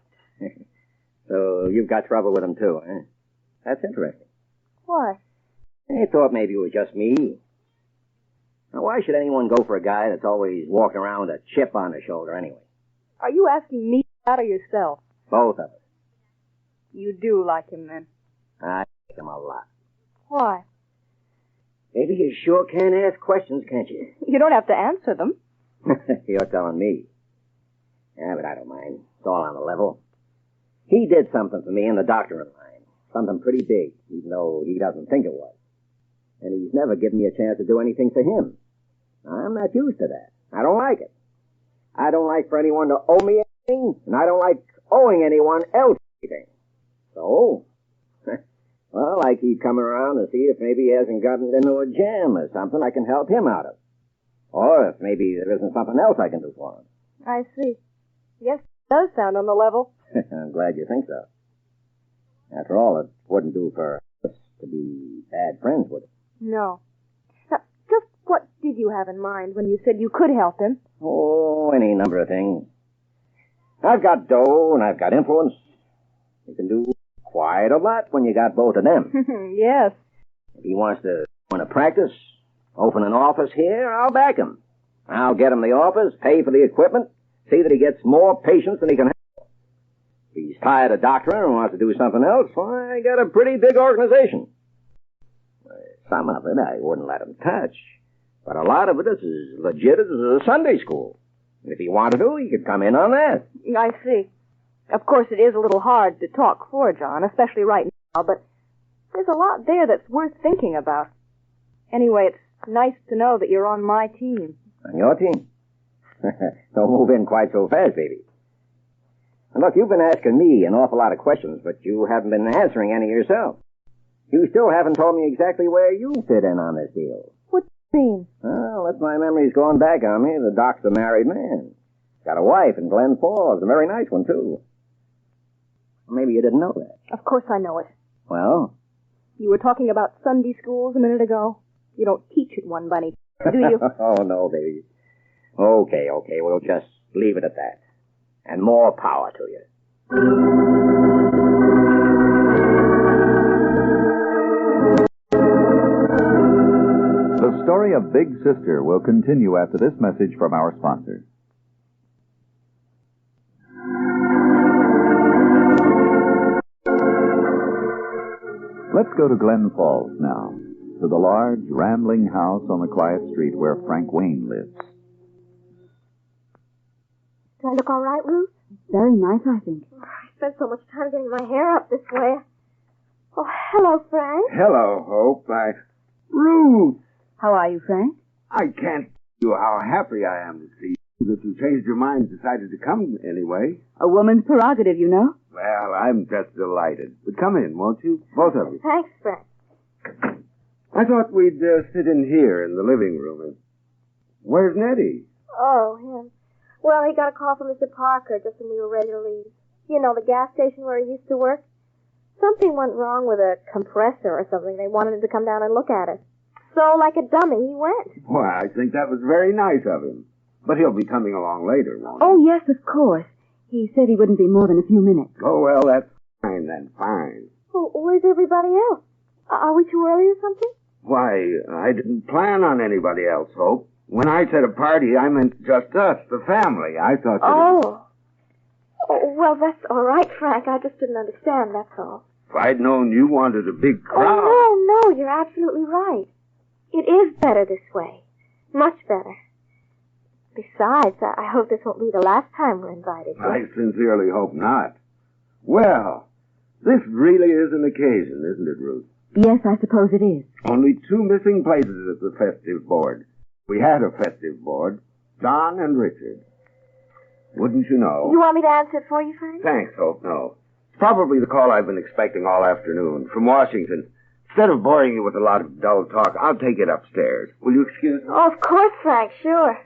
So you've got trouble with him, too, huh? That's interesting. Why? I thought maybe it was just me. Now, why should anyone go for a guy that's always walking around with a chip on his shoulder, anyway? Are you asking me that or yourself? Both of us. You do like him, then? I like him a lot. Why? Maybe you sure can ask questions, can't you? You don't have to answer them. You're telling me. Yeah, but I don't mind. It's all on the level. He did something for me in the doctoring line. Something pretty big, even though he doesn't think it was. And he's never given me a chance to do anything for him. I'm not used to that. I don't like it. I don't like for anyone to owe me anything, and I don't like owing anyone else anything. So, well, I keep coming around to see if maybe he hasn't gotten into a jam or something I can help him out of. Or if maybe there isn't something else I can do for him. I see. Yes, it does sound on the level. I'm glad you think so. After all, it wouldn't do for us to be bad friends, would it? No. Now, just what did you have in mind when you said you could help him? Oh, any number of things. I've got dough and I've got influence. You can do quite a lot when you got both of them. Yes. If he wants to go into practice, open an office here, I'll back him. I'll get him the office, pay for the equipment, see that he gets more patients than he can handle. If he's tired of doctoring and wants to do something else, well, I got a pretty big organization. Some of it I wouldn't let him touch, but a lot of it is as legit as a Sunday school. If he wanted to, he could come in on that. I see. Of course, it is a little hard to talk for John, especially right now, but there's a lot there that's worth thinking about. Anyway, it's nice to know that you're on my team. On your team? Don't move in quite so fast, baby. And look, you've been asking me an awful lot of questions, but you haven't been answering any yourself. You still haven't told me exactly where you fit in on this deal. What do you mean? Well, if my memory's going back on me, the doc's a married man. Got a wife in Glen Falls, a very nice one, too. Maybe you didn't know that. Of course I know it. Well? You were talking about Sunday schools a minute ago. You don't teach at one, Bunny, do you? Oh, no, baby. Okay, we'll just leave it at that. And more power to you. story of Big Sister will continue after this message from our sponsor. Let's go to Glen Falls now, to the large, rambling house on the quiet street where Frank Wayne lives. Do I look all right, Ruth? Very nice, I think. I spent so much time getting my hair up this way. Oh, hello, Frank. Hello, Hope. Ruth! How are you, Frank? I can't tell you how happy I am to see you, that you changed your mind and decided to come anyway. A woman's prerogative, you know. Well, I'm just delighted. But come in, won't you? Both of you. Thanks, Frank. I thought we'd sit in here in the living room. And where's Nettie? Oh, him. Well, he got a call from Mr. Parker just when we were ready to leave. You know, the gas station where he used to work? Something went wrong with a compressor or something. They wanted him to come down and look at it. So, like a dummy, he went. Well, I think that was very nice of him. But he'll be coming along later, won't he? Oh, yes, of course. He said he wouldn't be more than a few minutes. Oh, well, that's fine then, fine. Well, where's everybody else? Are we too early or something? Why, I didn't plan on anybody else, Hope. When I said a party, I meant just us, the family. I thought that... Oh, well, that's all right, Frank. I just didn't understand, that's all. If I'd known you wanted a big crowd... Oh, no, you're absolutely right. It is better this way. Much better. Besides, I hope this won't be the last time we're invited. I sincerely hope not. Well, this really is an occasion, isn't it, Ruth? Yes, I suppose it is. Only 2 missing places at the festive board. We had a festive board, Don and Richard. Wouldn't you know? You want me to answer it for you, Frank? Thanks, Hope, no. It's probably the call I've been expecting all afternoon, from Washington. Instead of boring you with a lot of dull talk, I'll take it upstairs. Will you excuse me? Oh, of course, Frank, sure.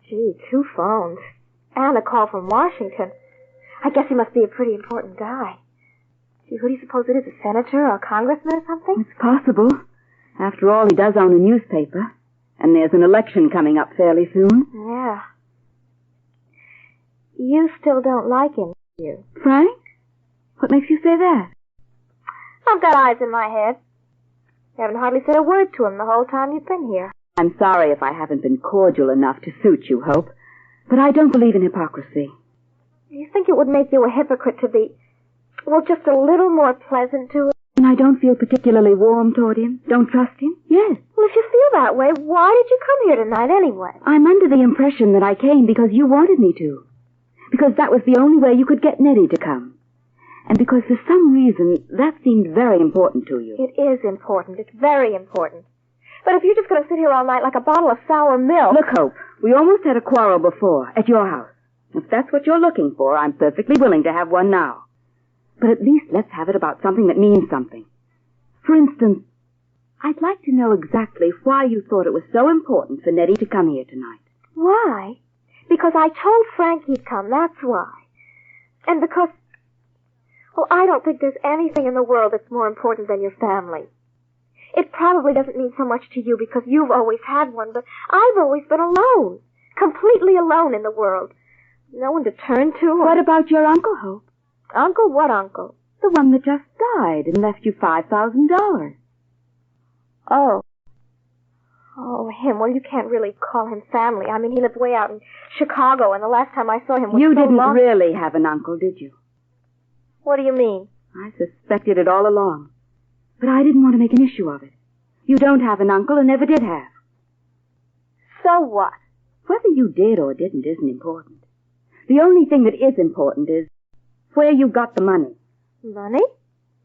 Gee, 2 phones. And a call from Washington. I guess he must be a pretty important guy. Gee, who do you suppose it is? A senator or a congressman or something? It's possible. After all, he does own a newspaper. And there's an election coming up fairly soon. Yeah. You still don't like him, do you? Frank? What makes you say that? I've got eyes in my head. You haven't hardly said a word to him the whole time you've been here. I'm sorry if I haven't been cordial enough to suit you, Hope. But I don't believe in hypocrisy. Do you think it would make you a hypocrite to be, well, just a little more pleasant to him? And I don't feel particularly warm toward him? Don't trust him? Yes. Well, if you feel that way, why did you come here tonight anyway? I'm under the impression that I came because you wanted me to. Because that was the only way you could get Nettie to come. And because for some reason that seemed very important to you. It is important. It's very important. But if you're just going to sit here all night like a bottle of sour milk... Look, Hope, we almost had a quarrel before, at your house. If that's what you're looking for, I'm perfectly willing to have one now. But at least let's have it about something that means something. For instance, I'd like to know exactly why you thought it was so important for Nettie to come here tonight. Why? Because I told Frank he'd come, that's why. And because... Well, I don't think there's anything in the world that's more important than your family. It probably doesn't mean so much to you because you've always had one, but I've always been alone. Completely alone in the world. No one to turn to. What about your uncle, Hope? Uncle? What uncle? The one that just died and left you $5,000. Oh. Oh, him. Well, you can't really call him family. I mean, he lived way out in Chicago, and the last time I saw him was You so didn't long... really have an uncle, did you? What do you mean? I suspected it all along. But I didn't want to make an issue of it. You don't have an uncle and never did have. So what? Whether you did or didn't isn't important. The only thing that is important is where you got the money. Money?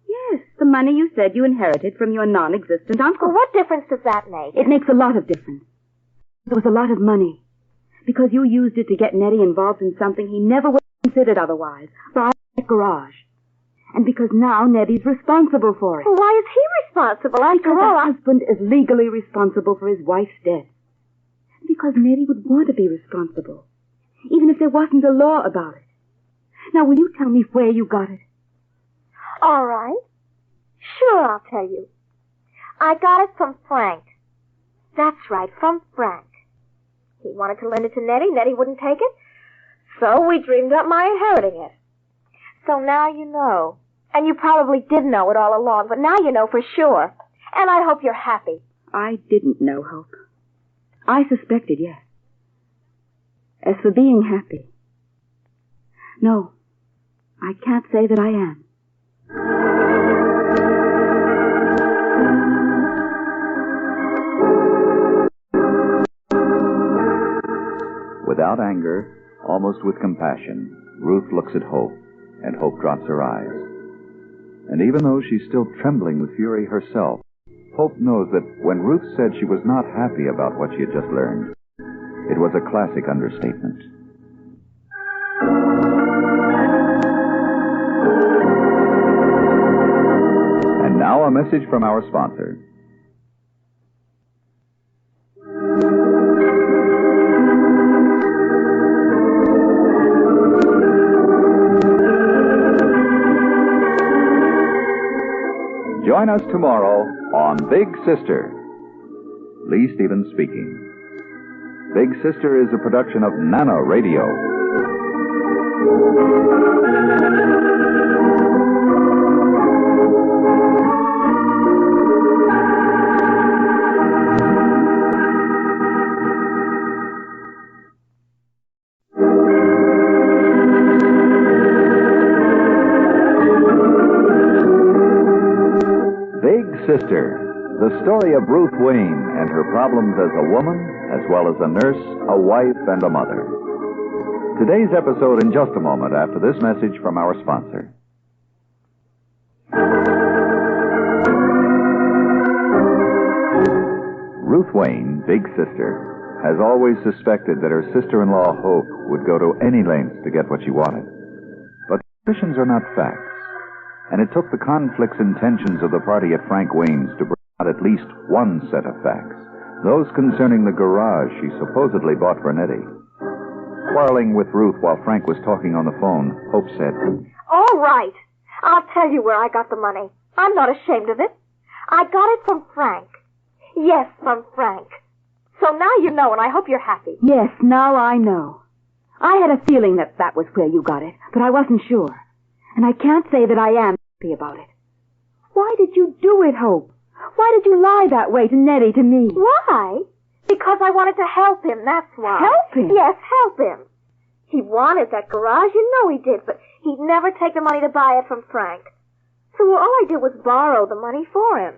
Yes, the money you said you inherited from your non-existent uncle. Well, what difference does that make? It makes a lot of difference. There was a lot of money. Because you used it to get Nettie involved in something he never would have considered otherwise. Buy a garage. And because now Nettie's responsible for it. Well, why is he responsible? After because all, a husband is legally responsible for his wife's death. Because Nettie would want to be responsible, even if there wasn't a law about it. Now, will you tell me where you got it? All right. Sure, I'll tell you. I got it from Frank. That's right, from Frank. He wanted to lend it to Nettie. Nettie wouldn't take it. So we dreamed up my inheriting it. So now you know. And you probably did know it all along, but now you know for sure. And I hope you're happy. I didn't know, Hope. I suspected, yes. As for being happy, no, I can't say that I am. Without anger, almost with compassion, Ruth looks at Hope, and Hope drops her eyes. And even though she's still trembling with fury herself, Hope knows that when Ruth said she was not happy about what she had just learned, it was a classic understatement. And now a message from our sponsor. Join us tomorrow on Big Sister. Lee Stevens speaking. Big Sister is a production of Nano Radio. Sister, the story of Ruth Wayne and her problems as a woman, as well as a nurse, a wife, and a mother. Today's episode in just a moment after this message from our sponsor. Ruth Wayne, Big Sister, has always suspected that her sister-in-law Hope would go to any lengths to get what she wanted. But suspicions are not facts. And it took the conflicts and tensions of the party at Frank Wayne's to bring out at least one set of facts, those concerning the garage she supposedly bought for Nettie. Quarreling with Ruth while Frank was talking on the phone, Hope said, All right. I'll tell you where I got the money. I'm not ashamed of it. I got it from Frank. Yes, from Frank. So now you know, and I hope you're happy. Yes, now I know. I had a feeling that that was where you got it, but I wasn't sure. And I can't say that I am happy about it. Why did you do it, Hope? Why did you lie that way to Nettie, to me? Why? Because I wanted to help him, that's why. Help him? Yes, help him. He wanted that garage, you know he did, but he'd never take the money to buy it from Frank. So all I did was borrow the money for him.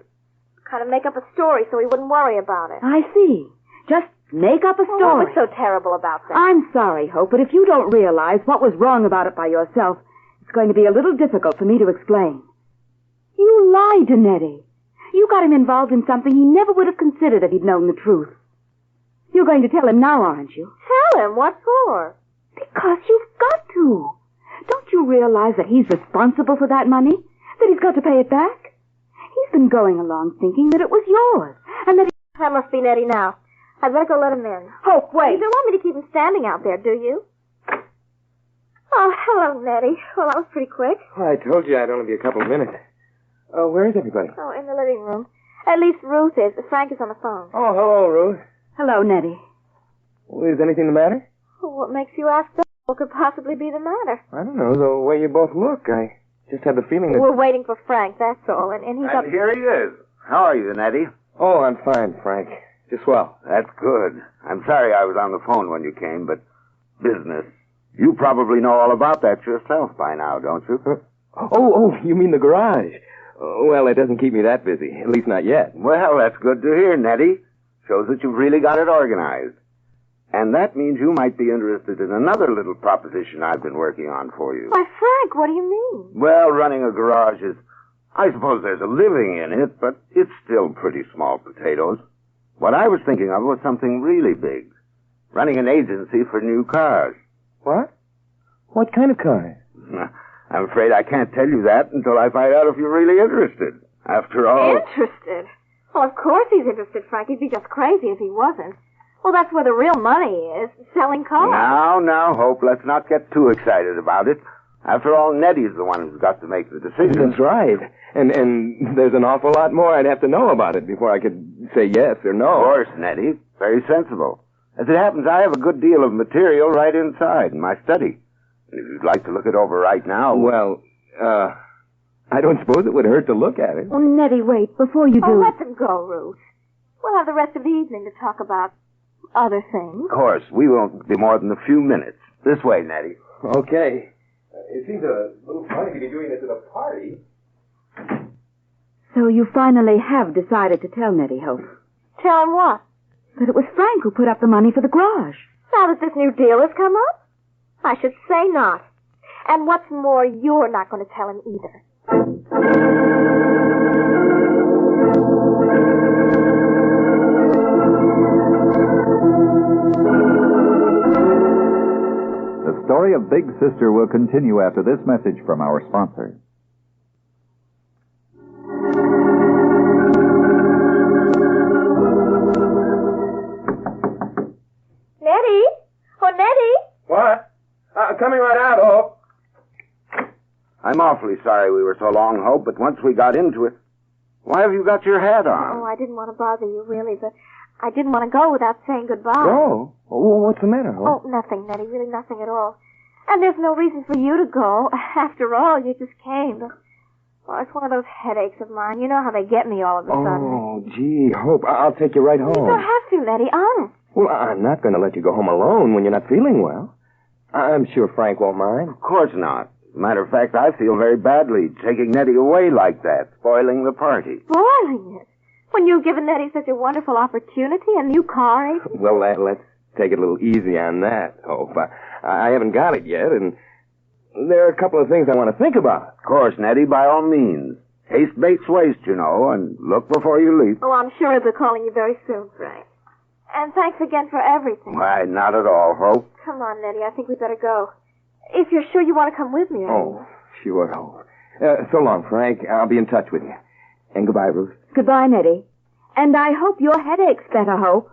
Kind of make up a story so he wouldn't worry about it. I see. Just make up a story. Oh, what's so terrible about that? I'm sorry, Hope, but if you don't realize what was wrong about it by yourself, it's going to be a little difficult for me to explain. You lied to Nettie. You got him involved in something he never would have considered if he'd known the truth. You're going to tell him now, aren't you? Tell him? What for? Because you've got to. Don't you realize that he's responsible for that money? That he's got to pay it back? He's been going along thinking that it was yours, and that That must be Nettie now. I'd better go let him in. Hope, wait. You don't want me to keep him standing out there, do you? Oh, hello, Nettie. Well, that was pretty quick. I told you I'd only be a couple of minutes. Oh, where is everybody? Oh, in the living room. At least Ruth is. Frank is on the phone. Oh, hello, Ruth. Hello, Nettie. Well, is anything the matter? Well, what makes you ask that? What could possibly be the matter? I don't know, the way you both look. I just had the feeling that... We're waiting for Frank, that's all. And he's up... And here he is. How are you, Nettie? Oh, I'm fine, Frank. Just well. That's good. I'm sorry I was on the phone when you came, but business. You probably know all about that yourself by now, don't you? Oh, you mean the garage? Well, it doesn't keep me that busy, at least not yet. Well, that's good to hear, Nettie. Shows that you've really got it organized. And that means you might be interested in another little proposition I've been working on for you. Why, Frank, what do you mean? Well, running a garage is... I suppose there's a living in it, but it's still pretty small potatoes. What I was thinking of was something really big. Running an agency for new cars. What? What kind of cars? I'm afraid I can't tell you that until I find out if you're really interested. After all... Interested? Well, of course he's interested, Frank. He'd be just crazy if he wasn't. Well, that's where the real money is, selling cars. Now, Hope, let's not get too excited about it. After all, Nettie's the one who's got to make the decision. That's right. And there's an awful lot more I'd have to know about it before I could say yes or no. Of course, Nettie. Very sensible. As it happens, I have a good deal of material right inside in my study. And if you'd like to look it over right now... Well, I don't suppose it would hurt to look at it. Oh, Nettie, wait, before you do... Oh, let them go, Ruth. We'll have the rest of the evening to talk about other things. Of course, we won't be more than a few minutes. This way, Nettie. Okay. It seems a little funny to be doing this at a party. So you finally have decided to tell Nettie, Hope? Tell him what? That it was Frank who put up the money for the garage. Now that this new deal has come up? I should say not. And what's more, you're not going to tell him either. The story of Big Sister will continue after this message from our sponsor. Nettie? Oh, Nettie? What? Coming right out, Hope. I'm awfully sorry we were so long, Hope, but once we got into it... Why have you got your hat on? Oh, I didn't want to bother you, really, but I didn't want to go without saying goodbye. Go? Oh, what's the matter, Hope? Oh, nothing, Nettie, really nothing at all. And there's no reason for you to go. After all, you just came. But, well, it's one of those headaches of mine. You know how they get me all of a sudden. Oh, gee, Hope, I'll take you right home. You don't have to, Nettie, honest. Well, I'm not going to let you go home alone when you're not feeling well. I'm sure Frank won't mind. Of course not. As a matter of fact, I feel very badly taking Nettie away like that, spoiling the party. Spoiling it? When you've given Nettie such a wonderful opportunity, a new car, ain't it? Well, let's take it a little easy on that, Hope. I haven't got it yet, and there are a couple of things I want to think about. Of course, Nettie, by all means. Haste bates waste, you know, and look before you leap. Oh, I'm sure he'll be calling you very soon, Frank. And thanks again for everything. Why, not at all, Hope. Come on, Nettie, I think we'd better go. If you're sure you want to come with me, Oh, sure, Hope. So long, Frank. I'll be in touch with you. And goodbye, Ruth. Goodbye, Nettie. And I hope your headache's better, Hope.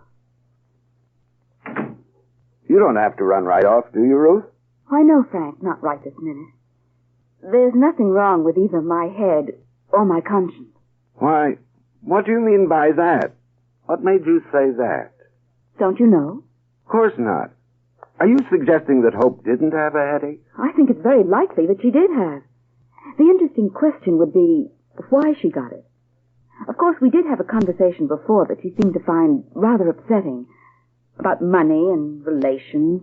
You don't have to run right off, do you, Ruth? I know, Frank, not right this minute. There's nothing wrong with either my head or my conscience. Why, what do you mean by that? What made you say that? Don't you know? Of course not. Are you suggesting that Hope didn't have a headache? I think it's very likely that she did have. The interesting question would be why she got it. Of course, we did have a conversation before that she seemed to find rather upsetting. About money and relations,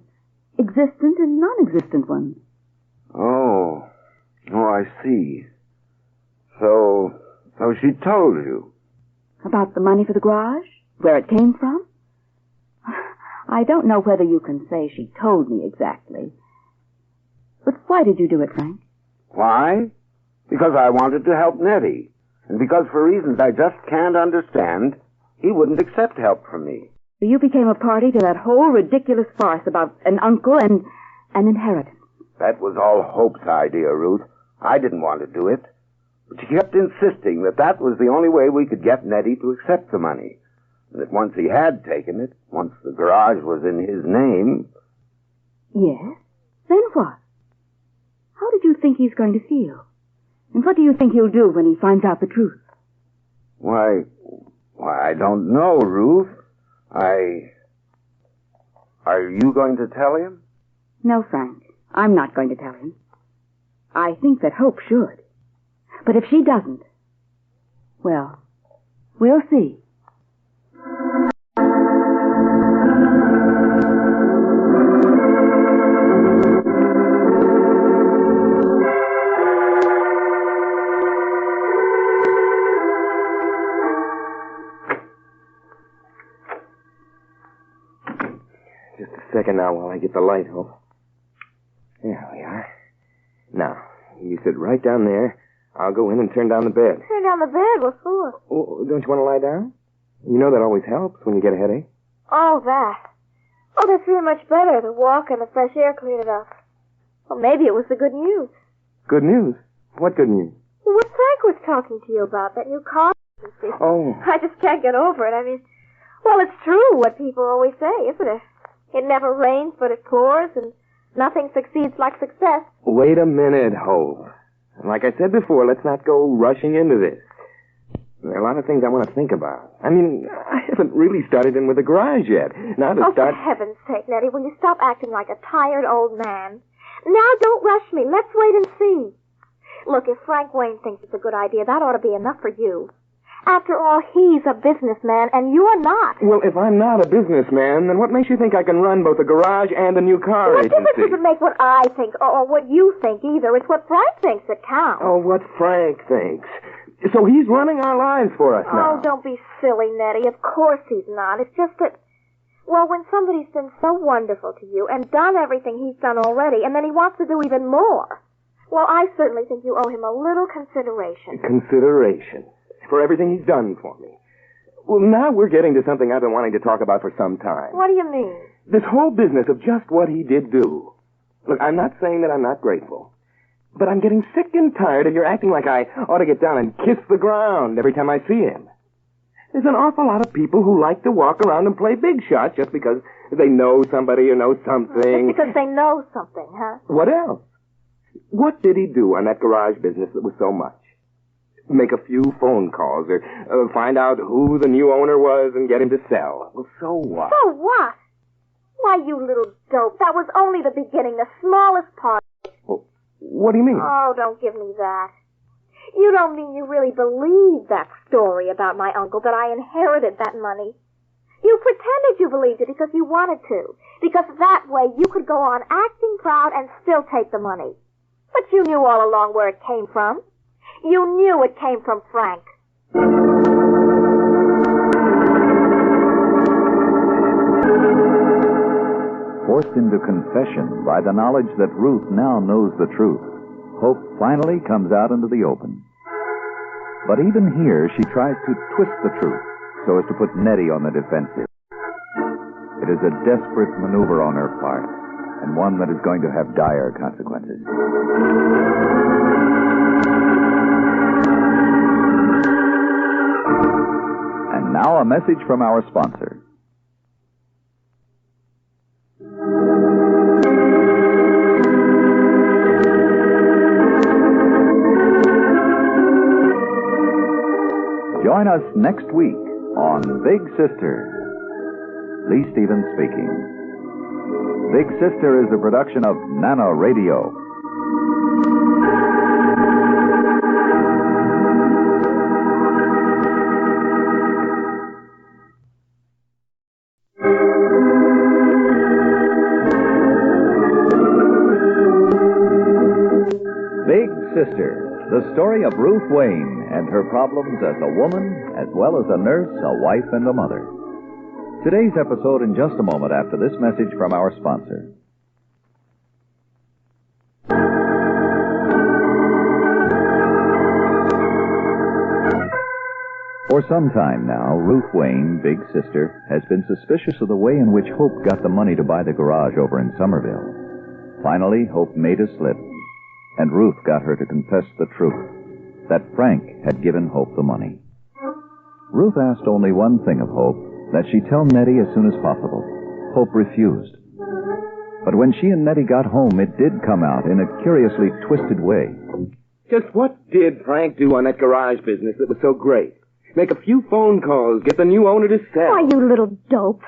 existent and non-existent ones. Oh, I see. So she told you. About the money for the garage? Where it came from? I don't know whether you can say she told me exactly. But why did you do it, Frank? Why? Because I wanted to help Nettie. And because for reasons I just can't understand, he wouldn't accept help from me. You became a party to that whole ridiculous farce about an uncle and an inheritance. That was all Hope's idea, Ruth. I didn't want to do it. But she kept insisting that was the only way we could get Nettie to accept the money. And that once he had taken it, once the garage was in his name... Yes? Then what? How did you think he's going to feel? And what do you think he'll do when he finds out the truth? Why, I don't know, Ruth. Are you going to tell him? No, Frank. I'm not going to tell him. I think that Hope should. But if she doesn't, well, we'll see. Just a second now while I get the light, Hope. There we are. Now, you sit right down there. I'll go in and turn down the bed. Turn down the bed? What for? Oh, don't you want to lie down? You know that always helps when you get a headache. Oh, that. Oh, that's really much better. The walk and the fresh air cleared it up. Well, maybe it was the good news. Good news? What good news? Well, what Frank was talking to you about, that new car. Oh. I just can't get over it. I mean, well, it's true what people always say, isn't it? It never rains, but it pours, and nothing succeeds like success. Wait a minute, Hope. Like I said before, let's not go rushing into this. There are a lot of things I want to think about. I mean, I haven't really started in with the garage yet. Now to For heaven's sake, Nettie, will you stop acting like a tired old man? Now, don't rush me. Let's wait and see. Look, if Frank Wayne thinks it's a good idea, that ought to be enough for you. After all, he's a businessman, and you're not. Well, if I'm not a businessman, then what makes you think I can run both a garage and a new car What agency? difference does it make what I think or what you think either? It's what Frank thinks that counts. Oh, what Frank thinks. So he's running our lives for us now. Oh, don't be silly, Nettie. Of course he's not. It's just that, well, when somebody's been so wonderful to you and done everything he's done already, and then he wants to do even more, well, I certainly think you owe him a little consideration. Consideration for everything he's done for me. Well, now we're getting to something I've been wanting to talk about for some time. What do you mean? This whole business of just what he did do. Look, I'm not saying that I'm not grateful, but I'm getting sick and tired of your acting like I ought to get down and kiss the ground every time I see him. There's an awful lot of people who like to walk around and play big shot just because they know somebody or know something. Just because they know something, huh? What else? What did he do on that garage business that was so much? Make a few phone calls or find out who the new owner was and get him to sell. Well, so what? So what? Why, you little dope, that was only the beginning, the smallest part. Well, what do you mean? Oh, don't give me that. You don't mean you really believe that story about my uncle, that I inherited that money. You pretended you believed it because you wanted to, because that way you could go on acting proud and still take the money. But you knew all along where it came from. You knew it came from Frank. Forced into confession by the knowledge that Ruth now knows the truth, hope finally comes out into the open. But even here, she tries to twist the truth so as to put Nettie on the defensive. It is a desperate maneuver on her part, and one that is going to have dire consequences. And now a message from our sponsor. Join us next week on Big Sister. Lee Stevens speaking. Big Sister is a production of Nano Radio. Big Sister, the story of Ruth Wayne and her problems as a woman, as well as a nurse, a wife, and a mother. Today's episode in just a moment after this message from our sponsor. For some time now, Ruth Wayne, Big Sister, has been suspicious of the way in which Hope got the money to buy the garage over in Somerville. Finally, Hope made a slip, and Ruth got her to confess the truth, that Frank had given Hope the money. Ruth asked only one thing of Hope, that she tell Nettie as soon as possible. Hope refused. But when she and Nettie got home, it did come out in a curiously twisted way. Just what did Frank do on that garage business that was so great? Make a few phone calls, get the new owner to sell. Why, you little dope.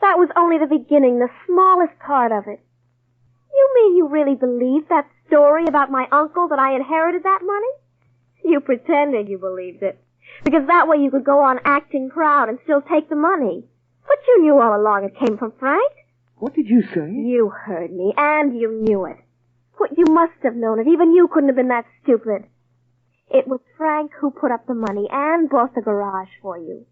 That was only the beginning, the smallest part of it. You mean you really believed that story about my uncle, that I inherited that money? You pretended you believed it, because that way you could go on acting proud and still take the money. But you knew all along it came from Frank. What did you say? You heard me, and you knew it. But you must have known it. Even you couldn't have been that stupid. It was Frank who put up the money and bought the garage for you.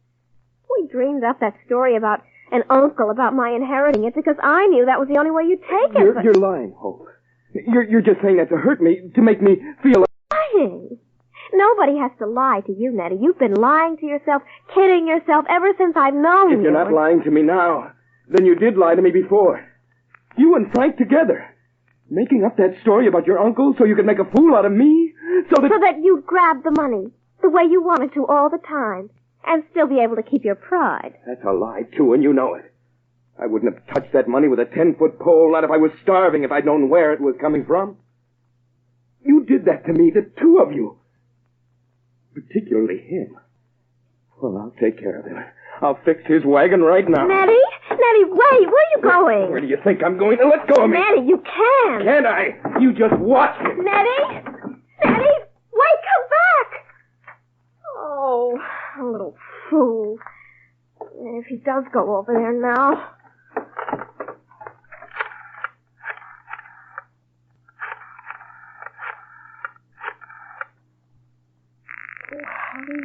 We dreamed up that story about an uncle, about my inheriting it, because I knew that was the only way you'd take it. You're lying, Hope. You're just saying that to hurt me, to make me feel... Lying? Nobody has to lie to you, Nettie. You've been lying to yourself, kidding yourself ever since I've known you. If you're not lying to me now, then you did lie to me before. You and Frank together. Making up that story about your uncle so you could make a fool out of me? So that you'd grab the money, the way you wanted to all the time, and still be able to keep your pride. That's a lie, too, and you know it. I wouldn't have touched that money with a 10-foot pole, not if I was starving, if I'd known where it was coming from. You did that to me, the two of you. Particularly him. Well, I'll take care of him. I'll fix his wagon right now. Nettie? Nettie, wait! Where are you going? Where do you think I'm going? Now, let go of me. Nettie, you can't. Can't I? You just watch me. Nettie? Nettie? Wait, come back! Oh, does go over there now.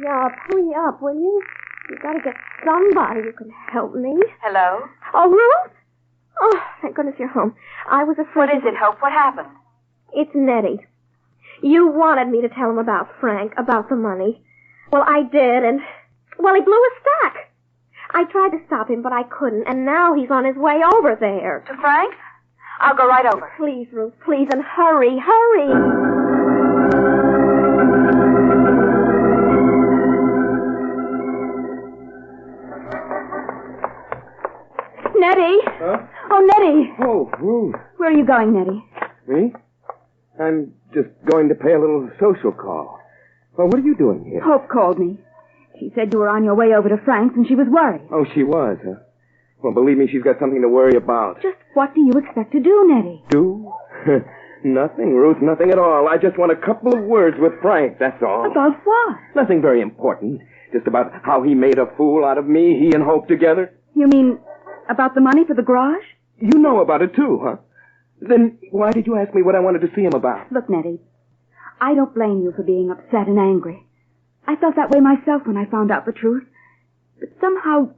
Hurry up, will you? You gotta get somebody who can help me. Hello? Oh, Ruth? Oh, thank goodness you're home. I was afraid... What is it, Hope? What happened? It's Nettie. You wanted me to tell him about Frank, about the money. Well, I did, and... Well, he blew a stack. I tried to stop him, but I couldn't, and now he's on his way over there. To Frank? I'll go right over. Please, Ruth, please, and hurry. Nettie? Huh? Oh, Nettie. Oh, Ruth. Where are you going, Nettie? Me? I'm just going to pay a little social call. Well, what are you doing here? Hope called me. She said you were on your way over to Frank's and she was worried. Oh, she was, huh? Well, believe me, she's got something to worry about. Just what do you expect to do, Nettie? Do? Nothing, Ruth, nothing at all. I just want a couple of words with Frank, that's all. About what? Nothing very important. Just about how he made a fool out of me, he and Hope together. You mean about the money for the garage? You know about it, too, huh? Then why did you ask me what I wanted to see him about? Look, Nettie, I don't blame you for being upset and angry. I felt that way myself when I found out the truth. But somehow,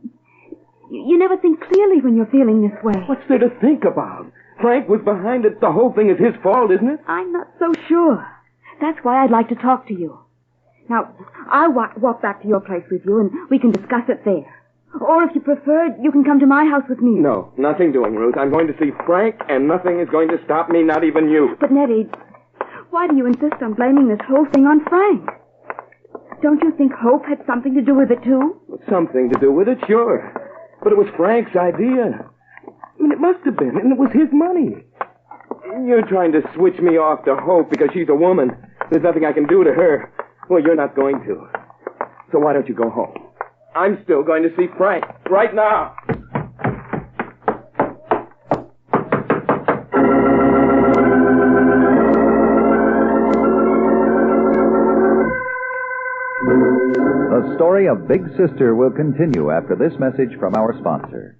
you never think clearly when you're feeling this way. What's there to think about? Frank was behind it. The whole thing is his fault, isn't it? I'm not so sure. That's why I'd like to talk to you. Now, I'll walk back to your place with you, and we can discuss it there. Or if you prefer, you can come to my house with me. No, nothing doing, Ruth. I'm going to see Frank, and nothing is going to stop me, not even you. But, Nettie, why do you insist on blaming this whole thing on Frank? Don't you think Hope had something to do with it, too? Something to do with it, sure. But it was Frank's idea. I mean, it must have been, and it was his money. You're trying to switch me off to Hope because she's a woman. There's nothing I can do to her. Well, you're not going to. So why don't you go home? I'm still going to see Frank right now. The story of Big Sister will continue after this message from our sponsor.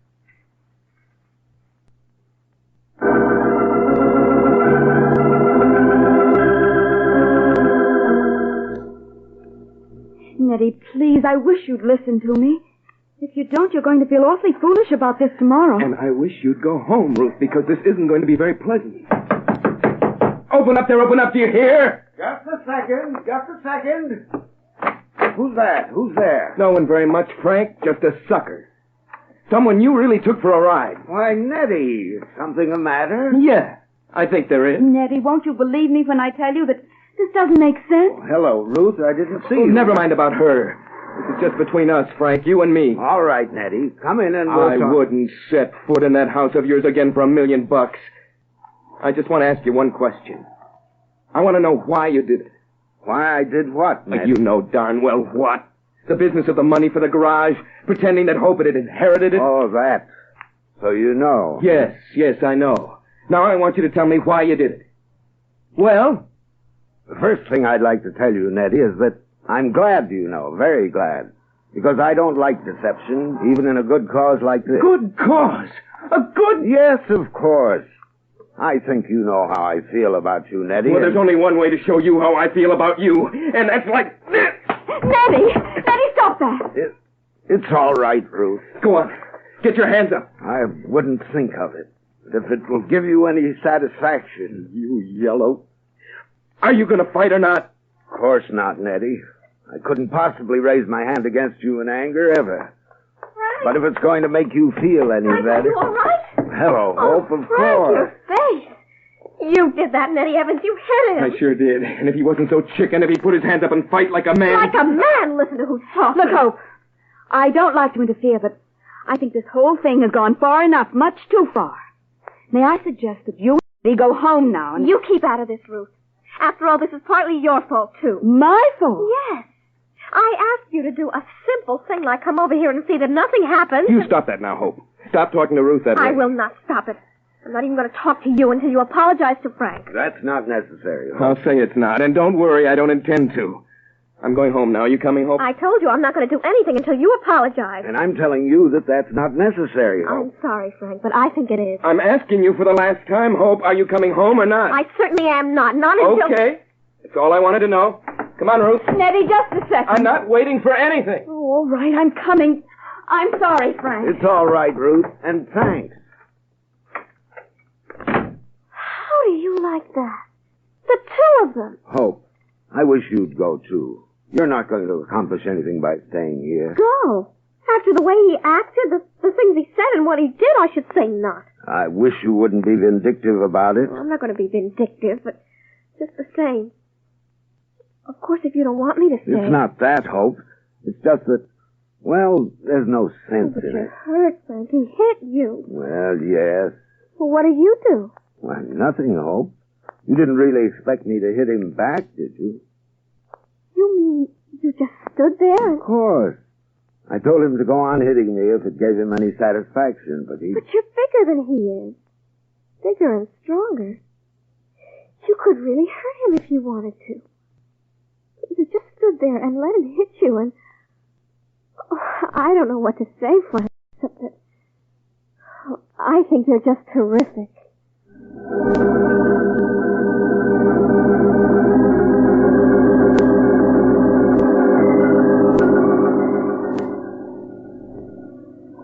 Nettie, please, I wish you'd listen to me. If you don't, you're going to feel awfully foolish about this tomorrow. And I wish you'd go home, Ruth, because this isn't going to be very pleasant. Open up there, do you hear? Just a second. Who's that? Who's there? No one very much, Frank, just a sucker. Someone you really took for a ride. Why, Nettie, something the matter? Yeah, I think there is. Nettie, won't you believe me when I tell you that this doesn't make sense? Oh, hello, Ruth. I didn't see you. Never mind about her. This is just between us, Frank, you and me. All right, Nettie. Come in and we'll I talk. wouldn't set foot in that house of yours again for $1 million. I just want to ask you one question. I want to know why you did it. Why I did what, Nettie? You know darn well what. The business of the money for the garage, pretending that Hope had inherited it. Oh, that. So you know. Yes, I know. Now I want you to tell me why you did it. Well? The first thing I'd like to tell you, Nettie, is that I'm glad you know, very glad. Because I don't like deception, even in a good cause like this. Good cause? A good... Yes, of course. I think you know how I feel about you, Nettie. Well, there's only one way to show you how I feel about you, and that's like this. Nettie, stop that. It's all right, Ruth. Go on. Get your hands up. I wouldn't think of it. But if it will give you any satisfaction. You yellow. Are you going to fight or not? Of course not, Nettie. I couldn't possibly raise my hand against you in anger, ever. Frank. But if it's going to make you feel any better... Are you all right? Hello, Hope, of Frank, course. Your face. You did that, Nettie Evans. You hit him. I sure did. And if he wasn't so chicken, if he'd put his hands up and fight like a man... Like a man? Listen to who's talking. Look, Hope, I don't like to interfere, but I think this whole thing has gone far enough, much too far. May I suggest that you go home now and... You keep out of this, Ruth. After all, this is partly your fault, too. My fault? Yes. I asked you to do a simple thing like come over here and see that nothing happens. You stop that now, Hope. Stop talking to Ruth that way. I will not stop it. I'm not even going to talk to you until you apologize to Frank. That's not necessary, Hope. I'll say it's not, and don't worry, I don't intend to. I'm going home now. Are you coming, Hope? I told you I'm not going to do anything until you apologize. And I'm telling you that that's not necessary, Hope. I'm sorry, Frank, but I think it is. I'm asking you for the last time, Hope. Are you coming home or not? I certainly am not. Not until... Okay. That's all I wanted to know. Come on, Ruth. Nettie, just a second. I'm not waiting for anything. Oh, all right, I'm coming. I'm sorry, Frank. It's all right, Ruth, and thanks. How do you like that? The two of them. Hope, I wish you'd go, too. You're not going to accomplish anything by staying here. Go. After the way he acted, the things he said and what he did, I should say not. I wish you wouldn't be vindictive about it. Well, I'm not going to be vindictive, but just the same. Of course, if you don't want me to stay... It's not that, Hope. It's just that, well, there's no sense but in you're it. hurt, Frank. He hit you. Well, yes. Well, what did you do? Well, nothing, Hope. You didn't really expect me to hit him back, did you? You mean you just stood there and... Of course. I told him to go on hitting me if it gave him any satisfaction, but he... But you're bigger than he is. Bigger and stronger. You could really hurt him if you wanted to. You just stood there and let him hit you, and... Oh, I don't know what to say for him, except that... Oh, I think you're just terrific.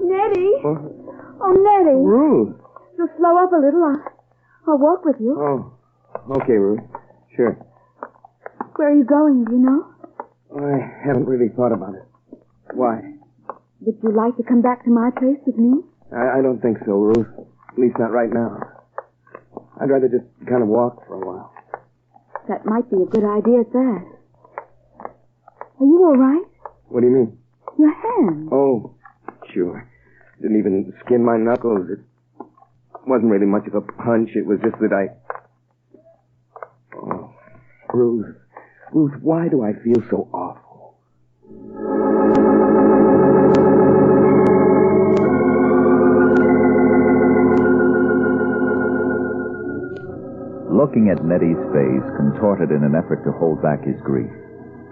Nettie? Oh, Nettie. Ruth. You'll slow up a little. I'll walk with you. Oh, okay, Ruth. Sure. Where are you going, do you know? I haven't really thought about it. Why? Would you like to come back to my place with me? I don't think so, Ruth. At least not right now. I'd rather just kind of walk for a while. That might be a good idea at that. Are you all right? What do you mean? Your hand. Oh, sure. Didn't even skin my knuckles. It wasn't really much of a punch. It was just that I... Oh, Ruth, why do I feel so awful? Looking at Nettie's face, contorted in an effort to hold back his grief,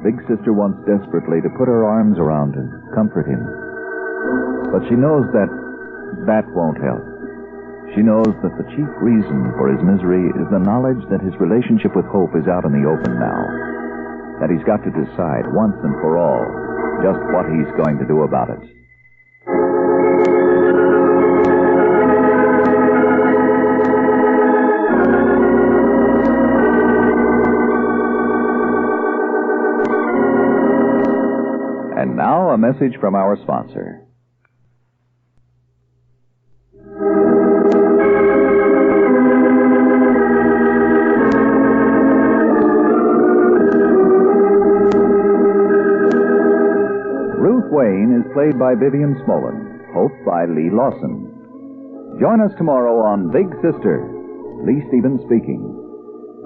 Big Sister wants desperately to put her arms around him, comfort him. But she knows that won't help. She knows that the chief reason for his misery is the knowledge that his relationship with Hope is out in the open now. That he's got to decide once and for all just what he's going to do about it. And now, a message from our sponsor. Ruth Wayne is played by Vivian Smolin, Hope by Lee Lawson. Join us tomorrow on Big Sister, Lee Stevens speaking.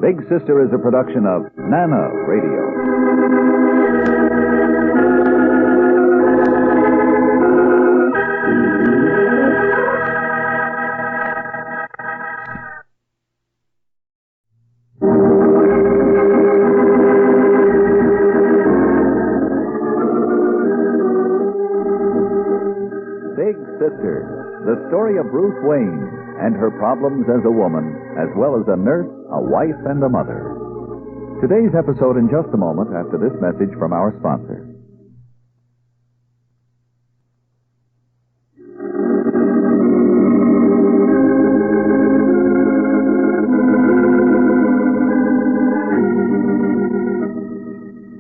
Big Sister is a production of Nana Radio. Big Sister, the story of Ruth Wayne and her problems as a woman, as well as a nurse, a wife, and a mother. Today's episode in just a moment after this message from our sponsor.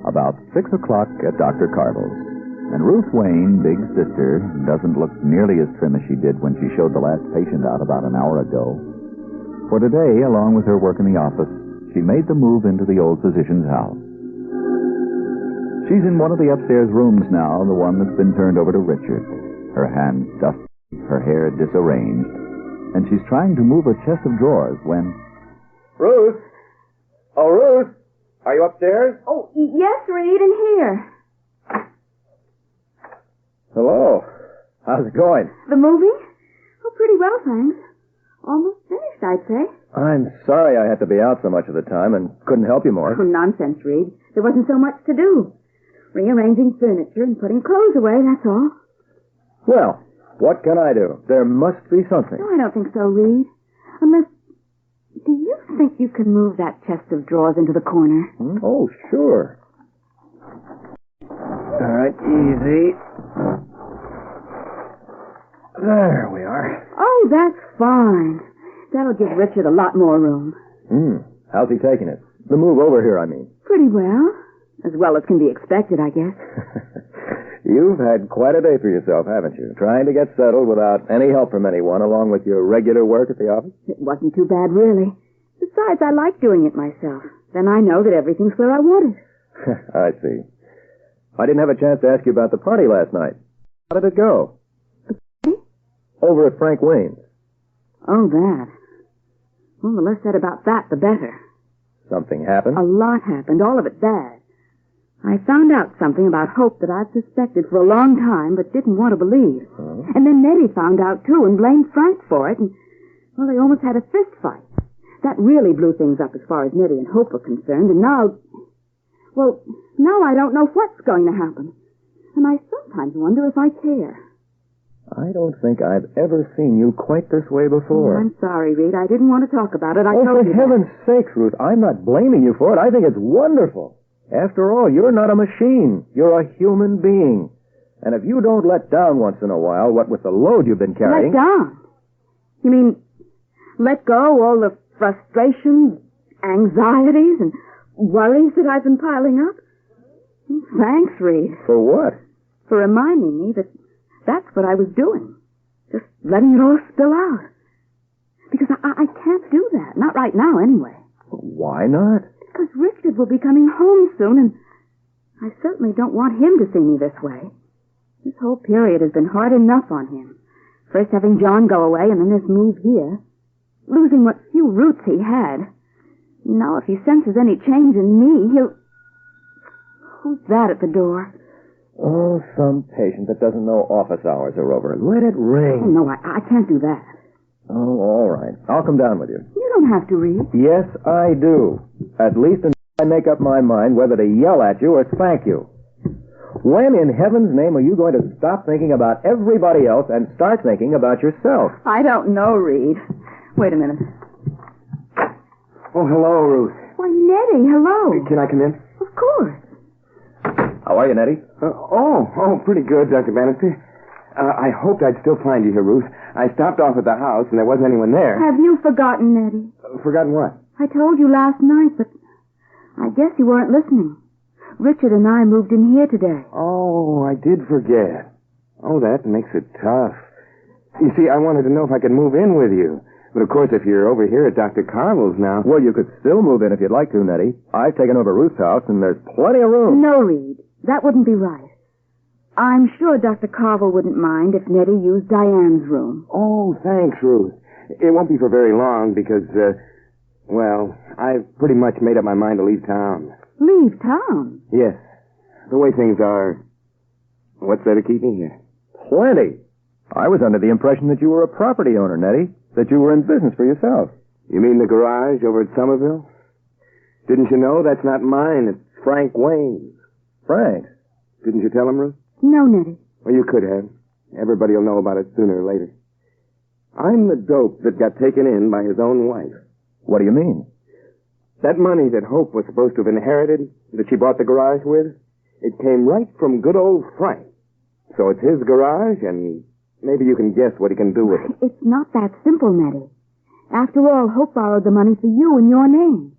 About 6 o'clock at Dr. Carville's. And Ruth Wayne, Big Sister, doesn't look nearly as trim as she did when she showed the last patient out about an hour ago. For today, along with her work in the office, she made the move into the old physician's house. She's in one of the upstairs rooms now, the one that's been turned over to Richard. Her hands dusty, her hair disarranged, and she's trying to move a chest of drawers when... Ruth? Oh, Ruth? Are you upstairs? Oh, yes, Reed, in here. Hello. How's it going? The movie? Oh, pretty well, thanks. Almost finished, I'd say. I'm sorry I had to be out so much of the time and couldn't help you more. Oh, nonsense, Reed. There wasn't so much to do. Rearranging furniture and putting clothes away, that's all. Well, what can I do? There must be something. No, I don't think so, Reed. Unless... Do you think you can move that chest of drawers into the corner? Oh, sure. All right, easy. There we are. Oh, that's fine. That'll give Richard a lot more room. How's he taking it? The move over here, I mean. Pretty well. As well as can be expected, I guess. You've had quite a day for yourself, haven't you? Trying to get settled without any help from anyone, along with your regular work at the office? It wasn't too bad, really. Besides, I like doing it myself. Then I know that everything's where I want it. I see. I didn't have a chance to ask you about the party last night. How did it go? The party? Over at Frank Wayne's. Oh, that. Well, the less said about that, the better. Something happened? A lot happened, all of it bad. I found out something about Hope that I'd suspected for a long time, but didn't want to believe. And then Nettie found out, too, and blamed Frank for it, and, well, they almost had a fist fight. That really blew things up as far as Nettie and Hope were concerned, and now... Well, now I don't know what's going to happen. And I sometimes wonder if I care. I don't think I've ever seen you quite this way before. Oh, I'm sorry, Reed. I didn't want to talk about it. I told you for heaven's sakes, Ruth, I'm not blaming you for it. I think it's wonderful. After all, you're not a machine. You're a human being. And if you don't let down once in a while, what with the load you've been carrying... Let down? You mean let go all the frustrations, anxieties, and worries that I've been piling up? Thanks, Reed. For what? For reminding me that that's what I was doing. Just letting it all spill out. Because I can't do that. Not right now, anyway. Why not? Because Richard will be coming home soon, and I certainly don't want him to see me this way. This whole period has been hard enough on him. First having John go away, and then this move here. Losing what few roots he had. Now if he senses any change in me, he'll... Who's that at the door? Oh, some patient that doesn't know office hours are over. Let it ring. Oh, no, I can't do that. Oh, all right. I'll come down with you. You don't have to, Reed. Yes, I do. At least until I make up my mind whether to yell at you or spank you. When in heaven's name are you going to stop thinking about everybody else and start thinking about yourself? I don't know, Reed. Wait a minute. Oh, hello, Ruth. Why, Nettie, hello. Can I come in? Of course. How are you, Nettie? Pretty good, Dr. Bannister. I hoped I'd still find you here, Ruth. I stopped off at the house, and there wasn't anyone there. Have you forgotten, Nettie? Forgotten what? I told you last night, but I guess you weren't listening. Richard and I moved in here today. Oh, I did forget. Oh, that makes it tough. You see, I wanted to know if I could move in with you. But, of course, if you're over here at Dr. Carvel's now... Well, you could still move in if you'd like to, Nettie. I've taken over Ruth's house, and there's plenty of room. No, Reed. That wouldn't be right. I'm sure Dr. Carvel wouldn't mind if Nettie used Diane's room. Oh, thanks, Ruth. It won't be for very long because, I've pretty much made up my mind to leave town. Leave town? Yes. The way things are, what's there to keep me here? Plenty. I was under the impression that you were a property owner, Nettie. That you were in business for yourself. You mean the garage over at Somerville? Didn't you know that's not mine? It's Frank Wayne's. Frank? Didn't you tell him, Ruth? No, Nettie. Well, you could have. Everybody will know about it sooner or later. I'm the dope that got taken in by his own wife. What do you mean? That money that Hope was supposed to have inherited, that she bought the garage with, it came right from good old Frank. So it's his garage, and maybe you can guess what he can do with it. It's not that simple, Nettie. After all, Hope borrowed the money for you in your name.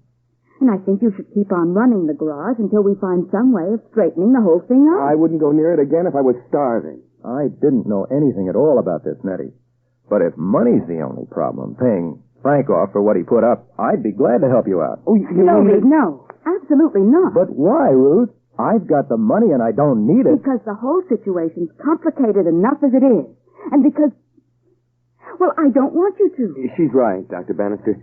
And I think you should keep on running the garage until we find some way of straightening the whole thing out. I wouldn't go near it again if I was starving. I didn't know anything at all about this, Nettie. But if money's the only problem, paying Frank off for what he put up, I'd be glad to help you out. Oh, no, Reed, no. Absolutely not. But why, Ruth? I've got the money and I don't need it. Because the whole situation's complicated enough as it is. And because... Well, I don't want you to. She's right, Dr. Bannister.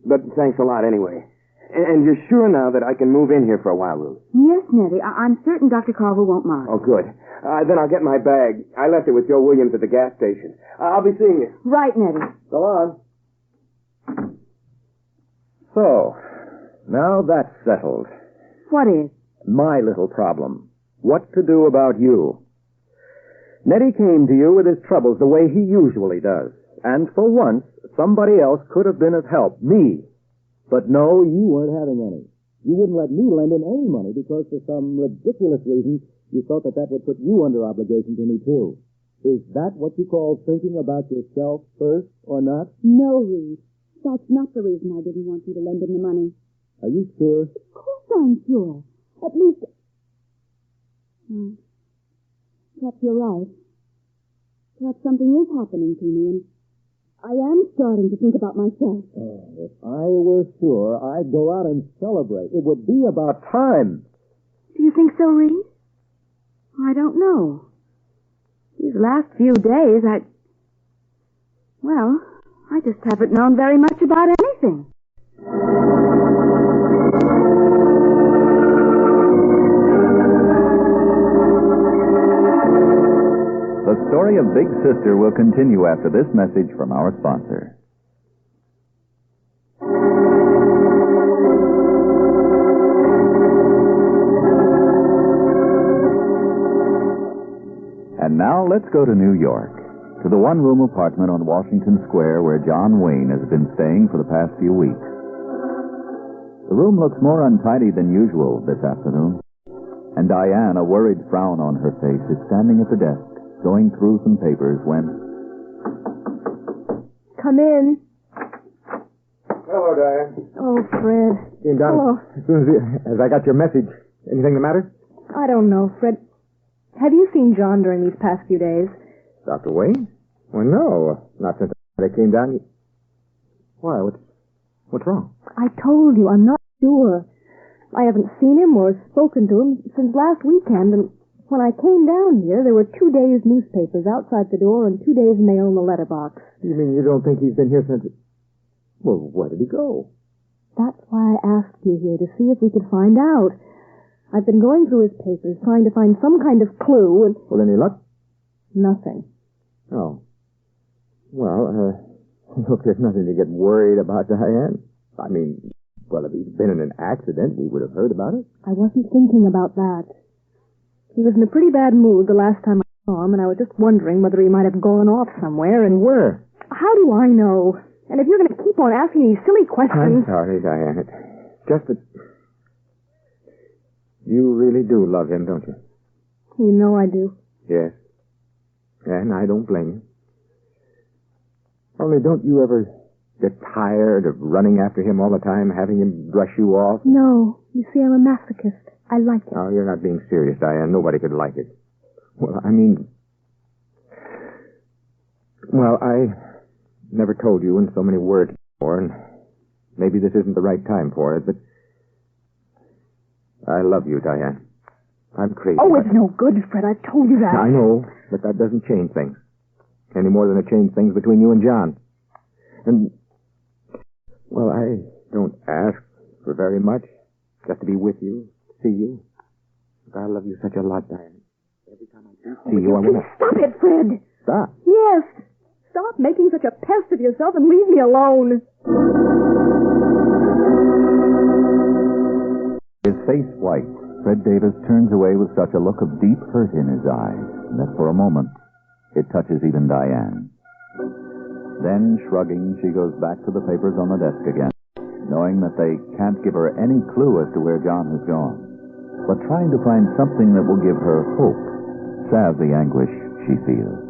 But thanks a lot anyway. And you're sure now that I can move in here for a while, Ruth? Yes, Nettie. I'm certain Dr. Carver won't mind. Oh, good. Then I'll get my bag. I left it with Joe Williams at the gas station. I'll be seeing you. Right, Nettie. So long. So, now that's settled. What is? My little problem. what to do about you. Nettie came to you with his troubles the way he usually does. And for once, somebody else could have been of help, me. But no, you weren't having any. You wouldn't let me lend him any money because for some ridiculous reason you thought that would put you under obligation to me, too. Is that what you call thinking about yourself first, or not? No, Reed. That's not the reason I didn't want you to lend him the money. Are you sure? Of course I'm sure. At least... Perhaps you're right. Perhaps something is happening to me, and I am starting to think about myself. Oh, if I were sure, I'd go out and celebrate. It would be about time. Do you think so, Reed? I don't know. These last few days, I just haven't known very much about anything. The story of Big Sister will continue after this message from our sponsor. And now let's go to New York, to the one-room apartment on Washington Square where John Wayne has been staying for the past few weeks. The room looks more untidy than usual this afternoon, and Diane, a worried frown on her face, is standing at the desk, going through some papers when... Come in. Hello, Diane. Oh, Fred. Came down Hello. as soon as I got your message. Anything the matter? I don't know, Fred. Have you seen John during these past few days? Dr. Wayne? Well, no. Not since I came down. Why? What's wrong? I told you, I'm not sure. I haven't seen him or spoken to him since last weekend, and when I came down here, there were 2 days' newspapers outside the door and 2 days' mail in the letterbox. You mean you don't think he's been here since... Well, where did he go? That's why I asked you here, to see if we could find out. I've been going through his papers, trying to find some kind of clue, and... Well, any luck? Nothing. Oh. Well, look, there's nothing to get worried about, Diane. I mean, well, if he'd been in an accident, we would have heard about it. I wasn't thinking about that. He was in a pretty bad mood the last time I saw him, and I was just wondering whether he might have gone off somewhere, and... Where? How do I know? And if you're going to keep on asking these silly questions... I'm sorry, Diane. It's just that... You really do love him, don't you? You know I do. Yes. And I don't blame you. Only don't you ever get tired of running after him all the time, having him brush you off? No. You see, I'm a masochist. I like it. Oh, you're not being serious, Diane. Nobody could like it. Well, I mean... Well, I never told you in so many words before, and maybe this isn't the right time for it, but... I love you, Diane. I'm crazy. Oh, it's no good, Fred. I've told you that. I know, but that doesn't change things. Any more than it changed things between you and John. And, well, I don't ask for very much. Just to be with you, see you. But I love you such a lot, Diane. Every time I do see you, I want to... Stop it, Fred. Stop? Yes. Stop making such a pest of yourself and leave me alone. His face white, Fred Davis turns away with such a look of deep hurt in his eyes that for a moment it touches even Diane. Then, shrugging, she goes back to the papers on the desk again, knowing that they can't give her any clue as to where John has gone, but trying to find something that will give her hope, salve the anguish she feels.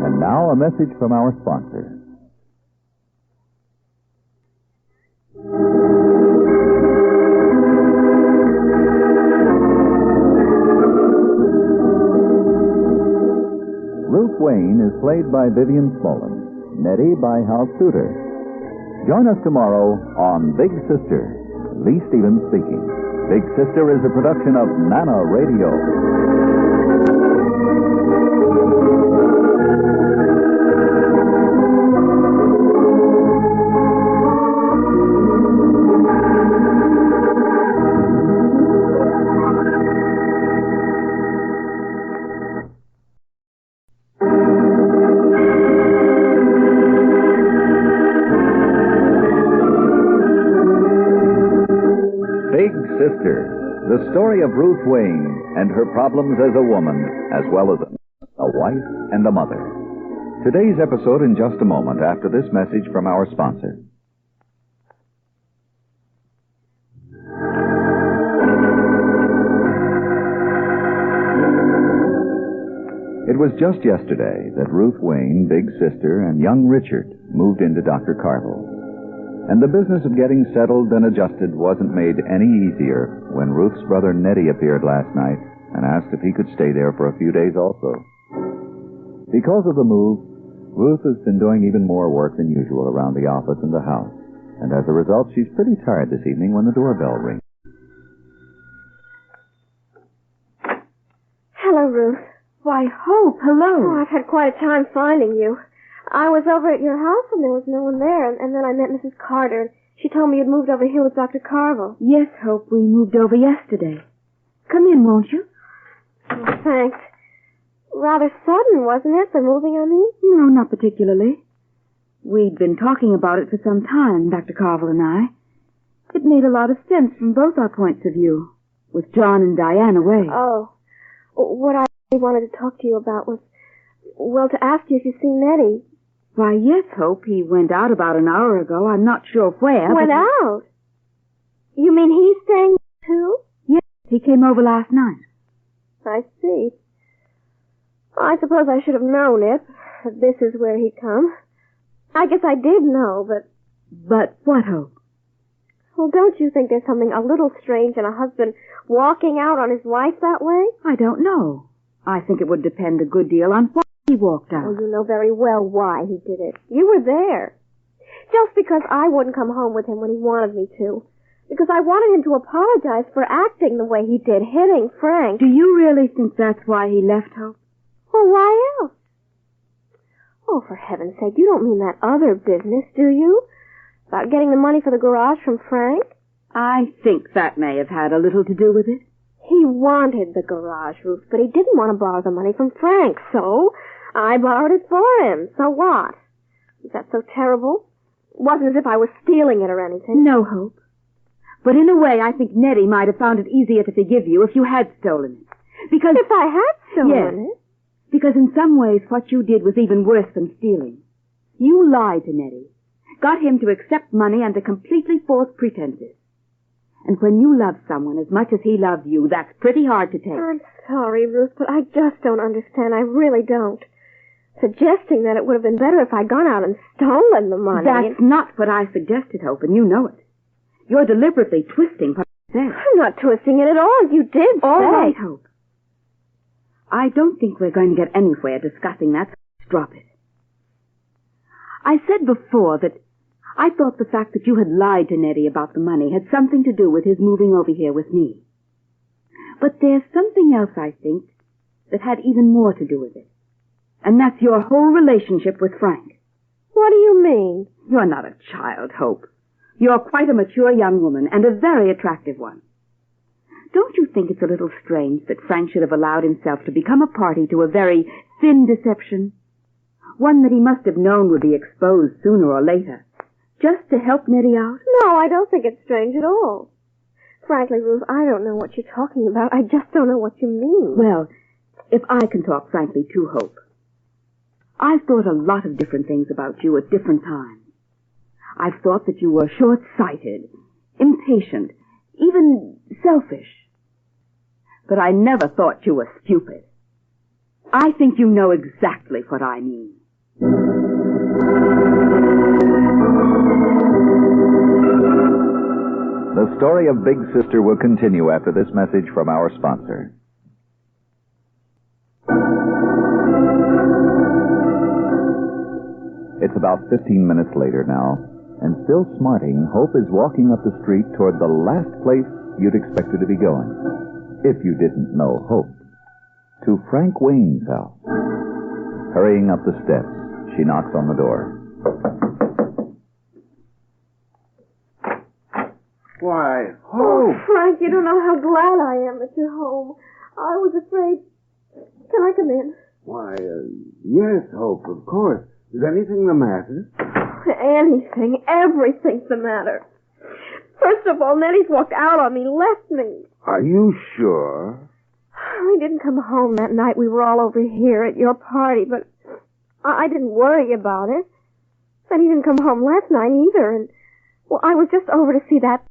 And now a message from our sponsor. Ruth Wayne is played by Vivian Smolin, Nettie by Hal Suter. Join us tomorrow on Big Sister, Lee Stevens speaking. Big Sister is a production of Nana Radio. Sister, the story of Ruth Wayne and her problems as a woman, as well as a wife and a mother. Today's episode in just a moment after this message from our sponsor. It was just yesterday that Ruth Wayne, big sister, and young Richard moved into Dr. Carville's. And the business of getting settled and adjusted wasn't made any easier when Ruth's brother Nettie appeared last night and asked if he could stay there for a few days also. Because of the move, Ruth has been doing even more work than usual around the office and the house. And as a result, she's pretty tired this evening when the doorbell rings. Hello, Ruth. Why, Hope, hello. Oh, I've had quite a time finding you. I was over at your house and there was no one there, and then I met Mrs. Carter, and she told me you'd moved over here with Dr. Carville. Yes, Hope, we moved over yesterday. Come in, won't you? Oh, thanks. Rather sudden, wasn't it, the moving, I mean? No, not particularly. We'd been talking about it for some time, Dr. Carville and I. It made a lot of sense from both our points of view, with John and Diane away. Oh, what I wanted to talk to you about was, well, to ask you if you've seen Nettie. Why, yes, Hope. He went out about an hour ago. I'm not sure where. Went out? You mean he's staying too? Yes, he came over last night. I see. I suppose I should have known it, that this is where he'd come. I guess I did know, but... But what, Hope? Well, don't you think there's something a little strange in a husband walking out on his wife that way? I don't know. I think it would depend a good deal on why he walked out. Oh, you know very well why he did it. You were there. Just because I wouldn't come home with him when he wanted me to. Because I wanted him to apologize for acting the way he did, hitting Frank. Do you really think that's why he left, Hope? Well, why else? Oh, for heaven's sake, you don't mean that other business, do you? About getting the money for the garage from Frank? I think that may have had a little to do with it. He wanted the garage, Ruth, but he didn't want to borrow the money from Frank, so I borrowed it for him. So what? Was that so terrible? It wasn't as if I was stealing it or anything. No, Hope. But in a way, I think Nettie might have found it easier to forgive you if you had stolen it. Because... If I had stolen it? Because in some ways what you did was even worse than stealing. You lied to Nettie, got him to accept money under completely false pretenses. And when you love someone as much as he loved you, that's pretty hard to take. I'm sorry, Ruth, but I just don't understand. I really don't. Suggesting that it would have been better if I'd gone out and stolen the money. That's not what I suggested, Hope, and you know it. You're deliberately twisting what I said. I'm not twisting it at all. You did All say. right, Hope. I don't think we're going to get anywhere discussing that, so let's drop it. I said before that I thought the fact that you had lied to Nettie about the money had something to do with his moving over here with me. But there's something else, I think, that had even more to do with it. And that's your whole relationship with Frank. What do you mean? You're not a child, Hope. You're quite a mature young woman, and a very attractive one. Don't you think it's a little strange that Frank should have allowed himself to become a party to a very thin deception? One that he must have known would be exposed sooner or later, just to help Nettie out? No, I don't think it's strange at all. Frankly, Ruth, I don't know what you're talking about. I just don't know what you mean. Well, if I can talk frankly too, Hope. I've thought a lot of different things about you at different times. I've thought that you were short-sighted, impatient, even selfish. But I never thought you were stupid. I think you know exactly what I mean. The story of Big Sister will continue after this message from our sponsor. It's about 15 minutes later now, and still smarting, Hope is walking up the street toward the last place you'd expect her to be going, if you didn't know Hope, to Frank Wayne's house. Hurrying up the steps, she knocks on the door. Why, Oh, Hope! Frank, you don't know how glad I am that you're home. I was afraid... Can I come in? Why, yes, Hope, of course. Is anything the matter? Anything, everything's the matter. First of all, Nettie's walked out on me, left me. Are you sure? He didn't come home that night. We were all over here at your party, but I didn't worry about it. Then he didn't come home last night either, and, well, I was just over to see that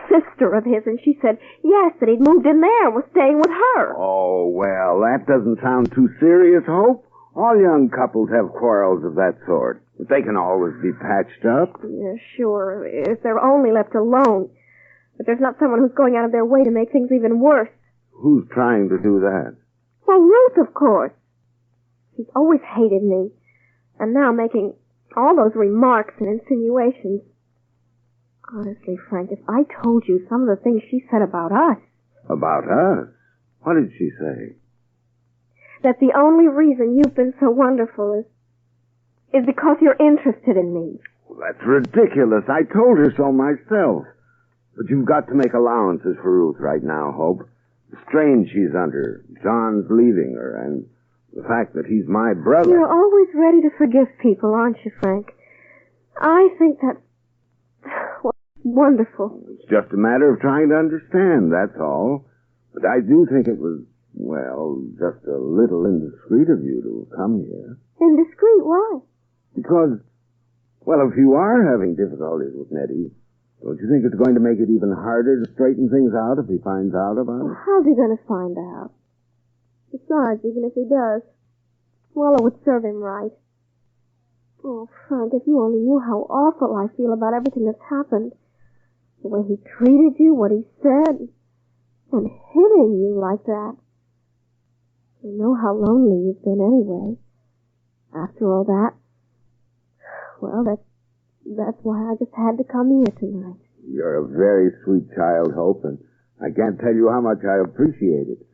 sister of his, and she said yes, that he'd moved in there and was staying with her. Oh, well, that doesn't sound too serious, Hope. All young couples have quarrels of that sort. But they can always be patched up. Yeah, sure, if they're only left alone. But there's not someone who's going out of their way to make things even worse. Who's trying to do that? Well, Ruth, of course. She's always hated me. And now making all those remarks and insinuations. Honestly, Frank, if I told you some of the things she said about us... About us? What did she say? That the only reason you've been so wonderful is because you're interested in me. Well, that's ridiculous. I told her so myself. But you've got to make allowances for Ruth right now, Hope. The strain she's under, John's leaving her, and the fact that he's my brother. You're always ready to forgive people, aren't you, Frank? I think that's wonderful. It's just a matter of trying to understand, that's all. But I do think it was, well, just a little indiscreet of you to come here. Indiscreet? Why? Because, well, if you are having difficulties with Nettie, don't you think it's going to make it even harder to straighten things out if he finds out about it? How's he going to find out? Besides, even if he does, well, it would serve him right. Oh, Frank, if you only knew how awful I feel about everything that's happened. The way he treated you, what he said, and hitting you like that. I know how lonely you've been anyway. After all that, well, that's why I just had to come here tonight. You're a very sweet child, Hope, and I can't tell you how much I appreciate it.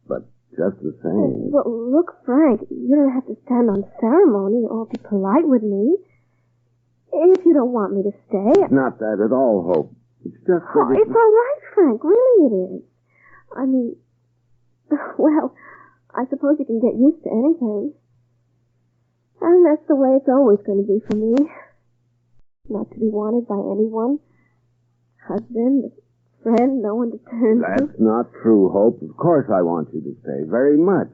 But just the same... Well, look, Frank, you don't have to stand on ceremony or be polite with me. If you don't want me to stay... It's not that at all, Hope. It's just that... Oh, it's all right, Frank. Really it is. I mean, well, I suppose you can get used to anything. And that's the way it's always going to be for me. Not to be wanted by anyone. Husband, friend, no one to turn to. That's not true, Hope. Of course I want you to stay, very much.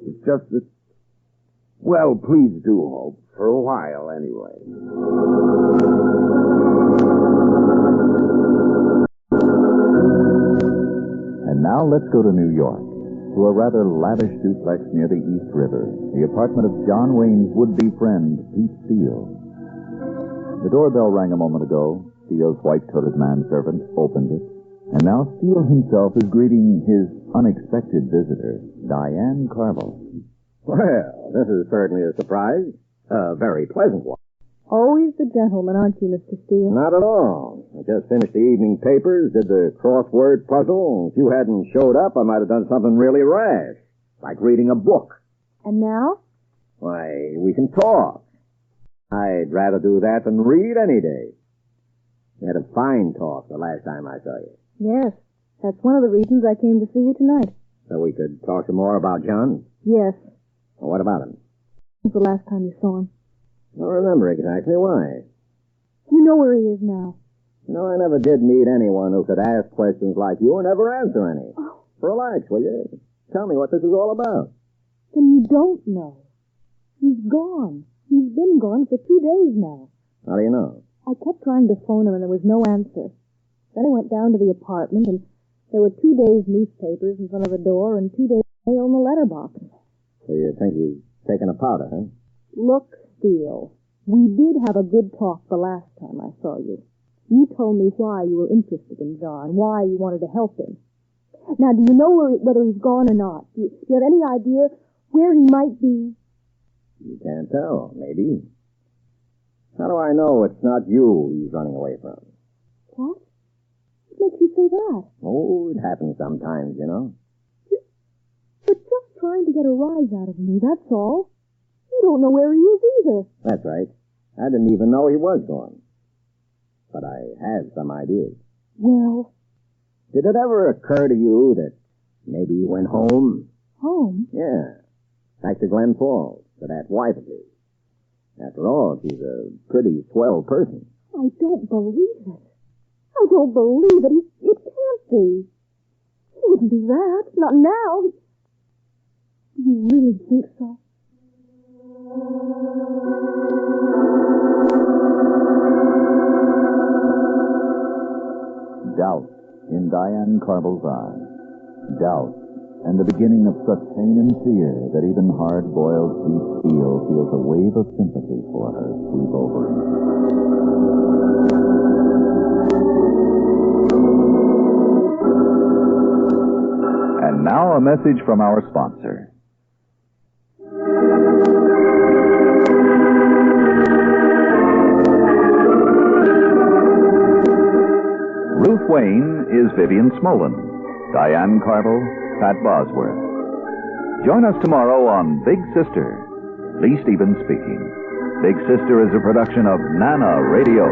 It's just that... Well, please do, Hope. For a while, anyway. And now let's go to New York, to a rather lavish duplex near the East River, the apartment of John Wayne's would-be friend, Pete Steele. The doorbell rang a moment ago. Steele's white-coated manservant opened it, and now Steele himself is greeting his unexpected visitor, Diane Carville. Well, this is certainly a surprise. A very pleasant one. Always the gentleman, aren't you, Mr. Steele? Not at all. I just finished the evening papers, did the crossword puzzle. If you hadn't showed up, I might have done something really rash, like reading a book. And now? Why, we can talk. I'd rather do that than read any day. We had a fine talk the last time I saw you. Yes, that's one of the reasons I came to see you tonight. So we could talk some more about John? Yes. Well, what about him? Since the last time you saw him. I don't remember exactly. Why? You know where he is now. You know, I never did meet anyone who could ask questions like you and never answer any. Oh. Relax, will you? Tell me what this is all about. Then you don't know. He's gone. He's been gone for 2 days now. How do you know? I kept trying to phone him and there was no answer. Then I went down to the apartment and there were 2 days' newspapers in front of the door and 2 days' mail in the letterbox. So you think he's taken a powder, huh? Look, Steele, we did have a good talk the last time I saw you. You told me why you were interested in John, why you wanted to help him. Now, do you know whether he's gone or not? Do you have any idea where he might be? You can't tell, maybe. How do I know it's not you he's running away from? What? What makes you say that? Oh, it happens sometimes, you know. But just trying to get a rise out of me, that's all. You don't know where he is either. That's right. I didn't even know he was gone. But I have some ideas. Well? Did it ever occur to you that maybe he went home? Home? Yeah. Back to Glen Falls, to that wife of his. After all, she's a pretty swell person. I don't believe it. I don't believe it. It can't be. He wouldn't do that. Not now. Do you really think so? Doubt in Diane Carville's eyes. Doubt, and the beginning of such pain and fear that even hard-boiled beef steel feels a wave of sympathy for her sweep over him. And now a message from our sponsor. Ruth Wayne is Vivian Smolin. Diane Carville, Pat Bosworth. Join us tomorrow on Big Sister, Lee Stevens speaking. Big Sister is a production of Nana Radio.